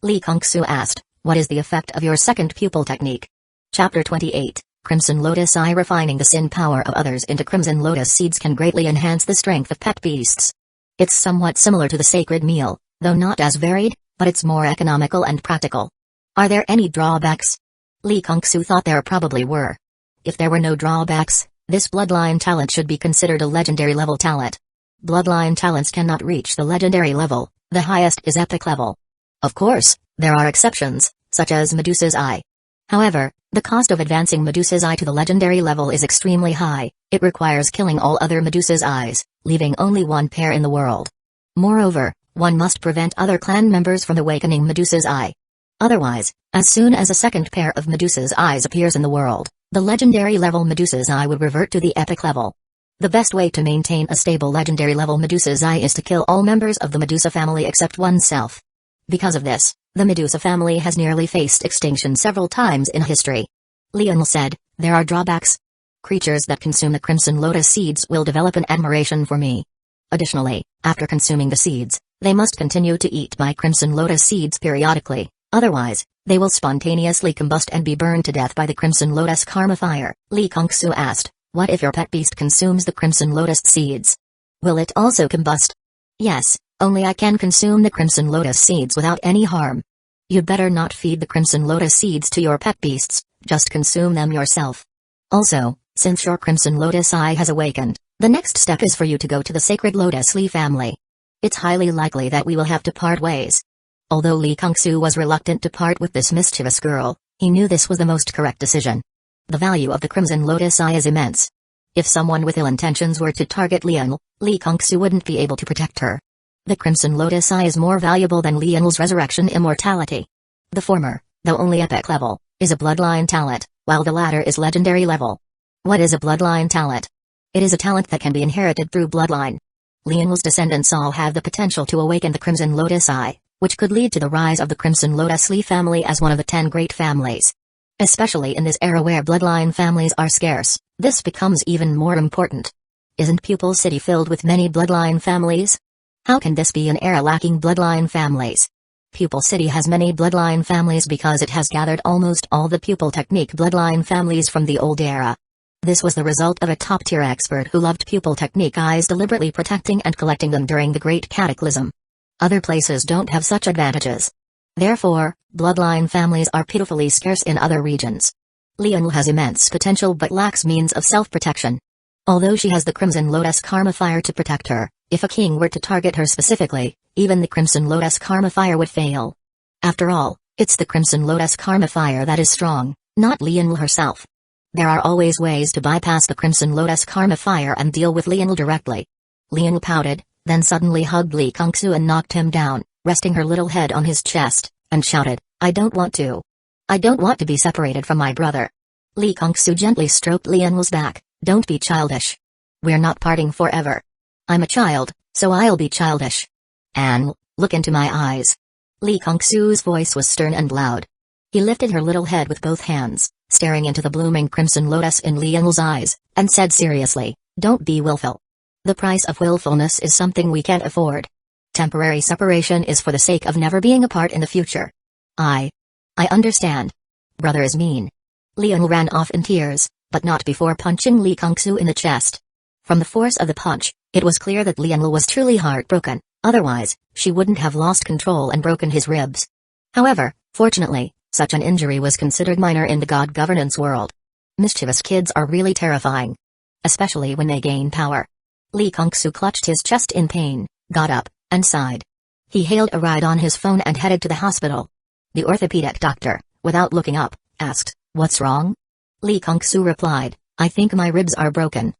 Lee Kung-soo asked, what is the effect of your second pupil technique? Chapter 28, Crimson Lotus Eye. Refining the sin power of others into Crimson Lotus seeds can greatly enhance the strength of pet beasts. It's somewhat similar to the sacred meal, though not as varied, but it's more economical and practical. Are there any drawbacks? Lee Kung-soo thought there probably were. If there were no drawbacks, this bloodline talent should be considered a legendary level talent. Bloodline talents cannot reach the legendary level, the highest is epic level. Of course, there are exceptions, such as Medusa's Eye. However, the cost of advancing Medusa's Eye to the legendary level is extremely high. It requires killing all other Medusa's Eyes, leaving only one pair in the world. Moreover, one must prevent other clan members from awakening Medusa's Eye. Otherwise, as soon as a second pair of Medusa's Eyes appears in the world, the legendary level Medusa's Eye would revert to the epic level. The best way to maintain a stable legendary level Medusa's Eye is to kill all members of the Medusa family except oneself. Because of this, the Medusa family has nearly faced extinction several times in history. Lionel said, there are drawbacks. Creatures that consume the Crimson Lotus seeds will develop an admiration for me. Additionally, after consuming the seeds, they must continue to eat my Crimson Lotus seeds periodically, otherwise, they will spontaneously combust and be burned to death by the Crimson Lotus karma fire. Lee Kung-soo asked, what if your pet beast consumes the Crimson Lotus seeds? Will it also combust? Yes, only I can consume the Crimson Lotus seeds without any harm. You'd better not feed the Crimson Lotus seeds to your pet beasts, just consume them yourself. Also, since your Crimson Lotus Eye has awakened, the next step is for you to go to the Sacred Lotus Lee family. It's highly likely that we will have to part ways. Although Lee Kung-soo was reluctant to part with this mischievous girl, he knew this was the most correct decision. The value of the Crimson Lotus Eye is immense. If someone with ill intentions were to target Lionel, Lee Kung-soo wouldn't be able to protect her. The Crimson Lotus Eye is more valuable than Lionel's resurrection immortality. The former, though only epic level, is a bloodline talent, while the latter is legendary level. What is a bloodline talent? It is a talent that can be inherited through bloodline. Lionel's descendants all have the potential to awaken the Crimson Lotus Eye, which could lead to the rise of the Crimson Lotus Lee family as one of the 10 great families. Especially in this era where bloodline families are scarce, this becomes even more important. Isn't Pupil City filled with many bloodline families? How can this be an era lacking bloodline families? Pupil City has many bloodline families because it has gathered almost all the pupil technique bloodline families from the old era. This was the result of a top-tier expert who loved pupil technique eyes deliberately protecting and collecting them during the Great Cataclysm. Other places don't have such advantages. Therefore, bloodline families are pitifully scarce in other regions. Lionel has immense potential but lacks means of self-protection. Although she has the Crimson Lotus Karma Fire to protect her, if a king were to target her specifically, even the Crimson Lotus Karma Fire would fail. After all, it's the Crimson Lotus Karma Fire that is strong, not Lionel herself. There are always ways to bypass the Crimson Lotus Karma Fire and deal with Lionel directly. Lionel pouted, then suddenly hugged Lee Kung-soo and knocked him down, resting her little head on his chest, and shouted, I don't want to. I don't want to be separated from my brother. Lee Kung-soo gently stroked Lionel's back, don't be childish. We're not parting forever. I'm a child, so I'll be childish. Anne, look into my eyes. Lee Kung-soo's voice was stern and loud. He lifted her little head with both hands, staring into the blooming crimson lotus in Lionel's eyes, and said seriously, don't be willful. The price of willfulness is something we can't afford. Temporary separation is for the sake of never being apart in the future. I understand. Brother is mean. Lionel ran off in tears, but not before punching Lee Kung-soo in the chest. From the force of the punch, it was clear that Lionel was truly heartbroken, otherwise, she wouldn't have lost control and broken his ribs. However, fortunately, such an injury was considered minor in the god governance world. Mischievous kids are really terrifying. Especially when they gain power. Lee Kung-soo clutched his chest in pain, got up, and sighed. He hailed a ride on his phone and headed to the hospital. The orthopedic doctor, without looking up, asked, "What's wrong?" Lee Kung-soo replied, "I think my ribs are broken.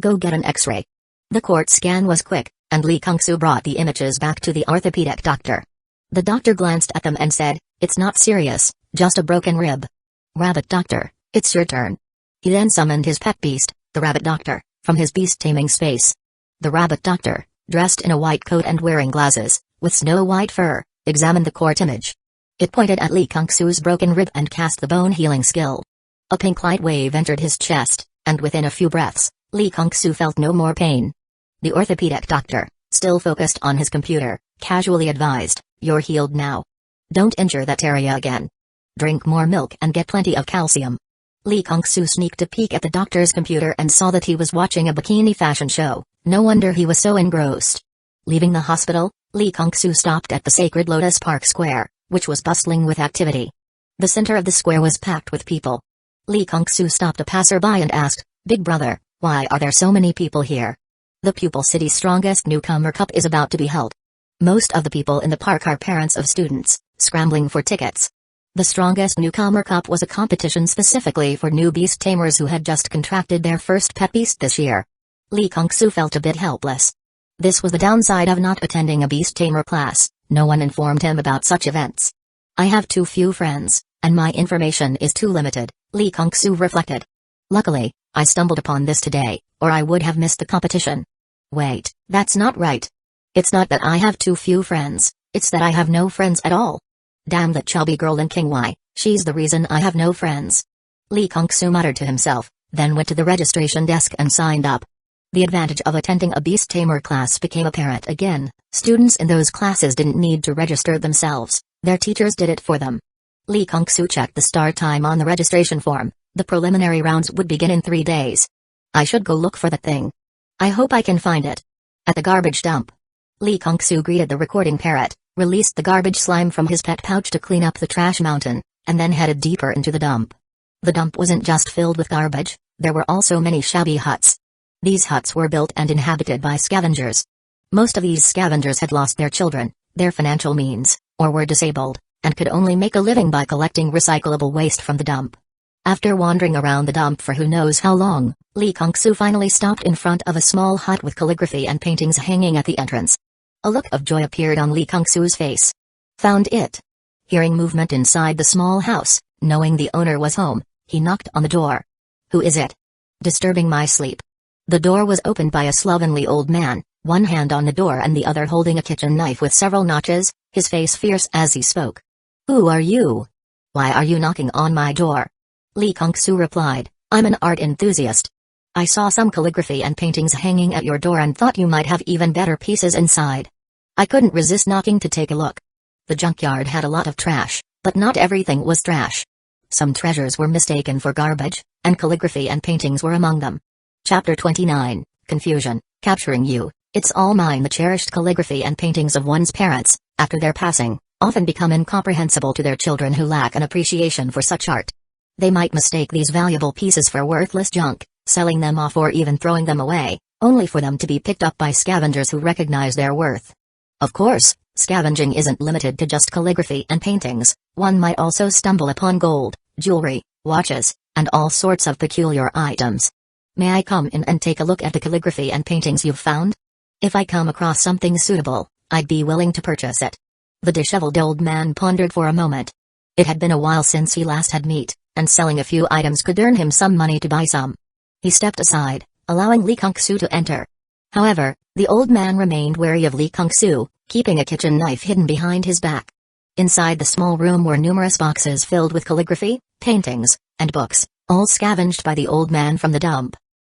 Go get an x-ray." The court scan was quick, and Lee Kung-soo brought the images back to the orthopedic doctor. The doctor glanced at them and said, "It's not serious, just a broken rib. Rabbit doctor, it's your turn." He then summoned his pet beast, the rabbit doctor, from his beast-taming space. The rabbit doctor, dressed in a white coat and wearing glasses, with snow-white fur, examined the court image. It pointed at Lee Kung-soo's broken rib and cast the bone-healing skill. A pink light wave entered his chest, and within a few breaths, Lee Kung-soo felt no more pain. The orthopedic doctor, still focused on his computer, casually advised, "You're healed now. Don't injure that area again. Drink more milk and get plenty of calcium." Li Kongsu sneaked a peek at the doctor's computer and saw that he was watching a bikini fashion show. No wonder he was so engrossed. Leaving the hospital, Li Kongsu stopped at the Sacred Lotus Park Square, which was bustling with activity. The center of the square was packed with people. Li Kongsu stopped a passerby and asked, "Big brother, why are there so many people here?" The Pupil City's strongest newcomer cup is about to be held. Most of the people in the park are parents of students, scrambling for tickets. The strongest newcomer cup was a competition specifically for new beast tamers who had just contracted their first pet beast this year. Li Kongsu felt a bit helpless. This was the downside of not attending a beast tamer class. No one informed him about such events. I have too few friends, and my information is too limited, Li Kongsu reflected. Luckily, I stumbled upon this today, or I would have missed the competition. Wait, that's not right. It's not that I have too few friends, it's that I have no friends at all. Damn that chubby girl in King Y, she's the reason I have no friends. Li Kongsu muttered to himself, then went to the registration desk and signed up. The advantage of attending a beast tamer class became apparent again. Students in those classes didn't need to register themselves, their teachers did it for them. Li Kongsu checked the start time on the registration form. The preliminary rounds would begin in 3 days. I should go look for that thing. I hope I can find it. At the garbage dump. Li Kongsu greeted the recording parrot, released the garbage slime from his pet pouch to clean up the trash mountain, and then headed deeper into the dump. The dump wasn't just filled with garbage, there were also many shabby huts. These huts were built and inhabited by scavengers. Most of these scavengers had lost their children, their financial means, or were disabled, and could only make a living by collecting recyclable waste from the dump. After wandering around the dump for who knows how long, Li Kongsu finally stopped in front of a small hut with calligraphy and paintings hanging at the entrance. A look of joy appeared on Li Kongsu's face. Found it. Hearing movement inside the small house, knowing the owner was home, he knocked on the door. Who is it? Disturbing my sleep. The door was opened by a slovenly old man, one hand on the door and the other holding a kitchen knife with several notches, his face fierce as he spoke. Who are you? Why are you knocking on my door? Li Kongsu replied, I'm an art enthusiast. I saw some calligraphy and paintings hanging at your door and thought you might have even better pieces inside. I couldn't resist knocking to take a look. The junkyard had a lot of trash, but not everything was trash. Some treasures were mistaken for garbage, and calligraphy and paintings were among them. Chapter 29, Confusion, Capturing You. It's all mine. The cherished calligraphy and paintings of one's parents, after their passing, often become incomprehensible to their children who lack an appreciation for such art. They might mistake these valuable pieces for worthless junk, selling them off or even throwing them away, only for them to be picked up by scavengers who recognize their worth. Of course, scavenging isn't limited to just calligraphy and paintings. One might also stumble upon gold, jewelry, watches, and all sorts of peculiar items. May I come in and take a look at the calligraphy and paintings you've found? If I come across something suitable, I'd be willing to purchase it. The disheveled old man pondered for a moment. It had been a while since he last had meat, and selling a few items could earn him some money to buy some. He stepped aside, allowing Li Kongsu to enter. However, the old man remained wary of Li Kongsu, keeping a kitchen knife hidden behind his back. Inside the small room were numerous boxes filled with calligraphy, paintings, and books, all scavenged by the old man from the dump.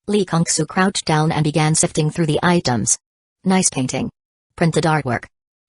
Li Kongsu crouched down and began sifting through the items. Nice painting. Printed artwork.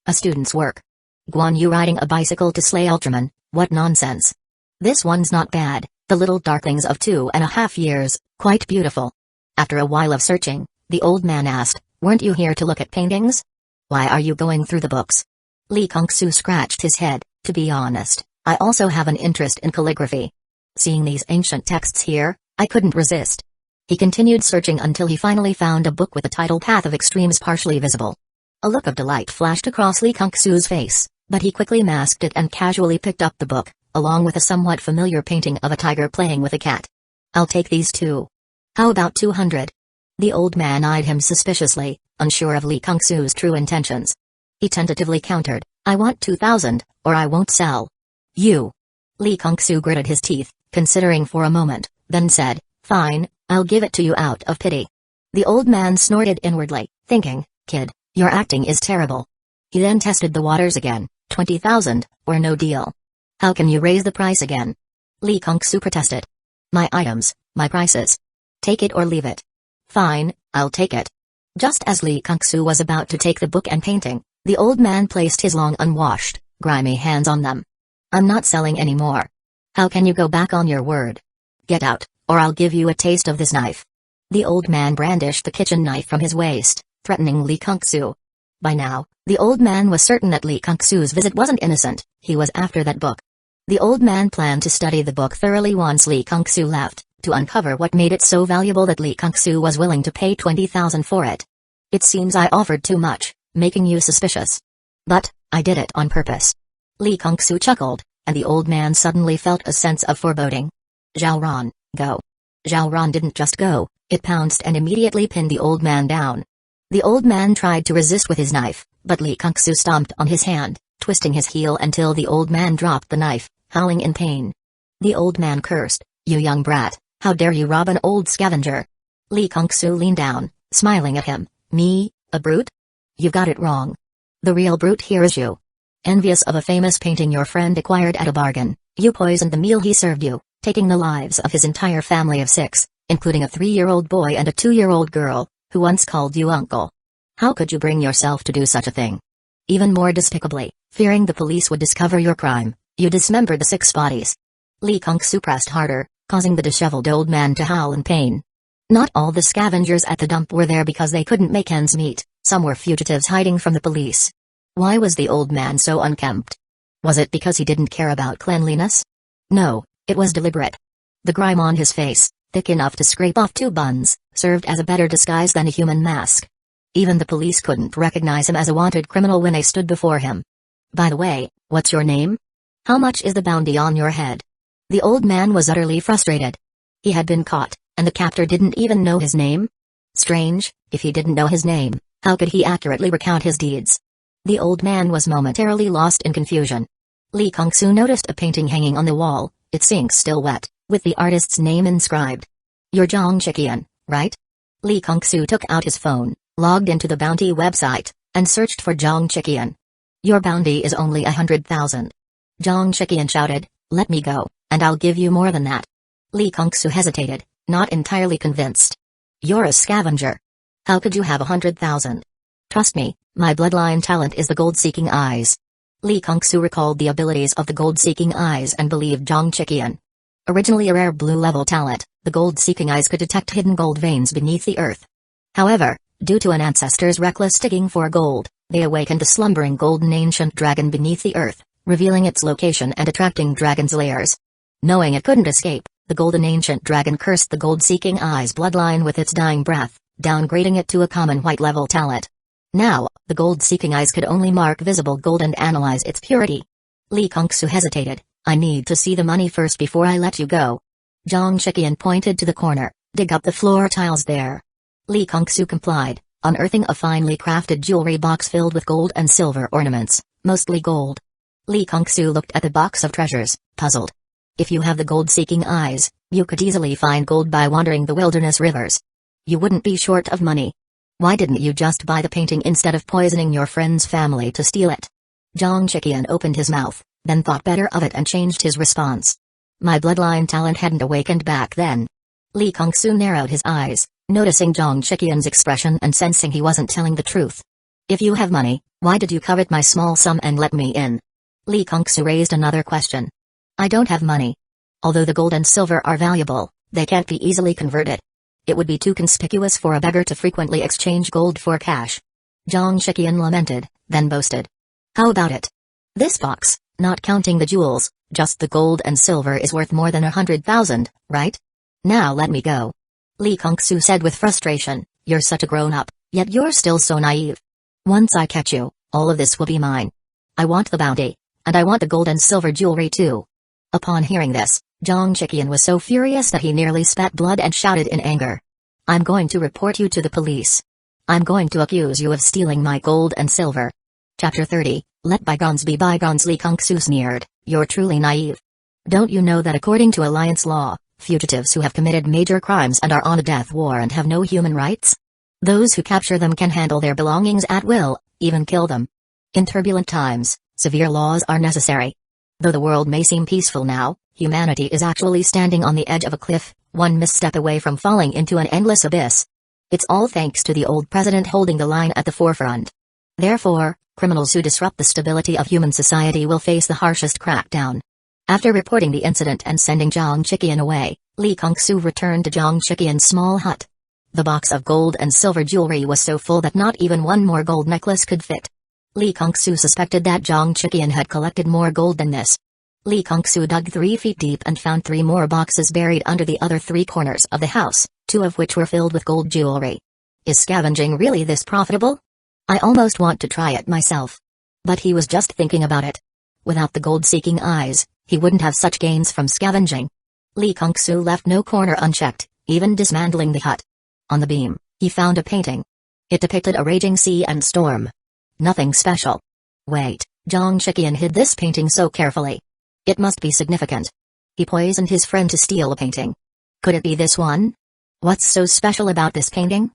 A student's work. Guan Yu riding a bicycle to slay Ultraman, what nonsense. This one's not bad, the little darklings of 2.5 years, quite beautiful. After a while of searching, the old man asked, weren't you here to look at paintings? Why are you going through the books? Li Kongsu scratched his head. To be honest, I also have an interest in calligraphy. Seeing these ancient texts here, I couldn't resist. He continued searching until he finally found a book with the title Path of Extremes partially visible. A look of delight flashed across Li Kongsu's face, but he quickly masked it and casually picked up the book, along with a somewhat familiar painting of a tiger playing with a cat. I'll take these too. How about 200? The old man eyed him suspiciously, unsure of Li Kongsu's true intentions. He tentatively countered, I want 2,000, or I won't sell. You. Li Kongsu gritted his teeth, considering for a moment, then said, fine, I'll give it to you out of pity. The old man snorted inwardly, thinking, kid, your acting is terrible. He then tested the waters again, 20,000, or no deal. How can you raise the price again? Li Kongsu protested. My items, my prices. Take it or leave it. Fine, I'll take it. Just as Li Kongsu was about to take the book and painting, the old man placed his long unwashed, grimy hands on them. I'm not selling anymore. How can you go back on your word? Get out, or I'll give you a taste of this knife. The old man brandished the kitchen knife from his waist, threatening Lee Kung-soo. By now, the old man was certain that Lee Kung-soo's visit wasn't innocent. He was after that book. The old man planned to study the book thoroughly once Lee Kung-soo left, to uncover what made it so valuable that Lee Kung-soo was willing to pay 20,000 for it. It seems I offered too much, making you suspicious. But, I did it on purpose. Lee Kung-soo chuckled, and the old man suddenly felt a sense of foreboding. Zhao Ran, go. Zhao Ran didn't just go, it pounced and immediately pinned the old man down. The old man tried to resist with his knife, but Lee Kung-soo stomped on his hand, twisting his heel until the old man dropped the knife, howling in pain. The old man cursed, "You young brat, how dare you rob an old scavenger?" Lee Kung-soo leaned down, smiling at him. "Me, a brute? You've got it wrong. The real brute here is you. Envious of a famous painting your friend acquired at a bargain, you poisoned the meal he served you, taking the lives of his entire family of 6, including a 3-year-old boy and a 2-year-old girl, who once called you uncle. How could you bring yourself to do such a thing? Even more despicably, fearing the police would discover your crime, you dismembered the 6 bodies." Lee Kung-soo pressed harder, causing the disheveled old man to howl in pain. Not all the scavengers at the dump were there because they couldn't make ends meet, some were fugitives hiding from the police. Why was the old man so unkempt? Was it because he didn't care about cleanliness? No, it was deliberate. The grime on his face, thick enough to scrape off 2 buns, served as a better disguise than a human mask. Even the police couldn't recognize him as a wanted criminal when they stood before him. "By the way, what's your name? How much is the bounty on your head?" The old man was utterly frustrated. He had been caught, and the captor didn't even know his name? Strange, if he didn't know his name, how could he accurately recount his deeds? The old man was momentarily lost in confusion. Lee Kung-soo noticed a painting hanging on the wall, its ink still wet, with the artist's name inscribed. "You're Zhang Shiqian, right?" Lee Kung-soo took out his phone, logged into the bounty website, and searched for Zhang Shiqian. "Your bounty is only 100,000. Zhang Shiqian shouted, "Let me go, and I'll give you more than that." Lee Kung-soo hesitated, not entirely convinced. "You're a scavenger. How could you have 100,000? Trust me, my bloodline talent is the gold-seeking eyes." Lee Kung-soo recalled the abilities of the gold-seeking eyes and believed Zhang Shiqian. Originally a rare blue-level talent, the gold-seeking eyes could detect hidden gold veins beneath the earth. However, due to an ancestor's reckless digging for gold, they awakened the slumbering golden ancient dragon beneath the earth, revealing its location and attracting dragon's lairs. Knowing it couldn't escape, the golden ancient dragon cursed the gold-seeking eyes bloodline with its dying breath, downgrading it to a common white-level talent. Now, the gold-seeking eyes could only mark visible gold and analyze its purity. Lee Kung-soo hesitated. "I need to see the money first before I let you go." Zhang Shiqian pointed to the corner. "Dig up the floor tiles there." Lee Kung-soo complied, unearthing a finely crafted jewelry box filled with gold and silver ornaments, mostly gold. Lee Kung-soo looked at the box of treasures, puzzled. If you have the gold-seeking eyes, you could easily find gold by wandering the wilderness rivers. You wouldn't be short of money. Why didn't you just buy the painting instead of poisoning your friend's family to steal it? Zhang Shiqian opened his mouth, then thought better of it and changed his response. My bloodline talent hadn't awakened back then. Lee Kung-soo narrowed his eyes, noticing Zhang Shiqian's expression and sensing he wasn't telling the truth. If you have money, why did you covet my small sum and let me in? Lee Kung-soo raised another question. I don't have money. Although the gold and silver are valuable, they can't be easily converted. It would be too conspicuous for a beggar to frequently exchange gold for cash. Zhang Shiqian lamented, then boasted. How about it? This box, not counting the jewels, just the gold and silver is worth more than 100,000, right? Now let me go. Lee Kung-soo said with frustration, you're such a grown-up, yet you're still so naive. Once I catch you, all of this will be mine. I want the bounty, and I want the gold and silver jewelry too. Upon hearing this, Zhang Shiqian was so furious that he nearly spat blood and shouted in anger. I'm going to report you to the police. I'm going to accuse you of stealing my gold and silver. Chapter 30, Let bygones be bygones. Lee Kung-soo sneered, you're truly naive. Don't you know that according to Alliance law, fugitives who have committed major crimes and are on a death warrant have no human rights? Those who capture them can handle their belongings at will, even kill them. In turbulent times, severe laws are necessary. Though the world may seem peaceful now, humanity is actually standing on the edge of a cliff, one misstep away from falling into an endless abyss. It's all thanks to the old president holding the line at the forefront. Therefore, criminals who disrupt the stability of human society will face the harshest crackdown. After reporting the incident and sending Zhang Shiqian away, Li Kongsu returned to Zhang Shiqian's small hut. The box of gold and silver jewelry was so full that not even one more gold necklace could fit. Li Kongsu suspected that Zhang Shiqian had collected more gold than this. Li Kongsu dug 3 feet deep and found 3 more boxes buried under the other 3 corners of the house, 2 of which were filled with gold jewelry. Is scavenging really this profitable? I almost want to try it myself. But he was just thinking about it. Without the gold-seeking eyes, he wouldn't have such gains from scavenging. Li Kongsu left no corner unchecked, even dismantling the hut. On the beam, he found a painting. It depicted a raging sea and storm. Nothing special. Wait, Zhang Shiqian hid this painting so carefully. It must be significant. He poisoned his friend to steal a painting. Could it be this one? What's so special about this painting?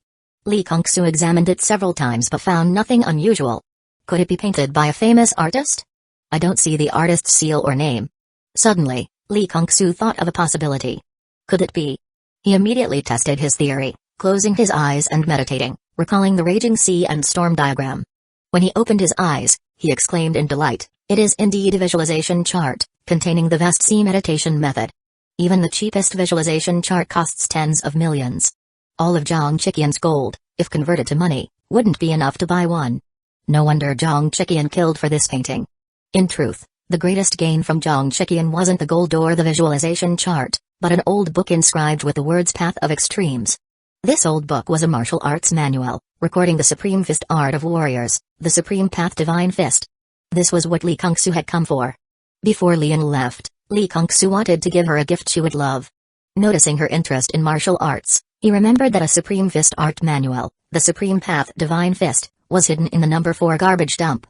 Li Kongsu examined it several times but found nothing unusual. Could it be painted by a famous artist? I don't see the artist's seal or name. Suddenly, Li Kongsu thought of a possibility. Could it be? He immediately tested his theory, closing his eyes and meditating, recalling the raging sea and storm diagram. When he opened his eyes, he exclaimed in delight, "It is indeed a visualization chart, containing the vast sea meditation method. Even the cheapest visualization chart costs tens of millions. All of Zhang Shiqian's gold, if converted to money, wouldn't be enough to buy one. No wonder Zhang Shiqian killed for this painting." In truth, the greatest gain from Zhang Shiqian wasn't the gold or the visualization chart, but an old book inscribed with the words Path of Extremes. This old book was a martial arts manual, recording the Supreme Fist Art of Warriors, the Supreme Path Divine Fist. This was what Li Kongsu had come for. Before Lian left, Li Kongsu wanted to give her a gift she would love. Noticing her interest in martial arts, he remembered that a Supreme Fist Art manual, the Supreme Path Divine Fist, was hidden in the number 4 garbage dump.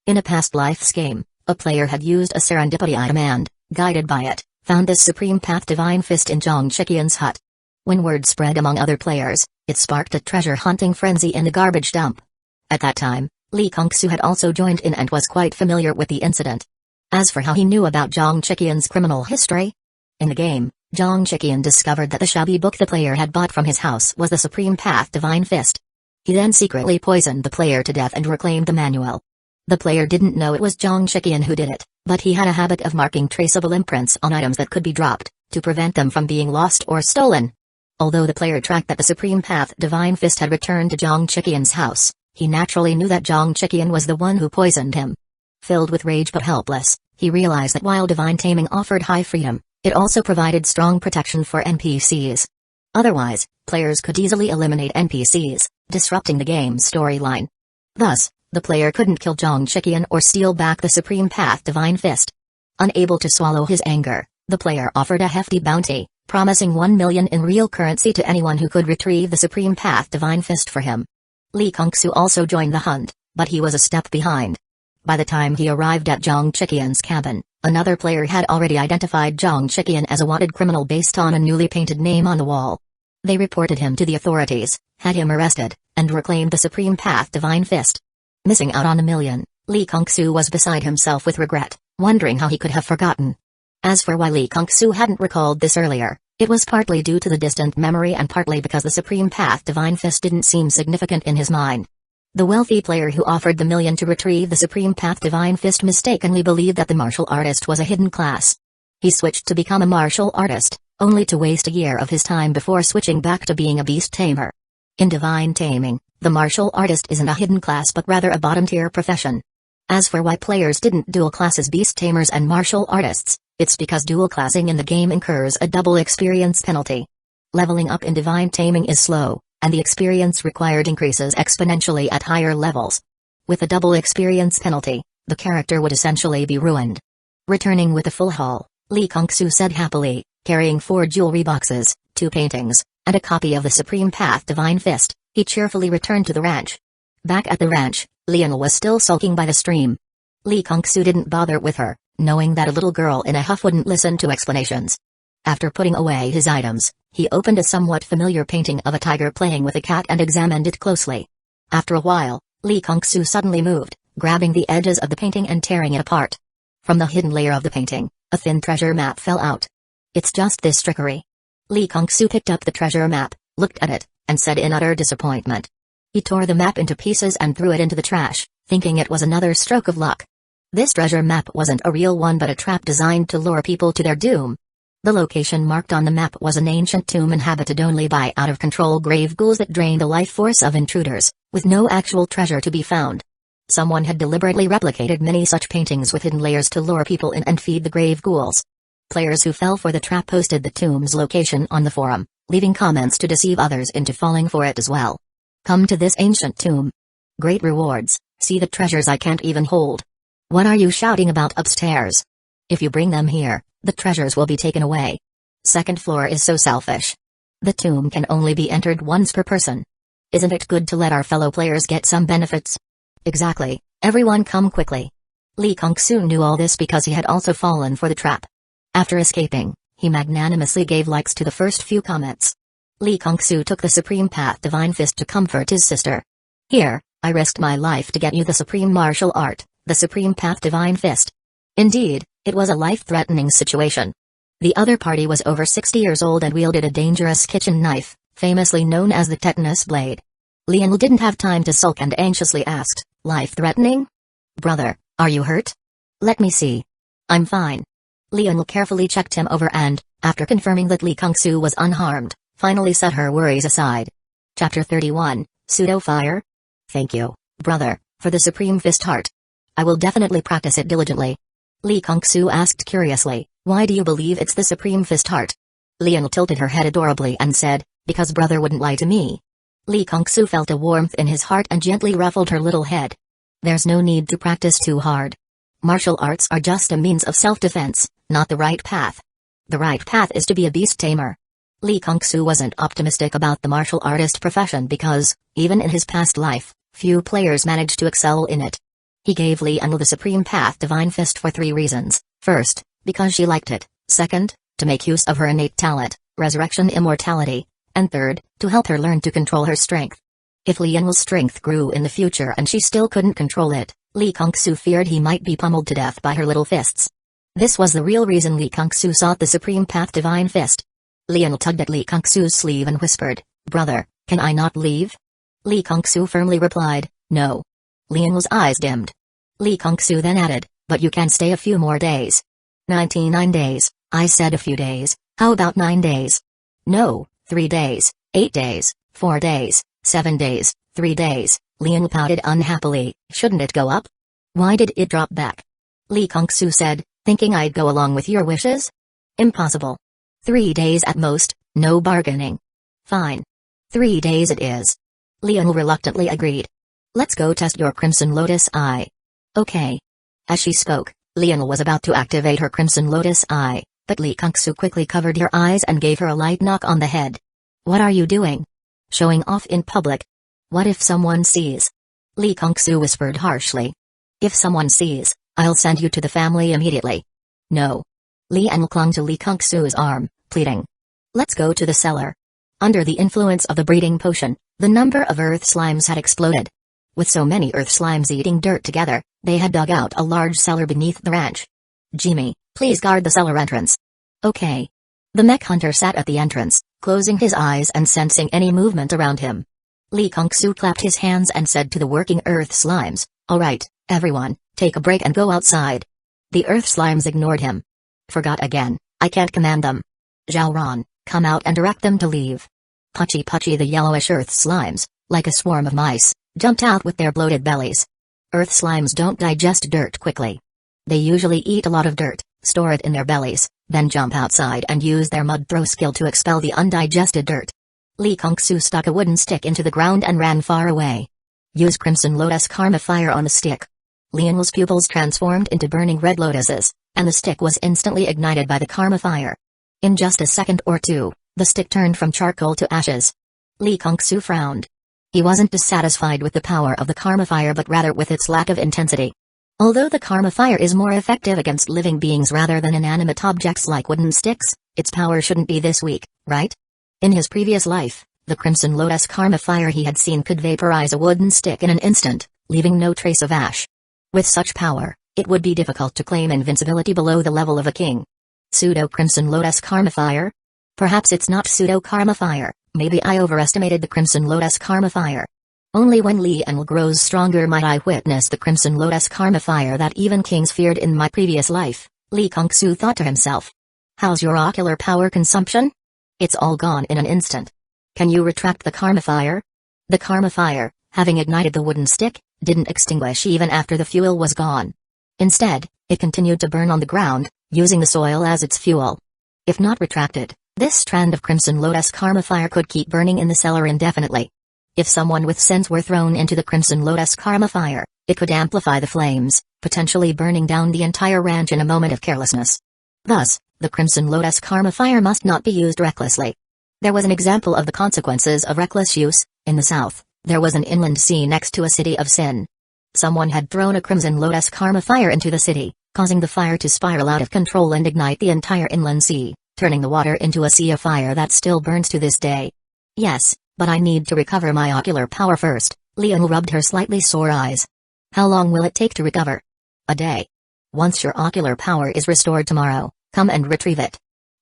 In a past life's game, a player had used a serendipity item and, guided by it, found this Supreme Path Divine Fist in Zhang Shiqian's hut. When word spread among other players, it sparked a treasure-hunting frenzy in the garbage dump. At that time, Li Kongsu had also joined in and was quite familiar with the incident. As for how he knew about Zhang Shiqian's criminal history, in the game, Zhang Shiqian discovered that the shabby book the player had bought from his house was the Supreme Path Divine Fist. He then secretly poisoned the player to death and reclaimed the manual. The player didn't know it was Zhang Shiqian who did it, but he had a habit of marking traceable imprints on items that could be dropped, to prevent them from being lost or stolen. Although the player tracked that the Supreme Path Divine Fist had returned to Zhang Shiqian's house, he naturally knew that Zhang Shiqian was the one who poisoned him. Filled with rage but helpless, he realized that while divine taming offered high freedom, it also provided strong protection for NPCs. Otherwise, players could easily eliminate NPCs, disrupting the game's storyline. Thus, the player couldn't kill Zhang Shiqian or steal back the Supreme Path Divine Fist. Unable to swallow his anger, the player offered a hefty bounty, promising 1 million in real currency to anyone who could retrieve the Supreme Path Divine Fist for him. Li Kongsu also joined the hunt, but he was a step behind. By the time he arrived at Zhang Shiqian's cabin, another player had already identified Zhang Shiqian as a wanted criminal based on a newly painted name on the wall. They reported him to the authorities, had him arrested, and reclaimed the Supreme Path Divine Fist. Missing out on 1 million, Li Kongsu was beside himself with regret, wondering how he could have forgotten. As for why Li Kongsu hadn't recalled this earlier, it was partly due to the distant memory and partly because the Supreme Path Divine Fist didn't seem significant in his mind. The wealthy player who offered the 1 million to retrieve the Supreme Path Divine Fist mistakenly believed that the martial artist was a hidden class. He switched to become a martial artist, only to waste a year of his time before switching back to being a beast tamer. In divine taming, the martial artist isn't a hidden class but rather a bottom-tier profession. As for why players didn't dual class as beast tamers and martial artists, it's because dual classing in the game incurs a double experience penalty. Leveling up in divine taming is slow, and the experience required increases exponentially at higher levels. With a double experience penalty, the character would essentially be ruined. Returning with a full haul, Li Kongsu said happily, carrying 4 jewelry boxes, 2 paintings, and a copy of the Supreme Path Divine Fist, he cheerfully returned to the ranch. Back at the ranch, Lian was still sulking by the stream. Li Kongsu didn't bother with her, knowing that a little girl in a huff wouldn't listen to explanations. After putting away his items, he opened a somewhat familiar painting of a tiger playing with a cat and examined it closely. After a while, Li Kongsu suddenly moved, grabbing the edges of the painting and tearing it apart. From the hidden layer of the painting, a thin treasure map fell out. It's just this trickery. Li Kongsu picked up the treasure map, looked at it, and said in utter disappointment. He tore the map into pieces and threw it into the trash, thinking it was another stroke of luck. This treasure map wasn't a real one but a trap designed to lure people to their doom. The location marked on the map was an ancient tomb inhabited only by out-of-control grave ghouls that drained the life force of intruders, with no actual treasure to be found. Someone had deliberately replicated many such paintings with hidden layers to lure people in and feed the grave ghouls. Players who fell for the trap posted the tomb's location on the forum, leaving comments to deceive others into falling for it as well. Come to this ancient tomb. Great rewards, see the treasures I can't even hold. What are you shouting about upstairs? If you bring them here, the treasures will be taken away. Second floor is so selfish. The tomb can only be entered once per person. Isn't it good to let our fellow players get some benefits? Exactly, everyone come quickly. Lee Kong-soo knew all this because he had also fallen for the trap. After escaping, he magnanimously gave likes to the first few comments. Lee Kong-soo took the Supreme Path Divine Fist to comfort his sister. Here, I risked my life to get you the supreme martial art, the Supreme Path Divine Fist. Indeed, it was a life-threatening situation. The other party was over 60 years old and wielded a dangerous kitchen knife, famously known as the tetanus blade. Lionel didn't have time to sulk and anxiously asked, life-threatening? Brother, are you hurt? Let me see. I'm fine. Lionel carefully checked him over and, after confirming that Lee Kong-soo was unharmed, finally set her worries aside. Chapter 31, Pseudo-Fire? Thank you, brother, for the Supreme Fist Heart. I will definitely practice it diligently. Lee Kong-soo asked curiously, why do you believe it's the Supreme Fist Heart? Lionel tilted her head adorably and said, because brother wouldn't lie to me. Lee Kong-soo felt a warmth in his heart and gently ruffled her little head. There's no need to practice too hard. Martial arts are just a means of self-defense, not the right path. The right path is to be a beast tamer. Lee Kong-soo wasn't optimistic about the martial artist profession because, even in his past life, few players managed to excel in it. He gave Lionel the Supreme Path Divine Fist for 3 reasons. First, because she liked it. Second, to make use of her innate talent, Resurrection Immortality. And third, to help her learn to control her strength. If Lionel's strength grew in the future and she still couldn't control it, Lee Kong-soo feared he might be pummeled to death by her little fists. This was the real reason Lee Kong-soo sought the Supreme Path Divine Fist. Lionel tugged at Lee Kong-soo's sleeve and whispered, brother, can I not leave? Lee Kong-soo firmly replied, no. Lionel's eyes dimmed. Lee Kong-soo then added, but you can stay a few more days. 99 days, I said a few days, how about 9 days? No, 3 days, 8 days, 4 days, 7 days, 3 days, Lionel pouted unhappily, shouldn't it go up? Why did it drop back? Lee Kong-soo said, thinking I'd go along with your wishes? Impossible. 3 days at most, no bargaining. Fine. 3 days it is. Lionel reluctantly agreed. Let's go test your Crimson Lotus Eye. Okay. As she spoke, Lionel was about to activate her Crimson Lotus Eye, but Lee Kong-soo quickly covered her eyes and gave her a light knock on the head. What are you doing? Showing off in public? What if someone sees? Lee Kong-soo whispered harshly. If someone sees, I'll send you to the family immediately. No. Lionel clung to Lee Kong-soo's arm, pleading. Let's go to the cellar. Under the influence of the breeding potion, the number of earth slimes had exploded. With so many earth slimes eating dirt together, they had dug out a large cellar beneath the ranch. Jimmy, please guard the cellar entrance. Okay. The mech hunter sat at the entrance, closing his eyes and sensing any movement around him. Lee Kong-soo clapped his hands and said to the working earth slimes, alright, everyone, take a break and go outside. The earth slimes ignored him. Forgot again, I can't command them. Zhao Ran, come out and direct them to leave. Puchy Puchy the yellowish earth slimes, like a swarm of mice, jumped out with their bloated bellies. Earth slimes don't digest dirt quickly. They usually eat a lot of dirt, store it in their bellies, then jump outside and use their mud throw skill to expel the undigested dirt. Lee Kong-soo stuck a wooden stick into the ground and ran far away. Use Crimson Lotus Karma Fire on the stick. Lionel's pupils transformed into burning red lotuses, and the stick was instantly ignited by the Karma Fire. In just a second or two, the stick turned from charcoal to ashes. Lee Kong-soo frowned. He wasn't dissatisfied with the power of the Karma Fire but rather with its lack of intensity. Although the Karma Fire is more effective against living beings rather than inanimate objects like wooden sticks, its power shouldn't be this weak, right? In his previous life, the Crimson Lotus Karma Fire he had seen could vaporize a wooden stick in an instant, leaving no trace of ash. With such power, it would be difficult to claim invincibility below the level of a king. Pseudo Crimson Lotus Karma Fire? Perhaps it's not Pseudo Karma Fire, maybe I overestimated the Crimson Lotus Karma Fire. Only when Lionel grows stronger might I witness the Crimson Lotus Karma Fire that even kings feared in my previous life, Lee Kong-soo thought to himself. How's your ocular power consumption? It's all gone in an instant. Can you retract the karma fire? The karma fire, having ignited the wooden stick, didn't extinguish even after the fuel was gone. Instead, it continued to burn on the ground, using the soil as its fuel. If not retracted, this strand of Crimson Lotus karma fire could keep burning in the cellar indefinitely. If someone with sense were thrown into the Crimson Lotus karma fire, it could amplify the flames, potentially burning down the entire ranch in a moment of carelessness. Thus, the Crimson Lotus karma fire must not be used recklessly. There was an example of the consequences of reckless use. In the south, there was an inland sea next to a city of sin. Someone had thrown a Crimson Lotus karma fire into the city, causing the fire to spiral out of control and ignite the entire inland sea, turning the water into a sea of fire that still burns to this day. Yes, but I need to recover my ocular power first. Leon rubbed her slightly sore eyes. How long will it take to recover? A day. Once your ocular power is restored tomorrow, come and retrieve it.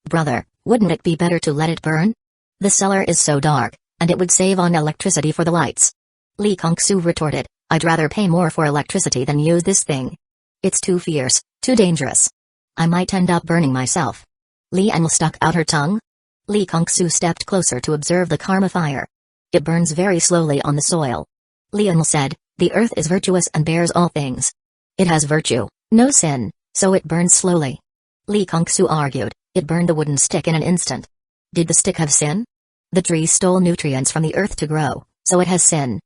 Brother, wouldn't it be better to let it burn? The cellar is so dark, and it would save on electricity for the lights. Li Kongsu retorted, I'd rather pay more for electricity than use this thing. It's too fierce, too dangerous. I might end up burning myself. Li Anl stuck out her tongue. Li Kongsu stepped closer to observe the karma fire. It burns very slowly on the soil. Li Anl said, the earth is virtuous and bears all things. It has virtue, no sin, so it burns slowly. Li Kongsu argued, it burned the wooden stick in an instant. Did the stick have sin? The tree stole nutrients from the earth to grow, so it has sin.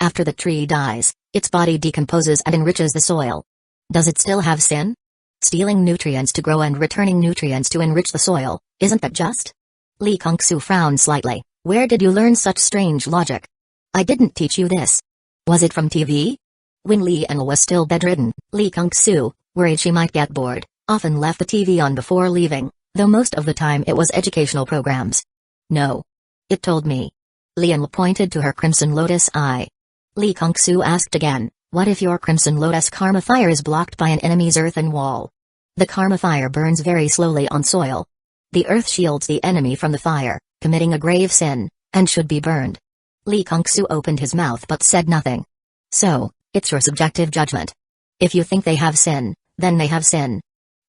After the tree dies, its body decomposes and enriches the soil. Does it still have sin? Stealing nutrients to grow and returning nutrients to enrich the soil, isn't that just? Li Kongsu frowned slightly. Where did you learn such strange logic? I didn't teach you this. Was it from TV? When Li Anl was still bedridden, Li Kongsu, worried she might get bored, often left the TV on before leaving, though most of the time it was educational programs. No. It told me. Li Anl pointed to her Crimson Lotus eye. Li Kongsu asked again, what if your Crimson Lotus karma fire is blocked by an enemy's earthen wall? The karma fire burns very slowly on soil. The earth shields the enemy from the fire, committing a grave sin, and should be burned. Li Kongsu opened his mouth but said nothing. So, it's your subjective judgment. If you think they have sin, then they have sin.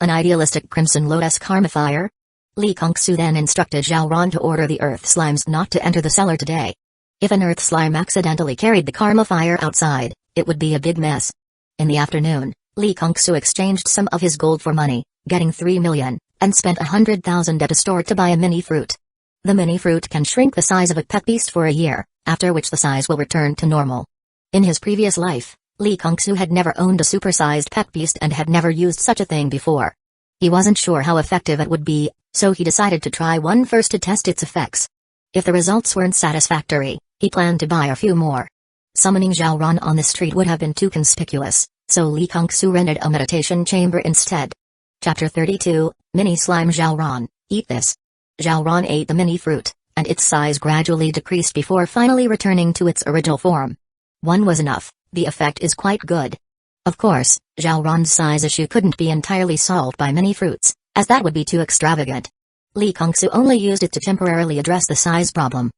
An idealistic Crimson Lotus karma fire? Li Kongsu then instructed Zhao Ran to order the earth slimes not to enter the cellar today. If an earth slime accidentally carried the karma fire outside, it would be a big mess. In the afternoon, Li Kongsu exchanged some of his gold for money, getting 3 million, and spent 100,000 at a store to buy a mini fruit. The mini fruit can shrink the size of a pet beast for a year, after which the size will return to normal. In his previous life, Li Kongsu had never owned a supersized pet beast and had never used such a thing before. He wasn't sure how effective it would be, so he decided to try one first to test its effects. If the results weren't satisfactory, he planned to buy a few more. Summoning Zhao Ran on the street would have been too conspicuous, so Li Kongsu rented a meditation chamber instead. Chapter 32, Mini Slime Zhao Ran, eat this. Zhao Ran ate the mini fruit, and its size gradually decreased before finally returning to its original form. One was enough, the effect is quite good. Of course, Zhao Ran's size issue couldn't be entirely solved by mini fruits, as that would be too extravagant. Li Kongsu only used it to temporarily address the size problem.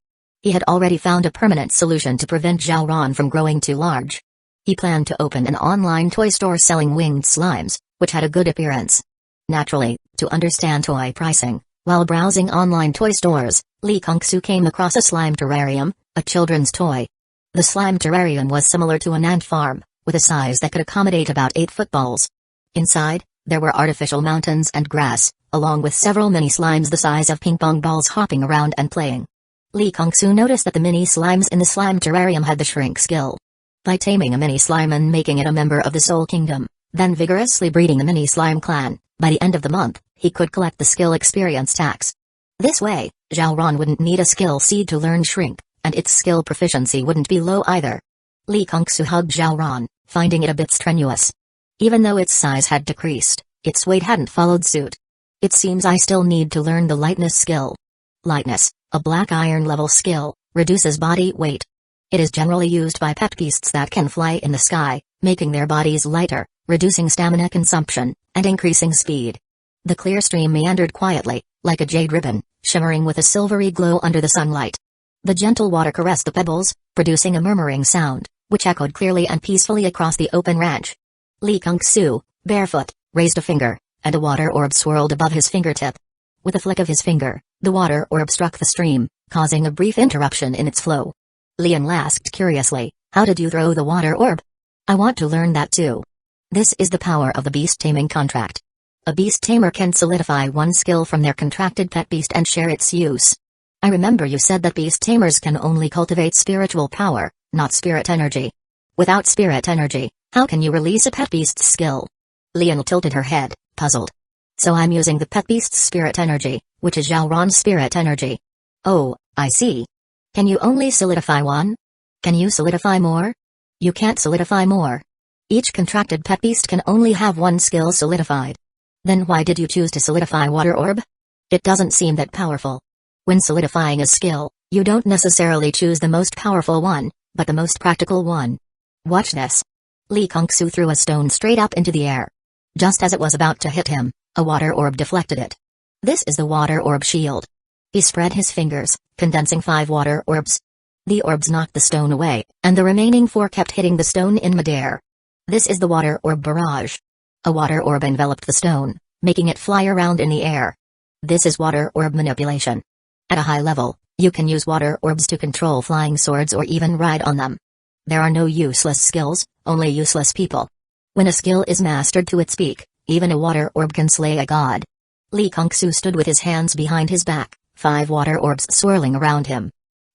He had already found a permanent solution to prevent Zhao Ran from growing too large. He planned to open an online toy store selling winged slimes, which had a good appearance. Naturally, to understand toy pricing, while browsing online toy stores, Li Kongsu came across a slime terrarium, a children's toy. The slime terrarium was similar to an ant farm, with a size that could accommodate about 8 footballs. Inside, there were artificial mountains and grass, along with several mini slimes the size of ping-pong balls hopping around and playing. Li Kongsu noticed that the mini slimes in the slime terrarium had the shrink skill. By taming a mini slime and making it a member of the Soul Kingdom, then vigorously breeding the mini slime clan, by the end of the month, he could collect the skill experience tax. This way, Zhao Ran wouldn't need a skill seed to learn shrink, and its skill proficiency wouldn't be low either. Li Kongsu hugged Zhao Ran, finding it a bit strenuous. Even though its size had decreased, its weight hadn't followed suit. It seems I still need to learn the lightness skill. Lightness, a black iron level skill, reduces body weight. It is generally used by pet beasts that can fly in the sky, making their bodies lighter, reducing stamina consumption, and increasing speed. The clear stream meandered quietly, like a jade ribbon, shimmering with a silvery glow under the sunlight. The gentle water caressed the pebbles, producing a murmuring sound, which echoed clearly and peacefully across the open ranch. Li Kongsu, barefoot, raised a finger, and a water orb swirled above his fingertip. With a flick of his finger, the water orb struck the stream, causing a brief interruption in its flow. Leon asked curiously, "How did you throw the water orb?" "I want to learn that too." This is the power of the beast taming contract. A beast tamer can solidify one skill from their contracted pet beast and share its use. I remember you said that beast tamers can only cultivate spiritual power, not spirit energy. Without spirit energy, how can you release a pet beast's skill? Leon tilted her head, puzzled. So I'm using the pet beast's spirit energy, which is Xiaoran's spirit energy. Oh, I see. Can you only solidify one? Can you solidify more? You can't solidify more. Each contracted pet beast can only have one skill solidified. Then why did you choose to solidify Water Orb? It doesn't seem that powerful. When solidifying a skill, you don't necessarily choose the most powerful one, but the most practical one. Watch this. Li Kongsu threw a stone straight up into the air. Just as it was about to hit him, a water orb deflected it. This is the water orb shield. He spread his fingers, condensing 5 water orbs. The orbs knocked the stone away, and the remaining 4 kept hitting the stone in midair. This is the water orb barrage. A water orb enveloped the stone, making it fly around in the air. This is water orb manipulation. At a high level, you can use water orbs to control flying swords or even ride on them. There are no useless skills, only useless people. When a skill is mastered to its peak, even a water orb can slay a god. Li Kongsu stood with his hands behind his back, 5 water orbs swirling around him.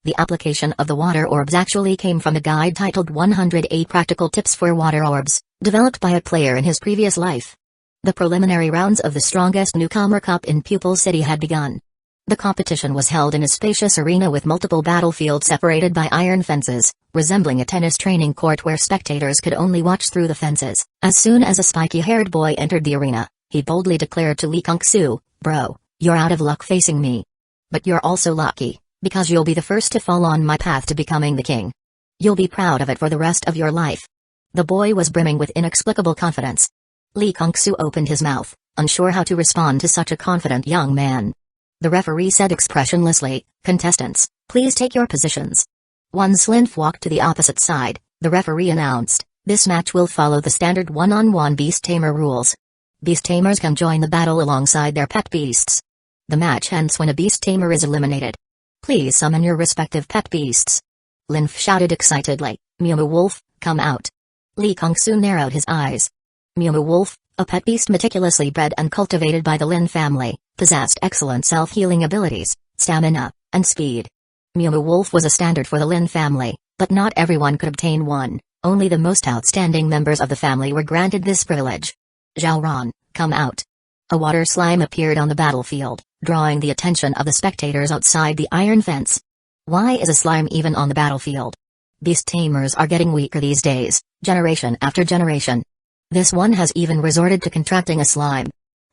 The application of the water orbs actually came from a guide titled 108 Practical Tips for Water Orbs, developed by a player in his previous life. The preliminary rounds of the Strongest Newcomer Cup in Pupil City had begun. The competition was held in a spacious arena with multiple battlefields separated by iron fences, resembling a tennis training court where spectators could only watch through the fences. As soon as a spiky-haired boy entered the arena, he boldly declared to Li Kongsu, "Bro, you're out of luck facing me. But you're also lucky, because you'll be the first to fall on my path to becoming the king. You'll be proud of it for the rest of your life." The boy was brimming with inexplicable confidence. Li Kongsu opened his mouth, unsure how to respond to such a confident young man. The referee said expressionlessly, "Contestants, please take your positions." One Slinf walked to the opposite side. The referee announced, "This match will follow the standard one-on-one beast tamer rules. Beast tamers can join the battle alongside their pet beasts. The match ends when a beast tamer is eliminated. Please summon your respective pet beasts." Linf shouted excitedly, "Mew Wolf, come out." Li Kongsu narrowed his eyes. Mew Wolf, a pet beast meticulously bred and cultivated by the Lin family, possessed excellent self-healing abilities, stamina, and speed. Mew Wolf was a standard for the Lin family, but not everyone could obtain one. Only the most outstanding members of the family were granted this privilege. "Xiaoran, come out." A water slime appeared on the battlefield, drawing the attention of the spectators outside the iron fence. Why is a slime even on the battlefield? Beast tamers are getting weaker these days, generation after generation. This one has even resorted to contracting a slime.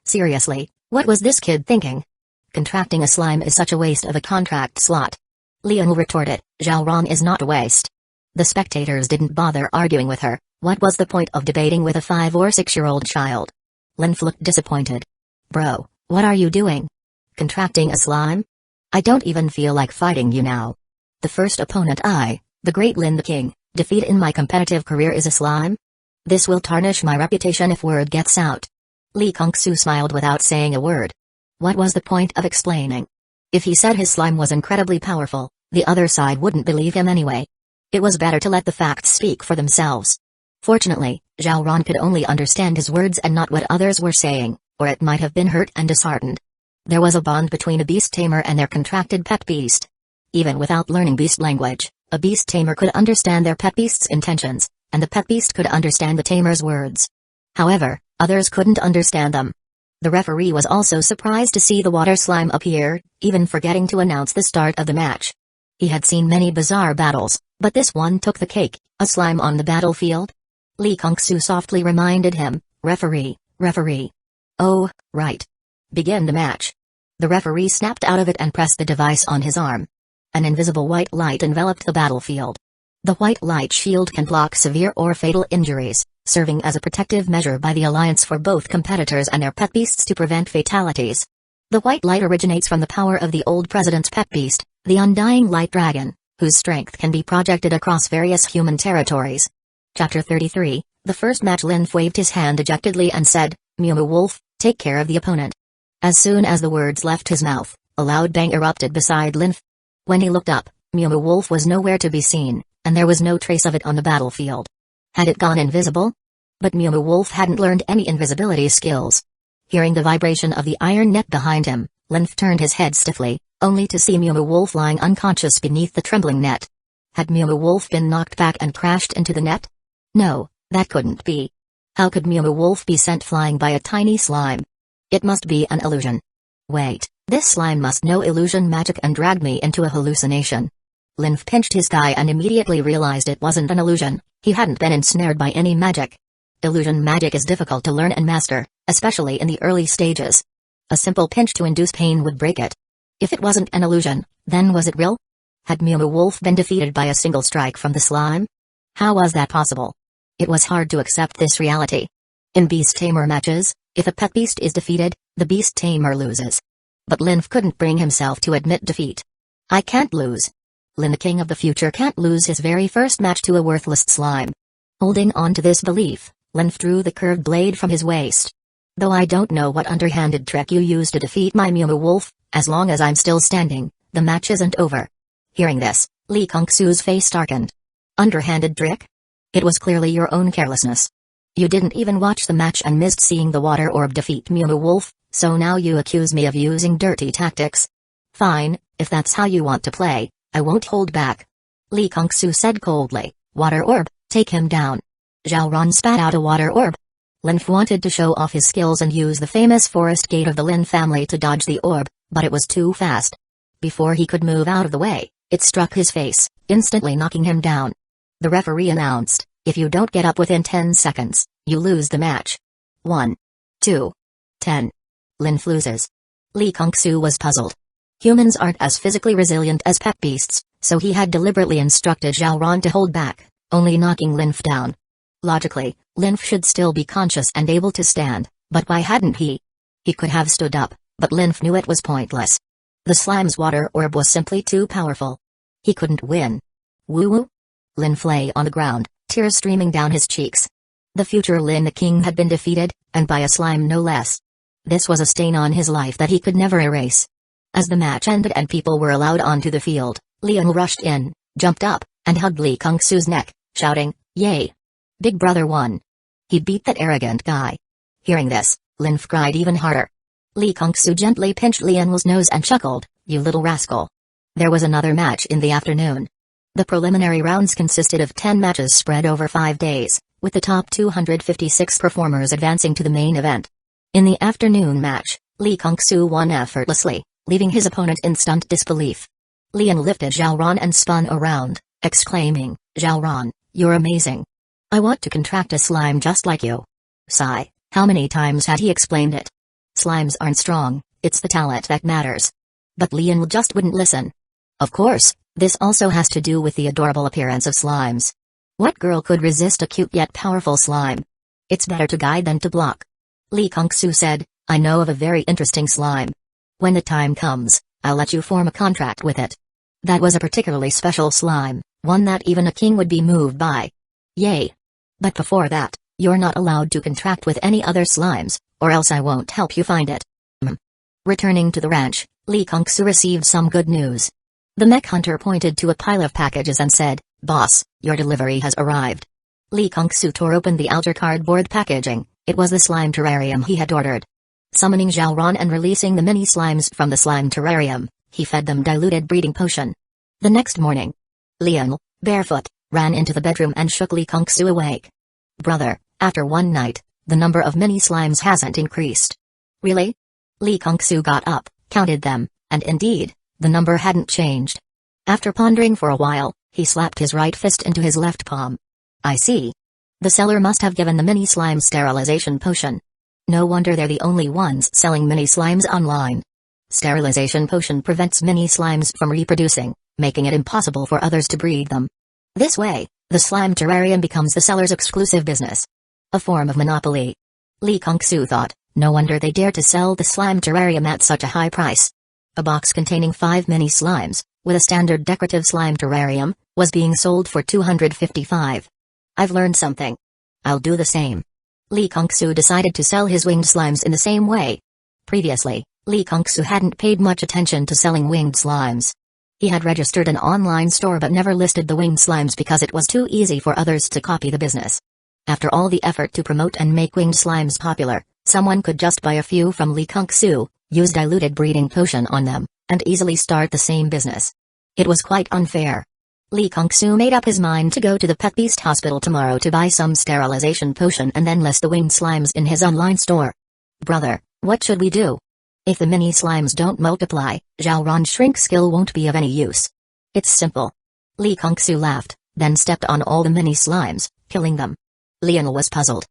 Seriously, what was this kid thinking? Contracting a slime is such a waste of a contract slot. Leon retorted, "Xiaoran is not a waste." The spectators didn't bother arguing with her. What was the point of debating with a 5 or 6-year-old child? Linf looked disappointed. "Bro, what are you doing? Contracting a slime? I don't even feel like fighting you now. The first opponent the great Lin the King, defeat in my competitive career is a slime? This will tarnish my reputation if word gets out." Li Kongsu smiled without saying a word. What was the point of explaining? If he said his slime was incredibly powerful, the other side wouldn't believe him anyway. It was better to let the facts speak for themselves. Fortunately, Xiaoran could only understand his words and not what others were saying, or it might have been hurt and disheartened. There was a bond between a beast tamer and their contracted pet beast. Even without learning beast language, a beast tamer could understand their pet beast's intentions, and the pet beast could understand the tamer's words. However, others couldn't understand them. The referee was also surprised to see the water slime appear, even forgetting to announce the start of the match. He had seen many bizarre battles, but this one took the cake, a slime on the battlefield? Li Kongsu softly reminded him, "Referee, referee." "Oh, right. Begin the match." The referee snapped out of it and pressed the device on his arm. An invisible white light enveloped the battlefield. The white light shield can block severe or fatal injuries, serving as a protective measure by the Alliance for both competitors and their pet beasts to prevent fatalities. The white light originates from the power of the old president's pet beast, the Undying Light Dragon, whose strength can be projected across various human territories. Chapter 33, the first match. Lin waved his hand dejectedly and said, "Mew Wolf, take care of the opponent." As soon as the words left his mouth, a loud bang erupted beside Linf. When he looked up, Mumu Wolf was nowhere to be seen, and there was no trace of it on the battlefield. Had it gone invisible? But Mumu Wolf hadn't learned any invisibility skills. Hearing the vibration of the iron net behind him, Linf turned his head stiffly, only to see Mumu Wolf lying unconscious beneath the trembling net. Had Mumu Wolf been knocked back and crashed into the net? No, that couldn't be. How could Mumu Wolf be sent flying by a tiny slime? It must be an illusion. Wait, this slime must know illusion magic and dragged me into a hallucination. Linf pinched his thigh and immediately realized it wasn't an illusion. He hadn't been ensnared by any magic. Illusion magic is difficult to learn and master, especially in the early stages. A simple pinch to induce pain would break it. If it wasn't an illusion, then was it real? Had Mumu Wolf been defeated by a single strike from the slime? How was that possible? It was hard to accept this reality. In beast tamer matches, if a pet beast is defeated, the beast tamer loses. But Linf couldn't bring himself to admit defeat. I can't lose. Lin, the king of the future, can't lose his very first match to a worthless slime. Holding on to this belief, Linf drew the curved blade from his waist. Though I don't know what underhanded trick you used to defeat my Mumu Wolf, as long as I'm still standing, the match isn't over. Hearing this, Li Kongsu's face darkened. Underhanded trick? It was clearly your own carelessness. You didn't even watch the match and missed seeing the water orb defeat Mumu Wolf, so now you accuse me of using dirty tactics. Fine, if that's how you want to play, I won't hold back. Li Kongsu said coldly, water orb, take him down. Zhao Ran spat out a water orb. Linf wanted to show off his skills and use the famous forest gate of the Lin family to dodge the orb, but it was too fast. Before he could move out of the way, it struck his face, instantly knocking him down. The referee announced, if you don't get up within 10 seconds, you lose the match. 1. 2. 10. Linf loses. Li Kongsu was puzzled. Humans aren't as physically resilient as pet beasts, so he had deliberately instructed Zhao Ran to hold back, only knocking Linf down. Logically, Linf should still be conscious and able to stand, but why hadn't he? He could have stood up, but Linf knew it was pointless. The slime's water orb was simply too powerful. He couldn't win. Woo-woo? Linf lay on the ground, tears streaming down his cheeks. The future Lin the King had been defeated, and by a slime no less. This was a stain on his life that he could never erase. As the match ended and people were allowed onto the field, Lian rushed in, jumped up, and hugged Li Kongsu's neck, shouting, "Yay! Big brother won. He beat that arrogant guy." Hearing this, Linf cried even harder. Li Kongsu gently pinched Lian's nose and chuckled, "You little rascal." There was another match in the afternoon. The preliminary rounds consisted of 10 matches spread over 5 days, with the top 256 performers advancing to the main event. In the afternoon match, Li Kongsu won effortlessly, leaving his opponent in stunned disbelief. Lian lifted Zhao Ran and spun around, exclaiming, "Zhao Ran, you're amazing. I want to contract a slime just like you." Sigh, how many times had he explained it? Slimes aren't strong, it's the talent that matters. But Lian just wouldn't listen. Of course, this also has to do with the adorable appearance of slimes. What girl could resist a cute yet powerful slime? It's better to guide than to block. Li Kongsu said, "I know of a very interesting slime. When the time comes, I'll let you form a contract with it." That was a particularly special slime, one that even a king would be moved by. Yay! But before that, you're not allowed to contract with any other slimes, or else I won't help you find it. Returning to the ranch, Li Kongsu received some good news. The mech hunter pointed to a pile of packages and said, "Boss, your delivery has arrived." Li Kongsu tore open the outer cardboard packaging. It was the slime terrarium he had ordered. Summoning Zhao Ran and releasing the mini slimes from the slime terrarium, he fed them diluted breeding potion. The next morning, Lian, barefoot, ran into the bedroom and shook Li Kongsu awake. "Brother, after one night, the number of mini slimes hasn't increased." "Really?" Li Kongsu got up, counted them, and indeed, the number hadn't changed. After pondering for a while, he slapped his right fist into his left palm. "I see. The seller must have given the mini slime sterilization potion. No wonder they're the only ones selling mini slimes online. Sterilization potion prevents mini slimes from reproducing, making it impossible for others to breed them. This way, the slime terrarium becomes the seller's exclusive business. A form of monopoly." Li Kongsu thought, no wonder they dare to sell the slime terrarium at such a high price. A box containing 5 mini slimes, with a standard decorative slime terrarium, was being sold for 255. "I've learned something. I'll do the same." Li Kongsu decided to sell his winged slimes in the same way. Previously, Li Kongsu hadn't paid much attention to selling winged slimes. He had registered an online store but never listed the winged slimes because it was too easy for others to copy the business. After all the effort to promote and make winged slimes popular, someone could just buy a few from Li Kongsu, use diluted breeding potion on them, and easily start the same business. It was quite unfair. Li Kongsu made up his mind to go to the Pet Beast Hospital tomorrow to buy some sterilization potion and then list the winged slimes in his online store. Brother, what should we do? If the mini slimes don't multiply, Zhaoran's shrink skill won't be of any use. It's simple. Li Kongsu laughed, then stepped on all the mini slimes, killing them. Lionel was puzzled.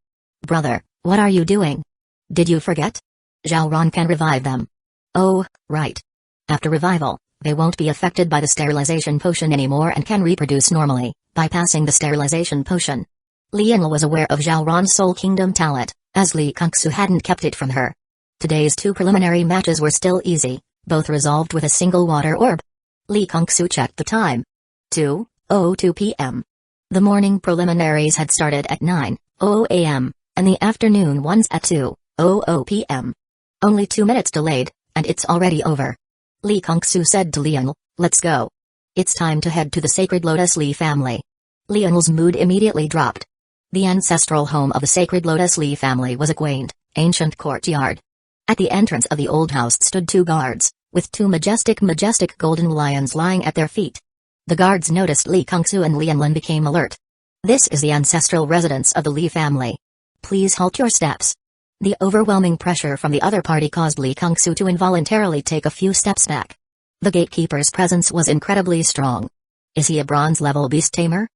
Brother, what are you doing? Did you forget? Zhaoran can revive them. Oh, right. After revival, they won't be affected by the sterilization potion anymore and can reproduce normally, bypassing the sterilization potion. Lionel was aware of Zhaoran's Soul Kingdom talent, as Li Kongsu hadn't kept it from her. Today's 2 preliminary matches were still easy, both resolved with a single water orb. Li Kongsu checked the time. 2:02 p.m. The morning preliminaries had started at 9:00 a.m., and the afternoon ones at 2:00 p.m. Only 2 minutes delayed, and it's already over. Li Kongsu said to Lionel, let's go. It's time to head to the Sacred Lotus Li family. Lionel's mood immediately dropped. The ancestral home of the Sacred Lotus Li family was a quaint, ancient courtyard. At the entrance of the old house stood 2 guards, with 2 majestic golden lions lying at their feet. The guards noticed Li Kongsu and Lionel and became alert. This is the ancestral residence of the Li family. Please halt your steps. The overwhelming pressure from the other party caused Li Kongsu to involuntarily take a few steps back. The gatekeeper's presence was incredibly strong. Is he a bronze-level beast tamer?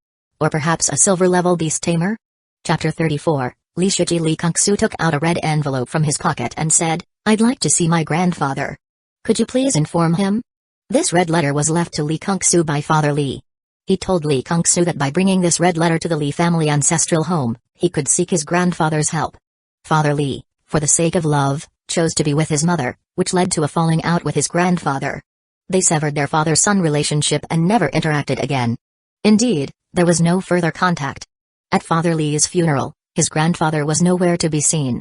Or perhaps a silver-level beast tamer? Chapter 34. Li Kongsu took out a red envelope from his pocket and said, I'd like to see my grandfather. Could you please inform him? This red letter was left to Li Kongsu by Father Li. He told Li Kongsu that by bringing this red letter to the Li family ancestral home, he could seek his grandfather's help. Father Li, for the sake of love, chose to be with his mother, which led to a falling out with his grandfather. They severed their father-son relationship and never interacted again. Indeed, there was no further contact. At Father Li's funeral, his grandfather was nowhere to be seen.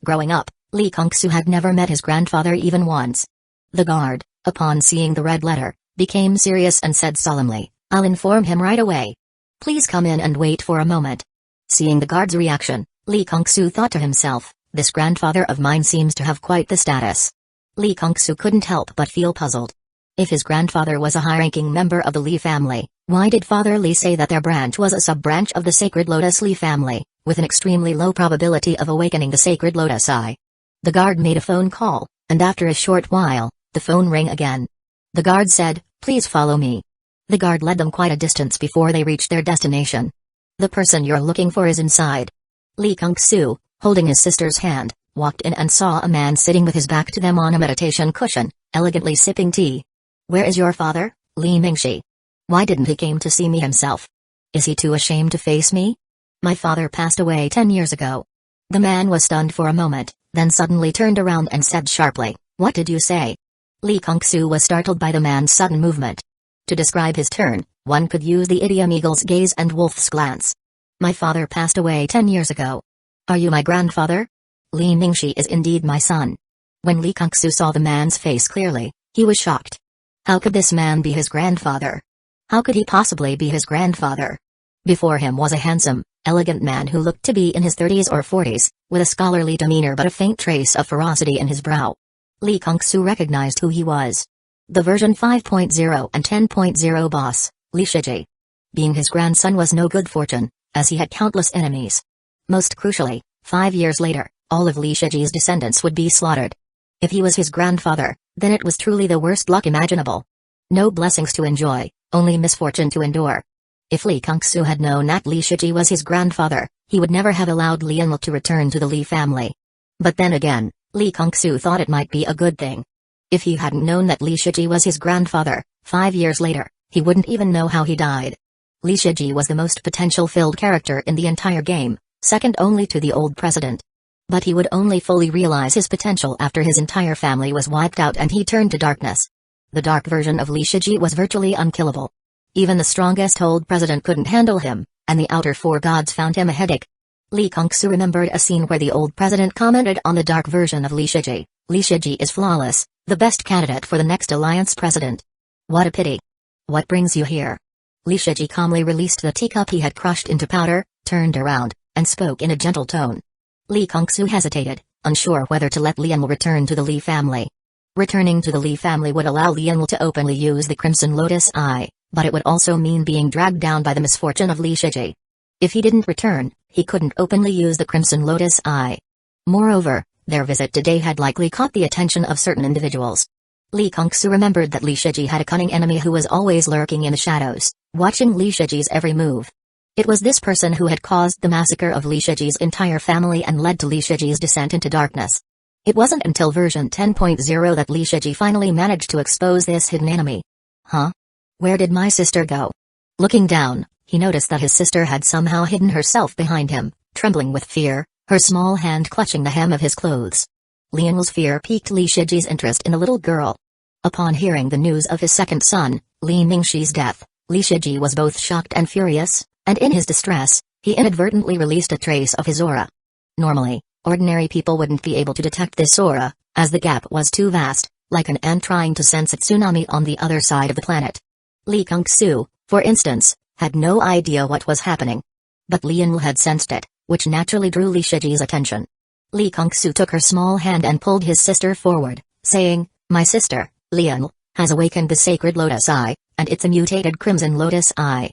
Growing up, Li Kongsu had never met his grandfather even once. The guard, upon seeing the red letter, became serious and said solemnly, I'll inform him right away. Please come in and wait for a moment. Seeing the guard's reaction, Li Kongsu thought to himself, this grandfather of mine seems to have quite the status. Li Kongsu couldn't help but feel puzzled. If his grandfather was a high-ranking member of the Li family, why did Father Li say that their branch was a sub-branch of the Sacred Lotus Li family, with an extremely low probability of awakening the Sacred Lotus Eye? The guard made a phone call, and after a short while, the phone rang again. The guard said, please follow me. The guard led them quite a distance before they reached their destination. The person you're looking for is inside. Li Kongsu, holding his sister's hand, walked in and saw a man sitting with his back to them on a meditation cushion, elegantly sipping tea. Where is your father, Li Mingxi? Why didn't he came to see me himself? Is he too ashamed to face me? My father passed away 10 years ago. The man was stunned for a moment, then suddenly turned around and said sharply, what did you say? Li Kongsu was startled by the man's sudden movement. To describe his turn, one could use the idiom eagle's gaze and wolf's glance. My father passed away 10 years ago. Are you my grandfather? Li Mingxi is indeed my son. When Li Kongsu saw the man's face clearly, he was shocked. How could this man be his grandfather? How could he possibly be his grandfather? Before him was a handsome, elegant man who looked to be in his 30s or 40s, with a scholarly demeanor but a faint trace of ferocity in his brow. Li Kongsu recognized who he was. The version 5.0 and 10.0 boss, Li Shiji. Being his grandson was no good fortune, as he had countless enemies. Most crucially, 5 years later, all of Li Shiji's descendants would be slaughtered. If he was his grandfather, then it was truly the worst luck imaginable. No blessings to enjoy, only misfortune to endure. If Li Kongsu had known that Li Shiji was his grandfather, he would never have allowed Lionel to return to the Li family. But then again, Li Kongsu thought it might be a good thing. If he hadn't known that Li Shiji was his grandfather, 5 years later, he wouldn't even know how he died. Li Shiji was the most potential-filled character in the entire game, second only to the old president. But he would only fully realize his potential after his entire family was wiped out and he turned to darkness. The dark version of Li Shiji was virtually unkillable. Even the strongest old president couldn't handle him, and the outer 4 gods found him a headache. Li Kongsu remembered a scene where the old president commented on the dark version of Li Shiji. Li Shiji is flawless, the best candidate for the next alliance president. What a pity. What brings you here? Li Shiji calmly released the teacup he had crushed into powder, turned around, and spoke in a gentle tone. Li Kongsu hesitated, unsure whether to let Lianl return to the Li family. Returning to the Li family would allow Lianl to openly use the Crimson Lotus Eye, but it would also mean being dragged down by the misfortune of Li Shiji. If he didn't return, he couldn't openly use the Crimson Lotus Eye. Moreover, their visit today had likely caught the attention of certain individuals. Li Kongsu remembered that Li Shiji had a cunning enemy who was always lurking in the shadows, watching Li Shiji's every move. It was this person who had caused the massacre of Li Shiji's entire family and led to Li Shiji's descent into darkness. It wasn't until version 10.0 that Li Shiji finally managed to expose this hidden enemy. Huh? Where did my sister go? Looking down, he noticed that his sister had somehow hidden herself behind him, trembling with fear, her small hand clutching the hem of his clothes. Lianl's fear piqued Li Shiji's interest in the little girl. Upon hearing the news of his second son, Li Mingxi's death, Li Shiji was both shocked and furious, and in his distress, he inadvertently released a trace of his aura. Normally, ordinary people wouldn't be able to detect this aura, as the gap was too vast, like an ant trying to sense a tsunami on the other side of the planet. Li Kongsu, for instance, had no idea what was happening. But Lianl had sensed it, which naturally drew Li Shiji's attention. Li Kongsu took her small hand and pulled his sister forward, saying, "My sister, Lianl, has awakened the Sacred Lotus Eye, and it's a mutated Crimson Lotus Eye."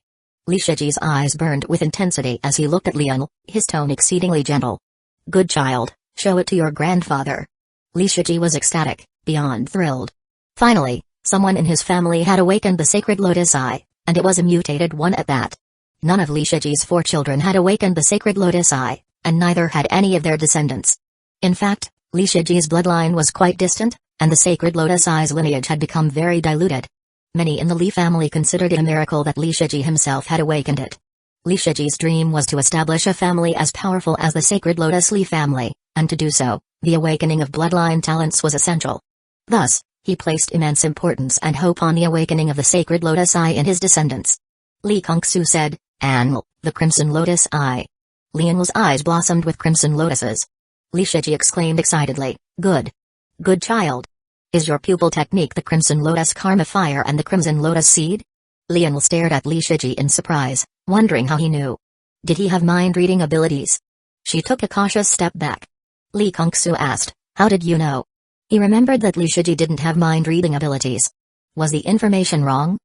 Li Shiji's eyes burned with intensity as he looked at Lianl, his tone exceedingly gentle. "Good child, show it to your grandfather." Li Shiji was ecstatic, beyond thrilled. Finally, someone in his family had awakened the Sacred Lotus Eye, and it was a mutated one at that. None of Li Shiji's 4 children had awakened the Sacred Lotus Eye, and neither had any of their descendants. In fact, Li Shiji's bloodline was quite distant, and the Sacred Lotus Eye's lineage had become very diluted. Many in the Li family considered it a miracle that Li Shiji himself had awakened it. Li Shiji's dream was to establish a family as powerful as the Sacred Lotus Li family, and to do so, the awakening of bloodline talents was essential. Thus, he placed immense importance and hope on the awakening of the Sacred Lotus Eye in his descendants. Li Kongsu said, "Anl, the Crimson Lotus Eye." Lianl's eyes blossomed with crimson lotuses. Li Shiji exclaimed excitedly, "Good. Good child. Is your pupil technique the Crimson Lotus Karma Fire and the Crimson Lotus Seed?" Lianl stared at Li Shiji in surprise, wondering how he knew. Did he have mind-reading abilities? She took a cautious step back. Li Kongsu asked, "How did you know?" He remembered that Li Shiji didn't have mind-reading abilities. Was the information wrong?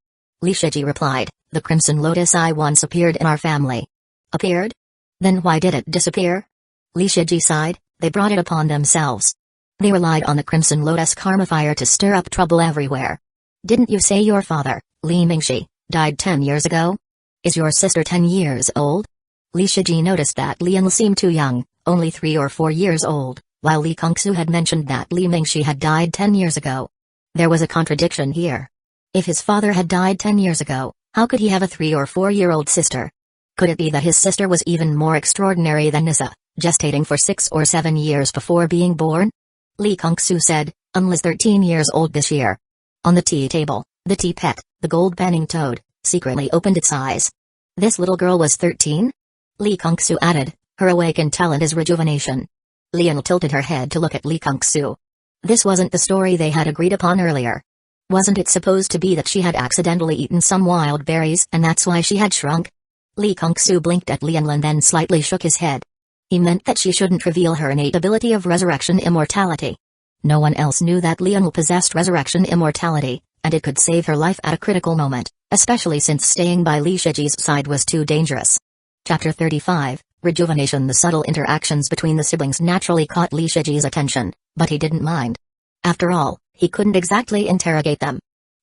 Li Shiji replied, "The Crimson Lotus Eye once appeared in our family." Appeared? Then why did it disappear? Li Shiji sighed, "They brought it upon themselves. They relied on the Crimson Lotus Karma Fire to stir up trouble everywhere. Didn't you say your father, Li Mingxi, died 10 years ago? Is your sister 10 years old?" Li Shiji noticed that Lianl seemed too young, only 3 or 4 years old, while Li Kongsu had mentioned that Li Mingxi had died 10 years ago. There was a contradiction here. If his father had died 10 years ago, how could he have a 3 or 4-year-old sister? Could it be that his sister was even more extraordinary than Nissa, gestating for 6 or 7 years before being born? Li Kongsu said, "Unla's 13 years old this year." On the tea table, the tea pet, the gold-panning toad, secretly opened its eyes. This little girl was 13? Li Kongsu added, "Her awakened talent is rejuvenation." Lianl tilted her head to look at Li Kongsu. This wasn't the story they had agreed upon earlier. Wasn't it supposed to be that she had accidentally eaten some wild berries and that's why she had shrunk? Li Kongsu blinked at Lianl and then slightly shook his head. He meant that she shouldn't reveal her innate ability of resurrection immortality. No one else knew that Lianl possessed resurrection immortality, and it could save her life at a critical moment, especially since staying by Li Shiji's side was too dangerous. Chapter 35, Rejuvenation. The subtle interactions between the siblings naturally caught Li Shiji's attention, but he didn't mind. After all, he couldn't exactly interrogate them.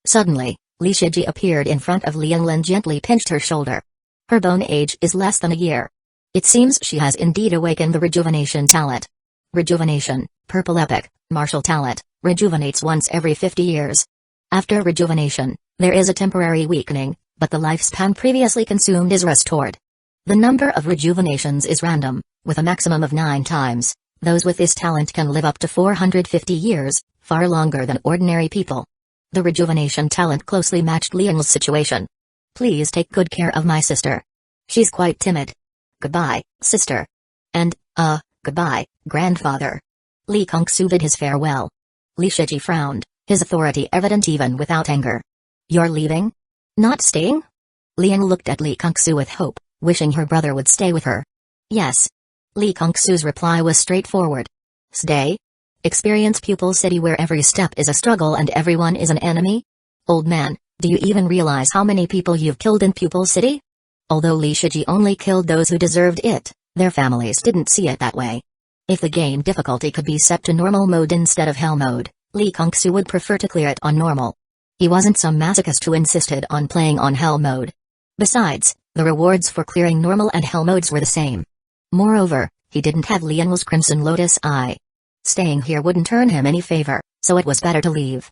Suddenly, Li Shiji appeared in front of Lianl and gently pinched her shoulder. Her bone age is less than a year. It seems she has indeed awakened the rejuvenation talent. Rejuvenation, purple epic, martial talent, rejuvenates once every 50 years. After rejuvenation, there is a temporary weakening, but the lifespan previously consumed is restored. The number of rejuvenations is random, with a maximum of 9 times. Those with this talent can live up to 450 years, far longer than ordinary people. The rejuvenation talent closely matched Lianl's situation. "Please take good care of my sister. She's quite timid. Goodbye, sister. And, goodbye, grandfather." Li Kongsu bid his farewell. Li Shiji frowned, his authority evident even without anger. You're leaving? Not staying? Lian looked at Li Kongsu with hope, wishing her brother would stay with her. Yes. Li Kongsu's reply was straightforward. Stay? Experience Pupil City where every step is a struggle and everyone is an enemy? Old man, do you even realize how many people you've killed in Pupil City? Although Li Shiji only killed those who deserved it, their families didn't see it that way. If the game difficulty could be set to normal mode instead of hell mode, Li Kongsu would prefer to clear it on normal. He wasn't some masochist who insisted on playing on hell mode. Besides, the rewards for clearing normal and hell modes were the same. Moreover, he didn't have Lian's Crimson Lotus Eye. Staying here wouldn't earn him any favor, so it was better to leave.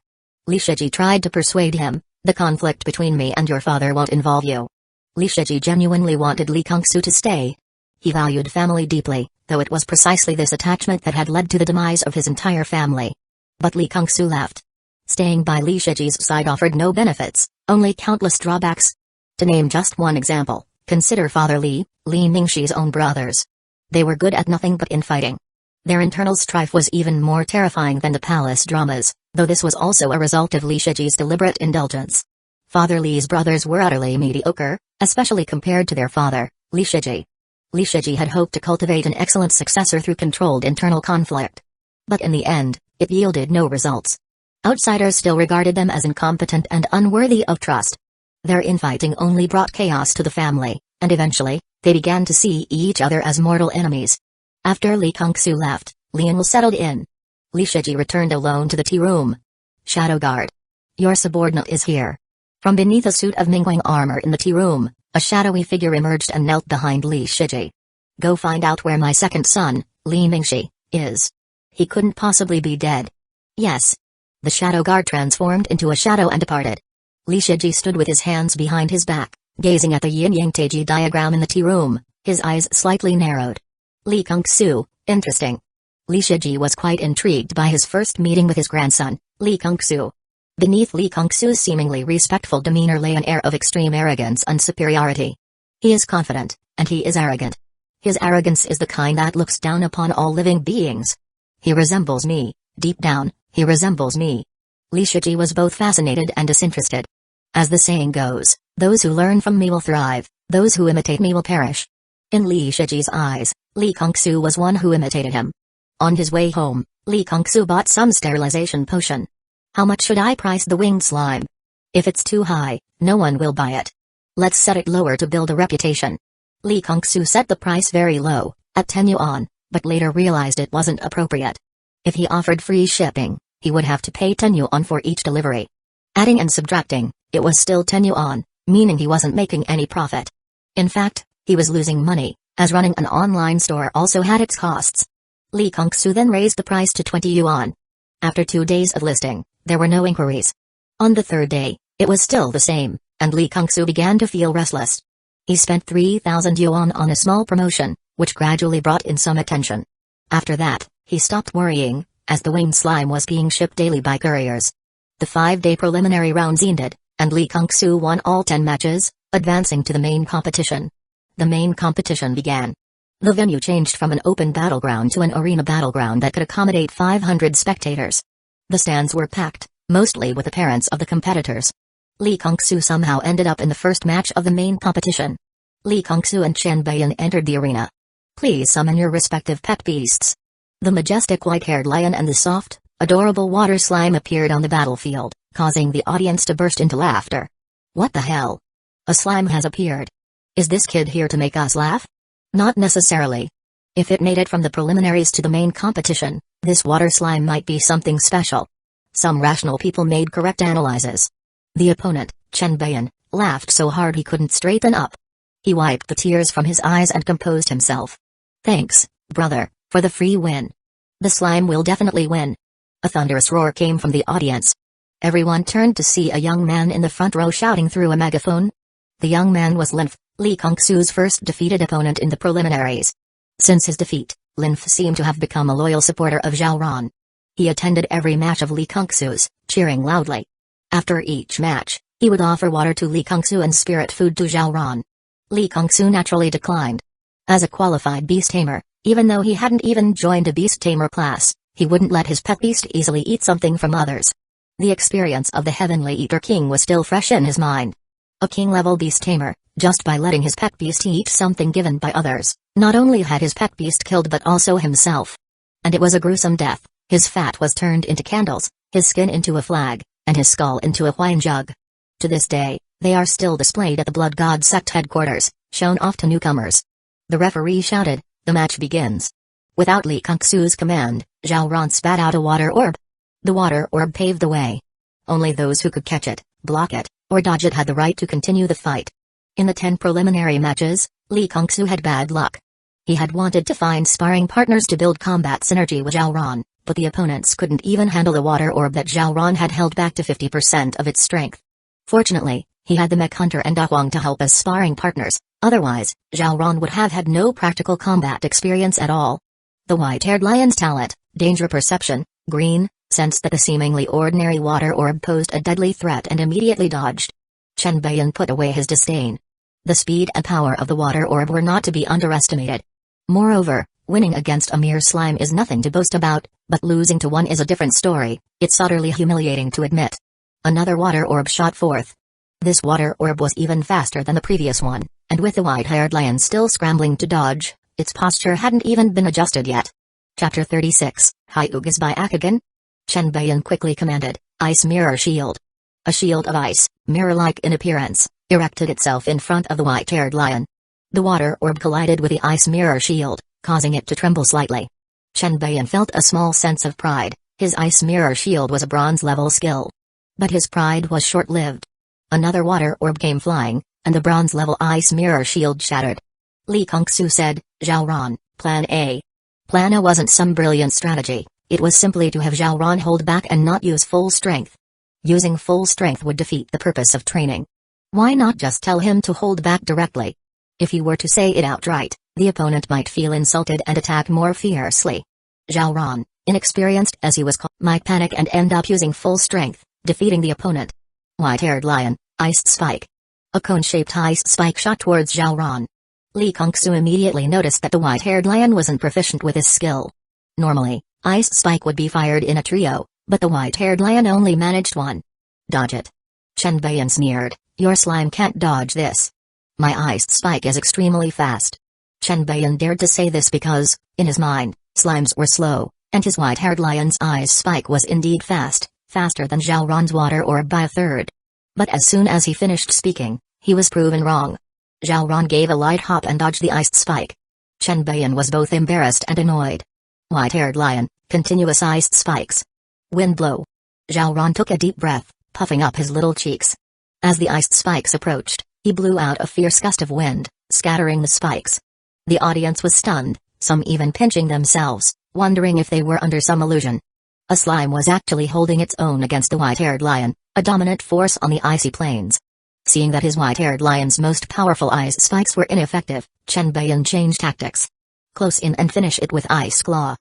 Li Shiji tried to persuade him, the conflict between me and your father won't involve you. Li Shiji genuinely wanted Li Kongsu to stay. He valued family deeply, though it was precisely this attachment that had led to the demise of his entire family. But Li Kongsu left. Staying by Li Shiji's side offered no benefits, only countless drawbacks. To name just one example, consider Father Li, Li Ningshi's own brothers. They were good at nothing but infighting. Their internal strife was even more terrifying than the palace dramas, though this was also a result of Li Shiji's deliberate indulgence. Father Li's brothers were utterly mediocre, especially compared to their father, Li Shiji. Li Shiji had hoped to cultivate an excellent successor through controlled internal conflict. But in the end, it yielded no results. Outsiders still regarded them as incompetent and unworthy of trust. Their infighting only brought chaos to the family, and eventually, they began to see each other as mortal enemies. After Li Kongsu left, Lian settled in. Li Shiji returned alone to the tea room. Shadow Guard. Your subordinate is here. From beneath a suit of Mingguang armor in the tea room, a shadowy figure emerged and knelt behind Li Shiji. Go find out where my second son, Li Ningxi, is. He couldn't possibly be dead. Yes. The shadow guard transformed into a shadow and departed. Li Shiji stood with his hands behind his back, gazing at the yin-yang Teiji diagram in the tea room, his eyes slightly narrowed. Li Kongsu, interesting. Li Shiji was quite intrigued by his first meeting with his grandson, Li Kongsu. Beneath Li Kongsu's seemingly respectful demeanor lay an air of extreme arrogance and superiority. He is confident, and he is arrogant. His arrogance is the kind that looks down upon all living beings. He resembles me, deep down, he resembles me. Li Shiji was both fascinated and disinterested. As the saying goes, those who learn from me will thrive, those who imitate me will perish. In Li Shiji's eyes, Li Kongsu was one who imitated him. On his way home, Li Kongsu bought some sterilization potion. How much should I price the winged slime? If it's too high, no one will buy it. Let's set it lower to build a reputation. Li Kongsu set the price very low, at 10 yuan, but later realized it wasn't appropriate. If he offered free shipping, he would have to pay 10 yuan for each delivery. Adding and subtracting, it was still 10 yuan, meaning he wasn't making any profit. In fact, he was losing money, as running an online store also had its costs. Li Kongsu then raised the price to 20 yuan. After 2 days of listing, there were no inquiries. On the third day, it was still the same, and Li Kongsu began to feel restless. He spent 3,000 yuan on a small promotion, which gradually brought in some attention. After that, he stopped worrying, as the winged slime was being shipped daily by couriers. The 5-day preliminary rounds ended, and Li Kongsu won all 10 matches, advancing to the main competition. The main competition began. The venue changed from an open battleground to an arena battleground that could accommodate 500 spectators. The stands were packed, mostly with the parents of the competitors. Li Kongsu somehow ended up in the first match of the main competition. Li Kongsu and Chen Beiyan entered the arena. Please summon your respective pet beasts. The majestic white-haired lion and the soft, adorable water slime appeared on the battlefield, causing the audience to burst into laughter. What the hell? A slime has appeared. Is this kid here to make us laugh? Not necessarily. If it made it from the preliminaries to the main competition, this water slime might be something special. Some rational people made correct analyses. The opponent, Chen Beiyan, laughed so hard he couldn't straighten up. He wiped the tears from his eyes and composed himself. Thanks, brother, for the free win. The slime will definitely win. A thunderous roar came from the audience. Everyone turned to see a young man in the front row shouting through a megaphone. The young man was Linf, Li Kongsu's first defeated opponent in the preliminaries. Since his defeat, Linf seemed to have become a loyal supporter of Zhao Ran. He attended every match of Li Kongsu's, cheering loudly. After each match, he would offer water to Li Kongsu and spirit food to Zhao Ran. Li Kongsu naturally declined. As a qualified beast tamer, even though he hadn't even joined a beast tamer class, He wouldn't let his pet beast easily eat something from others. The experience of the Heavenly Eater King was still fresh in his mind. A king-level beast tamer, just by letting his pet beast eat something given by others, not only had his pet beast killed but also himself. And it was a gruesome death. His fat was turned into candles, his skin into a flag, and his skull into a wine jug. To this day, they are still displayed at the Blood God sect headquarters, shown off to newcomers. The referee shouted, "The match begins." Without Li Kongsu's command, Zhao Ran spat out a water orb. The water orb paved the way. Only those who could catch it, block it, or dodge it had the right to continue the fight. In the 10 preliminary matches, Li Kongsu had bad luck. He had wanted to find sparring partners to build combat synergy with Zhao Ran, but the opponents couldn't even handle the water orb that Zhao Ran had held back to 50% of its strength. Fortunately, he had the Mech Hunter and Da Huang to help as sparring partners, otherwise, Zhao Ran would have had no practical combat experience at all. The white-haired lion's talent, danger perception, green, sensed that the seemingly ordinary water orb posed a deadly threat and immediately dodged. Chen Beiyan put away his disdain. The speed and power of the water orb were not to be underestimated. Moreover, winning against a mere slime is nothing to boast about, but losing to one is a different story. It's utterly humiliating to admit. Another water orb shot forth. This water orb was even faster than the previous one, and with the white-haired lion still scrambling to dodge, its posture hadn't even been adjusted yet. Chapter 36, Hyugas by Akagan? Chen Beiyan quickly commanded, "Ice Mirror Shield." A shield of ice, mirror-like in appearance, erected itself in front of the white-haired lion. The water orb collided with the ice mirror shield, causing it to tremble slightly. Chen Beiyan felt a small sense of pride. His ice mirror shield was a bronze-level skill. But his pride was short-lived. Another water orb came flying, and the bronze-level ice mirror shield shattered. Li Kongsu said, "Zhao Ran, Plan A." Plan A wasn't some brilliant strategy, it was simply to have Zhao Ran hold back and not use full strength. Using full strength would defeat the purpose of training. Why not just tell him to hold back directly? If he were to say it outright, the opponent might feel insulted and attack more fiercely. Zhao Ran, inexperienced as he was, might panic and end up using full strength, defeating the opponent. White-haired lion, iced spike. A cone-shaped ice spike shot towards Zhao Ran. Li Kongsu immediately noticed that the white-haired lion wasn't proficient with his skill. Normally, ice spike would be fired in a trio, but the white-haired lion only managed one. "Dodge it." Chen Beiyan sneered, "Your slime can't dodge this. My iced spike is extremely fast." Chen Beiyan dared to say this because, in his mind, slimes were slow, and his white-haired lion's ice spike was indeed fast, faster than Zhao Ran's water orb by a third. But as soon as he finished speaking, he was proven wrong. Zhao Ran gave a light hop and dodged the iced spike. Chen Beiyan was both embarrassed and annoyed. White-haired lion, continuous iced spikes. Wind blow. Zhao Ran took a deep breath, puffing up his little cheeks. As the iced spikes approached, he blew out a fierce gust of wind, scattering the spikes. The audience was stunned, some even pinching themselves, wondering if they were under some illusion. A slime was actually holding its own against the white-haired lion, a dominant force on the icy plains. Seeing that his white-haired lion's most powerful ice spikes were ineffective, Chen Beiyan changed tactics. Close in and finish it with ice claw.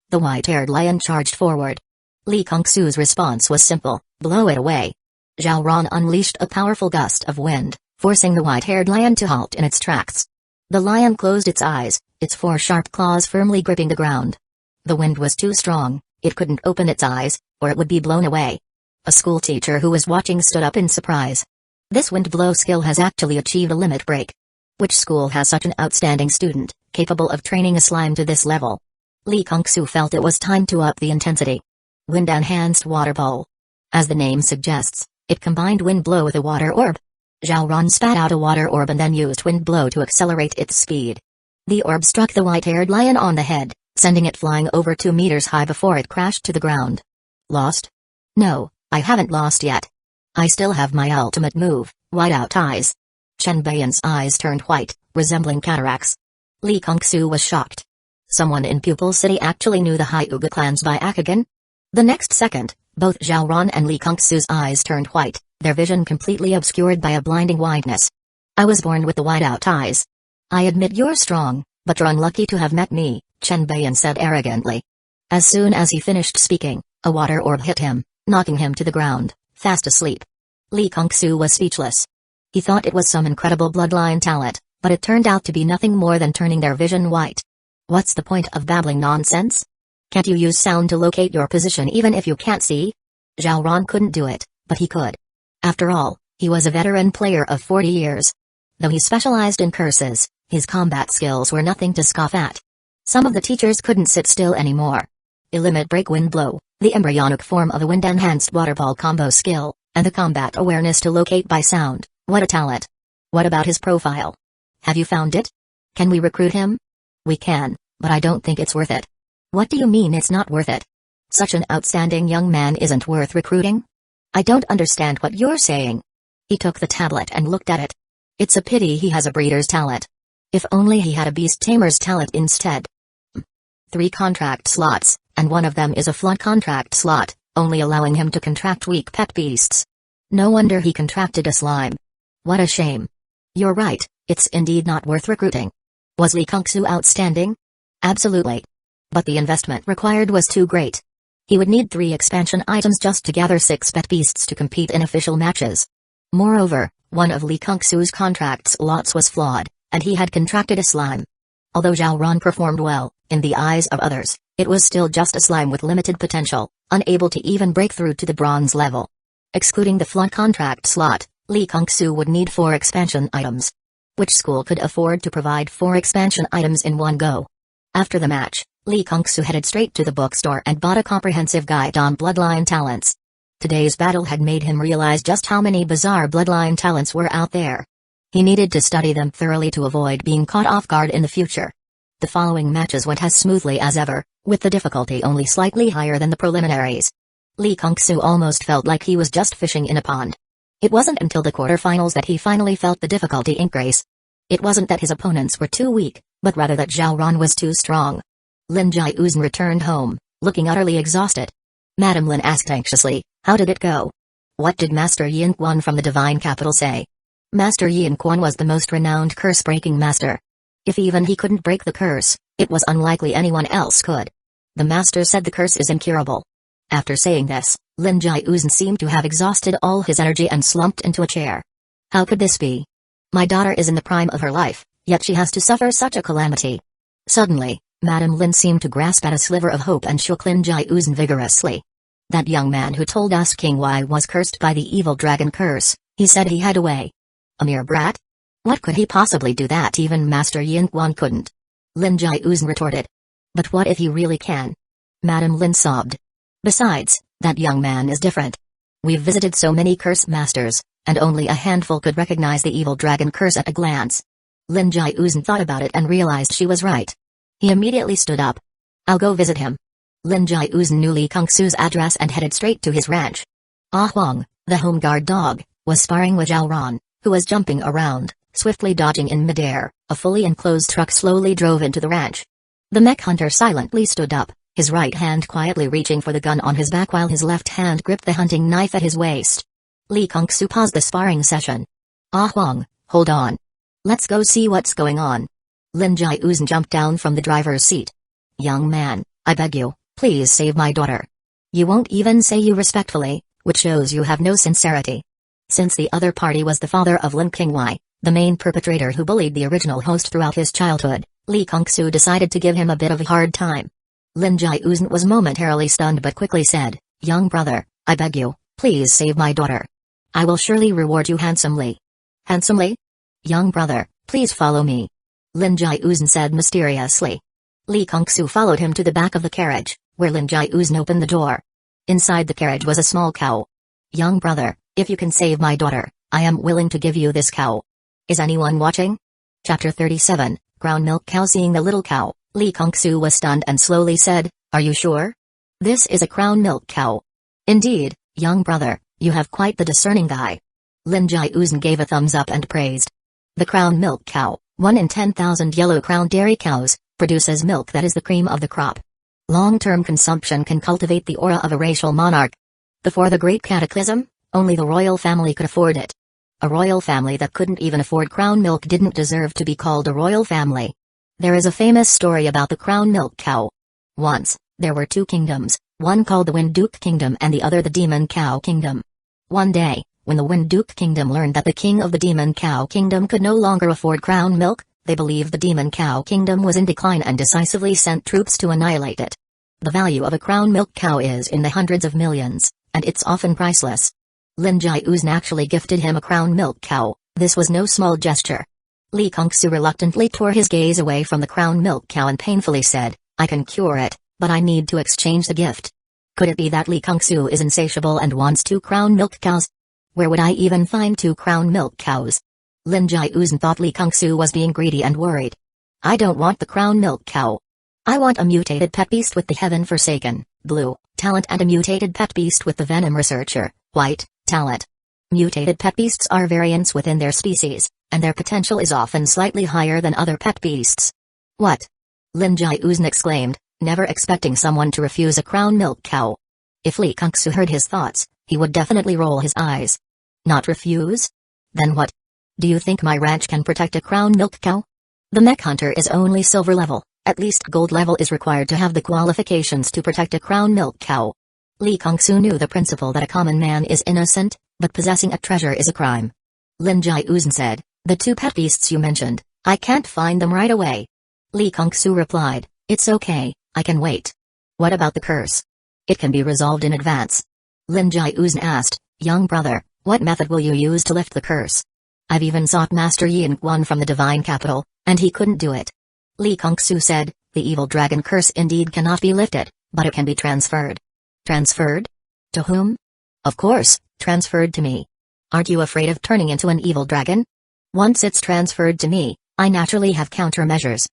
The white-haired lion charged forward. Li Kongsu's response was simple, blow it away. Zhao Ran unleashed a powerful gust of wind, forcing the white-haired lion to halt in its tracks. The lion closed its eyes, its 4 sharp claws firmly gripping the ground. The wind was too strong, it couldn't open its eyes, or it would be blown away. A schoolteacher who was watching stood up in surprise. This wind blow skill has actually achieved a limit break. Which school has such an outstanding student, capable of training a slime to this level? Li Kongsu felt it was time to up the intensity. Wind-enhanced water bowl. As the name suggests, it combined wind blow with a water orb. Zhao Ran spat out a water orb and then used wind blow to accelerate its speed. The orb struck the white-haired lion on the head, sending it flying over 2 meters high before it crashed to the ground. Lost? No, I haven't lost yet. I still have my ultimate move, whiteout eyes. Chen Beiyan's eyes turned white, resembling cataracts. Li Kongsu was shocked. Someone in Pupil City actually knew the Hyuga clans by Akagan? The next second, both Zhao Ran and Li Kongsu's eyes turned white, their vision completely obscured by a blinding whiteness. I was born with the whiteout eyes. I admit you're strong, but you're unlucky to have met me, Chen Beiyan said arrogantly. As soon as he finished speaking, a water orb hit him, knocking him to the ground, fast asleep. Li Kongsu was speechless. He thought it was some incredible bloodline talent, but it turned out to be nothing more than turning their vision white. What's the point of babbling nonsense? Can't you use sound to locate your position even if you can't see? Zhao Ran couldn't do it, but he could. After all, he was a veteran player of 40 years. Though he specialized in curses, his combat skills were nothing to scoff at. Some of the teachers couldn't sit still anymore. Illimit Break Wind Blow, the embryonic form of a wind-enhanced waterball combo skill, and the combat awareness to locate by sound, what a talent. What about his profile? Have you found it? Can we recruit him? We can, but I don't think it's worth it. What do you mean it's not worth it? Such an outstanding young man isn't worth recruiting? I don't understand what you're saying. He took the tablet and looked at it. It's a pity he has a breeder's talent. If only he had a beast tamer's talent instead. 3 contract slots, and one of them is a flood contract slot, only allowing him to contract weak pet beasts. No wonder he contracted a slime. What a shame. You're right, it's indeed not worth recruiting. Was Li Kungsu outstanding? Absolutely. But the investment required was too great. He would need 3 expansion items just to gather 6 pet beasts to compete in official matches. Moreover, one of Li Kungsu's contract slots was flawed, and he had contracted a slime. Although Zhao Ran performed well, in the eyes of others, it was still just a slime with limited potential, unable to even break through to the bronze level. Excluding the flawed contract slot, Li Kungsu would need 4 expansion items. Which school could afford to provide 4 expansion items in one go? After the match, Li Kungsu headed straight to the bookstore and bought a comprehensive guide on bloodline talents. Today's battle had made him realize just how many bizarre bloodline talents were out there. He needed to study them thoroughly to avoid being caught off guard in the future. The following matches went as smoothly as ever, with the difficulty only slightly higher than the preliminaries. Li Kungsu almost felt like he was just fishing in a pond. It wasn't until the quarterfinals that he finally felt the difficulty increase. It wasn't that his opponents were too weak, but rather that Zhao Ran was too strong. Lin Jiuzhen returned home, looking utterly exhausted. Madame Lin asked anxiously, how did it go? What did Master Yin Quan from the Divine Capital say? Master Yin Quan was the most renowned curse-breaking master. If even he couldn't break the curse, it was unlikely anyone else could. The master said the curse is incurable. After saying this, Lin Jiuzhen seemed to have exhausted all his energy and slumped into a chair. How could this be? My daughter is in the prime of her life, yet she has to suffer such a calamity. Suddenly, Madame Lin seemed to grasp at a sliver of hope and shook Lin Jiuzhen vigorously. That young man who told us King Y was cursed by the evil dragon curse, he said he had a way. A mere brat? What could he possibly do that even Master Yin Quan couldn't? Lin Jiuzhen retorted. But what if he really can? Madame Lin sobbed. Besides, that young man is different. We've visited so many curse masters, and only a handful could recognize the evil dragon curse at a glance. Lin Jiuzhen thought about it and realized she was right. He immediately stood up. I'll go visit him. Lin Jiuzhen knew Li Kungsu's address and headed straight to his ranch. Ah Huang, the home guard dog, was sparring with Zhao Ran, who was jumping around, swiftly dodging in midair. A fully enclosed truck slowly drove into the ranch. The mech hunter silently stood up, his right hand quietly reaching for the gun on his back while his left hand gripped the hunting knife at his waist. Li Kungsu paused the sparring session. Ah Huang, hold on. Let's go see what's going on. Lin Jiuzhen jumped down from the driver's seat. Young man, I beg you, please save my daughter. You won't even say you respectfully, which shows you have no sincerity. Since the other party was the father of Lin Qingwei, the main perpetrator who bullied the original host throughout his childhood, Li Kungsu decided to give him a bit of a hard time. Lin Jiuzhen was momentarily stunned but quickly said, young brother, I beg you, please save my daughter. I will surely reward you handsomely. Handsomely? Young brother, please follow me. Lin Jiuzhen said mysteriously. Li Kungsu followed him to the back of the carriage, where Lin Jiuzhen opened the door. Inside the carriage was a small cow. Young brother, if you can save my daughter, I am willing to give you this cow. Is anyone watching? Chapter 37, Ground Milk Cow. Seeing the little cow, Li Kungsu was stunned and slowly said, are you sure? This is a crown milk cow. Indeed, young brother, you have quite the discerning eye. Lin Jiuzhen gave a thumbs up and praised. The crown milk cow, 1 in 10,000 yellow crown dairy cows, produces milk that is the cream of the crop. Long-term consumption can cultivate the aura of a racial monarch. Before the Great Cataclysm, only the royal family could afford it. A royal family that couldn't even afford crown milk didn't deserve to be called a royal family. There is a famous story about the crown milk cow. Once, there were 2 kingdoms, one called the Wind Duke Kingdom and the other the Demon Cow Kingdom. One day, when the Wind Duke Kingdom learned that the king of the Demon Cow Kingdom could no longer afford crown milk, they believed the Demon Cow Kingdom was in decline and decisively sent troops to annihilate it. The value of a crown milk cow is in the hundreds of millions, and it's often priceless. Lin Jiuzhen actually gifted him a crown milk cow. This was no small gesture. Li Kongsu reluctantly tore his gaze away from the crown milk cow and painfully said, I can cure it, but I need to exchange the gift. Could it be that Li Kongsu is insatiable and wants 2 crown milk cows? Where would I even find 2 crown milk cows? Lin Jiuzhen thought Li Kongsu was being greedy and worried. I don't want the crown milk cow. I want a mutated pet beast with the heaven-forsaken, blue, talent and a mutated pet beast with the venom researcher, white, talent. Mutated pet beasts are variants within their species, and their potential is often slightly higher than other pet beasts. What? Lin Jiuzhen exclaimed, never expecting someone to refuse a crown milk cow. If Li Kongsu heard his thoughts, he would definitely roll his eyes. Not refuse? Then what? Do you think my ranch can protect a crown milk cow? The mech hunter is only silver level, at least gold level is required to have the qualifications to protect a crown milk cow. Li Kongsu knew the principle that a common man is innocent, but possessing a treasure is a crime. Lin Jiuzhen said, the 2 pet beasts you mentioned, I can't find them right away. Li Kongsu replied, it's okay, I can wait. What about the curse? It can be resolved in advance. Lin Jiuzhen asked, young brother, what method will you use to lift the curse? I've even sought Master Yin Guan from the Divine Capital, and he couldn't do it. Li Kongsu said, the evil dragon curse indeed cannot be lifted, but it can be transferred. Transferred? To whom? Of course, transferred to me. Aren't you afraid of turning into an evil dragon? Once it's transferred to me, I naturally have countermeasures.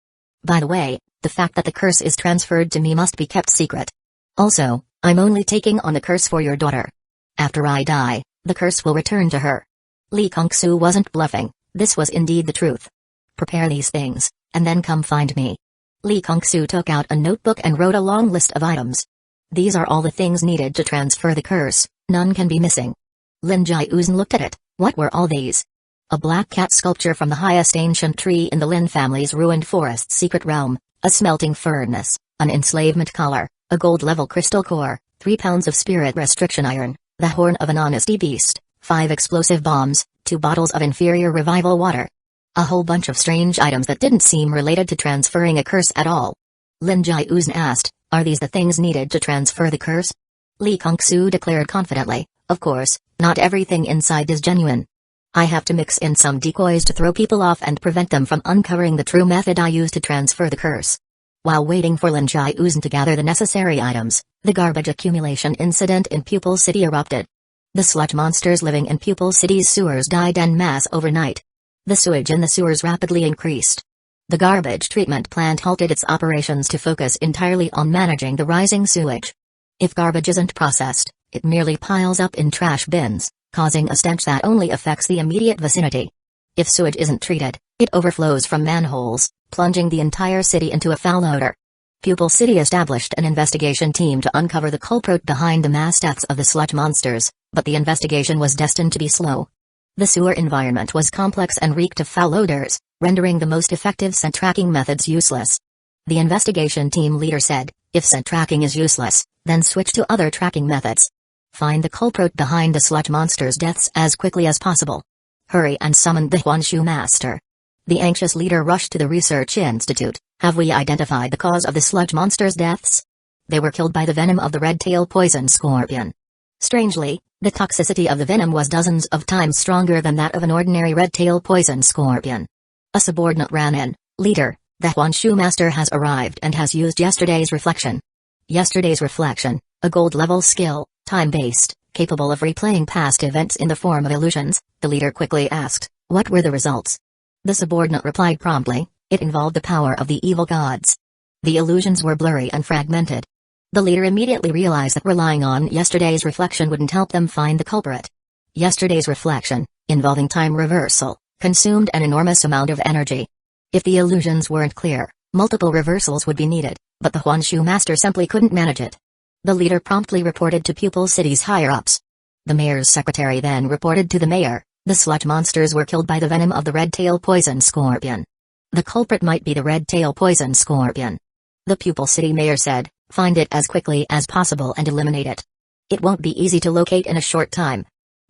By the way, the fact that the curse is transferred to me must be kept secret. Also, I'm only taking on the curse for your daughter. After I die, the curse will return to her. Li Kongsu wasn't bluffing, this was indeed the truth. Prepare these things, and then come find me. Li Kongsu took out a notebook and wrote a long list of items. These are all the things needed to transfer the curse, none can be missing. Lin Jiuzhen looked at it, what were all these? A black cat sculpture from the highest ancient tree in the Lin family's ruined forest's secret realm, a smelting furnace, an enslavement collar, a gold-level crystal core, 3 pounds of spirit restriction iron, the horn of an honesty beast, 5 explosive bombs, 2 bottles of inferior revival water. A whole bunch of strange items that didn't seem related to transferring a curse at all. Lin Jiuzhen asked, are these the things needed to transfer the curse? Li Kongsu declared confidently, of course, not everything inside is genuine. I have to mix in some decoys to throw people off and prevent them from uncovering the true method I use to transfer the curse. While waiting for Lin Jiuzhen to gather the necessary items, the garbage accumulation incident in Pupil City erupted. The sludge monsters living in Pupil City's sewers died en masse overnight. The sewage in the sewers rapidly increased. The garbage treatment plant halted its operations to focus entirely on managing the rising sewage. If garbage isn't processed, it merely piles up in trash bins, causing a stench that only affects the immediate vicinity. If sewage isn't treated, it overflows from manholes, plunging the entire city into a foul odor. Pupil City established an investigation team to uncover the culprit behind the mass deaths of the sludge monsters, but the investigation was destined to be slow. The sewer environment was complex and reeked of foul odors, rendering the most effective scent tracking methods useless. The investigation team leader said, if scent tracking is useless, then switch to other tracking methods. Find the culprit behind the sludge monsters' deaths as quickly as possible. Hurry and summon the Huanshu master. The anxious leader rushed to the research institute. Have we identified the cause of the sludge monsters' deaths? They were killed by the venom of the red-tail poison scorpion. Strangely, the toxicity of the venom was dozens of times stronger than that of an ordinary red-tail poison scorpion. A subordinate ran in. Leader, the Huanshu master has arrived and has used yesterday's reflection. Yesterday's reflection, a gold-level skill, time-based, capable of replaying past events in the form of illusions, the leader quickly asked, what were the results? The subordinate replied promptly, it involved the power of the evil gods. The illusions were blurry and fragmented. The leader immediately realized that relying on yesterday's reflection wouldn't help them find the culprit. Yesterday's reflection, involving time reversal, consumed an enormous amount of energy. If the illusions weren't clear, multiple reversals would be needed, but the Huanshu master simply couldn't manage it. The leader promptly reported to Pupil City's higher-ups. The mayor's secretary then reported to the mayor, the sludge monsters were killed by the venom of the red-tail poison scorpion. The culprit might be the red-tail poison scorpion. The Pupil City mayor said, find it as quickly as possible and eliminate it. It won't be easy to locate in a short time.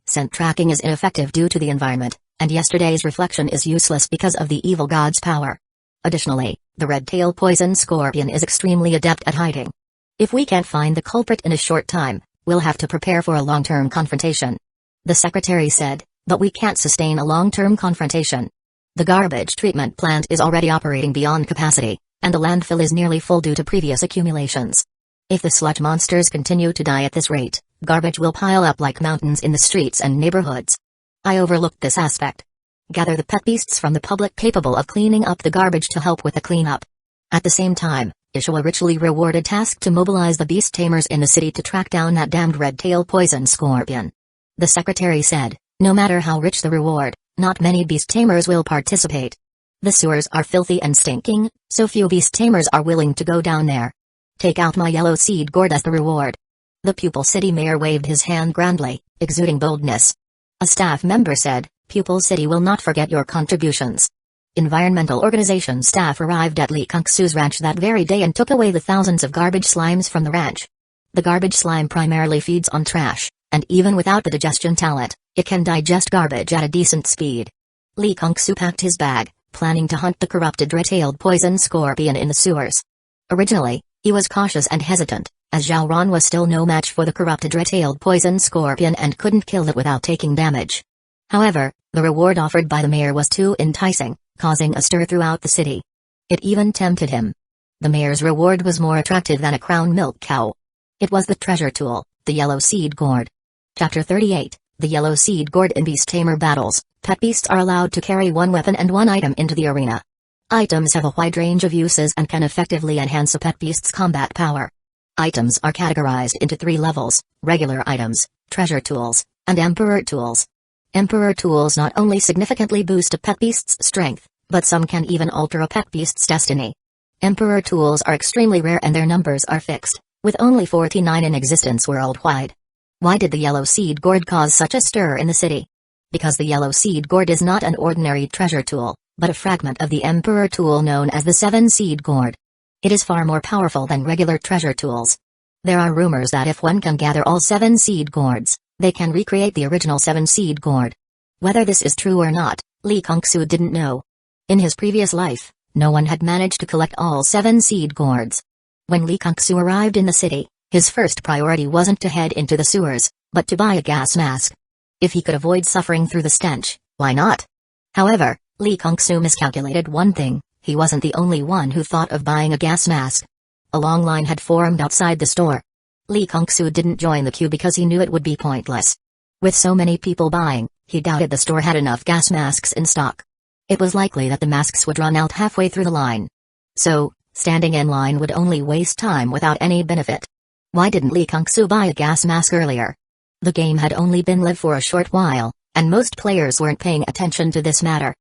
Scent tracking is ineffective due to the environment, and yesterday's reflection is useless because of the evil god's power. Additionally, the red-tail poison scorpion is extremely adept at hiding. If we can't find the culprit in a short time, we'll have to prepare for a long-term confrontation. The secretary said, but we can't sustain a long-term confrontation. The garbage treatment plant is already operating beyond capacity, and the landfill is nearly full due to previous accumulations. If the sludge monsters continue to die at this rate, garbage will pile up like mountains in the streets and neighborhoods. I overlooked this aspect. Gather the pet beasts from the public capable of cleaning up the garbage to help with the cleanup. At the same time, issue a richly rewarded task to mobilize the beast tamers in the city to track down that damned red-tailed poison scorpion. The secretary said, no matter how rich the reward, not many beast tamers will participate. The sewers are filthy and stinking, so few beast tamers are willing to go down there. Take out my yellow seed gourd as the reward. The pupil city mayor waved his hand grandly, exuding boldness. A staff member said, Pupil City will not forget your contributions. Environmental organization staff arrived at Lee Kung-soo's ranch that very day and took away the thousands of garbage slimes from the ranch. The garbage slime primarily feeds on trash, and even without the digestion talent, it can digest garbage at a decent speed. Lee Kung-soo packed his bag, planning to hunt the corrupted red-tailed poison scorpion in the sewers. Originally, he was cautious and hesitant, as Zhao Ran was still no match for the corrupted red-tailed poison scorpion and couldn't kill it without taking damage. However, the reward offered by the mayor was too enticing, causing a stir throughout the city. It even tempted him. The mayor's reward was more attractive than a crown milk cow. It was the treasure tool, the yellow seed gourd. Chapter 38, The Yellow Seed Gourd. In beast tamer battles, pet beasts are allowed to carry one weapon and one item into the arena. Items have a wide range of uses and can effectively enhance a pet beast's combat power. Items are categorized into 3 levels: regular items, treasure tools, and emperor tools. Emperor tools not only significantly boost a pet beast's strength, but some can even alter a pet beast's destiny. Emperor tools are extremely rare and their numbers are fixed, with only 49 in existence worldwide. Why did the yellow seed gourd cause such a stir in the city? Because the yellow seed gourd is not an ordinary treasure tool, but a fragment of the emperor tool known as the 7-seed gourd. It is far more powerful than regular treasure tools. There are rumors that if one can gather all 7-seed gourds, they can recreate the original 7-seed gourd. Whether this is true or not, Lee Kung-soo didn't know. In his previous life, no one had managed to collect all 7-seed gourds. When Lee Kung-soo arrived in the city, his first priority wasn't to head into the sewers, but to buy a gas mask. If he could avoid suffering through the stench, why not? However, Lee Kung-soo miscalculated one thing: he wasn't the only one who thought of buying a gas mask. A long line had formed outside the store. Lee Kung-soo didn't join the queue because he knew it would be pointless. With so many people buying, he doubted the store had enough gas masks in stock. It was likely that the masks would run out halfway through the line. So, standing in line would only waste time without any benefit. Why didn't Lee Kung-soo buy a gas mask earlier? The game had only been live for a short while, and most players weren't paying attention to this matter.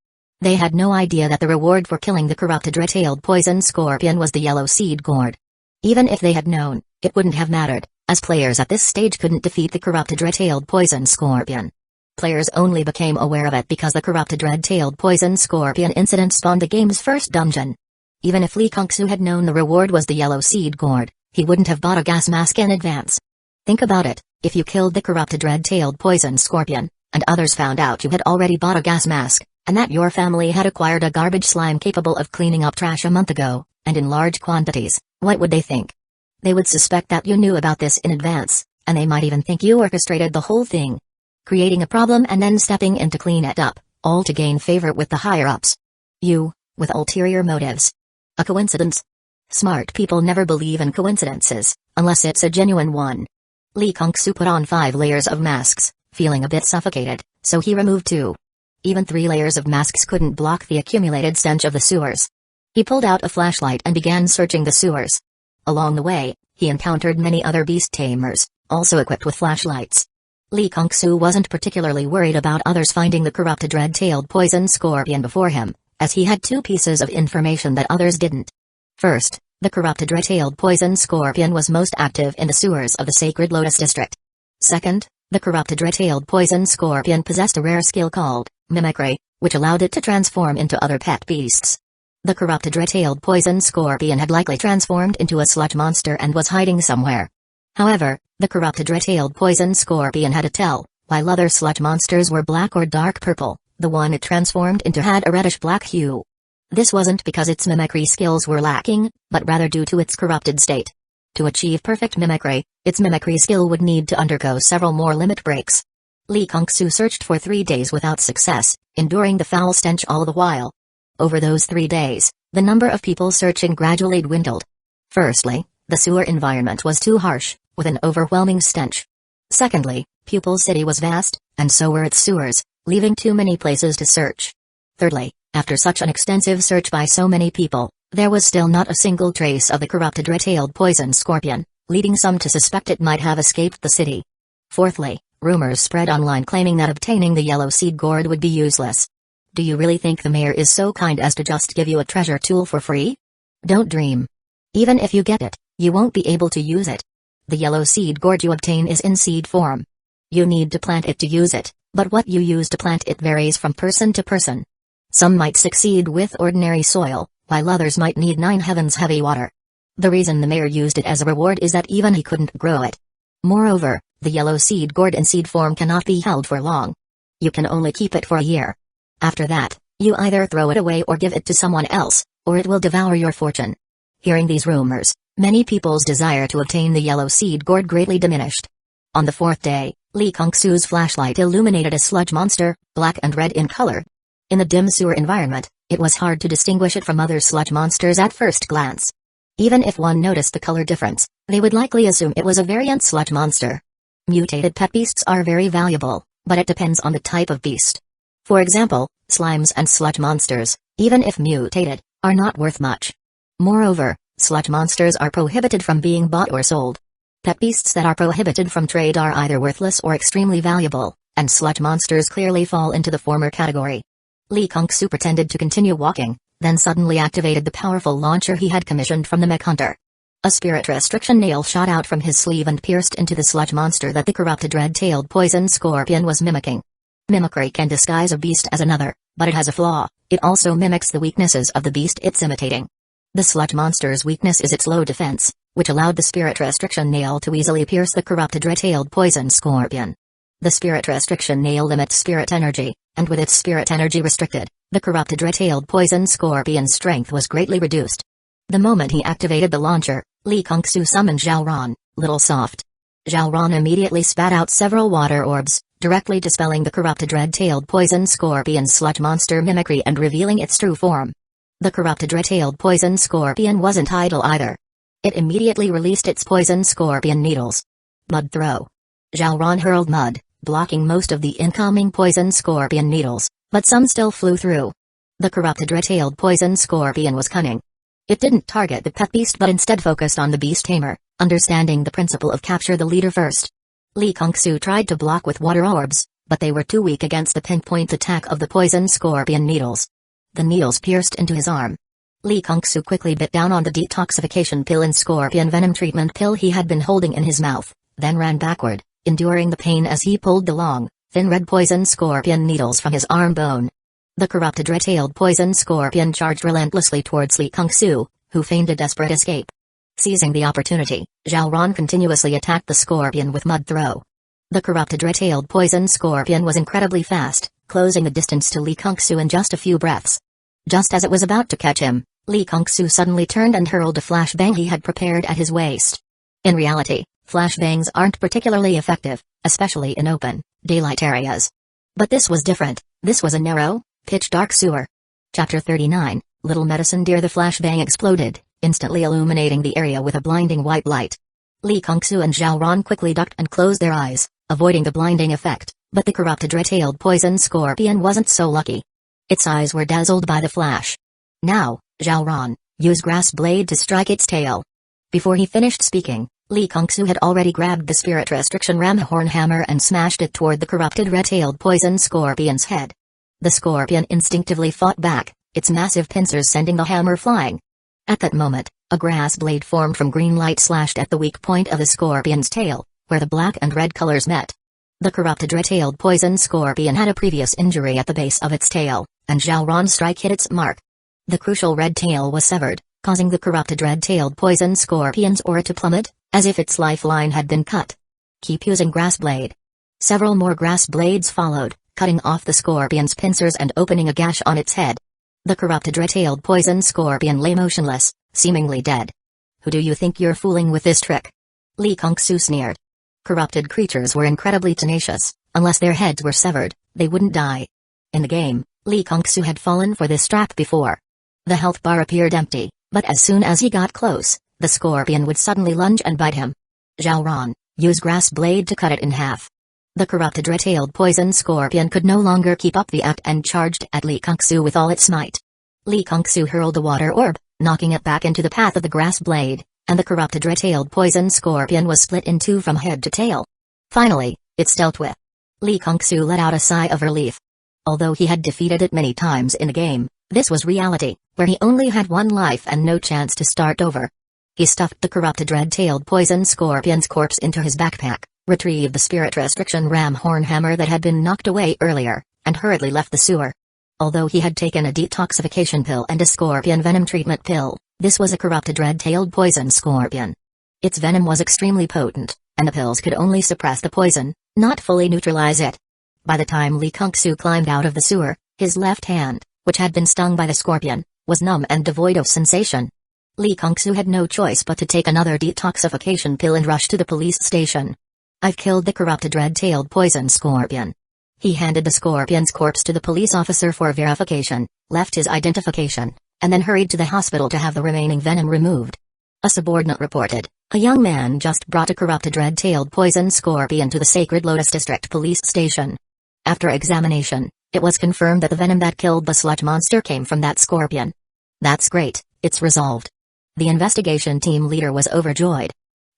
They had no idea that the reward for killing the corrupted red-tailed poison scorpion was the yellow seed gourd. Even if they had known, it wouldn't have mattered, as players at this stage couldn't defeat the corrupted red-tailed poison scorpion. Players only became aware of it because the corrupted red-tailed poison scorpion incident spawned the game's first dungeon. Even if Lee Kung-soo had known the reward was the yellow seed gourd, he wouldn't have bought a gas mask in advance. Think about it: if you killed the corrupted red-tailed poison scorpion, and others found out you had already bought a gas mask, and that your family had acquired a garbage slime capable of cleaning up trash a month ago, and in large quantities, what would they think? They would suspect that you knew about this in advance, and they might even think you orchestrated the whole thing. Creating a problem and then stepping in to clean it up, all to gain favor with the higher-ups. You, with ulterior motives. A coincidence? Smart people never believe in coincidences, unless it's a genuine one. Lee Kung-soo put on 5 layers of masks, feeling a bit suffocated, so he removed 2. Even 3 layers of masks couldn't block the accumulated stench of the sewers. He pulled out a flashlight and began searching the sewers. Along the way, he encountered many other beast tamers, also equipped with flashlights. Lee Kung-soo wasn't particularly worried about others finding the corrupted red-tailed poison scorpion before him, as he had 2 pieces of information that others didn't. First, the corrupted red-tailed poison scorpion was most active in the sewers of the Sacred Lotus District. Second, the corrupted red-tailed poison scorpion possessed a rare skill called mimicry, which allowed it to transform into other pet beasts. The corrupted red-tailed poison scorpion had likely transformed into a sludge monster and was hiding somewhere. However, the corrupted red-tailed poison scorpion had a tail, while other sludge monsters were black or dark purple. The one it transformed into had a reddish-black hue. This wasn't because its mimicry skills were lacking, but rather due to its corrupted state. To achieve perfect mimicry, its mimicry skill would need to undergo several more limit breaks. Li Kongsu searched for 3 days without success, enduring the foul stench all the while. Over those 3 days, the number of people searching gradually dwindled. Firstly, the sewer environment was too harsh, with an overwhelming stench. Secondly, Pupil City was vast, and so were its sewers, leaving too many places to search. Thirdly, after such an extensive search by so many people, there was still not a single trace of the corrupted red-tailed poison scorpion, leading some to suspect it might have escaped the city. Fourthly, rumors spread online claiming that obtaining the yellow seed gourd would be useless. Do you really think the mayor is so kind as to just give you a treasure tool for free? Don't dream. Even if you get it, you won't be able to use it. The yellow seed gourd you obtain is in seed form. You need to plant it to use it, but what you use to plant it varies from person to person. Some might succeed with ordinary soil, while others might need 9 heavens heavy water. The reason the mayor used it as a reward is that even he couldn't grow it. Moreover, the yellow seed gourd in seed form cannot be held for long. You can only keep it for a year. After that, you either throw it away or give it to someone else, or it will devour your fortune. Hearing these rumors, many people's desire to obtain the yellow seed gourd greatly diminished. On the 4th day, Li Kongsu's flashlight illuminated a sludge monster, black and red in color. In the dim sewer environment, it was hard to distinguish it from other sludge monsters at first glance. Even if one noticed the color difference, they would likely assume it was a variant sludge monster. Mutated pet beasts are very valuable, but it depends on the type of beast. For example, slimes and sludge monsters, even if mutated, are not worth much. Moreover, sludge monsters are prohibited from being bought or sold. Pet beasts that are prohibited from trade are either worthless or extremely valuable, and sludge monsters clearly fall into the former category. Li Kongsu pretended to continue walking, then suddenly activated the powerful launcher he had commissioned from the mech hunter. A spirit restriction nail shot out from his sleeve and pierced into the sludge monster that the corrupted red-tailed poison scorpion was mimicking. Mimicry can disguise a beast as another, but it has a flaw: it also mimics the weaknesses of the beast it's imitating. The sludge monster's weakness is its low defense, which allowed the spirit restriction nail to easily pierce the corrupted red-tailed poison scorpion. The spirit restriction nail limits spirit energy, and with its spirit energy restricted, the corrupted red-tailed poison scorpion's strength was greatly reduced. The moment he activated the launcher, Li Kongsu summoned Zhaoran, Little Soft. Zhaoran immediately spat out several water orbs, directly dispelling the corrupted red-tailed poison scorpion's sludge monster mimicry and revealing its true form. The corrupted red-tailed poison scorpion wasn't idle either. It immediately released its poison scorpion needles. Mud throw. Zhaoran hurled mud, blocking most of the incoming poison scorpion needles, but some still flew through. The corrupted red-tailed poison scorpion was cunning. It didn't target the pet beast but instead focused on the beast tamer, understanding the principle of capture the leader first. Li Kongsu tried to block with water orbs, but they were too weak against the pinpoint attack of the poison scorpion needles. The needles pierced into his arm. Li Kongsu quickly bit down on the detoxification pill and scorpion venom treatment pill he had been holding in his mouth, then ran backward, enduring the pain as he pulled the long, thin red poison scorpion needles from his arm bone. The corrupted red-tailed poison scorpion charged relentlessly towards Li Kongsu, who feigned a desperate escape. Seizing the opportunity, Zhaoran continuously attacked the scorpion with mud throw. The corrupted red-tailed poison scorpion was incredibly fast, closing the distance to Li Kongsu in just a few breaths. Just as it was about to catch him, Li Kongsu suddenly turned and hurled a flashbang he had prepared at his waist. In reality, flashbangs aren't particularly effective, especially in open, daylight areas. But this was different. This was a narrow, pitch-dark sewer. Chapter 39, Little Medicine Deer. The flashbang exploded, instantly illuminating the area with a blinding white light. Li Kongsu and Zhaoran quickly ducked and closed their eyes, avoiding the blinding effect, but the corrupted red-tailed poison scorpion wasn't so lucky. Its eyes were dazzled by the flash. Now, Zhaoran, use grass blade to strike its tail. Before he finished speaking, Li Kongsu had already grabbed the spirit restriction ram horn hammer and smashed it toward the corrupted red-tailed poison scorpion's head. The scorpion instinctively fought back, its massive pincers sending the hammer flying. At that moment, a grass blade formed from green light slashed at the weak point of the scorpion's tail, where the black and red colors met. The corrupted red-tailed poison scorpion had a previous injury at the base of its tail, and Zhaoran's strike hit its mark. The crucial red tail was severed, causing the corrupted red-tailed poison scorpion's aura to plummet, as if its lifeline had been cut. Keep using grass blade. Several more grass blades followed, cutting off the scorpion's pincers and opening a gash on its head. The corrupted red-tailed poison scorpion lay motionless, seemingly dead. Who do you think you're fooling with this trick? Li Kongsu sneered. Corrupted creatures were incredibly tenacious. Unless their heads were severed, they wouldn't die. In the game, Li Kongsu had fallen for this trap before. The health bar appeared empty, but as soon as he got close, the scorpion would suddenly lunge and bite him. Zhao Ran, use grass blade to cut it in half. The corrupted red-tailed poison scorpion could no longer keep up the act and charged at Li Kongsu with all its might. Li Kongsu hurled the water orb, knocking it back into the path of the grass blade, and the corrupted red-tailed poison scorpion was split in two from head to tail. Finally, it's dealt with. Li Kongsu let out a sigh of relief. Although he had defeated it many times in the game, this was reality, where he only had one life and no chance to start over. He stuffed the corrupted red-tailed poison scorpion's corpse into his backpack, retrieved the spirit restriction ram horn hammer that had been knocked away earlier, and hurriedly left the sewer. Although he had taken a detoxification pill and a scorpion venom treatment pill, this was a corrupted red-tailed poison scorpion. Its venom was extremely potent, and the pills could only suppress the poison, not fully neutralize it. By the time Li Kongsu climbed out of the sewer, his left hand, which had been stung by the scorpion, was numb and devoid of sensation. Li Kongsu had no choice but to take another detoxification pill and rush to the police station. I've killed the corrupted red-tailed poison scorpion. He handed the scorpion's corpse to the police officer for verification, left his identification, and then hurried to the hospital to have the remaining venom removed. A subordinate reported, a young man just brought a corrupted red-tailed poison scorpion to the Sacred Lotus District Police Station. After examination, it was confirmed that the venom that killed the sludge monster came from that scorpion. That's great, it's resolved. The investigation team leader was overjoyed.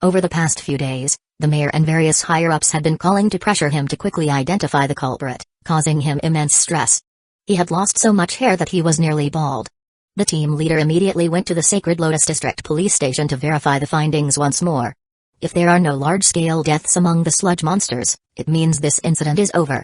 Over the past few days, the mayor and various higher-ups had been calling to pressure him to quickly identify the culprit, causing him immense stress. He had lost so much hair that he was nearly bald. The team leader immediately went to the Sacred Lotus District Police Station to verify the findings once more. If there are no large-scale deaths among the sludge monsters, it means this incident is over.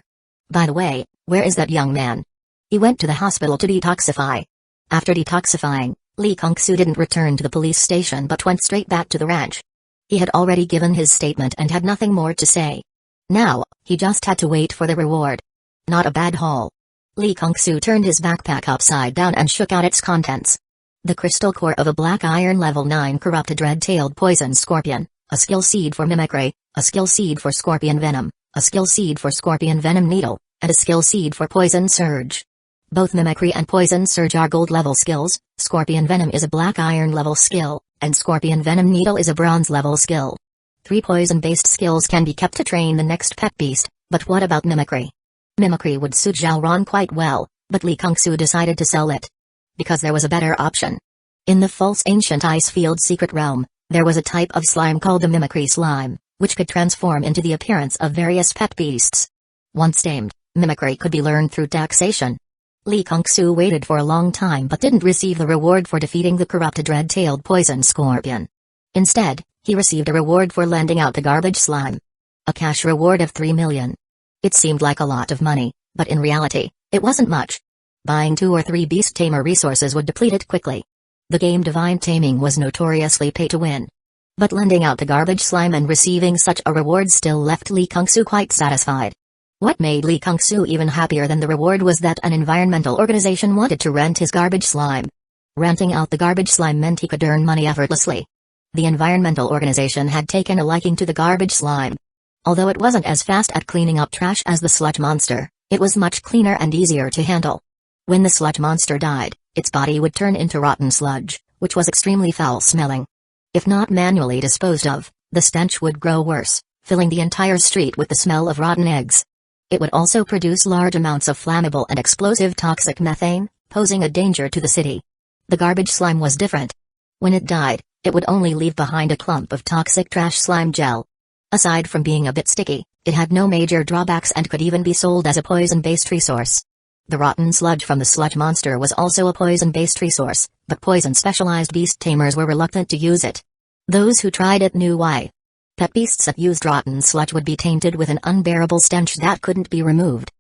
By the way, where is that young man? He went to the hospital to detoxify. After detoxifying, Li Kongsu didn't return to the police station but went straight back to the ranch. He had already given his statement and had nothing more to say. Now, he just had to wait for the reward. Not a bad haul. Li Kongsu turned his backpack upside down and shook out its contents. The crystal core of a black iron level 9 corrupted red-tailed poison scorpion, a skill seed for mimicry, a skill seed for scorpion venom, a skill seed for scorpion venom needle, and a skill seed for poison surge. Both mimicry and poison surge are gold level skills. Scorpion venom is a black iron level skill, and scorpion venom needle is a bronze level skill. 3 poison-based skills can be kept to train the next pet beast, but what about mimicry? Mimicry would suit Zhao Ran quite well, but Li Kongsu decided to sell it. Because there was a better option. In the false ancient ice field secret realm, there was a type of slime called the mimicry slime, which could transform into the appearance of various pet beasts. Once tamed, mimicry could be learned through taxation. Li Kongsu waited for a long time but didn't receive the reward for defeating the corrupted red-tailed poison scorpion. Instead, he received a reward for lending out the garbage slime. A cash reward of 3 million. It seemed like a lot of money, but in reality, it wasn't much. Buying 2 or 3 beast tamer resources would deplete it quickly. The game Divine Taming was notoriously pay to win. But lending out the garbage slime and receiving such a reward still left Li Kongsu quite satisfied. What made Li Kongsu even happier than the reward was that an environmental organization wanted to rent his garbage slime. Renting out the garbage slime meant he could earn money effortlessly. The environmental organization had taken a liking to the garbage slime. Although it wasn't as fast at cleaning up trash as the sludge monster, it was much cleaner and easier to handle. When the sludge monster died, its body would turn into rotten sludge, which was extremely foul-smelling. If not manually disposed of, the stench would grow worse, filling the entire street with the smell of rotten eggs. It would also produce large amounts of flammable and explosive toxic methane, posing a danger to the city. The garbage slime was different. When it died, it would only leave behind a clump of toxic trash slime gel. Aside from being a bit sticky, it had no major drawbacks and could even be sold as a poison-based resource. The rotten sludge from the sludge monster was also a poison-based resource, but poison-specialized beast tamers were reluctant to use it. Those who tried it knew why. Pet beasts that used rotten sludge would be tainted with an unbearable stench that couldn't be removed.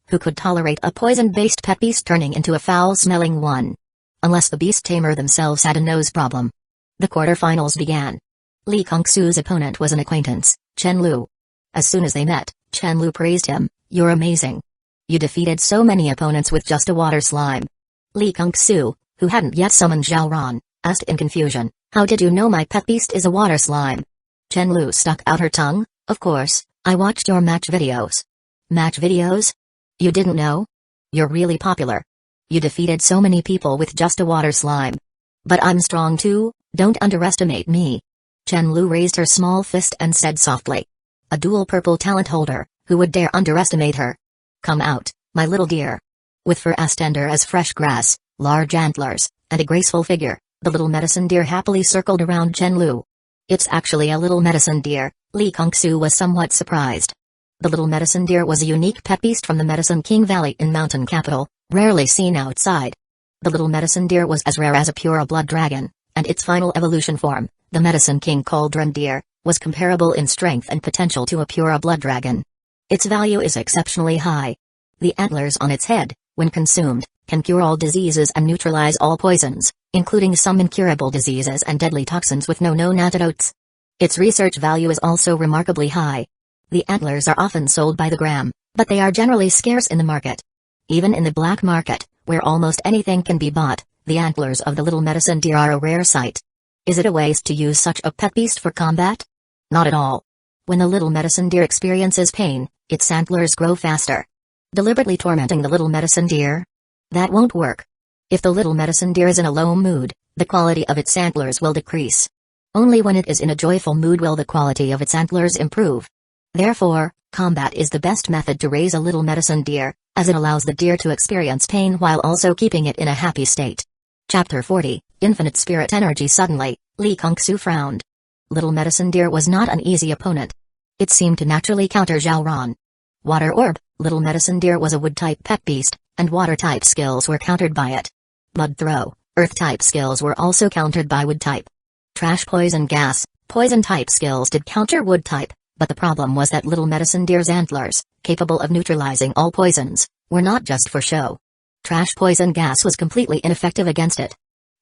Who could tolerate a poison-based pet beast turning into a foul-smelling one? Unless the beast tamer themselves had a nose problem. The quarterfinals began. Li Kongsu's opponent was an acquaintance, Chen Lu. As soon as they met, Chen Lu praised him. "You're amazing. You defeated so many opponents with just a water slime." Li Kongsu, who hadn't yet summoned Zhao Ran, asked in confusion. How did you know my pet beast is a water slime? Chen-Lu stuck out her tongue. Of course, I watched your match videos. Match videos? You didn't know? You're really popular. You defeated so many people with just a water slime. But I'm strong too, don't underestimate me. Chen-Lu raised her small fist and said softly. A dual purple talent holder, who would dare underestimate her? Come out, my little dear. With fur as tender as fresh grass, large antlers, and a graceful figure, the little medicine deer happily circled around Chen-Lu. It's actually a little medicine deer, Li Kongsu was somewhat surprised. The little medicine deer was a unique pet beast from the Medicine King Valley in mountain capital, rarely seen outside. The little medicine deer was as rare as a pure blood dragon, and its final evolution form, the Medicine King Cauldron deer, was comparable in strength and potential to a pure blood dragon. Its value is exceptionally high. The antlers on its head, when consumed, can cure all diseases and neutralize all poisons, including some incurable diseases and deadly toxins with no known antidotes. Its research value is also remarkably high. The antlers are often sold by the gram, but they are generally scarce in the market. Even in the black market, where almost anything can be bought, the antlers of the little medicine deer are a rare sight. Is it a waste to use such a pet beast for combat? Not at all. When the little medicine deer experiences pain, its antlers grow faster. Deliberately tormenting the little medicine deer? That won't work. If the little medicine deer is in a low mood, the quality of its antlers will decrease. Only when it is in a joyful mood will the quality of its antlers improve. Therefore, combat is the best method to raise a little medicine deer, as it allows the deer to experience pain while also keeping it in a happy state. Chapter 40, Infinite Spirit Energy. Suddenly, Li Kongsu frowned. Little medicine deer was not an easy opponent. It seemed to naturally counter Zhao Ran. Water Orb, little medicine deer was a wood-type pet beast, and water-type skills were countered by it. Mud Throw, earth-type skills were also countered by wood-type. Trash Poison Gas, poison-type skills did counter wood-type, but the problem was that little medicine deer's antlers, capable of neutralizing all poisons, were not just for show. Trash Poison Gas was completely ineffective against it.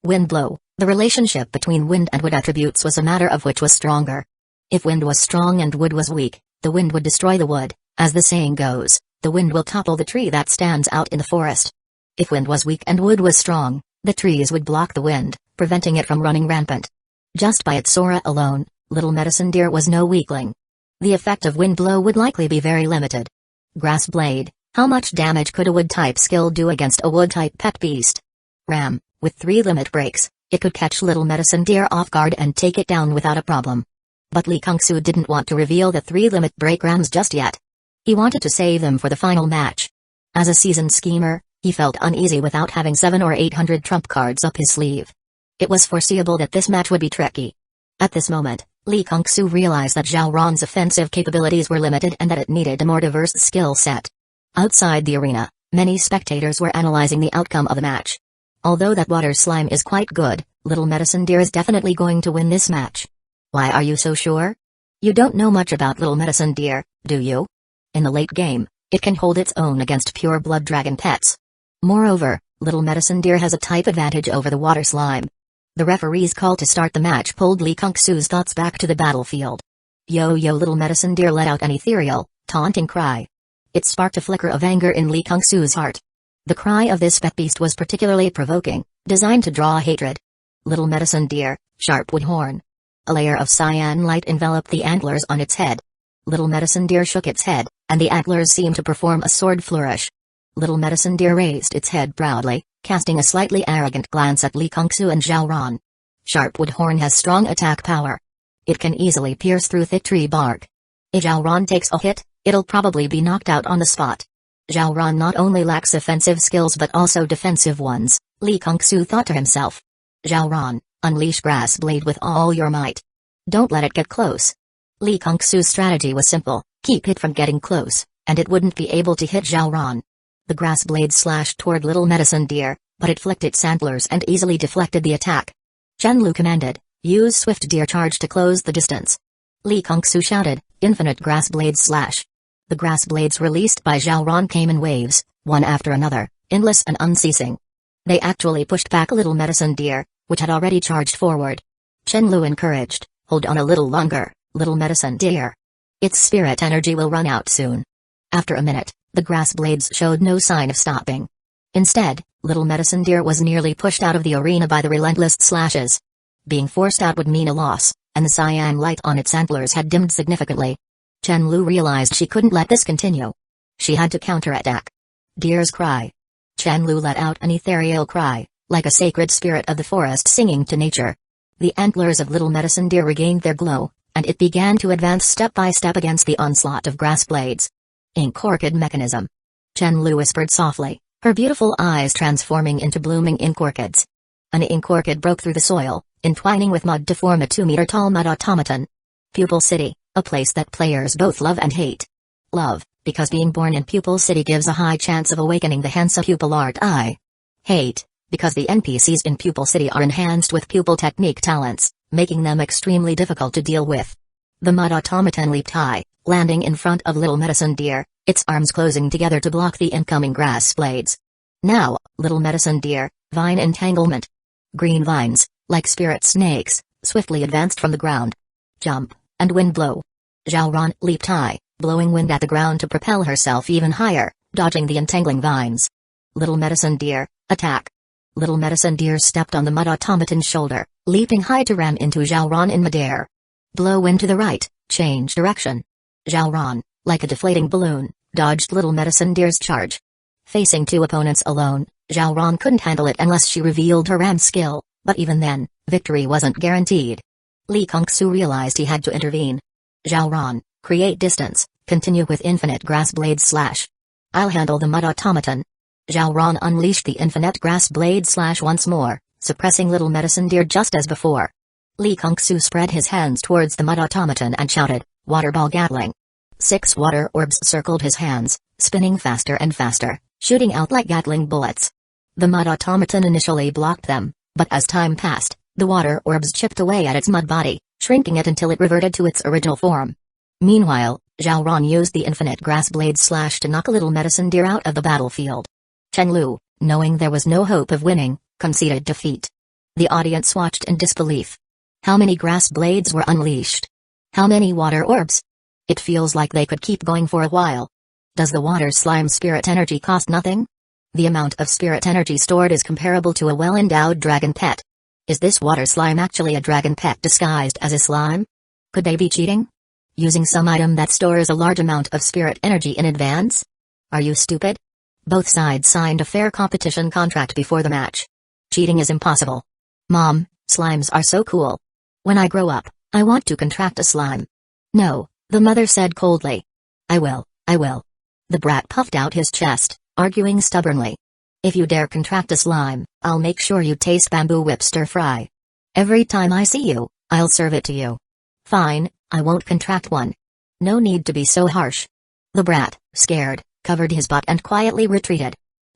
Wind Blow, the relationship between wind and wood attributes was a matter of which was stronger. If wind was strong and wood was weak, the wind would destroy the wood. As the saying goes, the wind will topple the tree that stands out in the forest. If wind was weak and wood was strong, the trees would block the wind, preventing it from running rampant. Just by its aura alone, little medicine deer was no weakling. The effect of wind blow would likely be very limited. Grass Blade, how much damage could a wood-type skill do against a wood-type pet beast? Ram, with 3 limit breaks, it could catch little medicine deer off guard and take it down without a problem. But Li Kongsu didn't want to reveal the 3 limit break rams just yet. He wanted to save them for the final match. As a seasoned schemer, he felt uneasy without having 700 or 800 trump cards up his sleeve. It was foreseeable that this match would be tricky. At this moment, Li Kongsu realized that Zhao Ran's offensive capabilities were limited and that it needed a more diverse skill set. Outside the arena, many spectators were analyzing the outcome of the match. Although that water slime is quite good, little medicine deer is definitely going to win this match. Why are you so sure? You don't know much about little medicine deer, do you? In the late game, it can hold its own against pure blood dragon pets. Moreover, little medicine deer has a type advantage over the water slime. The referee's call to start the match pulled Li Kongsu's thoughts back to the battlefield. Yo yo, little medicine deer let out an ethereal, taunting cry. It sparked a flicker of anger in Li Kongsu's heart. The cry of this pet beast was particularly provoking, designed to draw hatred. Little medicine deer, sharp wood horn. A layer of cyan light enveloped the antlers on its head. Little medicine deer shook its head, and the antlers seemed to perform a sword flourish. Little medicine deer raised its head proudly, casting a slightly arrogant glance at Li Kongsu and Zhao Ran. Sharp wood horn has strong attack power. It can easily pierce through thick tree bark. If Zhao Ran takes a hit, it'll probably be knocked out on the spot. Zhao Ran not only lacks offensive skills but also defensive ones, Li Kongsu thought to himself. Zhao Ran, unleash Grass Blade with all your might. Don't let it get close. Li Kongsu's strategy was simple, keep it from getting close, and it wouldn't be able to hit Zhao Ran. The grass blade slashed toward little medicine deer, but it flicked its antlers and easily deflected the attack. Chen-Lu commanded, use swift deer charge to close the distance. Li Kongsu shouted, infinite grass blade slash. The grass blades released by Zhao Ran came in waves, one after another, endless and unceasing. They actually pushed back little medicine deer, which had already charged forward. Chen-Lu encouraged, hold on a little longer, little medicine deer. Its spirit energy will run out soon. After a minute, the grass blades showed no sign of stopping. Instead, Little Medicine Deer was nearly pushed out of the arena by the relentless slashes. Being forced out would mean a loss, and the cyan light on its antlers had dimmed significantly. Chen Lu realized she couldn't let this continue. She had to counterattack. Deer's cry. Chen Lu let out an ethereal cry, like a sacred spirit of the forest singing to nature. The antlers of Little Medicine Deer regained their glow, and it began to advance step by step against the onslaught of grass blades. Ink orchid mechanism. Chen Lu whispered softly, her beautiful eyes transforming into blooming ink orchids. An ink orchid broke through the soil, entwining with mud to form a 2-meter-tall mud automaton. Pupil City, a place that players both love and hate. Love, because being born in Pupil City gives a high chance of awakening the handsome pupil art eye. Hate, because the NPCs in Pupil City are enhanced with pupil technique talents, making them extremely difficult to deal with. The mud automaton leaped high, landing in front of Little Medicine Deer, its arms closing together to block the incoming grass blades. Now, Little Medicine Deer, vine entanglement. Green vines, like spirit snakes, swiftly advanced from the ground. Jump, and wind blow. Zhao Ran leaped high, blowing wind at the ground to propel herself even higher, dodging the entangling vines. Little Medicine Deer, attack. Little Medicine Deer stepped on the mud automaton's shoulder, leaping high to ram into Zhao Ran in midair. Blow wind to the right, change direction. Zhao Ran, like a deflating balloon, dodged Little Medicine Deer's charge. Facing two opponents alone, Zhao Ran couldn't handle it unless she revealed her ram skill, but even then, victory wasn't guaranteed. Li Kongsu realized he had to intervene. Zhao Ran, create distance, continue with infinite grass blade slash. I'll handle the mud automaton. Zhao Ran unleashed the infinite grass blade slash once more, suppressing Little Medicine Deer just as before. Li Kongsu spread his hands towards the mud automaton and shouted, Water Ball Gatling. 6 water orbs circled his hands, spinning faster and faster, shooting out like Gatling bullets. The mud automaton initially blocked them, but as time passed, the water orbs chipped away at its mud body, shrinking it until it reverted to its original form. Meanwhile, Zhao Ran used the infinite grass blade slash to knock Little Medicine Deer out of the battlefield. Chen Lu, knowing there was no hope of winning, conceded defeat. The audience watched in disbelief. How many grass blades were unleashed? How many water orbs? It feels like they could keep going for a while. Does the water slime spirit energy cost nothing? The amount of spirit energy stored is comparable to a well-endowed dragon pet. Is this water slime actually a dragon pet disguised as a slime? Could they be cheating? Using some item that stores a large amount of spirit energy in advance? Are you stupid? Both sides signed a fair competition contract before the match. Cheating is impossible. Mom, slimes are so cool. When I grow up, I want to contract a slime. No, the mother said coldly. I will. The brat puffed out his chest, arguing stubbornly. If you dare contract a slime, I'll make sure you taste bamboo whip stir fry. Every time I see you, I'll serve it to you. Fine, I won't contract one. No need to be so harsh. The brat, scared, covered his butt and quietly retreated.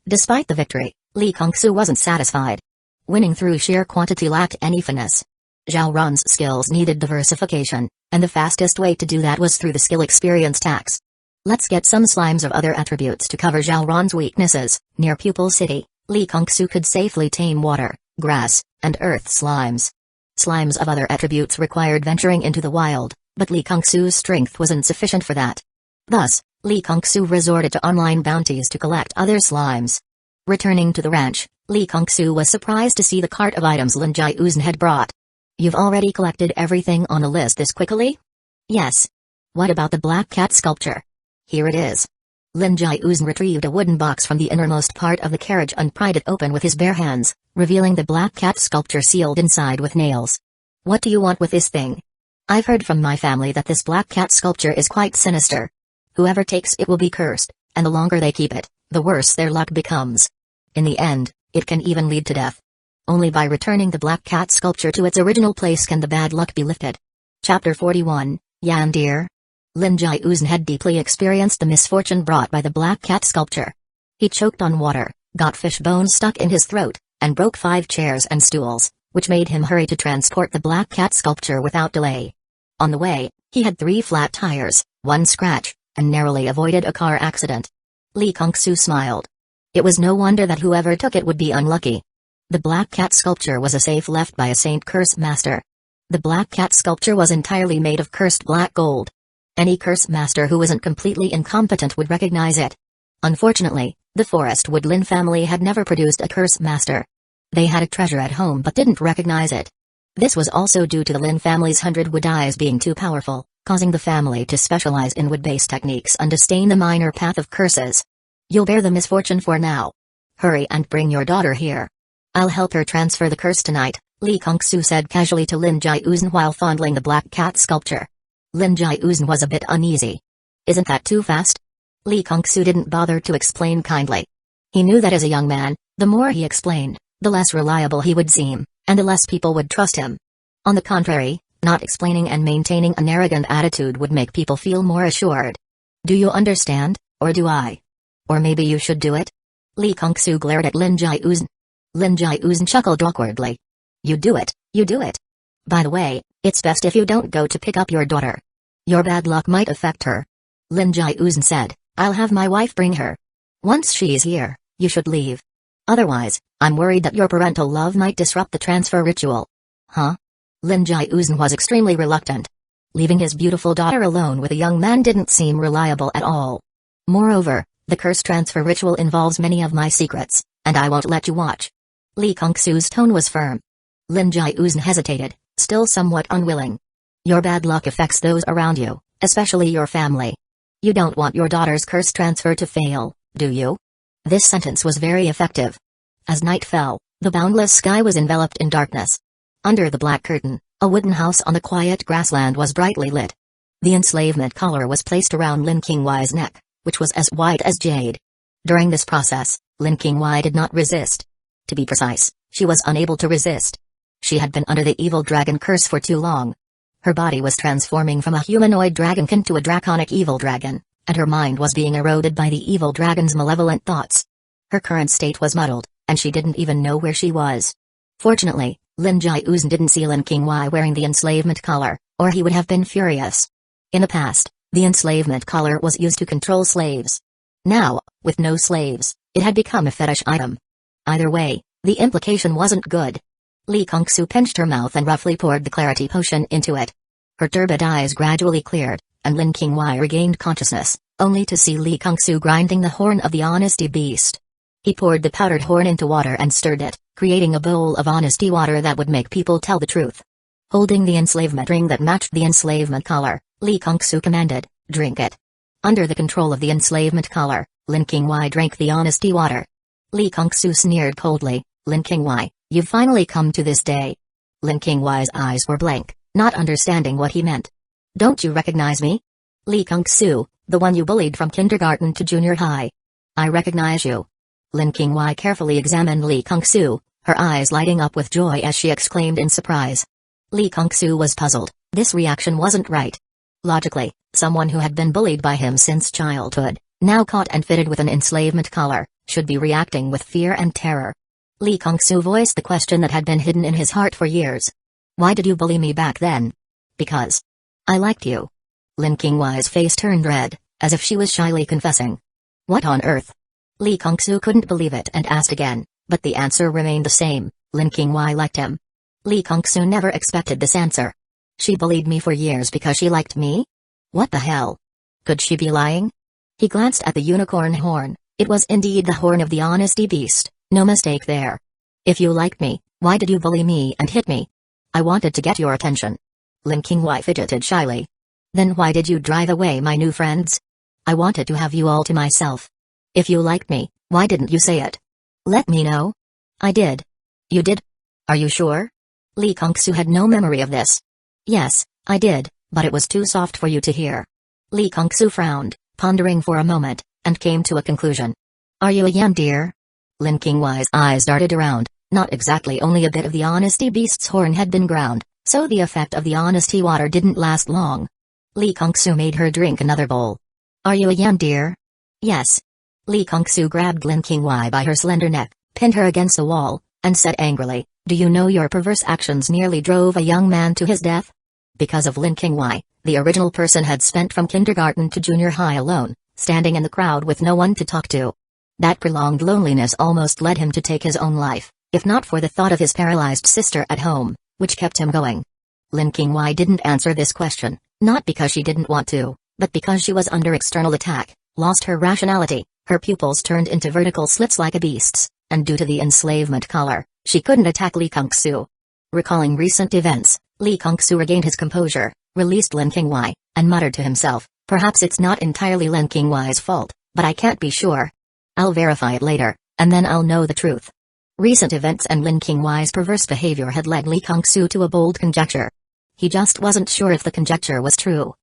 Despite the victory, Li Kongsu wasn't satisfied. Winning through sheer quantity lacked any finesse. Zhao Ran's skills needed diversification, and the fastest way to do that was through the skill experience tax. Let's get some slimes of other attributes to cover Zhao Ran's weaknesses. Near Pupil City, Li Kongsu could safely tame water, grass, and earth slimes. Slimes of other attributes required venturing into the wild, but Li Kongsu's strength was insufficient for that. Thus, Li Kongsu resorted to online bounties to collect other slimes. Returning to the ranch, Li Kongsu was surprised to see the cart of items Lin Jai Uzan had brought. You've already collected everything on the list this quickly? Yes. What about the black cat sculpture? Here it is. Lin Jai Uzan retrieved a wooden box from the innermost part of the carriage and pried it open with his bare hands, revealing the black cat sculpture sealed inside with nails. What do you want with this thing? I've heard from my family that this black cat sculpture is quite sinister. Whoever takes it will be cursed, and the longer they keep it, the worse their luck becomes. In the end, it can even lead to death. Only by returning the black cat sculpture to its original place can the bad luck be lifted. Chapter 41, Yan Deer. Lin Jai Uzan had deeply experienced the misfortune brought by the black cat sculpture. He choked on water, got fish bones stuck in his throat, and broke 5 chairs and stools, which made him hurry to transport the black cat sculpture without delay. On the way, he had 3 flat tires, 1 scratch, and narrowly avoided a car accident. Li Kongsu smiled. It was no wonder that whoever took it would be unlucky. The black cat sculpture was a safe left by a saint curse master. The black cat sculpture was entirely made of cursed black gold. Any curse master who wasn't completely incompetent would recognize it. Unfortunately, The Forest Wood Lin family had never produced a curse master. They had a treasure at home but didn't recognize it. This was also due to the Lin family's 100 wood eyes being too powerful, causing the family to specialize in wood-based techniques and disdain the minor path of curses. You'll bear the misfortune for now. Hurry and bring your daughter here. I'll help her transfer the curse tonight, Li Kongsu said casually to Lin Jiuzhen while fondling the black cat sculpture. Lin Jiuzhen was a bit uneasy. Isn't that too fast? Li Kongsu didn't bother to explain kindly. He knew that as a young man, the more he explained, the less reliable he would seem, and the less people would trust him. On the contrary, not explaining and maintaining an arrogant attitude would make people feel more assured. Do you understand, or do I? Or maybe you should do it? Li Kongsu glared at Lin Jiuzhen. Lin Jiuzhen chuckled awkwardly. You do it, you do it. By the way, it's best if you don't go to pick up your daughter. Your bad luck might affect her. Lin Jiuzhen said, I'll have my wife bring her. Once she's here, you should leave. Otherwise, I'm worried that your parental love might disrupt the transfer ritual. Huh? Lin Jiuzhen was extremely reluctant. Leaving his beautiful daughter alone with a young man didn't seem reliable at all. Moreover, the curse transfer ritual involves many of my secrets, and I won't let you watch. Li Kongsu's tone was firm. Lin Jiuzhen hesitated, still somewhat unwilling. Your bad luck affects those around you, especially your family. You don't want your daughter's curse transfer to fail, do you? This sentence was very effective. As night fell, the boundless sky was enveloped in darkness. Under the black curtain, a wooden house on the quiet grassland was brightly lit. The enslavement collar was placed around Lin Qingwai's neck, which was as white as jade. During this process, Lin Qingwai did not resist. To be precise, she was unable to resist. She had been under the evil dragon curse for too long. Her body was transforming from a humanoid dragonkin to a draconic evil dragon, and her mind was being eroded by the evil dragon's malevolent thoughts. Her current state was muddled, and she didn't even know where she was. Fortunately, Lin Jiuzhen didn't see Lin Qingwai wearing the enslavement collar, or he would have been furious. In the past, the enslavement collar was used to control slaves. Now, with no slaves, it had become a fetish item. Either way, the implication wasn't good. Li Kongsu pinched her mouth and roughly poured the clarity potion into it. Her turbid eyes gradually cleared, and Lin Qingwai regained consciousness, only to see Li Kongsu grinding the horn of the honesty beast. He poured the powdered horn into water and stirred it, creating a bowl of honesty water that would make people tell the truth. Holding the enslavement ring that matched the enslavement collar, Li Kongsu commanded, drink it. Under the control of the enslavement collar, Lin Qingwai drank the honesty water. Li Kongsu sneered coldly, Lin Qingwai, you've finally come to this day. Lin Qingwai's eyes were blank, not understanding what he meant. Don't you recognize me? Li Kongsu, the one you bullied from kindergarten to junior high. I recognize you. Lin Qingwai carefully examined Li Kongsu, her eyes lighting up with joy as she exclaimed in surprise. Li Kongsu was puzzled. This reaction wasn't right. Logically, someone who had been bullied by him since childhood, now caught and fitted with an enslavement collar, should be reacting with fear and terror. Li Kongsu voiced the question that had been hidden in his heart for years. Why did you bully me back then? Because I liked you. Lin Qingwai's face turned red, as if she was shyly confessing. What on earth? Li Kongsu couldn't believe it and asked again, but the answer remained the same, Lin Qingwai liked him. Li Kongsu never expected this answer. She bullied me for years because she liked me? What the hell? Could she be lying? He glanced at the unicorn horn. It was indeed the horn of the honesty beast, no mistake there. If you liked me, why did you bully me and hit me? I wanted to get your attention. Lin Qingwai fidgeted shyly. Then why did you drive away my new friends? I wanted to have you all to myself. If you liked me, why didn't you say it? Let me know. I did. You did? Are you sure? Li Kongsu had no memory of this. Yes, I did, but it was too soft for you to hear. Li Kongsu frowned, pondering for a moment, and came to a conclusion. Are you a yandere? Lin Qingwai's eyes darted around. Not exactly, only a bit of the honesty beast's horn had been ground, so the effect of the honesty water didn't last long. Li Kongsu made her drink another bowl. Are you a yandere? Yes. Li Kongsu grabbed Lin Qingwai by her slender neck, pinned her against the wall, and said angrily, do you know your perverse actions nearly drove a young man to his death? Because of Lin Qingwai, the original person had spent from kindergarten to junior high alone, standing in the crowd with no one to talk to. That prolonged loneliness almost led him to take his own life, if not for the thought of his paralyzed sister at home, which kept him going. Lin Qingwai didn't answer this question, not because she didn't want to, but because she was under external attack, lost her rationality, Her pupils turned into vertical slits like a beast's, and due to the enslavement collar, she couldn't attack Li Kongsu. Recalling recent events, Li Kongsu regained his composure, released Lin Qingwei, and muttered to himself, perhaps it's not entirely Lin Qingwei's fault, but I can't be sure. I'll verify it later, and then I'll know the truth. Recent events and Lin Qingwei's perverse behavior had led Li Kongsu to a bold conjecture. He just wasn't sure if the conjecture was true.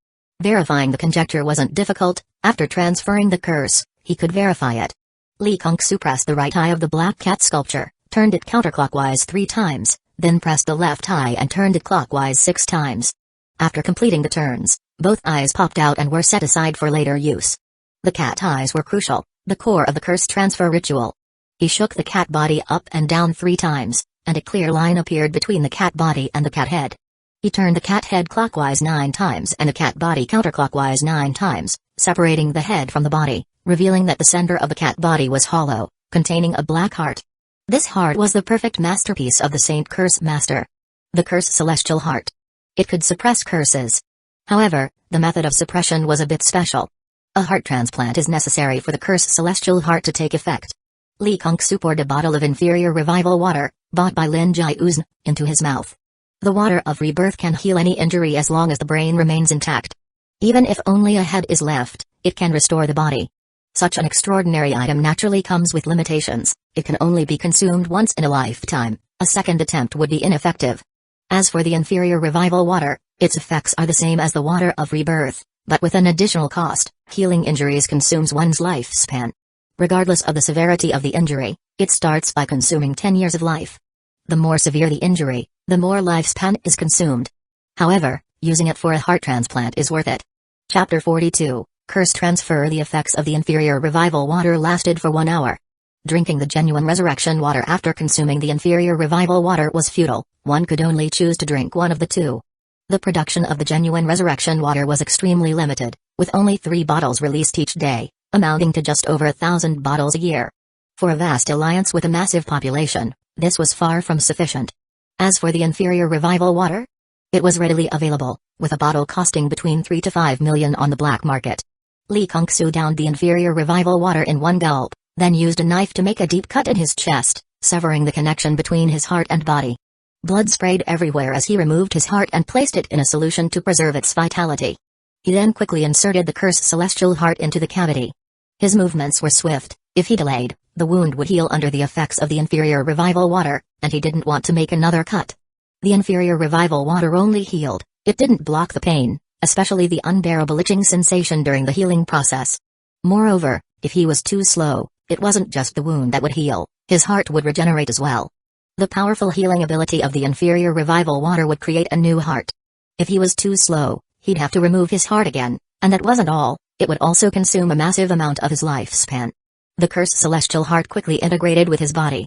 Verifying the conjecture wasn't difficult. After transferring the curse, he could verify it. Li Kongsu pressed the right eye of the black cat sculpture, turned it counterclockwise 3 times, then pressed the left eye and turned it clockwise 6 times. After completing the turns, both eyes popped out and were set aside for later use. The cat eyes were crucial, the core of the curse transfer ritual. He shook the cat body up and down 3 times, and a clear line appeared between the cat body and the cat head. He turned the cat head clockwise 9 times and the cat body counterclockwise 9 times, separating the head from the body, revealing that the center of the cat body was hollow, containing a black heart. This heart was the perfect masterpiece of the Saint Curse Master. The Curse Celestial Heart. It could suppress curses. However, the method of suppression was a bit special. A heart transplant is necessary for the Curse Celestial Heart to take effect. Li Kongsu poured a bottle of inferior revival water, bought by Lin Jiuzhen, into his mouth. The water of rebirth can heal any injury as long as the brain remains intact. Even if only a head is left, it can restore the body. Such an extraordinary item naturally comes with limitations. It can only be consumed once in a lifetime. A second attempt would be ineffective. As for the inferior revival water, its effects are the same as the water of rebirth, but with an additional cost. Healing injuries consumes one's lifespan. Regardless of the severity of the injury, it starts by consuming 10 years of life. The more severe the injury, the more lifespan is consumed. However, using it for a heart transplant is worth it. Chapter 42, Curse Transfer. The effects of the inferior revival water lasted for 1 hour. Drinking the genuine resurrection water after consuming the inferior revival water was futile. One could only choose to drink one of the two. The production of the genuine resurrection water was extremely limited, with only 3 bottles released each day, amounting to just over 1,000 bottles a year. For a vast alliance with a massive population, this was far from sufficient. As for the inferior revival water, it was readily available, with a bottle costing between 3 to 5 million on the black market. Li Kongsu downed the inferior revival water in 1 gulp, then used a knife to make a deep cut in his chest, severing the connection between his heart and body. Blood sprayed everywhere as he removed his heart and placed it in a solution to preserve its vitality. He then quickly inserted the cursed celestial heart into the cavity. His movements were swift. If he delayed, the wound would heal under the effects of the inferior revival water, and he didn't want to make another cut. The inferior revival water only healed, it didn't block the pain, especially the unbearable itching sensation during the healing process. Moreover, if he was too slow, it wasn't just the wound that would heal, his heart would regenerate as well. The powerful healing ability of the inferior revival water would create a new heart. If he was too slow, he'd have to remove his heart again, and that wasn't all, it would also consume a massive amount of his lifespan. The cursed celestial heart quickly integrated with his body.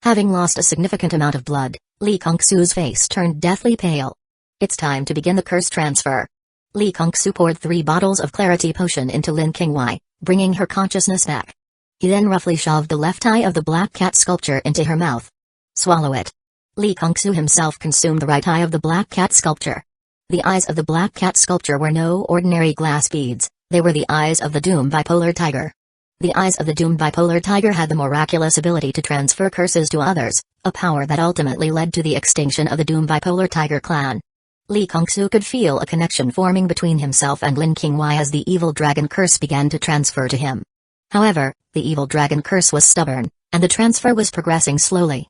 Having lost a significant amount of blood, Li Kongsu's face turned deathly pale. It's time to begin the curse transfer. Li Kongsu poured 3 bottles of clarity potion into Lin Qingwei, bringing her consciousness back. He then roughly shoved the left eye of the black cat sculpture into her mouth. Swallow it. Li Kongsu himself consumed the right eye of the black cat sculpture. The eyes of the black cat sculpture were no ordinary glass beads, they were the eyes of the doomed bipolar tiger. The eyes of the doomed bipolar tiger had the miraculous ability to transfer curses to others, a power that ultimately led to the extinction of the doomed bipolar tiger clan. Li Kongsu could feel a connection forming between himself and Lin Qingwei as the evil dragon curse began to transfer to him. However, the evil dragon curse was stubborn, and the transfer was progressing slowly.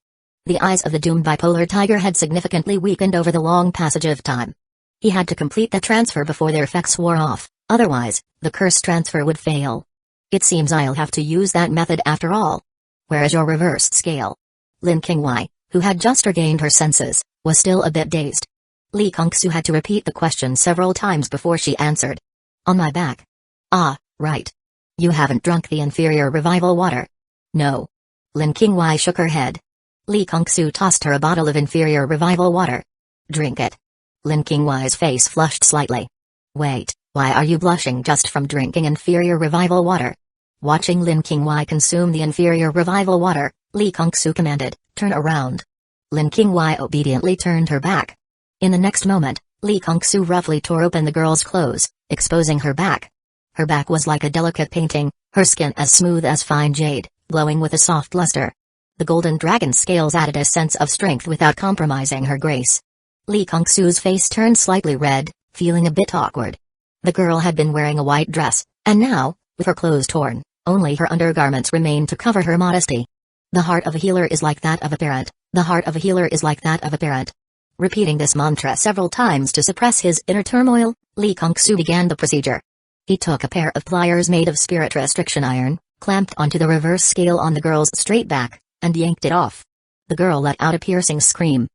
The eyes of the doomed bipolar tiger had significantly weakened over the long passage of time. He had to complete the transfer before their effects wore off, otherwise, the curse transfer would fail. It seems I'll have to use that method after all. Where is your reversed scale? Lin Qingwei, who had just regained her senses, was still a bit dazed. Li Kongsu had to repeat the question several times before she answered. On my back. Ah, right. You haven't drunk the inferior revival water? No. Lin Qingwei shook her head. Li Kongsu tossed her a bottle of inferior revival water. Drink it. Lin Qingwei's face flushed slightly. Wait, why are you blushing just from drinking inferior revival water? Watching Lin Qingwei consume the inferior revival water, Li Kongsu commanded, turn around. Lin Qingwei obediently turned her back. In the next moment, Li Kongsu roughly tore open the girl's clothes, exposing her back. Her back was like a delicate painting, her skin as smooth as fine jade, glowing with a soft luster. The golden dragon scales added a sense of strength without compromising her grace. Lee Kung-soo's face turned slightly red, feeling a bit awkward. The girl had been wearing a white dress, and now, with her clothes torn, only her undergarments remained to cover her modesty. The heart of a healer is like that of a parent, the heart of a healer is like that of a parent. Repeating this mantra several times to suppress his inner turmoil, Lee Kung-soo began the procedure. He took a pair of pliers made of spirit restriction iron, clamped onto the reverse scale on the girl's straight back, and yanked it off. The girl let out a piercing scream.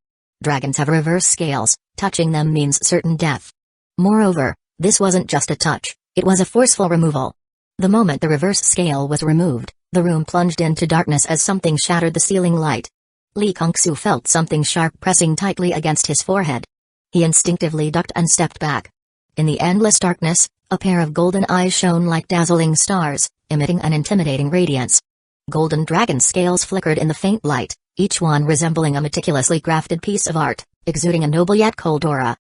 Dragons have reverse scales, touching them means certain death. Moreover, this wasn't just a touch, it was a forceful removal. The moment the reverse scale was removed, the room plunged into darkness as something shattered the ceiling light. Lee Kung-soo felt something sharp pressing tightly against his forehead. He instinctively ducked and stepped back. In the endless darkness, a pair of golden eyes shone like dazzling stars, emitting an intimidating radiance. Golden dragon scales flickered in the faint light, each one resembling a meticulously crafted piece of art, exuding a noble yet cold aura.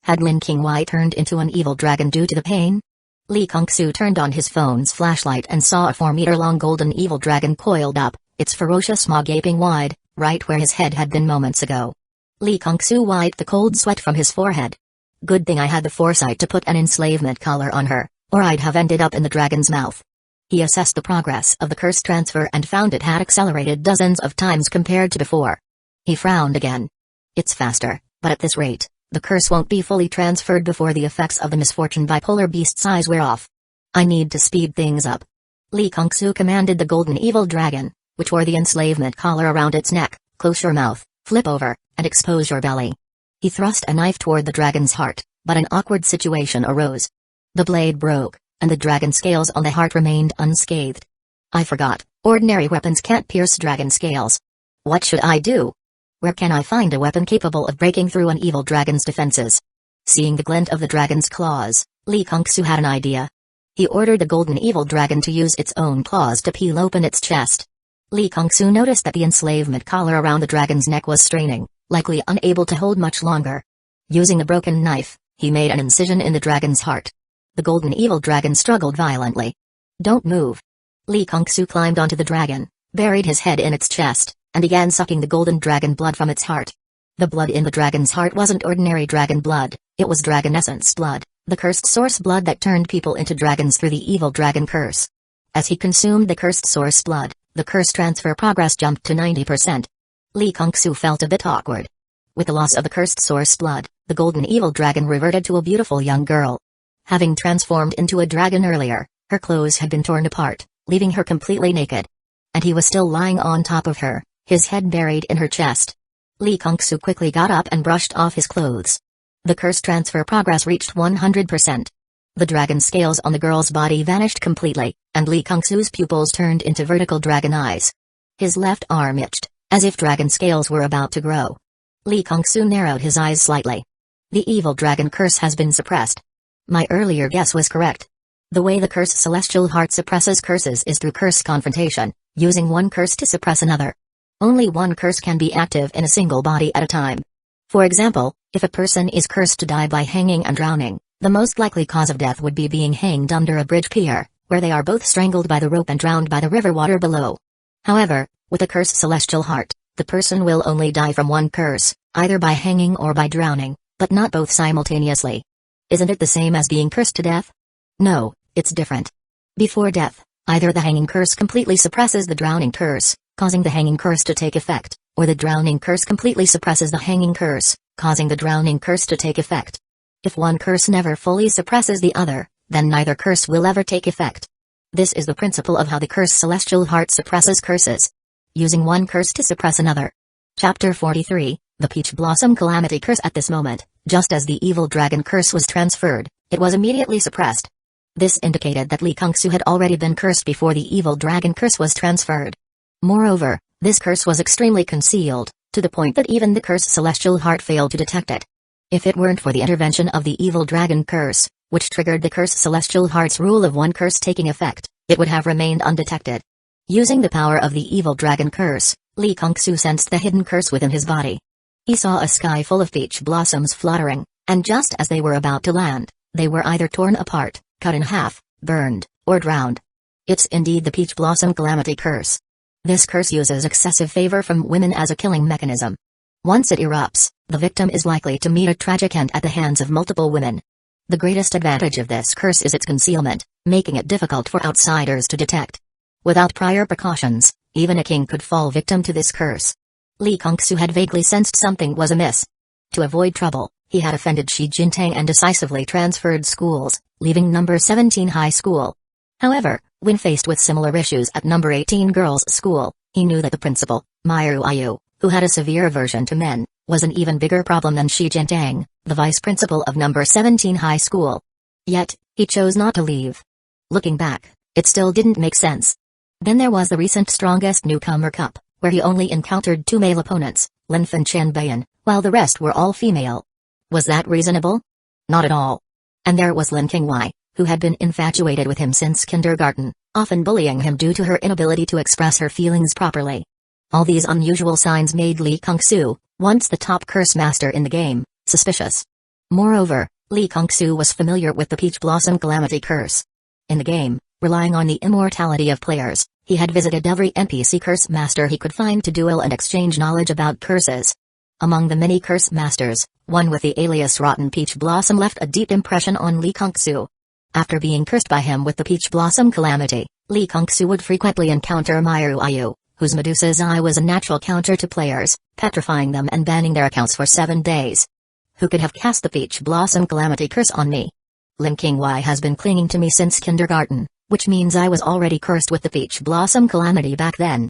Had Lin Qingwei turned into an evil dragon due to the pain? Lee Kung-soo turned on his phone's flashlight and saw a 4-meter-long golden evil dragon coiled up, its ferocious maw gaping wide, right where his head had been moments ago. Lee Kung-soo wiped the cold sweat from his forehead. Good thing I had the foresight to put an enslavement collar on her, or I'd have ended up in the dragon's mouth. He assessed the progress of the curse transfer and found it had accelerated dozens of times compared to before. He frowned again. It's faster, but at this rate, the curse won't be fully transferred before the effects of the misfortune bipolar beast's eyes wear off. I need to speed things up. Lee Kung-soo commanded the golden evil dragon, which wore the enslavement collar around its neck, close your mouth, flip over, and expose your belly. He thrust a knife toward the dragon's heart, but an awkward situation arose. The blade broke, and the dragon scales on the heart remained unscathed. I forgot, ordinary weapons can't pierce dragon scales. What should I do? Where can I find a weapon capable of breaking through an evil dragon's defenses? Seeing the glint of the dragon's claws, Lee Kung-soo had an idea. He ordered the golden evil dragon to use its own claws to peel open its chest. Lee Kung-soo noticed that the enslavement collar around the dragon's neck was straining, likely unable to hold much longer. Using a broken knife, he made an incision in the dragon's heart. The golden evil dragon struggled violently. Don't move. Lee Kung-soo climbed onto the dragon, buried his head in its chest, and began sucking the golden dragon blood from its heart. The blood in the dragon's heart wasn't ordinary dragon blood, it was dragon essence blood, the cursed source blood that turned people into dragons through the evil dragon curse. As he consumed the cursed source blood, the curse transfer progress jumped to 90%. Lee Kung-soo felt a bit awkward. With the loss of the cursed source blood, the golden evil dragon reverted to a beautiful young girl. Having transformed into a dragon earlier, her clothes had been torn apart, leaving her completely naked. And he was still lying on top of her, his head buried in her chest. Lee Kung-soo quickly got up and brushed off his clothes. The curse transfer progress reached 100%. The dragon scales on the girl's body vanished completely, and Lee Kung-soo's pupils turned into vertical dragon eyes. His left arm itched, as if dragon scales were about to grow. Lee Kung-soo narrowed his eyes slightly. The evil dragon curse has been suppressed. My earlier guess was correct. The way the curse celestial heart suppresses curses is through curse confrontation, using one curse to suppress another. Only one curse can be active in a single body at a time. For example, if a person is cursed to die by hanging and drowning, the most likely cause of death would be being hanged under a bridge pier, where they are both strangled by the rope and drowned by the river water below. However, with a cursed celestial heart, the person will only die from one curse, either by hanging or by drowning, but not both simultaneously. Isn't it the same as being cursed to death? No, it's different. Before death, either the hanging curse completely suppresses the drowning curse, causing the hanging curse to take effect, or the drowning curse completely suppresses the hanging curse, causing the drowning curse to take effect. If one curse never fully suppresses the other, then neither curse will ever take effect. This is the principle of how the cursed celestial heart suppresses curses. Using one curse to suppress another. Chapter 43, The Peach Blossom Calamity Curse. At this moment, just as the evil dragon curse was transferred, it was immediately suppressed. This indicated that Lee Kung-soo had already been cursed before the evil dragon curse was transferred. Moreover, this curse was extremely concealed, to the point that even the cursed celestial heart failed to detect it. If it weren't for the intervention of the evil dragon curse, which triggered the cursed celestial heart's rule of one curse taking effect, it would have remained undetected. Using the power of the evil dragon curse, Lee Kung-soo sensed the hidden curse within his body. He saw a sky full of peach blossoms fluttering, and just as they were about to land, they were either torn apart, cut in half, burned, or drowned. It's indeed the Peach Blossom Calamity curse. This curse uses excessive favor from women as a killing mechanism. Once it erupts, the victim is likely to meet a tragic end at the hands of multiple women. The greatest advantage of this curse is its concealment, making it difficult for outsiders to detect. Without prior precautions, even a king could fall victim to this curse. Li Kongsu had vaguely sensed something was amiss. To avoid trouble, he had offended Shi Jintang and decisively transferred schools, leaving number 17 high school. However, when faced with similar issues at number 18 girls' school, he knew that the principal, Miru Ayu, who had a severe aversion to men, was an even bigger problem than Shi Jintang, the vice principal of number 17 high school. Yet, he chose not to leave. Looking back, it still didn't make sense. Then there was the recent Strongest Newcomer Cup, where he only encountered 2 male opponents, Linf and Chen Bayan, while the rest were all female. Was that reasonable? Not at all. And there was Lin Qingwei, who had been infatuated with him since kindergarten, often bullying him due to her inability to express her feelings properly. All these unusual signs made Li Kongsu, once the top curse master in the game, suspicious. Moreover, Li Kongsu was familiar with the Peach Blossom Calamity curse. In the game, relying on the immortality of players, he had visited every NPC curse master he could find to duel and exchange knowledge about curses. Among the many curse masters, one with the alias Rotten Peach Blossom left a deep impression on Li Kongsu. After being cursed by him with the Peach Blossom Calamity, Li Kongsu would frequently encounter Miru Ayu, whose Medusa's Eye was a natural counter to players, petrifying them and banning their accounts for 7 days. Who could have cast the Peach Blossom Calamity curse on me? Lin Qingwei has been clinging to me since kindergarten, which means I was already cursed with the Peach Blossom Calamity back then.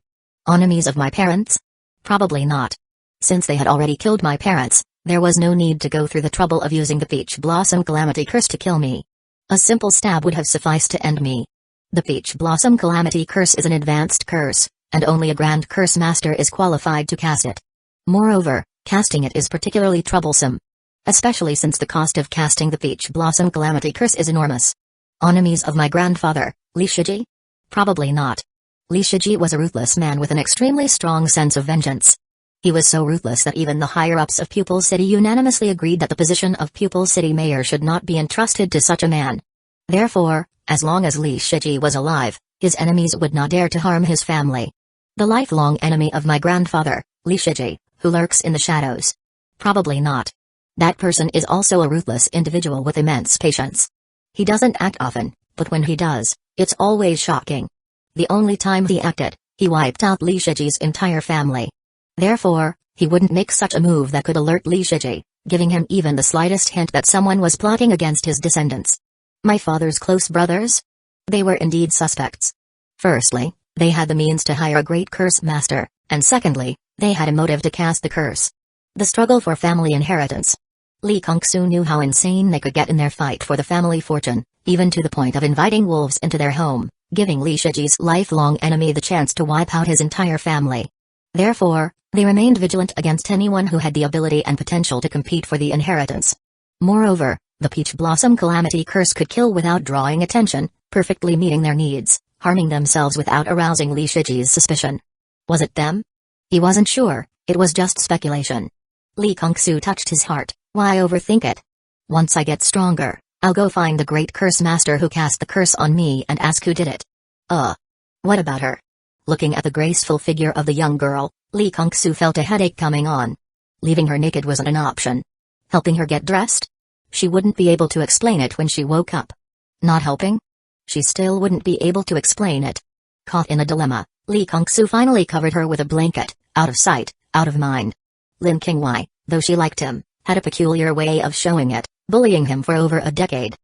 Enemies of my parents? Probably not. Since they had already killed my parents, there was no need to go through the trouble of using the Peach Blossom Calamity curse to kill me. A simple stab would have sufficed to end me. The Peach Blossom Calamity curse is an advanced curse, and only a Grand Curse Master is qualified to cast it. Moreover, casting it is particularly troublesome. Especially since the cost of casting the Peach Blossom Calamity curse is enormous. Enemies of my grandfather, Li Shiji? Probably not. Li Shiji was a ruthless man with an extremely strong sense of vengeance. He was so ruthless that even the higher-ups of Pupil City unanimously agreed that the position of Pupil City mayor should not be entrusted to such a man. Therefore, as long as Li Shiji was alive, his enemies would not dare to harm his family. The lifelong enemy of my grandfather, Li Shiji, who lurks in the shadows? Probably not. That person is also a ruthless individual with immense patience. He doesn't act often, but when he does, it's always shocking. The only time he acted, he wiped out Li Shiji's entire family. Therefore, he wouldn't make such a move that could alert Li Shiji, giving him even the slightest hint that someone was plotting against his descendants. My father's close brothers? They were indeed suspects. Firstly, they had the means to hire a great curse master, and secondly, they had a motive to cast the curse. The struggle for family inheritance. Li Kongsu knew how insane they could get in their fight for the family fortune, even to the point of inviting wolves into their home, giving Li Shiji's lifelong enemy the chance to wipe out his entire family. Therefore, they remained vigilant against anyone who had the ability and potential to compete for the inheritance. Moreover, the Peach Blossom Calamity curse could kill without drawing attention, perfectly meeting their needs, harming themselves without arousing Li Shiji's suspicion. Was it them? He wasn't sure, it was just speculation. Li Kongsu touched his heart. Why overthink it? Once I get stronger, I'll go find the great curse master who cast the curse on me and ask who did it. What about her? Looking at the graceful figure of the young girl, Li Kongsu felt a headache coming on. Leaving her naked wasn't an option. Helping her get dressed? She wouldn't be able to explain it when she woke up. Not helping? She still wouldn't be able to explain it. Caught in a dilemma, Li Kongsu finally covered her with a blanket, out of sight, out of mind. Lin Qingwei, though she liked him, had a peculiar way of showing it, bullying him for over a decade.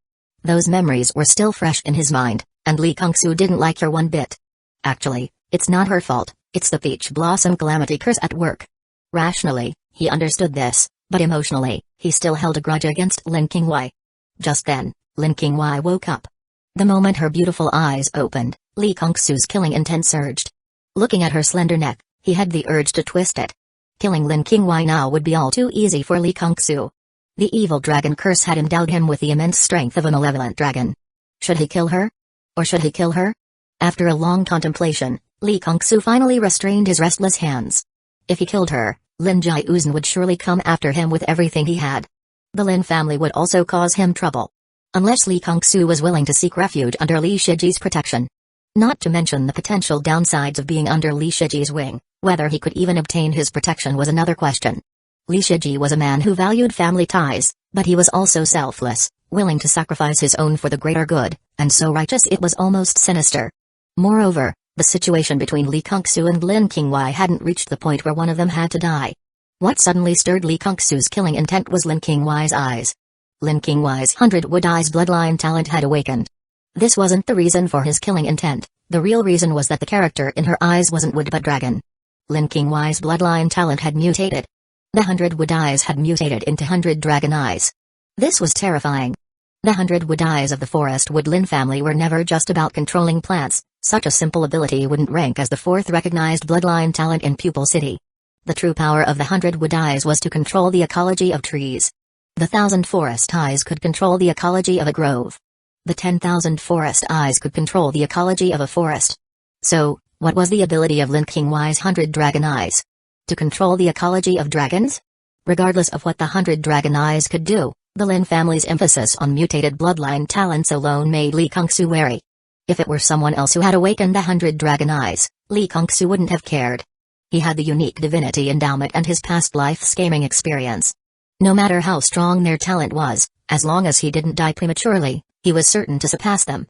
Those memories were still fresh in his mind, and Li Kongsu didn't like her one bit. Actually, it's not her fault, it's the Peach Blossom Calamity curse at work. Rationally, he understood this, but emotionally, he still held a grudge against Lin Qingwei. Just then, Lin Qingwei woke up. The moment her beautiful eyes opened, Li Kongsu's killing intent surged. Looking at her slender neck, he had the urge to twist it. Killing Lin Qingwei now would be all too easy for Li Kongsu. The evil dragon curse had endowed him with the immense strength of a malevolent dragon. Should he kill her? Or should he kill her? After a long contemplation, Li Kongsu finally restrained his restless hands. If he killed her, Lin Jiuzhen would surely come after him with everything he had. The Lin family would also cause him trouble. unless Li Kongsu was willing to seek refuge under Li Shiji's protection. Not to mention the potential downsides of being under Li Shiji's wing, whether he could even obtain his protection was another question. Li Shiji was a man who valued family ties, but he was also selfless, willing to sacrifice his own for the greater good, and so righteous it was almost sinister. Moreover, the situation between Li Kongsu and Lin Qingwei hadn't reached the point where one of them had to die. What suddenly stirred Li Kongsu's killing intent was Lin Qingwei's eyes. Lin Qingwei's 100 Wood Eyes bloodline talent had awakened. This wasn't the reason for his killing intent, the real reason was that the character in her eyes wasn't wood but dragon. Lin Qingwei's bloodline talent had mutated. The 100 Wood Eyes had mutated into 100 Dragon Eyes. This was terrifying. The 100 Wood Eyes of the Forest Woodland family were never just about controlling plants, such a simple ability wouldn't rank as the fourth recognized bloodline talent in Pupil City. The true power of the 100 Wood Eyes was to control the ecology of trees. The 1,000 Forest Eyes could control the ecology of a grove. The 10,000 Forest Eyes could control the ecology of a forest. So, what was the ability of Lin Qingwei's 100 Dragon Eyes? To control the ecology of dragons? Regardless of what the 100 Dragon Eyes could do, the Lin family's emphasis on mutated bloodline talents alone made Li Kongsu wary. If it were someone else who had awakened the 100 Dragon Eyes, Li Kongsu wouldn't have cared. He had the unique divinity endowment and his past life scamming experience. No matter how strong their talent was, as long as he didn't die prematurely, he was certain to surpass them.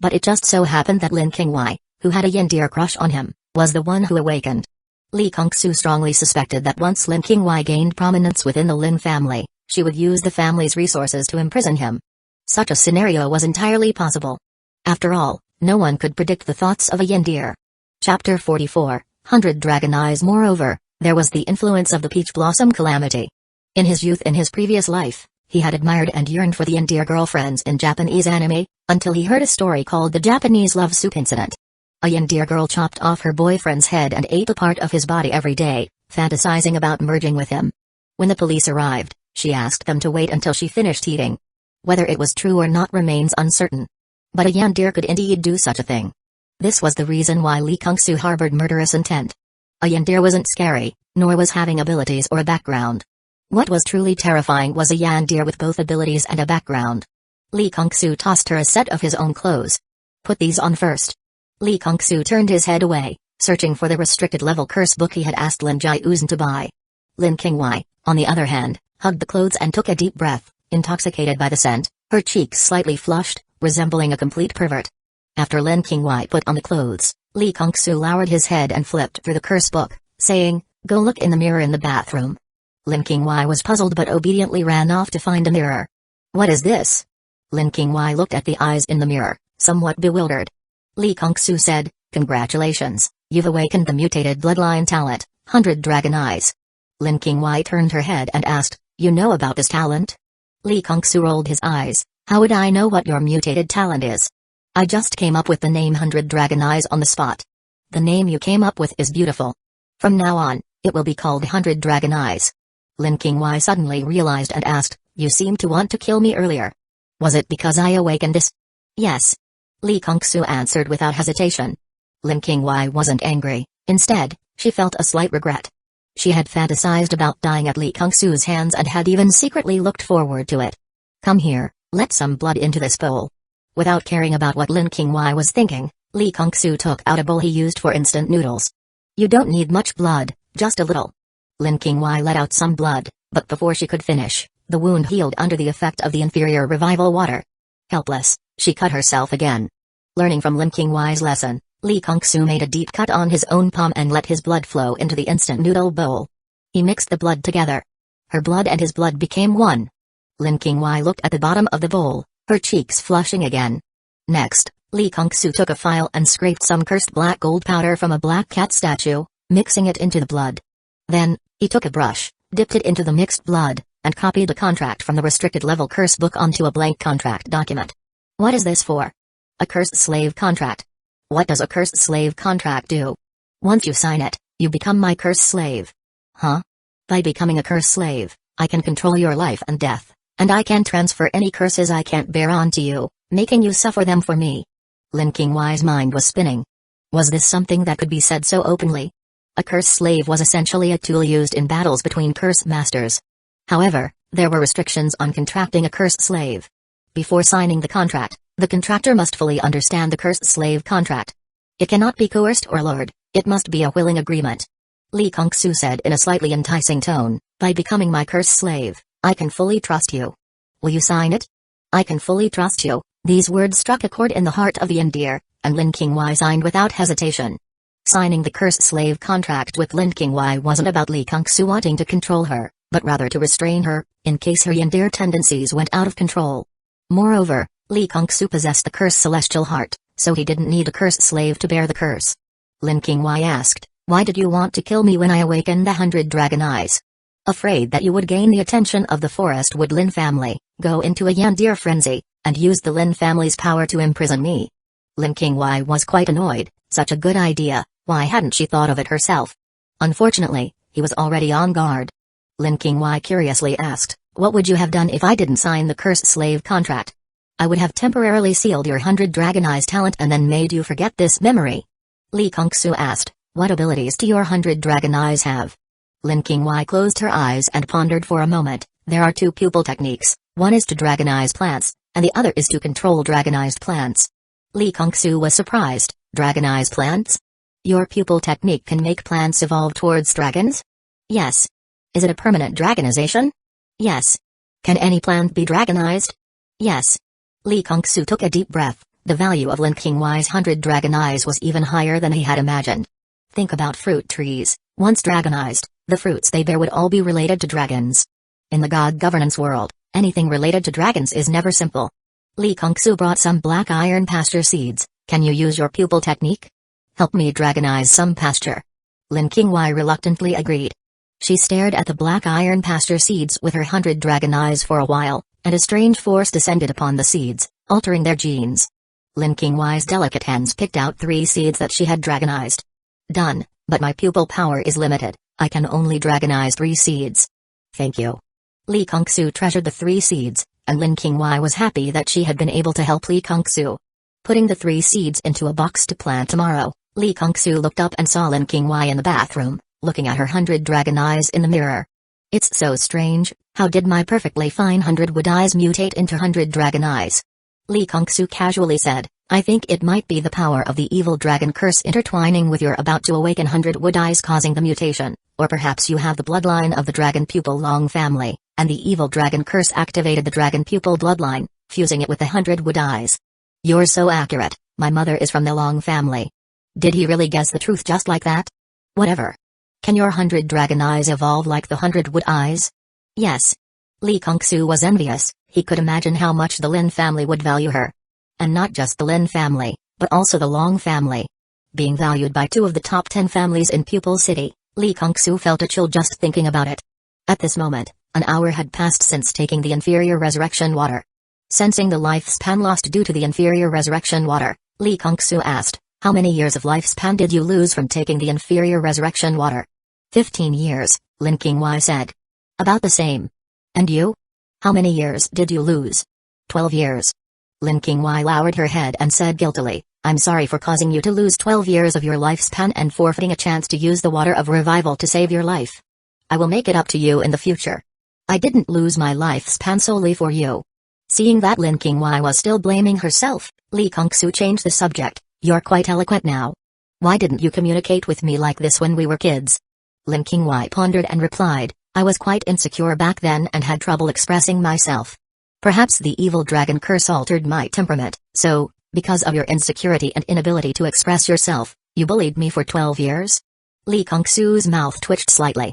But it just so happened that Lin Qingwei, who had a Yindir crush on him, was the one who awakened. Li Kongsu strongly suspected that once Lin Qingwei gained prominence within the Lin family, she would use the family's resources to imprison him. Such a scenario was entirely possible. After all, no one could predict the thoughts of a Yindir. Chapter 44, 100 Dragon Eyes. Moreover, there was the influence of the Peach Blossom Calamity. In his youth, in his previous life, he had admired and yearned for the Yindir girlfriends in Japanese anime, until he heard a story called the Japanese Love Soup Incident. A Yindir girl chopped off her boyfriend's head and ate a part of his body every day, fantasizing about merging with him. When the police arrived, she asked them to wait until she finished eating. Whether it was true or not remains uncertain. But a Yindir could indeed do such a thing. This was the reason why Li Kongsu harbored murderous intent. A Yindir wasn't scary, nor was having abilities or a background. What was truly terrifying was a Yindir with both abilities and a background. Li Kongsu tossed her a set of his own clothes. Put these on first. Li Kongsu turned his head away, searching for the restricted level curse book he had asked Lin Jiuzhen to buy. Lin Qingwei, on the other hand, hugged the clothes and took a deep breath, intoxicated by the scent, her cheeks slightly flushed, resembling a complete pervert. After Lin Qingwei put on the clothes, Li Kongsu lowered his head and flipped through the curse book, saying, "Go look in the mirror in the bathroom." Lin Qingwei was puzzled but obediently ran off to find a mirror. "What is this?" Lin Qingwei looked at the eyes in the mirror, somewhat bewildered. Li Kongsu said, "Congratulations, you've awakened the mutated bloodline talent, 100 Dragon Eyes." Lin Qingwei turned her head and asked, "You know about this talent?" Li Kongsu rolled his eyes. "How would I know what your mutated talent is? I just came up with the name 100 Dragon Eyes on the spot." "The name you came up with is beautiful. From now on, it will be called 100 Dragon Eyes." Lin Qingwei suddenly realized and asked, "You seemed to want to kill me earlier. Was it because I awakened this?" "Yes." Li Kongsu answered without hesitation. Lin Qingwei wasn't angry, instead, she felt a slight regret. She had fantasized about dying at Li Kongsu's hands and had even secretly looked forward to it. "Come here, let some blood into this bowl." Without caring about what Lin Qingwei was thinking, Li Kongsu took out a bowl he used for instant noodles. "You don't need much blood, just a little." Lin Qingwei let out some blood, but before she could finish, the wound healed under the effect of the inferior revival water. Helpless, she cut herself again. Learning from Lin Qingwei's lesson, Li Kongsu made a deep cut on his own palm and let his blood flow into the instant noodle bowl. He mixed the blood together. Her blood and his blood became one. Lin Qingwei looked at the bottom of the bowl, her cheeks flushing again. Next, Li Kongsu took a file and scraped some cursed black gold powder from a black cat statue, mixing it into the blood. Then, he took a brush, dipped it into the mixed blood, and copied a contract from the restricted level curse book onto a blank contract document. "What is this for?" "A cursed slave contract." "What does a cursed slave contract do?" "Once you sign it, you become my cursed slave." "Huh?" "By becoming a cursed slave, I can control your life and death, and I can transfer any curses I can't bear onto you, making you suffer them for me." Lin Qingwei's mind was spinning. Was this something that could be said so openly? A cursed slave was essentially a tool used in battles between curse masters. However, there were restrictions on contracting a cursed slave. Before signing the contract, the contractor must fully understand the cursed slave contract. It cannot be coerced or lured, it must be a willing agreement. Lee Kong-soo said in a slightly enticing tone, by becoming my cursed slave, I can fully trust you. Will you sign it? I can fully trust you. These words struck a chord in the heart of the Indir, and Lin Qingwei signed without hesitation. Signing the cursed slave contract with Lin Qingwei wasn't about Lee Kong-soo wanting to control her, but rather to restrain her, in case her Yandere tendencies went out of control. Moreover, Lee Kong-soo possessed the cursed celestial heart, so he didn't need a cursed slave to bear the curse. Lin Qingwei asked, why did you want to kill me when I awakened the 100 Dragon Eyes? Afraid that you would gain the attention of the Forest Wood Lin family, go into a Yandere frenzy, and use the Lin family's power to imprison me. Lin Qingwei was quite annoyed, such a good idea, why hadn't she thought of it herself? Unfortunately, he was already on guard. Lin Qingwei curiously asked, what would you have done if I didn't sign the cursed slave contract? I would have temporarily sealed your 100 Dragon Eyes talent and then made you forget this memory. Lee Kong-soo asked, what abilities do your 100 Dragon Eyes have? Lin Qingwei closed her eyes and pondered for a moment. There are 2 pupil techniques, one is to dragonize plants, and the other is to control dragonized plants. Lee Kong-soo was surprised, dragonize plants? Your pupil technique can make plants evolve towards dragons? Yes. Is it a permanent dragonization? Yes. Can any plant be dragonized? Yes. Lee Kong-soo took a deep breath. The value of Lin Qingwei's 100 Dragon Eyes was even higher than he had imagined. Think about fruit trees, once dragonized, the fruits they bear would all be related to dragons. In the god governance world, anything related to dragons is never simple. Lee Kong-soo brought some black iron pasture seeds. Can you use your pupil technique? Help me dragonize some pasture. Lin Qingwei reluctantly agreed. She stared at the black iron pasture seeds with her 100 Dragon Eyes for a while, and a strange force descended upon the seeds, altering their genes. Lin Qingwei's delicate hands picked out 3 seeds that she had dragonized. Done, but my pupil power is limited, I can only dragonize 3 seeds. Thank you. Lee Kong-soo treasured the 3 seeds, and Lin Qingwei was happy that she had been able to help Lee Kong-soo. Putting the 3 seeds into a box to plant tomorrow, Lee Kong-soo looked up and saw Lin Qingwei in the bathroom, looking at her 100 Dragon Eyes in the mirror. It's so strange, how did my perfectly fine 100 wood eyes mutate into 100 Dragon Eyes? Lee Kong-soo casually said, I think it might be the power of the evil dragon curse intertwining with your about to awaken 100 wood eyes causing the mutation, or perhaps you have the bloodline of the dragon pupil Long family, and the evil dragon curse activated the dragon pupil bloodline, fusing it with the 100 wood eyes. You're so accurate, my mother is from the Long family. Did he really guess the truth just like that? Whatever. Can your 100 Dragon Eyes evolve like the 100 wood eyes? Yes. Lee Kong-soo was envious, he could imagine how much the Lin family would value her. And not just the Lin family, but also the Long family. Being valued by 2 of the top 10 families in Pupil City, Lee Kong-soo felt a chill just thinking about it. At this moment, an hour had passed since taking the inferior resurrection water. Sensing the lifespan lost due to the inferior resurrection water, Lee Kong-soo asked, how many years of lifespan did you lose from taking the inferior resurrection water? 15 years, Lin Qingwei said. About the same. And you? How many years did you lose? 12 years. Lin Qingwei lowered her head and said guiltily, I'm sorry for causing you to lose 12 years of your lifespan and forfeiting a chance to use the water of revival to save your life. I will make it up to you in the future. I didn't lose my lifespan solely for you. Seeing that Lin Qingwei was still blaming herself, Lee Kong-soo changed the subject. You're quite eloquent now. Why didn't you communicate with me like this when we were kids? Lin Qingwei pondered and replied, I was quite insecure back then and had trouble expressing myself. Perhaps the evil dragon curse altered my temperament, so, because of your insecurity and inability to express yourself, you bullied me for 12 years? Lee Kong-soo's mouth twitched slightly.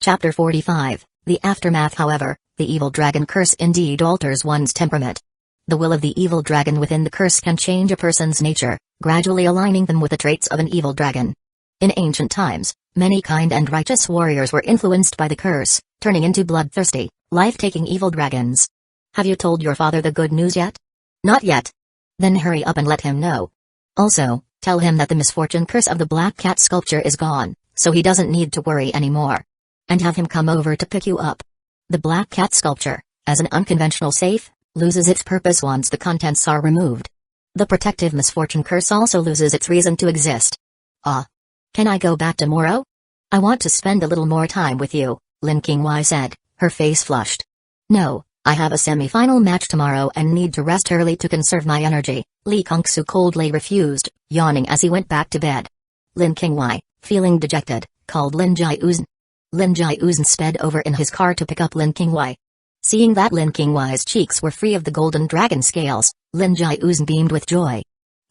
Chapter 45, The Aftermath. However, the evil dragon curse indeed alters one's temperament. The will of the evil dragon within the curse can change a person's nature, gradually aligning them with the traits of an evil dragon. In ancient times, many kind and righteous warriors were influenced by the curse, turning into bloodthirsty, life-taking evil dragons. Have you told your father the good news yet? Not yet. Then hurry up and let him know. Also, tell him that the misfortune curse of the black cat sculpture is gone, so he doesn't need to worry anymore. And have him come over to pick you up. The black cat sculpture, as an unconventional safe, loses its purpose once the contents are removed. The protective misfortune curse also loses its reason to exist. Ah. Can I go back tomorrow? I want to spend a little more time with you, Lin Qingwei said, her face flushed. No, I have a semi-final match tomorrow and need to rest early to conserve my energy, Lee Kung-soo coldly refused, yawning as he went back to bed. Lin Qingwei, feeling dejected, called Lin Jiuzhen. Lin Jiuzhen sped over in his car to pick up Lin Qingwei. Seeing that Lin Qingwei's cheeks were free of the golden dragon scales, Lin Jiuzhen beamed with joy.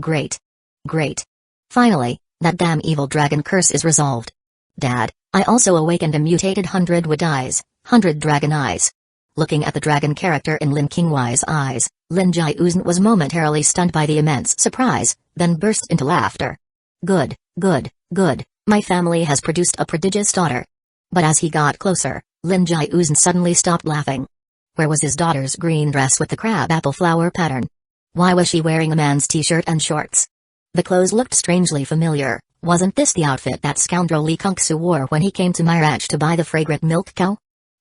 Great. Great. Finally, that damn evil dragon curse is resolved. Dad, I also awakened a mutated 100 wood eyes, 100 dragon eyes. Looking at the dragon character in Lin Qingwei's eyes, Lin Jiuzhen was momentarily stunned by the immense surprise, then burst into laughter. Good, good, good, my family has produced a prodigious daughter. But as he got closer, Lin Jiuzhen suddenly stopped laughing. Where was his daughter's green dress with the crab-apple flower pattern? Why was she wearing a man's t-shirt and shorts? The clothes looked strangely familiar. Wasn't this the outfit that scoundrel Lee Kung-soo wore when he came to my ranch to buy the fragrant milk cow?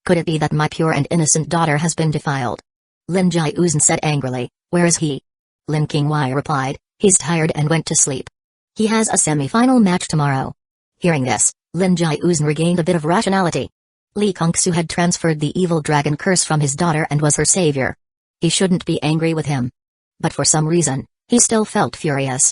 Could it be that my pure and innocent daughter has been defiled? Lin Jiuzhen said angrily, where is he? Lin Qingwei replied, he's tired and went to sleep. He has a semi-final match tomorrow. Hearing this, Lin Jiuzhen regained a bit of rationality. Lee Kung-soo had transferred the evil dragon curse from his daughter and was her savior. He shouldn't be angry with him. But for some reason, he still felt furious.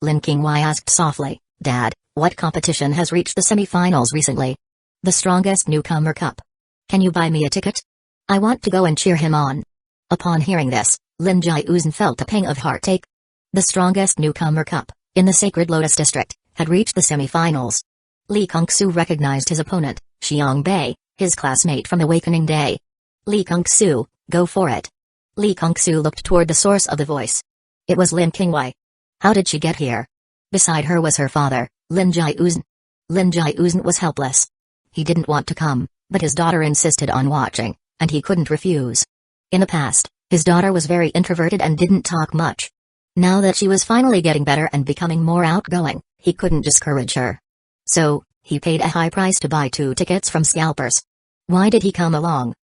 Lin Qingwei asked softly, Dad, what competition has reached the semi-finals recently? The Strongest Newcomer Cup. Can you buy me a ticket? I want to go and cheer him on. Upon hearing this, Lin Jiuzhen felt a pang of heartache. The Strongest Newcomer Cup, in the Sacred Lotus District, had reached the semi-finals. Lee Kung-soo recognized his opponent, Xiang Bei, his classmate from Awakening Day. Lee Kung-soo, go for it. Lee Kung-soo looked toward the source of the voice. It was Lin Qingwei. How did she get here? Beside her was her father, Lin Jiuzhen. Lin Jiuzhen was helpless. He didn't want to come, but his daughter insisted on watching, and he couldn't refuse. In the past, his daughter was very introverted and didn't talk much. Now that she was finally getting better and becoming more outgoing, he couldn't discourage her. So, he paid a high price to buy 2 tickets from scalpers. Why did he come along?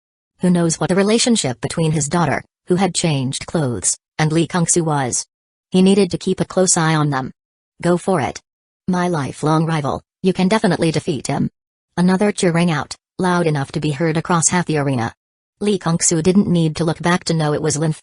Who knows what the relationship between his daughter, who had changed clothes, and Lee Kung-soo was. He needed to keep a close eye on them. Go for it. My lifelong rival, you can definitely defeat him. Another cheer rang out, loud enough to be heard across half the arena. Lee Kung-soo didn't need to look back to know it was Lin.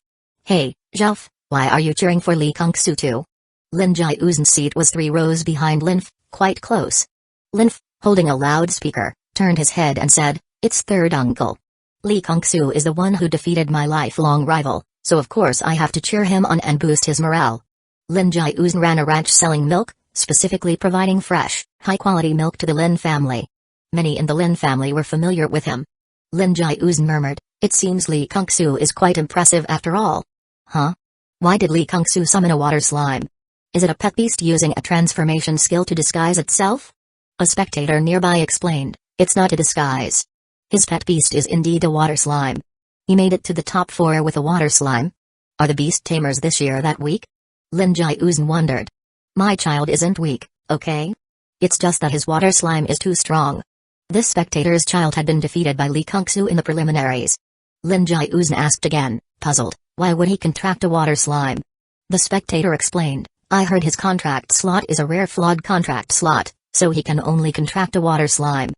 Hey, Zhaof, why are you cheering for Lee Kung-soo too? Lin Jiuzhen's seat was 3 rows behind Lin, quite close. Lin, holding a loudspeaker, turned his head and said, it's third uncle. Lee Kung-soo is the one who defeated my lifelong rival, so of course I have to cheer him on and boost his morale. Lin Jiuzhen ran a ranch selling milk, specifically providing fresh, high-quality milk to the Lin family. Many in the Lin family were familiar with him. Lin Jiuzhen murmured, it seems Lee Kung-soo is quite impressive after all. Huh? Why did Lee Kung-soo summon a water slime? Is it a pet beast using a transformation skill to disguise itself? A spectator nearby explained, it's not a disguise. His pet beast is indeed a water slime. He made it to the top 4 with a water slime. Are the beast tamers this year that weak? Lin Jiuzhen wondered. My child isn't weak, okay? It's just that his water slime is too strong. This spectator's child had been defeated by Lee Kung-soo in the preliminaries. Lin Jiuzhen asked again, puzzled, why would he contract a water slime? The spectator explained, I heard his contract slot is a rare flawed contract slot, so he can only contract a water slime.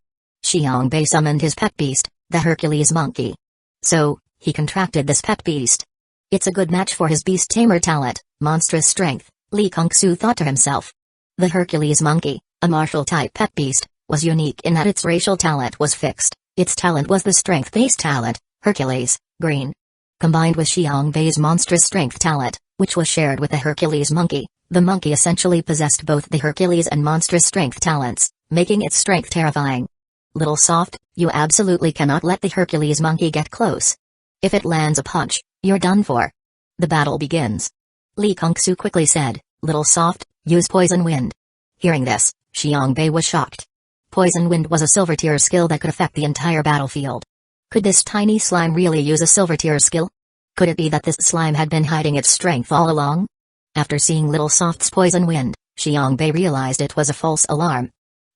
Xiang Bei summoned his pet beast, the Hercules monkey. So, he contracted this pet beast. It's a good match for his beast tamer talent, monstrous strength, Lee Kung-soo thought to himself. The Hercules monkey, a martial-type pet beast, was unique in that its racial talent was fixed. Its talent was the strength-based talent, Hercules, green. Combined with Xiang Bei's monstrous strength talent, which was shared with the Hercules monkey, the monkey essentially possessed both the Hercules and monstrous strength talents, making its strength terrifying. Little Soft, you absolutely cannot let the Hercules monkey get close. If it lands a punch, you're done for. The battle begins. Lee Kung-soo quickly said, Little Soft, use Poison Wind. Hearing this, Xiang Bei was shocked. Poison Wind was a silver tier skill that could affect the entire battlefield. Could this tiny slime really use a silver tier skill? Could it be that this slime had been hiding its strength all along? After seeing Little Soft's Poison Wind, Xiang Bei realized it was a false alarm.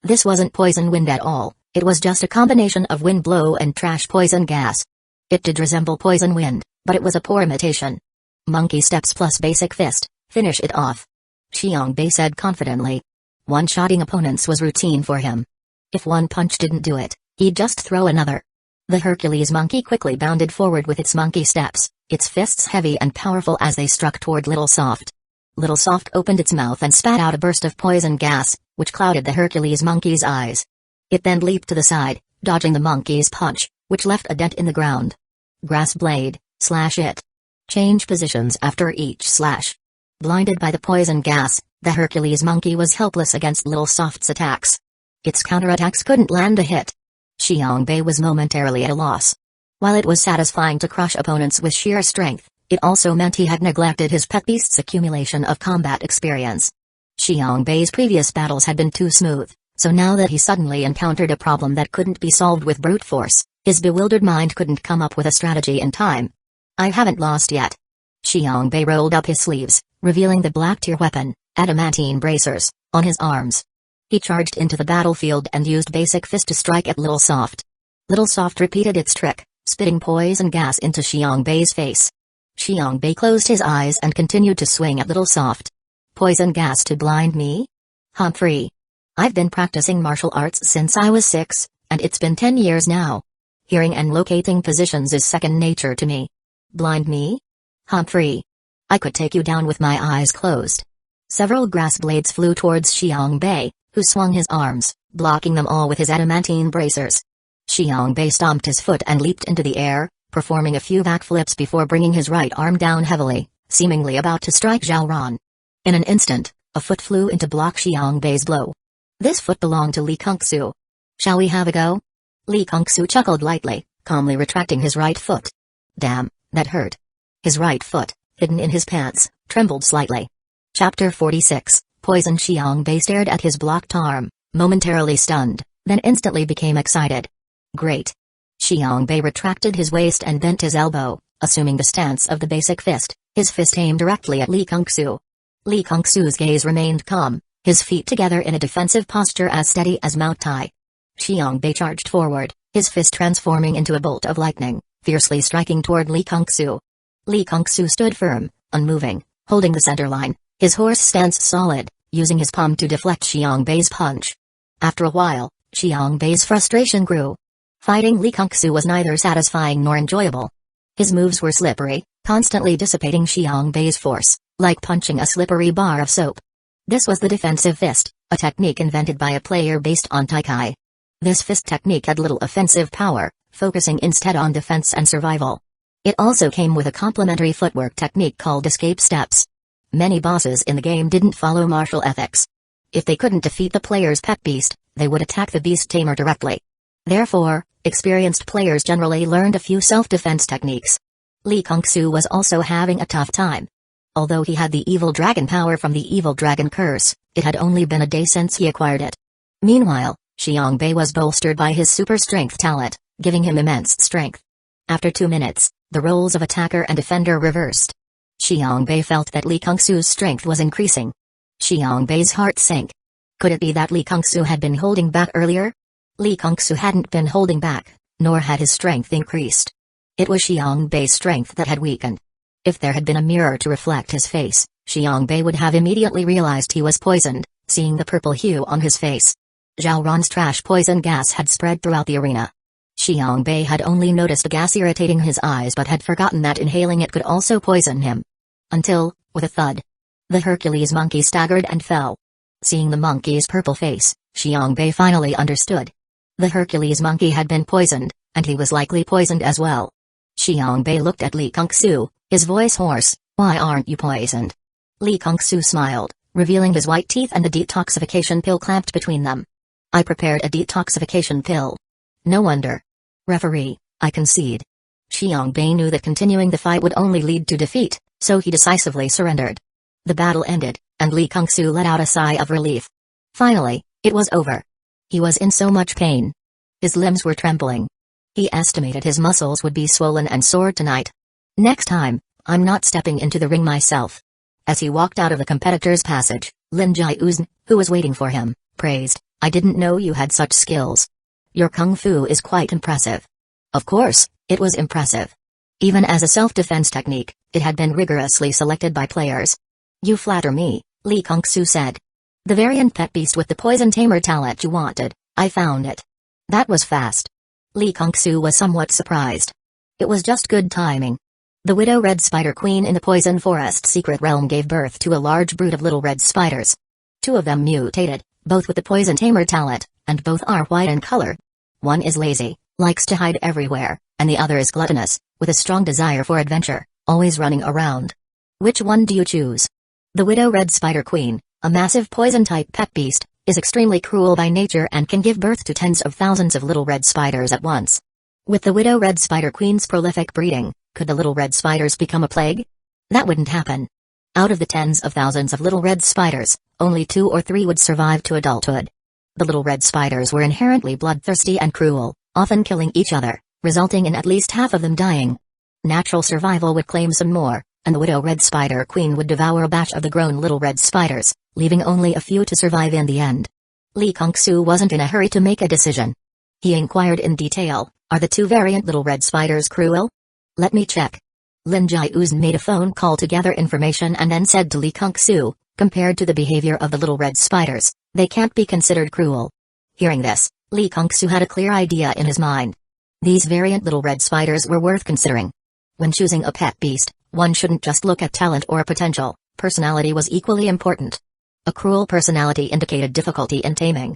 This wasn't Poison Wind at all, it was just a combination of wind blow and trash poison gas. It did resemble Poison Wind, but it was a poor imitation. Monkey steps plus basic fist, finish it off. Xiang Bei said confidently. One-shotting opponents was routine for him. If one punch didn't do it, he'd just throw another. The Hercules monkey quickly bounded forward with its monkey steps, its fists heavy and powerful as they struck toward Little Soft. Little Soft opened its mouth and spat out a burst of poison gas, which clouded the Hercules monkey's eyes. It then leaped to the side, dodging the monkey's punch, which left a dent in the ground. Grass blade, slash it. Change positions after each slash. Blinded by the poison gas, the Hercules monkey was helpless against Little Soft's attacks. Its counterattacks couldn't land a hit. Xiangbei was momentarily at a loss. While it was satisfying to crush opponents with sheer strength, it also meant he had neglected his pet beast's accumulation of combat experience. Xiangbei's previous battles had been too smooth, so now that he suddenly encountered a problem that couldn't be solved with brute force, his bewildered mind couldn't come up with a strategy in time. I haven't lost yet. Xiangbei rolled up his sleeves, revealing the black-tier weapon, adamantine bracers, on his arms. He charged into the battlefield and used Basic Fist to strike at Little Soft. Little Soft repeated its trick, spitting poison gas into Xiangbei's face. Xiangbei closed his eyes and continued to swing at Little Soft. Poison gas to blind me? Humphrey. I've been practicing martial arts since I was 6, and it's been 10 years now. Hearing and locating positions is second nature to me. Blind me? Humphrey. I could take you down with my eyes closed. Several grass blades flew towards Xiangbei, who swung his arms, blocking them all with his adamantine bracers. Xiangbei stomped his foot and leaped into the air, performing a few backflips before bringing his right arm down heavily, seemingly about to strike Zhao Ran. In an instant, a foot flew in to block Xiangbei's blow. This foot belonged to Li Kungsu. Shall we have a go? Li Kungsu chuckled lightly, calmly retracting his right foot. Damn, that hurt. His right foot, hidden in his pants, trembled slightly. Chapter 46, Poison. Xiangbei stared at his blocked arm, momentarily stunned, then instantly became excited. Great. Xiangbei retracted his waist and bent his elbow, assuming the stance of the Basic Fist, his fist aimed directly at Li Kungsu. Li Kungsu's gaze remained calm, his feet together in a defensive posture as steady as Mount Tai. Xiangbei charged forward, his fist transforming into a bolt of lightning, fiercely striking toward Li Kungsu. Li Kungsu stood firm, unmoving, holding the center line, his horse stance solid, using his palm to deflect Xiangbei's punch. After a while, Xiangbei's frustration grew. Fighting Li Kungsu was neither satisfying nor enjoyable. His moves were slippery, constantly dissipating Xiangbei's force, like punching a slippery bar of soap. This was the defensive fist, a technique invented by a player based on Taikai. This fist technique had little offensive power, focusing instead on defense and survival. It also came with a complementary footwork technique called escape steps. Many bosses in the game didn't follow martial ethics. If they couldn't defeat the player's pet beast, they would attack the beast tamer directly. Therefore, experienced players generally learned a few self-defense techniques. Li Kungsu was also having a tough time. Although he had the evil dragon power from the evil dragon curse, it had only been a day since he acquired it. Meanwhile, Xiangbei was bolstered by his super strength talent, giving him immense strength. After 2 minutes, the roles of attacker and defender reversed. Xiangbei felt that Li Kungsu's strength was increasing. Xiangbei's heart sank. Could it be that Li Kungsu had been holding back earlier? Li Kungsu hadn't been holding back, nor had his strength increased. It was Xiangbei's strength that had weakened. If there had been a mirror to reflect his face, Xiangbei would have immediately realized he was poisoned, seeing the purple hue on his face. Zhao Ran's trash poison gas had spread throughout the arena. Xiangbei had only noticed the gas irritating his eyes but had forgotten that inhaling it could also poison him. Until, with a thud, the Hercules monkey staggered and fell. Seeing the monkey's purple face, Xiangbei finally understood. The Hercules monkey had been poisoned, and he was likely poisoned as well. Xiangbei looked at Li Kungsu, his voice hoarse. Why aren't you poisoned? Li Kungsu smiled, revealing his white teeth and the detoxification pill clamped between them. I prepared a detoxification pill. No wonder. Referee, I concede. Xiangbei knew that continuing the fight would only lead to defeat, so he decisively surrendered. The battle ended, and Li Kungsu let out a sigh of relief. Finally, it was over. He was in so much pain. His limbs were trembling. He estimated his muscles would be swollen and sore tonight. Next time, I'm not stepping into the ring myself. As he walked out of the competitor's passage, Lin Jiuzhen, who was waiting for him, praised, I didn't know you had such skills. Your kung fu is quite impressive. Of course, it was impressive. Even as a self-defense technique, it had been rigorously selected by players. You flatter me, Li Kungsu said. The variant pet beast with the poison tamer talent you wanted, I found it. That was fast. Li Kongsu was somewhat surprised. It was just good timing. The widow red spider queen in the poison forest secret realm gave birth to a large brood of little red spiders. 2 of them mutated, both with the poison tamer talent, and both are white in color. One is lazy, likes to hide everywhere, and the other is gluttonous, with a strong desire for adventure, always running around. Which one do you choose? The widow red spider queen, a massive poison-type pet beast, is extremely cruel by nature and can give birth to tens of thousands of little red spiders at once. With the widow red spider queen's prolific breeding, could the little red spiders become a plague? That wouldn't happen. Out of the tens of thousands of little red spiders, only 2 or 3 would survive to adulthood. The little red spiders were inherently bloodthirsty and cruel, often killing each other, resulting in at least half of them dying. Natural survival would claim some more, and the widow red spider queen would devour a batch of the grown little red spiders, leaving only a few to survive in the end. Li Kongsu wasn't in a hurry to make a decision. He inquired in detail, are the 2 variant little red spiders cruel? Let me check. Lin Jiuzhen made a phone call to gather information and then said to Li Kongsu, compared to the behavior of the little red spiders, they can't be considered cruel. Hearing this, Li Kongsu had a clear idea in his mind. These variant little red spiders were worth considering. When choosing a pet beast, one shouldn't just look at talent or potential, personality was equally important. A cruel personality indicated difficulty in taming.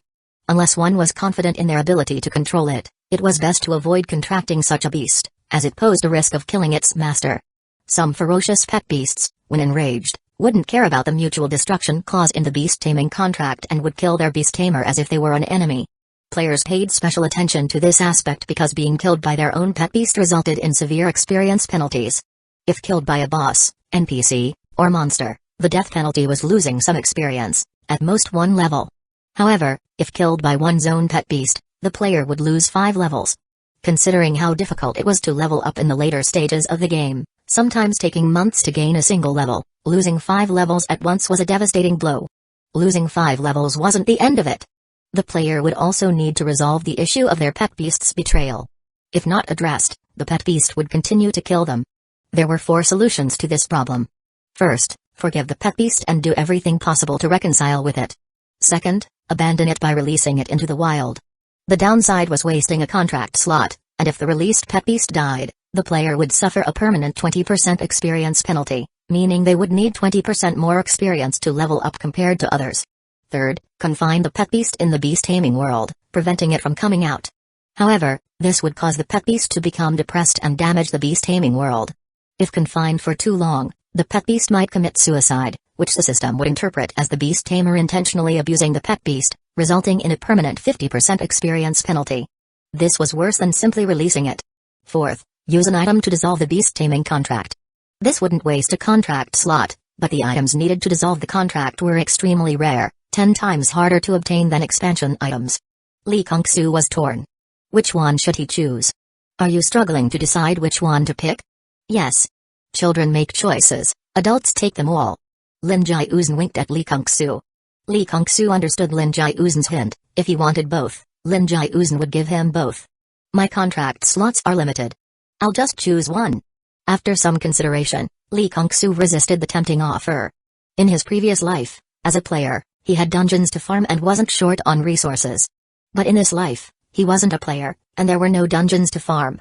Unless one was confident in their ability to control it, it was best to avoid contracting such a beast, as it posed a risk of killing its master. Some ferocious pet beasts, when enraged, wouldn't care about the mutual destruction clause in the beast taming contract and would kill their beast tamer as if they were an enemy. Players paid special attention to this aspect because being killed by their own pet beast resulted in severe experience penalties. If killed by a boss, NPC, or monster, the death penalty was losing some experience, at most 1 level. However, if killed by one's own pet beast, the player would lose 5 levels. Considering how difficult it was to level up in the later stages of the game, sometimes taking months to gain a single level, losing 5 levels at once was a devastating blow. Losing 5 levels wasn't the end of it. The player would also need to resolve the issue of their pet beast's betrayal. If not addressed, the pet beast would continue to kill them. There were 4 solutions to this problem. First, forgive the pet beast and do everything possible to reconcile with it. Second, abandon it by releasing it into the wild. The downside was wasting a contract slot, and if the released pet beast died, the player would suffer a permanent 20% experience penalty, meaning they would need 20% more experience to level up compared to others. Third, confine the pet beast in the beast taming world, preventing it from coming out. However, this would cause the pet beast to become depressed and damage the beast taming world. If confined for too long, the pet beast might commit suicide, which the system would interpret as the beast tamer intentionally abusing the pet beast, resulting in a permanent 50% experience penalty. This was worse than simply releasing it. Fourth, use an item to dissolve the beast taming contract. This wouldn't waste a contract slot, but the items needed to dissolve the contract were extremely rare, 10 times harder to obtain than expansion items. Li Kongsu was torn. Which one should he choose? Are you struggling to decide which one to pick? Yes. Children make choices, adults take them all. Lin Jiuzhen winked at Li Kongsu. Li Kongsu understood Lin Jiuzhen's hint. If he wanted both, Lin Jiuzhen would give him both. My contract slots are limited. I'll just choose one. After some consideration, Li Kongsu resisted the tempting offer. In his previous life, as a player, he had dungeons to farm and wasn't short on resources. But in this life, he wasn't a player, and there were no dungeons to farm.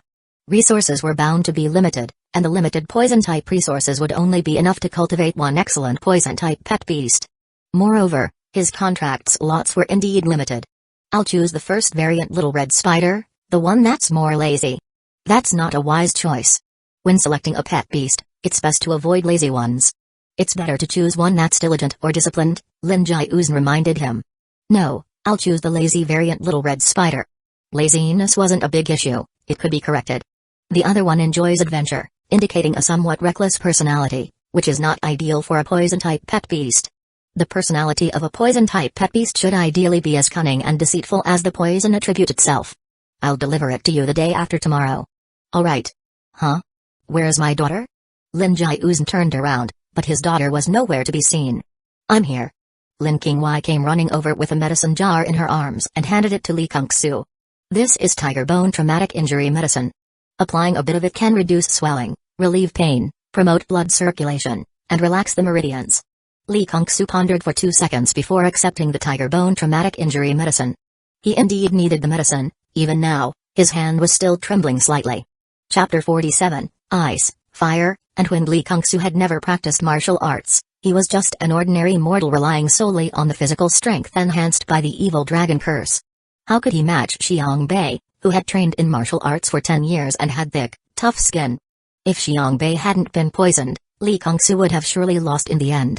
Resources were bound to be limited, and the limited poison-type resources would only be enough to cultivate one excellent poison-type pet beast. Moreover, his contract slots were indeed limited. I'll choose the first variant little red spider, the one that's more lazy. That's not a wise choice. When selecting a pet beast, it's best to avoid lazy ones. It's better to choose one that's diligent or disciplined, Lin Jiuzhen reminded him. No, I'll choose the lazy variant little red spider. Laziness wasn't a big issue, it could be corrected. The other one enjoys adventure, indicating a somewhat reckless personality, which is not ideal for a poison-type pet beast. The personality of a poison-type pet beast should ideally be as cunning and deceitful as the poison attribute itself. I'll deliver it to you the day after tomorrow. Alright. Huh? Where's my daughter? Lin Jiuzhen turned around, but his daughter was nowhere to be seen. I'm here. Lin Qingwei came running over with a medicine jar in her arms and handed it to Li Kongsu. This is tiger bone traumatic injury medicine. Applying a bit of it can reduce swelling, relieve pain, promote blood circulation, and relax the meridians. Li Kongsu pondered for 2 seconds before accepting the tiger bone traumatic injury medicine. He indeed needed the medicine, even now, His hand was still trembling slightly. Chapter 47, Ice, Fire, and Wind. Li Kungsu had never practiced martial arts. He was just an ordinary mortal relying solely on the physical strength enhanced by the evil dragon curse. How could he match Xiang Bei, who had trained in martial arts for 10 years and had thick, tough skin? If Xiang Bei hadn't been poisoned, Li Kungsu would have surely lost in the end.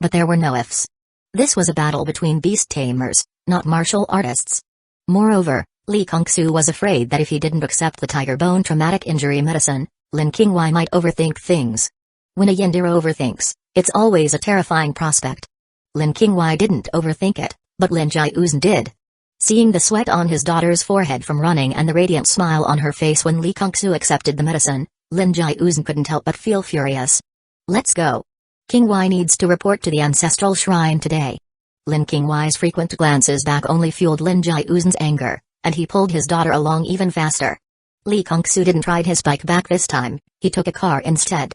But there were no ifs. This was a battle between beast tamers, not martial artists. Moreover, Li Kungsu was afraid that if he didn't accept the tiger bone traumatic injury medicine, Lin Qingwei might overthink things. When a yandere overthinks, it's always a terrifying prospect. Lin Qingwei didn't overthink it, but Lin Jiuzhen did. Seeing the sweat on his daughter's forehead from running and the radiant smile on her face when Li Kungsu accepted the medicine, Lin Jiuzhen couldn't help but feel furious. Let's go. Qingwei needs to report to the ancestral shrine today. Lin Qingwei's frequent glances back only fueled Lin Jiuzhen's anger, and he pulled his daughter along even faster. Li Kungsu didn't ride his bike back this time, he took a car instead.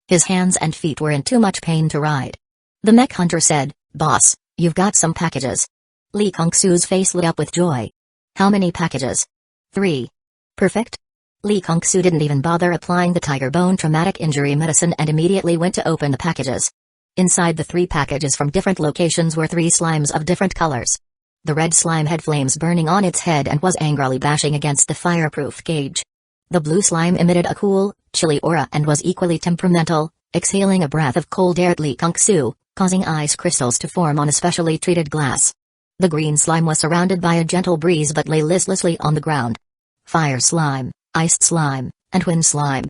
His hands and feet were in too much pain to ride. The mech hunter said, "Boss, you've got some packages." Li Kungsu's face lit up with joy. "How many packages?" 3. "Perfect." Li Kungsu didn't even bother applying the tiger bone traumatic injury medicine and immediately went to open the packages. Inside the 3 packages from different locations were 3 slimes of different colors. The red slime had flames burning on its head and was angrily bashing against the fireproof cage. The blue slime emitted a cool, chilly aura and was equally temperamental, exhaling a breath of cold air at Li Kungsu, causing ice crystals to form on a specially treated glass. The green slime was surrounded by a gentle breeze but lay listlessly on the ground. Fire slime, ice slime, and wind slime.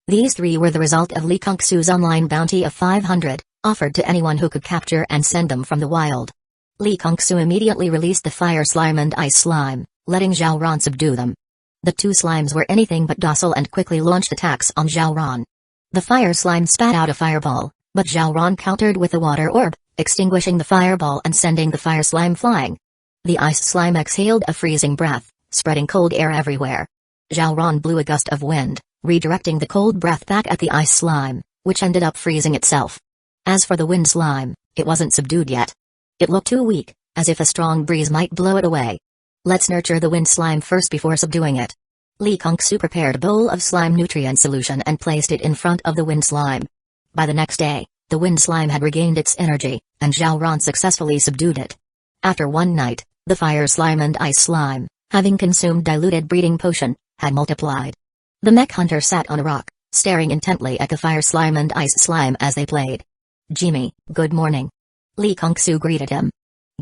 These 3 were the result of Li Kungsu's online bounty of 500, offered to anyone who could capture and send them from the wild. Li Kungsu immediately released the fire slime and ice slime, letting Zhao Ran subdue them. The 2 slimes were anything but docile and quickly launched attacks on Zhao Ran. The fire slime spat out a fireball, but Zhao Ran countered with a water orb, extinguishing the fireball and sending the fire slime flying. The ice slime exhaled a freezing breath, spreading cold air everywhere. Zhao Ran blew a gust of wind, redirecting the cold breath back at the ice slime, which ended up freezing itself. As for the wind slime, it wasn't subdued yet. It looked too weak, as if a strong breeze might blow it away. Let's nurture the wind slime first before subduing it. Li Kungsu prepared a bowl of slime nutrient solution and placed it in front of the wind slime. By the next day, the wind slime had regained its energy, and Zhao Ran successfully subdued it. After one night, the fire slime and ice slime, having consumed diluted breeding potion, had multiplied. The mech hunter sat on a rock, staring intently at the fire slime and ice slime as they played. "Jimmy, good morning." Li Kungsu greeted him.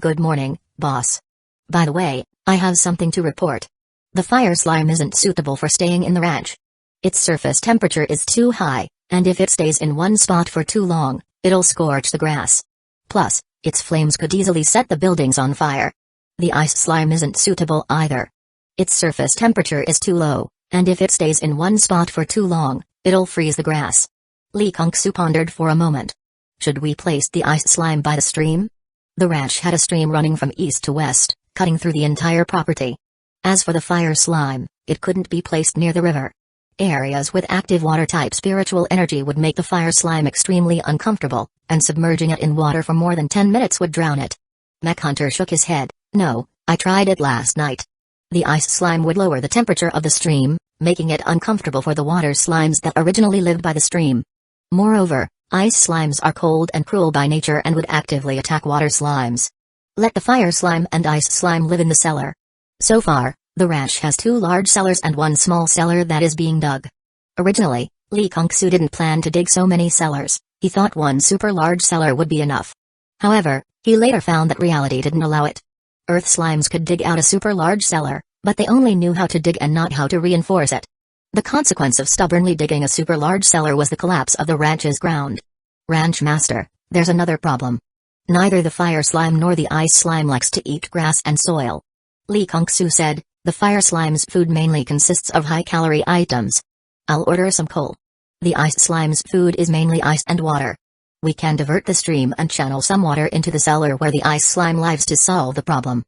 "Good morning, boss. By the way, I have something to report. The fire slime isn't suitable for staying in the ranch. Its surface temperature is too high, and if it stays in one spot for too long, it'll scorch the grass. Plus, its flames could easily set the buildings on fire. The ice slime isn't suitable either. Its surface temperature is too low, and if it stays in one spot for too long, it'll freeze the grass." Li Kungsu pondered for a moment. Should we place the ice slime by the stream? The ranch had a stream running from east to west, cutting through the entire property. As for the fire slime, it couldn't be placed near the river. Areas with active water-type spiritual energy would make the fire slime extremely uncomfortable, and submerging it in water for more than 10 minutes would drown it. Mech Hunter shook his head. "No, I tried it last night. The ice slime would lower the temperature of the stream, making it uncomfortable for the water slimes that originally lived by the stream. Moreover, ice slimes are cold and cruel by nature and would actively attack water slimes. Let the fire slime and ice slime live in the cellar. So far, the ranch has 2 large cellars and 1 small cellar that is being dug. Originally, Li Kungsu didn't plan to dig so many cellars. He thought 1 super large cellar would be enough. However, he later found that reality didn't allow it. Earth slimes could dig out a super large cellar, but they only knew how to dig and not how to reinforce it. The consequence of stubbornly digging a super large cellar was the collapse of the ranch's ground. "Ranch master, there's another problem. Neither the fire slime nor the ice slime likes to eat grass and soil." Li Kungsu said, "The fire slime's food mainly consists of high-calorie items. I'll order some coal. The ice slime's food is mainly ice and water. We can divert the stream and channel some water into the cellar where the ice slime lives to solve the problem."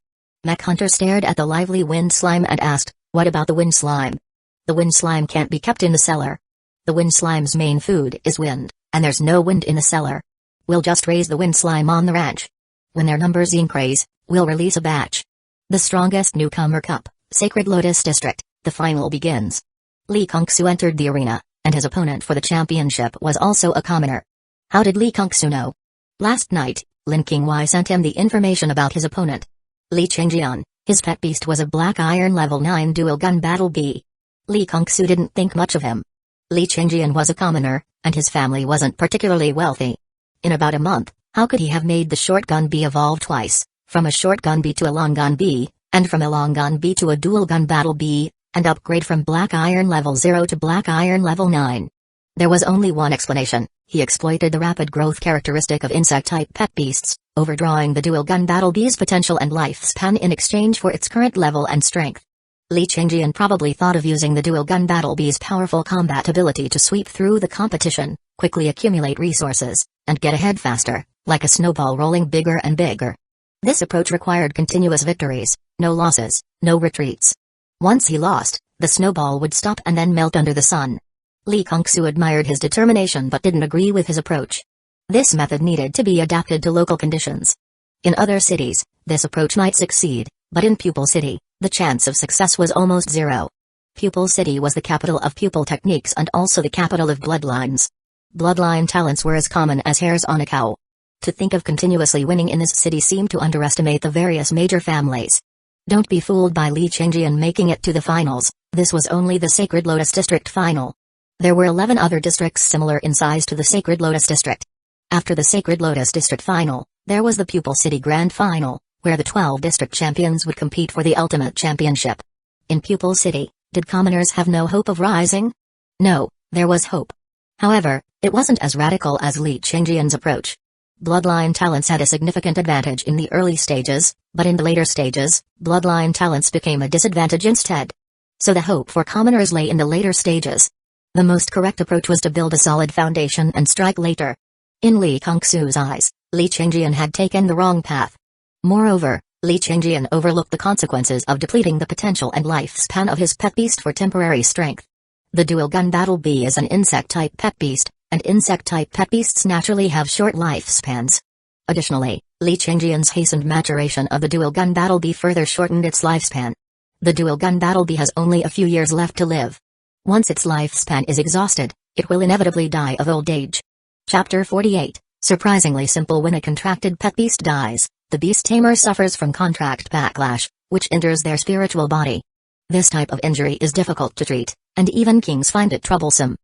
Mech Hunter stared at the lively wind slime and asked, "What about the wind slime?" "The wind slime can't be kept in the cellar. The wind slime's main food is wind, and there's no wind in the cellar. We'll just raise the wind slime on the ranch. When their numbers increase, we'll release a batch. The strongest newcomer cup, Sacred Lotus District, The final begins. Lee Kung-soo entered the arena, and his opponent for the championship was also a commoner. How did Lee Kung-soo know? Last night, Lin Qingwei sent him the information about his opponent. Li Changjian, his pet beast was a Black Iron Level 9 dual gun battle bee. Lee Kung-soo didn't think much of him. Li Changjian was a commoner, and his family wasn't particularly wealthy. In about a month, how could he have made the short gun bee evolve twice, from a short gun bee to a long gun bee, and from a long gun bee to a dual gun battle bee, and upgrade from Black Iron Level 0 to Black Iron Level 9? There was only one explanation: he exploited the rapid growth characteristic of insect-type pet beasts, overdrawing the dual gun battle bee's potential and lifespan in exchange for its current level and strength. Li Changjian probably thought of using the dual gun battle bee's powerful combat ability to sweep through the competition, quickly accumulate resources, and get ahead faster, like a snowball rolling bigger and bigger. This approach required continuous victories, no losses, no retreats. Once he lost, the snowball would stop and then melt under the sun. Lee Kung-soo admired his determination but didn't agree with his approach. This method needed to be adapted to local conditions. In other cities, this approach might succeed, but in Pupil City, the chance of success was almost zero. Pupil City was the capital of pupil techniques and also the capital of bloodlines. Bloodline talents were as common as hairs on a cow. To think of continuously winning in this city seemed to underestimate the various major families. Don't be fooled by Li Changjian making it to the finals. This was only the Sacred Lotus District final. There were 11 other districts similar in size to the Sacred Lotus District. After the Sacred Lotus District final, there was the Pupil City Grand Final, where the 12 district champions would compete for the ultimate championship. In Pupil City, did commoners have no hope of rising? No, there was hope. However, it wasn't as radical as Li Changjian's approach. Bloodline talents had a significant advantage in the early stages, but in the later stages, bloodline talents became a disadvantage instead. So the hope for commoners lay in the later stages. The most correct approach was to build a solid foundation and strike later. In Lee Kung-soo's eyes, Li Changjian had taken the wrong path. Moreover, Li Changjian overlooked the consequences of depleting the potential and lifespan of his pet beast for temporary strength. The dual gun battle bee is an insect-type pet beast, and insect-type pet beasts naturally have short lifespans. Additionally, Li Changjian's hastened maturation of the dual gun battle bee further shortened its lifespan. The dual gun battle bee has only a few years left to live. Once its lifespan is exhausted, it will inevitably die of old age. Chapter 48, surprisingly simple. When a contracted pet beast dies, the beast tamer suffers from contract backlash, which enters their spiritual body. This type of injury is difficult to treat, and even kings find it troublesome.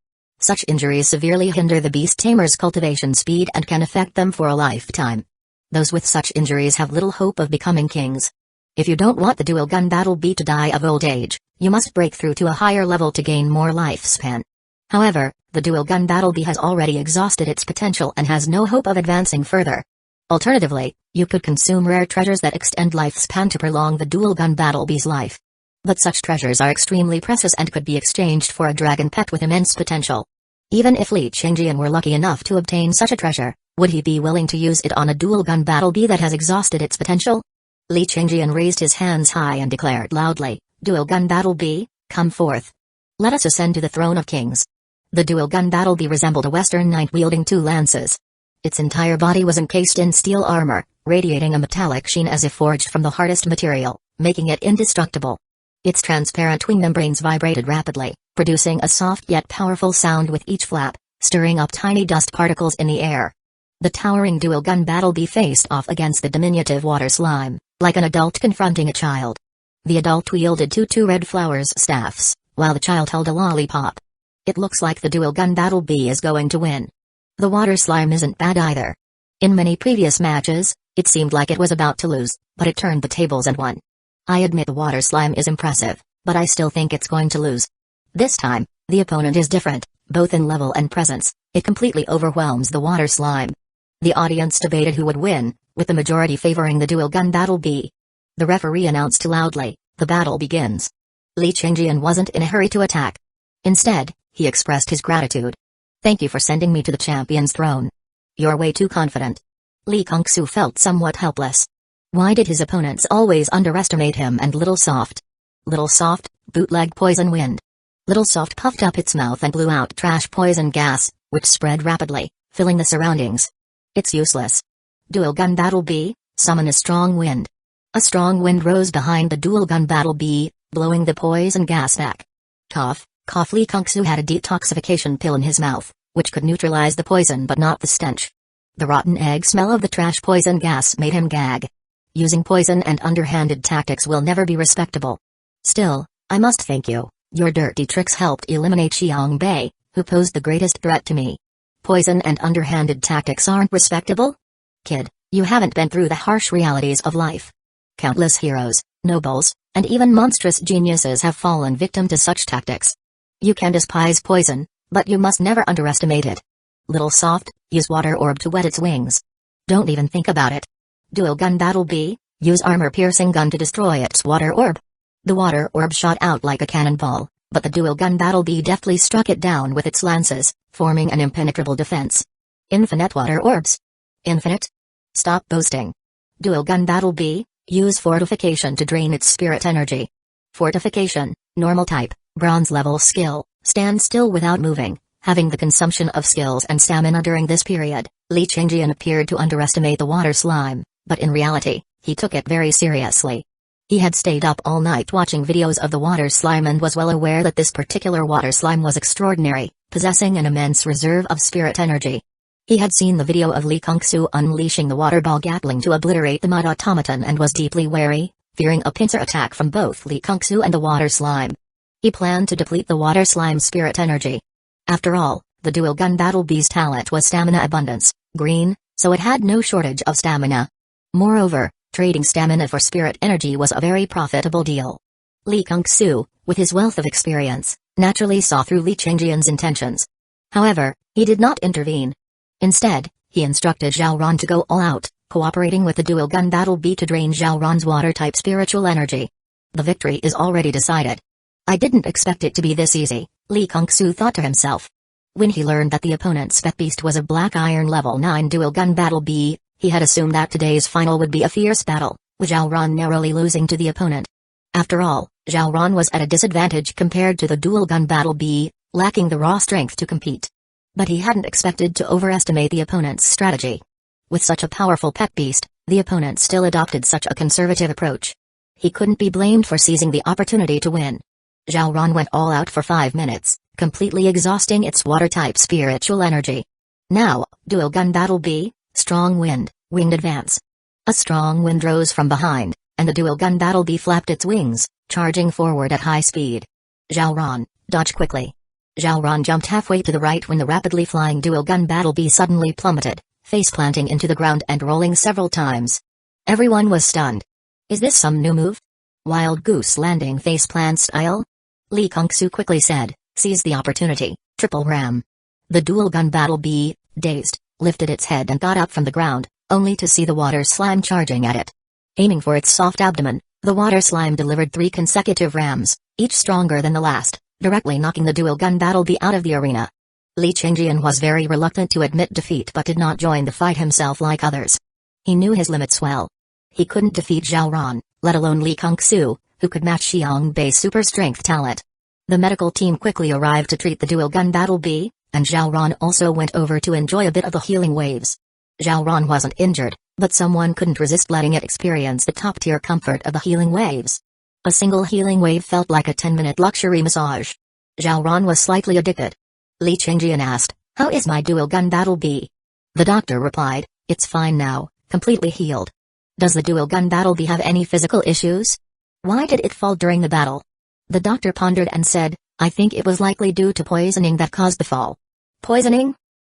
Such injuries severely hinder the beast tamer's cultivation speed and can affect them for a lifetime. Those with such injuries have little hope of becoming kings. If you don't want the dual gun battle bee to die of old age, you must break through to a higher level to gain more lifespan. However, the dual gun battle bee has already exhausted its potential and has no hope of advancing further. Alternatively, you could consume rare treasures that extend lifespan to prolong the dual gun battle bee's life. But such treasures are extremely precious and could be exchanged for a dragon pet with immense potential. Even if Li Changjian were lucky enough to obtain such a treasure, would he be willing to use it on a dual gun battle bee that has exhausted its potential? Li Changjian raised his hands high and declared loudly, "Dual gun battle bee, come forth. Let us ascend to the throne of kings." The dual gun battle bee resembled a western knight wielding two lances. Its entire body was encased in steel armor, radiating a metallic sheen as if forged from the hardest material, making it indestructible. Its transparent wing membranes vibrated rapidly, producing a soft yet powerful sound with each flap, stirring up tiny dust particles in the air. The towering dual gun battle bee faced off against the diminutive water slime, like an adult confronting a child. The adult wielded two red flowers staffs, while the child held a lollipop. It looks like the dual gun battle bee is going to win. The water slime isn't bad either. In many previous matches, it seemed like it was about to lose, but it turned the tables and won. I admit the water slime is impressive, but I still think it's going to lose. This time, the opponent is different, both in level and presence. It completely overwhelms the water slime. The audience debated who would win, with the majority favoring the dual gun battle bee. The referee announced loudly, "The battle begins." Li Changjian wasn't in a hurry to attack. Instead, he expressed his gratitude. "Thank you for sending me to the champion's throne. You're way too confident." Lee Kung-soo felt somewhat helpless. Why did his opponents always underestimate him and Little Soft? Little Soft, bootleg poison wind. Little Soft puffed up its mouth and blew out trash poison gas, which spread rapidly, filling the surroundings. "It's useless. Dual gun battle bee, summon a strong wind." A strong wind rose behind the dual gun battle bee, blowing the poison gas back. Cough. Li Kung-Su had a detoxification pill in his mouth, which could neutralize the poison but not the stench. The rotten egg smell of the trash poison gas made him gag. Using poison and underhanded tactics will never be respectable. Still, I must thank you. Your dirty tricks helped eliminate Xiang Bei, who posed the greatest threat to me. Poison and underhanded tactics aren't respectable? Kid, you haven't been through the harsh realities of life. Countless heroes, nobles, and even monstrous geniuses have fallen victim to such tactics. You can despise poison, but you must never underestimate it. Little soft, use water orb to wet its wings. Don't even think about it. Dual gun battle B, use armor-piercing gun to destroy its water orb. The water orb shot out like a cannonball, but the dual gun battle B deftly struck it down with its lances, forming an impenetrable defense. Infinite water orbs. Infinite? Stop boasting. Dual gun battle B, use fortification to drain its spirit energy. Fortification, normal type, bronze level skill, stand still without moving. Having the consumption of skills and stamina during this period, Li Changjian appeared to underestimate the water slime, but in reality, he took it very seriously. He had stayed up all night watching videos of the water slime and was well aware that this particular water slime was extraordinary, possessing an immense reserve of spirit energy. He had seen the video of Li Kung-Su unleashing the water ball Gatling to obliterate the mud automaton and was deeply wary, fearing a pincer attack from both Li Kung-Su and the water slime. He planned to deplete the water slime's spirit energy. After all, the dual gun battle B's talent was stamina abundance, green, so it had no shortage of stamina. Moreover, trading stamina for spirit energy was a very profitable deal. Li Kung-Su, with his wealth of experience, naturally saw through Li Changjian's intentions. However, he did not intervene. Instead, he instructed Zhao Ran to go all out, cooperating with the dual gun battle B to drain Zhao Ran's water-type spiritual energy. The victory is already decided. I didn't expect it to be this easy, Li Kung-Su thought to himself. When he learned that the opponent's pet beast was a Black Iron level 9 dual gun battle B, he had assumed that today's final would be a fierce battle, with Zhao Ran narrowly losing to the opponent. After all, Zhao Ran was at a disadvantage compared to the dual gun battle B, lacking the raw strength to compete. But he hadn't expected to overestimate the opponent's strategy. With such a powerful pet beast, the opponent still adopted such a conservative approach. He couldn't be blamed for seizing the opportunity to win. Zhao Ran went all out for 5 minutes, completely exhausting its water-type spiritual energy. Now, dual gun battle B, strong wind, winged advance. A strong wind rose from behind, and the dual gun battle B flapped its wings, charging forward at high speed. Zhao Ran, dodge quickly. Zhao Ran jumped halfway to the right when the rapidly flying dual gun battle B suddenly plummeted, face-planting into the ground and rolling several times. Everyone was stunned. Is this some new move? Wild goose landing face-plant style? Li Kung-Su quickly said, seize the opportunity, triple ram. The dual gun battle B, dazed, lifted its head and got up from the ground, only to see the water slime charging at it. Aiming for its soft abdomen, the water slime delivered 3 consecutive rams, each stronger than the last, directly knocking the dual gun battle B out of the arena. Li Changjian was very reluctant to admit defeat but did not join the fight himself like others. He knew his limits well. He couldn't defeat Zhao Ran, let alone Li Kung-Su, who could match Xiang Bei's super strength talent. The medical team quickly arrived to treat the dual gun battle B, and Zhao Ran also went over to enjoy a bit of the healing waves. Zhao Ran wasn't injured, but someone couldn't resist letting it experience the top-tier comfort of the healing waves. A single healing wave felt like a 10-minute luxury massage. Zhao Ran was slightly addicted. Li Changjian asked, "How is my dual gun battle B?" The doctor replied, "It's fine now, completely healed." "Does the dual gun battle B have any physical issues? Why did it fall during the battle?" The doctor pondered and said, "I think it was likely due to poisoning that caused the fall." Poisoning?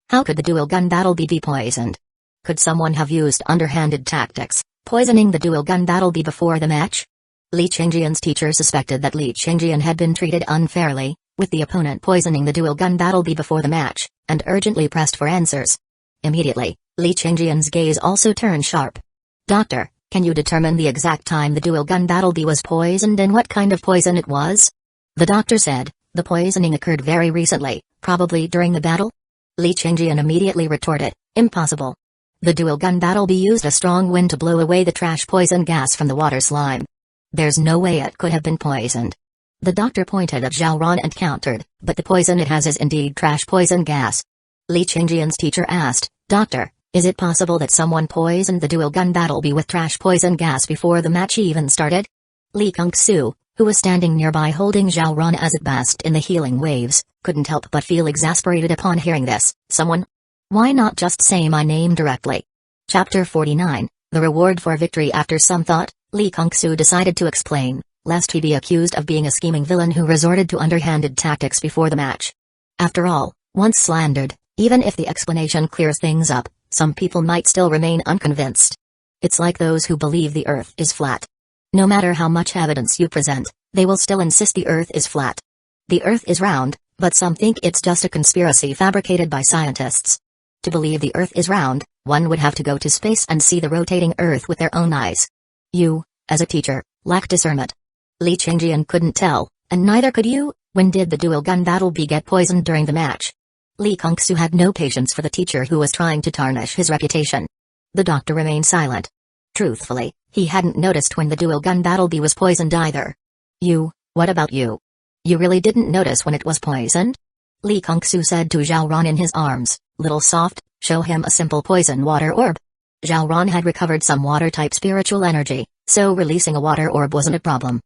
How could the dual gun battle B be poisoned? Could someone have used underhanded tactics, poisoning the dual gun battle B before the match? Li Changjian's teacher suspected that Li Changjian had been treated unfairly, with the opponent poisoning the dual gun battle B before the match, and urgently pressed for answers. Immediately, Li Changjian's gaze also turned sharp. "Doctor, can you determine the exact time the dual gun battle B was poisoned and what kind of poison it was?" The doctor said, "The poisoning occurred very recently, probably during the battle." Li Changjian immediately retorted, "Impossible. The dual gun battle B used a strong wind to blow away the trash poison gas from the water slime. There's no way it could have been poisoned." The doctor pointed at Zhao Ran and countered, "But the poison it has is indeed trash poison gas." Li Changjian's teacher asked, "Doctor, is it possible that someone poisoned the dual gun battle B with trash poison gas before the match even started?" Li Kung-Su, who was standing nearby holding Zhao Ran as it basked in the healing waves, couldn't help but feel exasperated upon hearing this. Someone? Why not just say my name directly? Chapter 49, The Reward for Victory. After some thought, Li Kongsu decided to explain, lest he be accused of being a scheming villain who resorted to underhanded tactics before the match. After all, once slandered, even if the explanation clears things up, some people might still remain unconvinced. It's like those who believe the earth is flat. No matter how much evidence you present, they will still insist the earth is flat. The earth is round, but some think it's just a conspiracy fabricated by scientists. To believe the earth is round, one would have to go to space and see the rotating earth with their own eyes. You, as a teacher, lack discernment. Li Changjian couldn't tell, and neither could you. When did the dual gun battle be get poisoned during the match? Li Kongsu had no patience for the teacher who was trying to tarnish his reputation. The doctor remained silent. Truthfully, he hadn't noticed when the dual gun battle bee was poisoned either. You, what about you? You really didn't notice when it was poisoned? Li Kongsu said to Zhao Ran in his arms, little soft, show him a simple poison water orb. Zhao Ran had recovered some water-type spiritual energy, so releasing a water orb wasn't a problem.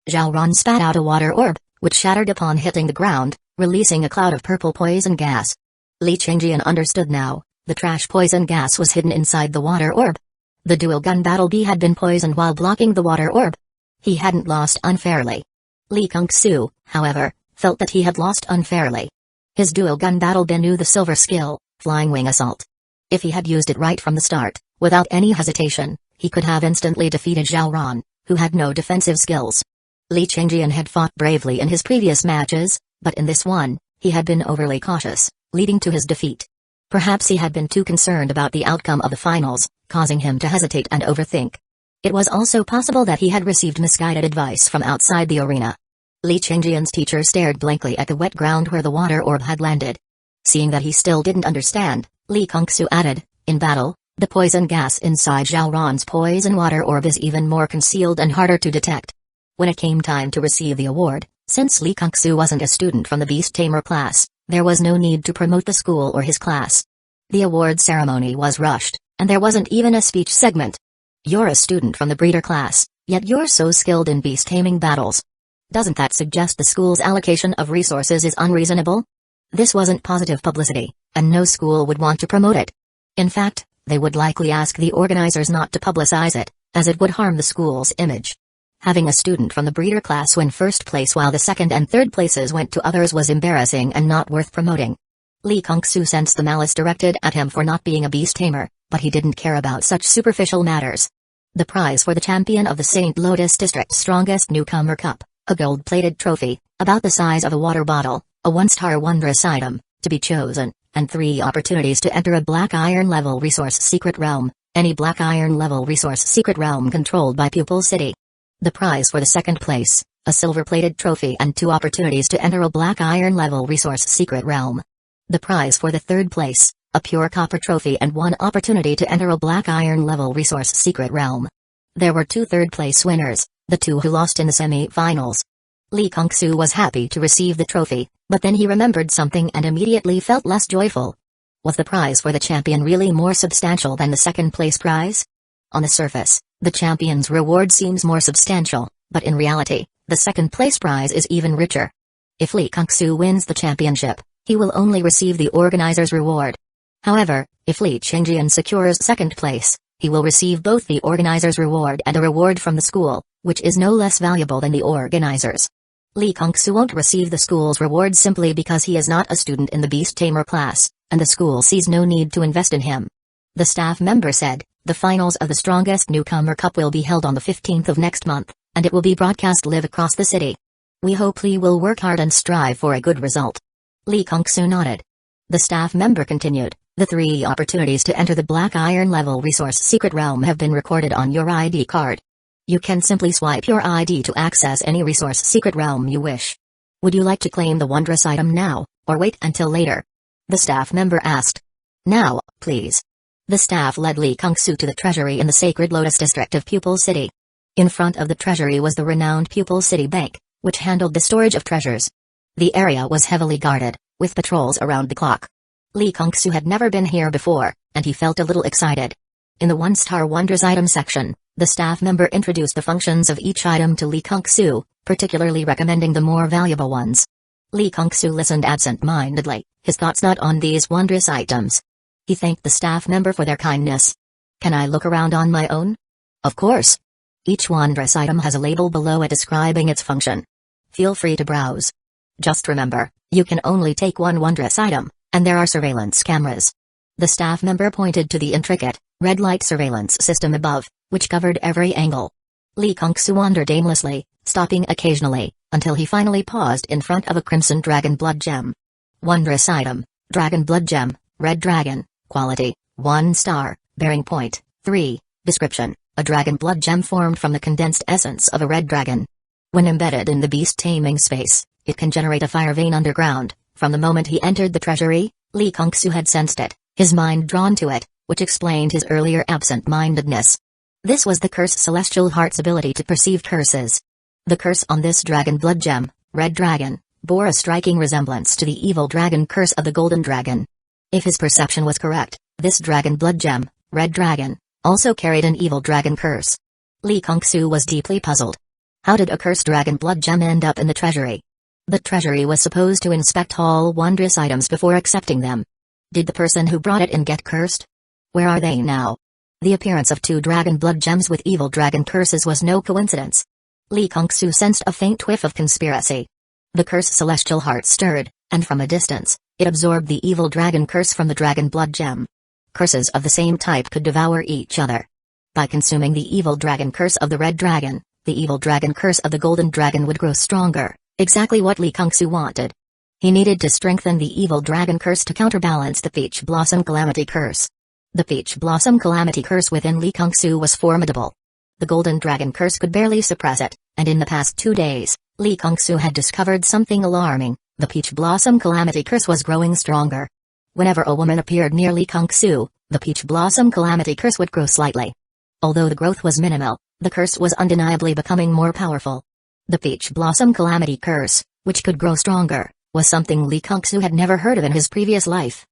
Zhao Ran spat out a water orb, which shattered upon hitting the ground, releasing a cloud of purple poison gas. Li Changjian understood now, the trash poison gas was hidden inside the water orb. The dual gun battle bee had been poisoned while blocking the water orb. He hadn't lost unfairly. Li Kongsu, however, felt that he had lost unfairly. His dual gun battle bee knew the silver skill, Flying Wing Assault. If he had used it right from the start, without any hesitation, he could have instantly defeated Zhao Ran, who had no defensive skills. Li Changjian had fought bravely in his previous matches, but in this one, he had been overly cautious, leading to his defeat. Perhaps he had been too concerned about the outcome of the finals, causing him to hesitate and overthink. It was also possible that he had received misguided advice from outside the arena. Li Changjian's teacher stared blankly at the wet ground where the water orb had landed. Seeing that he still didn't understand, Li Kongsu added, in battle, the poison gas inside Zhao Ran's poison water orb is even more concealed and harder to detect. When it came time to receive the award, since Li Kongsu wasn't a student from the Beast Tamer class, there was no need to promote the school or his class. The award ceremony was rushed, and there wasn't even a speech segment. You're a student from the breeder class, yet you're so skilled in beast taming battles. Doesn't that suggest the school's allocation of resources is unreasonable? This wasn't positive publicity, and no school would want to promote it. In fact, they would likely ask the organizers not to publicize it, as it would harm the school's image. Having a student from the breeder class win first place while the second and third places went to others was embarrassing and not worth promoting. Li Kongsu sensed the malice directed at him for not being a beast tamer, but he didn't care about such superficial matters. The prize for the champion of the St. Lotus District's strongest newcomer cup, a gold-plated trophy, about the size of a water bottle, a one-star wondrous item, to be chosen, and 3 opportunities to enter a Black Iron level resource secret realm, any Black Iron level resource secret realm controlled by Pupil City. The prize for the second place, a silver-plated trophy and 2 opportunities to enter a Black Iron level resource secret realm. The prize for the third place, a pure copper trophy and 1 opportunity to enter a Black Iron level resource secret realm. There were 2 third-place winners, the 2 who lost in the semi-finals. Li Kongsu was happy to receive the trophy, but then he remembered something and immediately felt less joyful. Was the prize for the champion really more substantial than the second-place prize? On the surface, the champion's reward seems more substantial, but in reality, the second-place prize is even richer. If Li Kongsu wins the championship, he will only receive the organizer's reward. However, if Li Changjian secures second place, he will receive both the organizer's reward and a reward from the school, which is no less valuable than the organizer's. Li Kongsu won't receive the school's reward simply because he is not a student in the Beast Tamer class, and the school sees no need to invest in him. The staff member said, the finals of the Strongest Newcomer Cup will be held on the 15th of next month, and it will be broadcast live across the city. We hope Li will work hard and strive for a good result. Li Kongsu nodded. The staff member continued, the 3 opportunities to enter the Black Iron level resource secret realm have been recorded on your ID card. You can simply swipe your ID to access any resource secret realm you wish. Would you like to claim the wondrous item now, or wait until later? The staff member asked. Now, please. The staff led Li Kongsu to the treasury in the Sacred Lotus district of Pupil City. In front of the treasury was the renowned Pupil City Bank, which handled the storage of treasures. The area was heavily guarded, with patrols around the clock. Li Kongsu had never been here before, and he felt a little excited. In the one-star wondrous item section, The staff member introduced the functions of each item to Lee Kung-soo, particularly recommending the more valuable ones. Lee Kung-soo listened absent-mindedly, his thoughts not on these wondrous items. He thanked the staff member for their kindness. "Can I look around on my own?" "Of course." Each wondrous item has a label below it describing its function. Feel free to browse. Just remember, you can only take one wondrous item, and there are surveillance cameras. The staff member pointed to the intricate, red light surveillance system above, which covered every angle. Lee Kung-soo wandered aimlessly, stopping occasionally, until he finally paused in front of a crimson dragon blood gem. Wondrous item, dragon blood gem, red dragon, quality, 1 star, bearing point, 3, description, a dragon blood gem formed from the condensed essence of a red dragon. When embedded in the beast taming space, it can generate a fire vein underground. From the moment he entered the treasury, Lee Kung-soo had sensed it, his mind drawn to it, which explained his earlier absent-mindedness. This was the curse celestial heart's ability to perceive curses. The curse on this dragon blood gem, red dragon, bore a striking resemblance to the evil dragon curse of the golden dragon. If his perception was correct, this dragon blood gem, red dragon, also carried an evil dragon curse. Lee Kung-soo was deeply puzzled. How did a cursed dragon blood gem end up in the treasury? The treasury was supposed to inspect all wondrous items before accepting them. Did the person who brought it in get cursed? Where are they now? The appearance of 2 dragon blood gems with evil dragon curses was no coincidence. Lee Kung-soo sensed a faint whiff of conspiracy. The curse celestial heart stirred, and from a distance, it absorbed the evil dragon curse from the dragon blood gem. Curses of the same type could devour each other. By consuming the evil dragon curse of the red dragon, the evil dragon curse of the golden dragon would grow stronger, exactly what Lee Kung-soo wanted. He needed to strengthen the evil dragon curse to counterbalance the peach blossom calamity curse. The peach blossom calamity curse within Lee Kung-soo was formidable. The golden dragon curse could barely suppress it, and in the past 2 days, Lee Kung-soo had discovered something alarming. The peach blossom calamity curse was growing stronger. Whenever a woman appeared near Lee Kung-soo, the peach blossom calamity curse would grow slightly. Although the growth was minimal, the curse was undeniably becoming more powerful. The peach blossom calamity curse, which could grow stronger, was something Lee Kung-soo had never heard of in his previous life.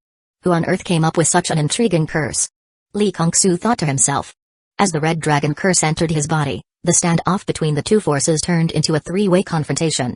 Who on earth came up with such an intriguing curse? Lee Kung-soo thought to himself. As the red dragon curse entered his body, the standoff between the two forces turned into a 3-way confrontation.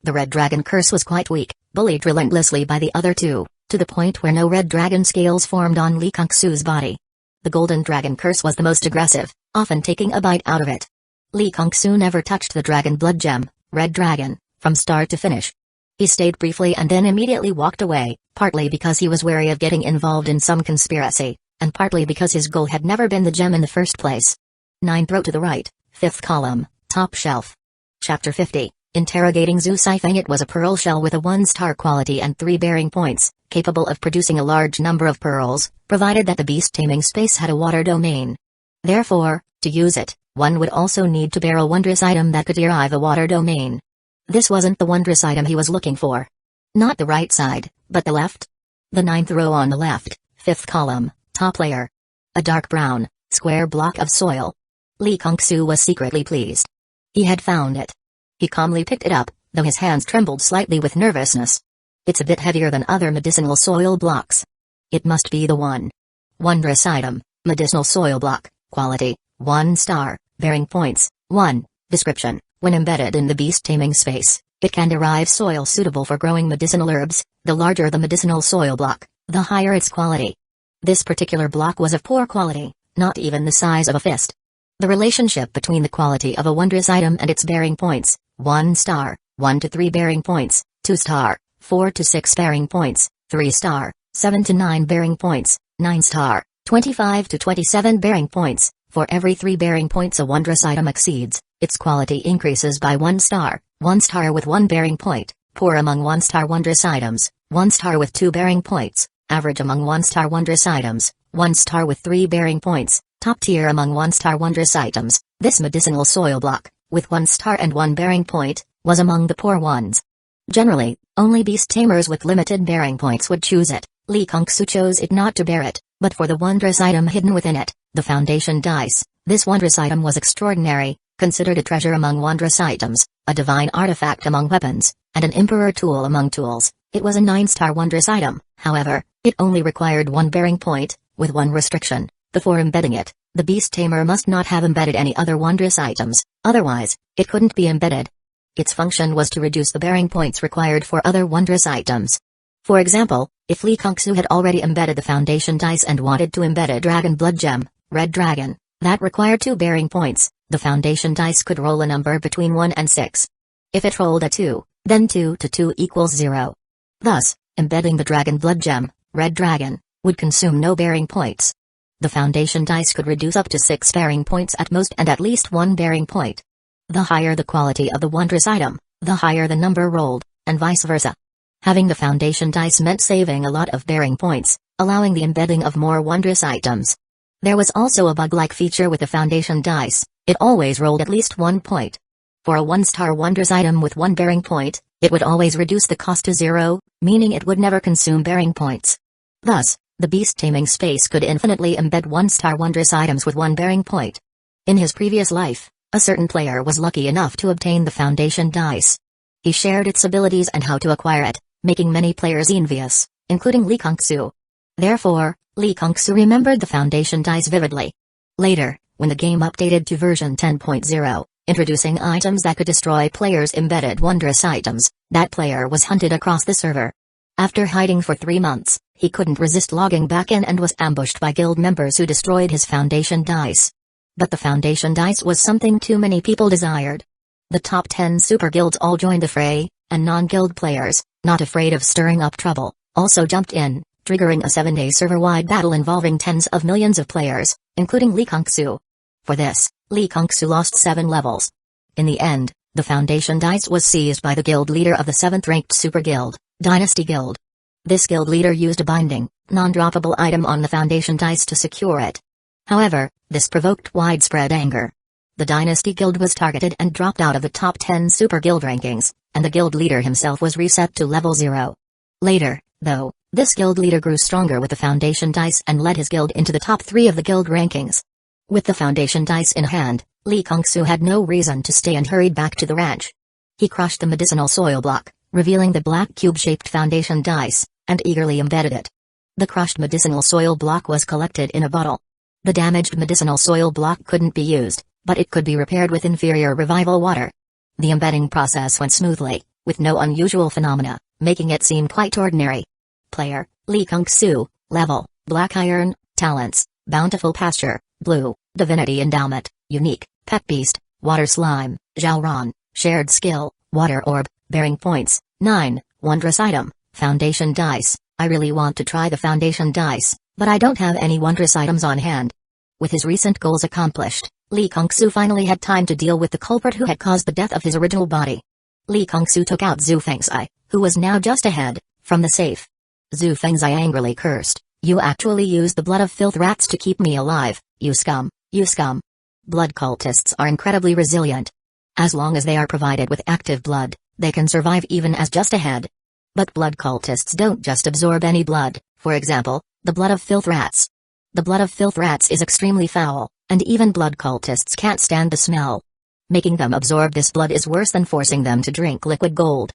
The red dragon curse was quite weak, bullied relentlessly by the other two, to the point where no red dragon scales formed on Lee Kung-soo's body. The golden dragon curse was the most aggressive, often taking a bite out of it. Lee Kung-soo never touched the dragon blood gem, red dragon, from start to finish. He stayed briefly and then immediately walked away, partly because he was wary of getting involved in some conspiracy, and partly because his goal had never been the gem in the first place. 9th row to the right, 5th column, top shelf. Chapter 50, Interrogating Zhu Saifeng. It was a pearl shell with a 1-star quality and 3 bearing points, capable of producing a large number of pearls, provided that the beast taming space had a water domain. Therefore, to use it, one would also need to bear a wondrous item that could derive a water domain. This wasn't the wondrous item he was looking for. Not the right side, but the left. The 9th row on the left, 5th column, top layer. A dark brown, square block of soil. Lee Kung-soo was secretly pleased. He had found it. He calmly picked it up, though his hands trembled slightly with nervousness. It's a bit heavier than other medicinal soil blocks. It must be the one. Wondrous item, medicinal soil block, quality, 1 star, bearing points, 1, description. When embedded in the beast taming space, it can derive soil suitable for growing medicinal herbs. The larger the medicinal soil block, the higher its quality. This particular block was of poor quality, not even the size of a fist. The relationship between the quality of a wondrous item and its bearing points, 1 star, 1 to 3 bearing points, 2 star, 4 to 6 bearing points, 3 star, 7 to 9 bearing points, 9 star, 25 to 27 bearing points. For every 3 bearing points a wondrous item exceeds, its quality increases by 1 star with 1 bearing point, poor among 1-star wondrous items, 1 star with 2 bearing points, average among 1-star wondrous items, 1 star with 3 bearing points, top tier among 1-star wondrous items. This medicinal soil block, with 1 star and 1 bearing point, was among the poor ones. Generally, only beast tamers with limited bearing points would choose it. Lee Kung-soo chose it not to bear it, but for the wondrous item hidden within it, the foundation dice. This wondrous item was extraordinary, considered a treasure among wondrous items, a divine artifact among weapons, and an emperor tool among tools. It was a 9-star wondrous item, however, it only required 1 bearing point, with 1 restriction. Before embedding it, the beast tamer must not have embedded any other wondrous items, otherwise, it couldn't be embedded. Its function was to reduce the bearing points required for other wondrous items. For example, if Lee Kung-Soo had already embedded the foundation dice and wanted to embed a dragon blood gem, Red Dragon, that required 2 bearing points, the foundation dice could roll a number between 1 and 6. If it rolled a 2, then 2 to 2 equals 0. Thus, embedding the dragon blood gem, Red Dragon, would consume no bearing points. The foundation dice could reduce up to 6 bearing points at most and at least 1 bearing point. The higher the quality of the wondrous item, the higher the number rolled, and vice versa. Having the foundation dice meant saving a lot of bearing points, allowing the embedding of more wondrous items. There was also a bug-like feature with the foundation dice, it always rolled at least 1 point. For a 1-star wondrous item with 1 bearing point, it would always reduce the cost to 0, meaning it would never consume bearing points. Thus, the beast taming space could infinitely embed 1-star wondrous items with 1 bearing point. In his previous life, a certain player was lucky enough to obtain the foundation dice. He shared its abilities and how to acquire it, making many players envious, including Lee Kung-Soo. Therefore, Lee Kung-Soo remembered the foundation dice vividly. Later, when the game updated to version 10.0, introducing items that could destroy players' embedded wondrous items, that player was hunted across the server. After hiding for 3 months, he couldn't resist logging back in and was ambushed by guild members who destroyed his foundation dice. But the foundation dice was something too many people desired. The top 10 super guilds all joined the fray, and non-guild players, not afraid of stirring up trouble, also jumped in, triggering a 7-day server-wide battle involving tens of millions of players, including Lee Kung-Soo. For this, Lee Kung-Soo lost 7 levels. In the end, the foundation dice was seized by the guild leader of the 7th-ranked super guild, Dynasty Guild. This guild leader used a binding, non-droppable item on the foundation dice to secure it. However, this provoked widespread anger. The Dynasty Guild was targeted and dropped out of the top 10 super guild rankings, and the guild leader himself was reset to level 0. Later, though, this guild leader grew stronger with the foundation dice and led his guild into the top 3 of the guild rankings. With the foundation dice in hand, Lee Kung-Soo had no reason to stay and hurried back to the ranch. He crushed the medicinal soil block, revealing the black cube-shaped foundation dice, and eagerly embedded it. The crushed medicinal soil block was collected in a bottle. The damaged medicinal soil block couldn't be used, but it could be repaired with inferior revival water. The embedding process went smoothly, with no unusual phenomena, making it seem quite ordinary. Player, Lee Kung-Soo, Level, Black Iron, Talents, Bountiful Pasture, Blue, Divinity Endowment, Unique, Pet Beast, Water Slime, Xiaoran, Shared Skill, Water Orb, Bearing Points, 9, Wondrous Item, Foundation Dice. I really want to try the foundation dice, but I don't have any wondrous items on hand. With his recent goals accomplished, Lee Kung-Soo finally had time to deal with the culprit who had caused the death of his original body. Lee Kung-Soo took out Zhu Fengzai, who was now just ahead, from the safe. Zhu Fengzai angrily cursed, "You actually used the blood of filth rats to keep me alive, you scum, you scum." Blood cultists are incredibly resilient. As long as they are provided with active blood, they can survive even as just ahead. But blood cultists don't just absorb any blood, for example, the blood of filth rats. The blood of filth rats is extremely foul, and even blood cultists can't stand the smell. Making them absorb this blood is worse than forcing them to drink liquid gold.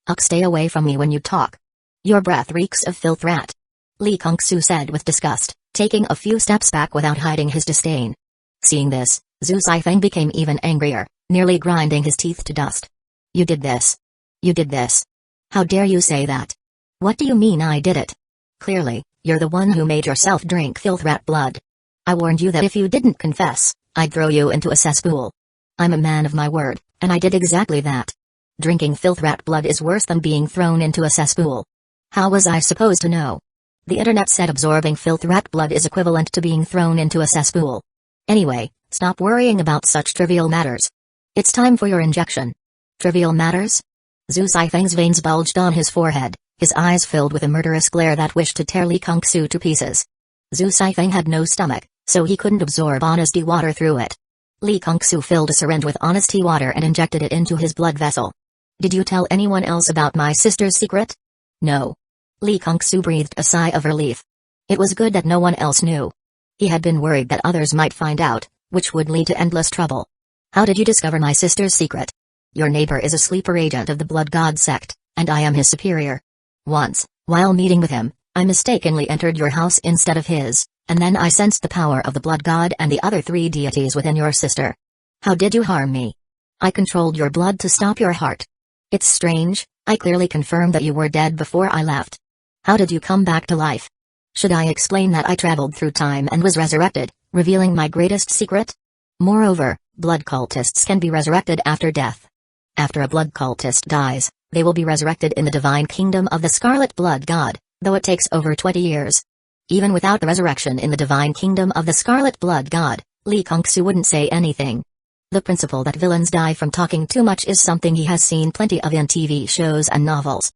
Ugh, stay away from me when you talk. Your breath reeks of filth rat. Lee Kung-Soo said with disgust, taking a few steps back without hiding his disdain. Seeing this, Zhu Saifeng became even angrier, nearly grinding his teeth to dust. You did this. You did this. How dare you say that? What do you mean I did it? Clearly, you're the one who made yourself drink filth rat blood. I warned you that if you didn't confess, I'd throw you into a cesspool. I'm a man of my word, and I did exactly that. Drinking filth rat blood is worse than being thrown into a cesspool. How was I supposed to know? The internet said absorbing filth rat blood is equivalent to being thrown into a cesspool. Anyway, stop worrying about such trivial matters. It's time for your injection. Trivial matters? Zhu Saifeng's veins bulged on his forehead, his eyes filled with a murderous glare that wished to tear Lee Kung-Soo to pieces. Zhu Saifeng had no stomach, so he couldn't absorb honesty water through it. Lee Kung-Soo filled a syringe with honesty water and injected it into his blood vessel. Did you tell anyone else about my sister's secret? No. Lee Kung-Soo breathed a sigh of relief. It was good that no one else knew. He had been worried that others might find out, which would lead to endless trouble. How did you discover my sister's secret? Your neighbor is a sleeper agent of the Blood God sect, and I am his superior. Once, while meeting with him, I mistakenly entered your house instead of his, and then I sensed the power of the blood god and the other 3 deities within your sister. How did you harm me? I controlled your blood to stop your heart. It's strange, I clearly confirmed that you were dead before I left. How did you come back to life? Should I explain that I traveled through time and was resurrected, revealing my greatest secret? Moreover, blood cultists can be resurrected after death. After a blood cultist dies, they will be resurrected in the divine kingdom of the Scarlet Blood God, though it takes over 20 years. Even without the resurrection in the divine kingdom of the Scarlet Blood God, Lee Kung-soo wouldn't say anything. The principle that villains die from talking too much is something he has seen plenty of in TV shows and novels.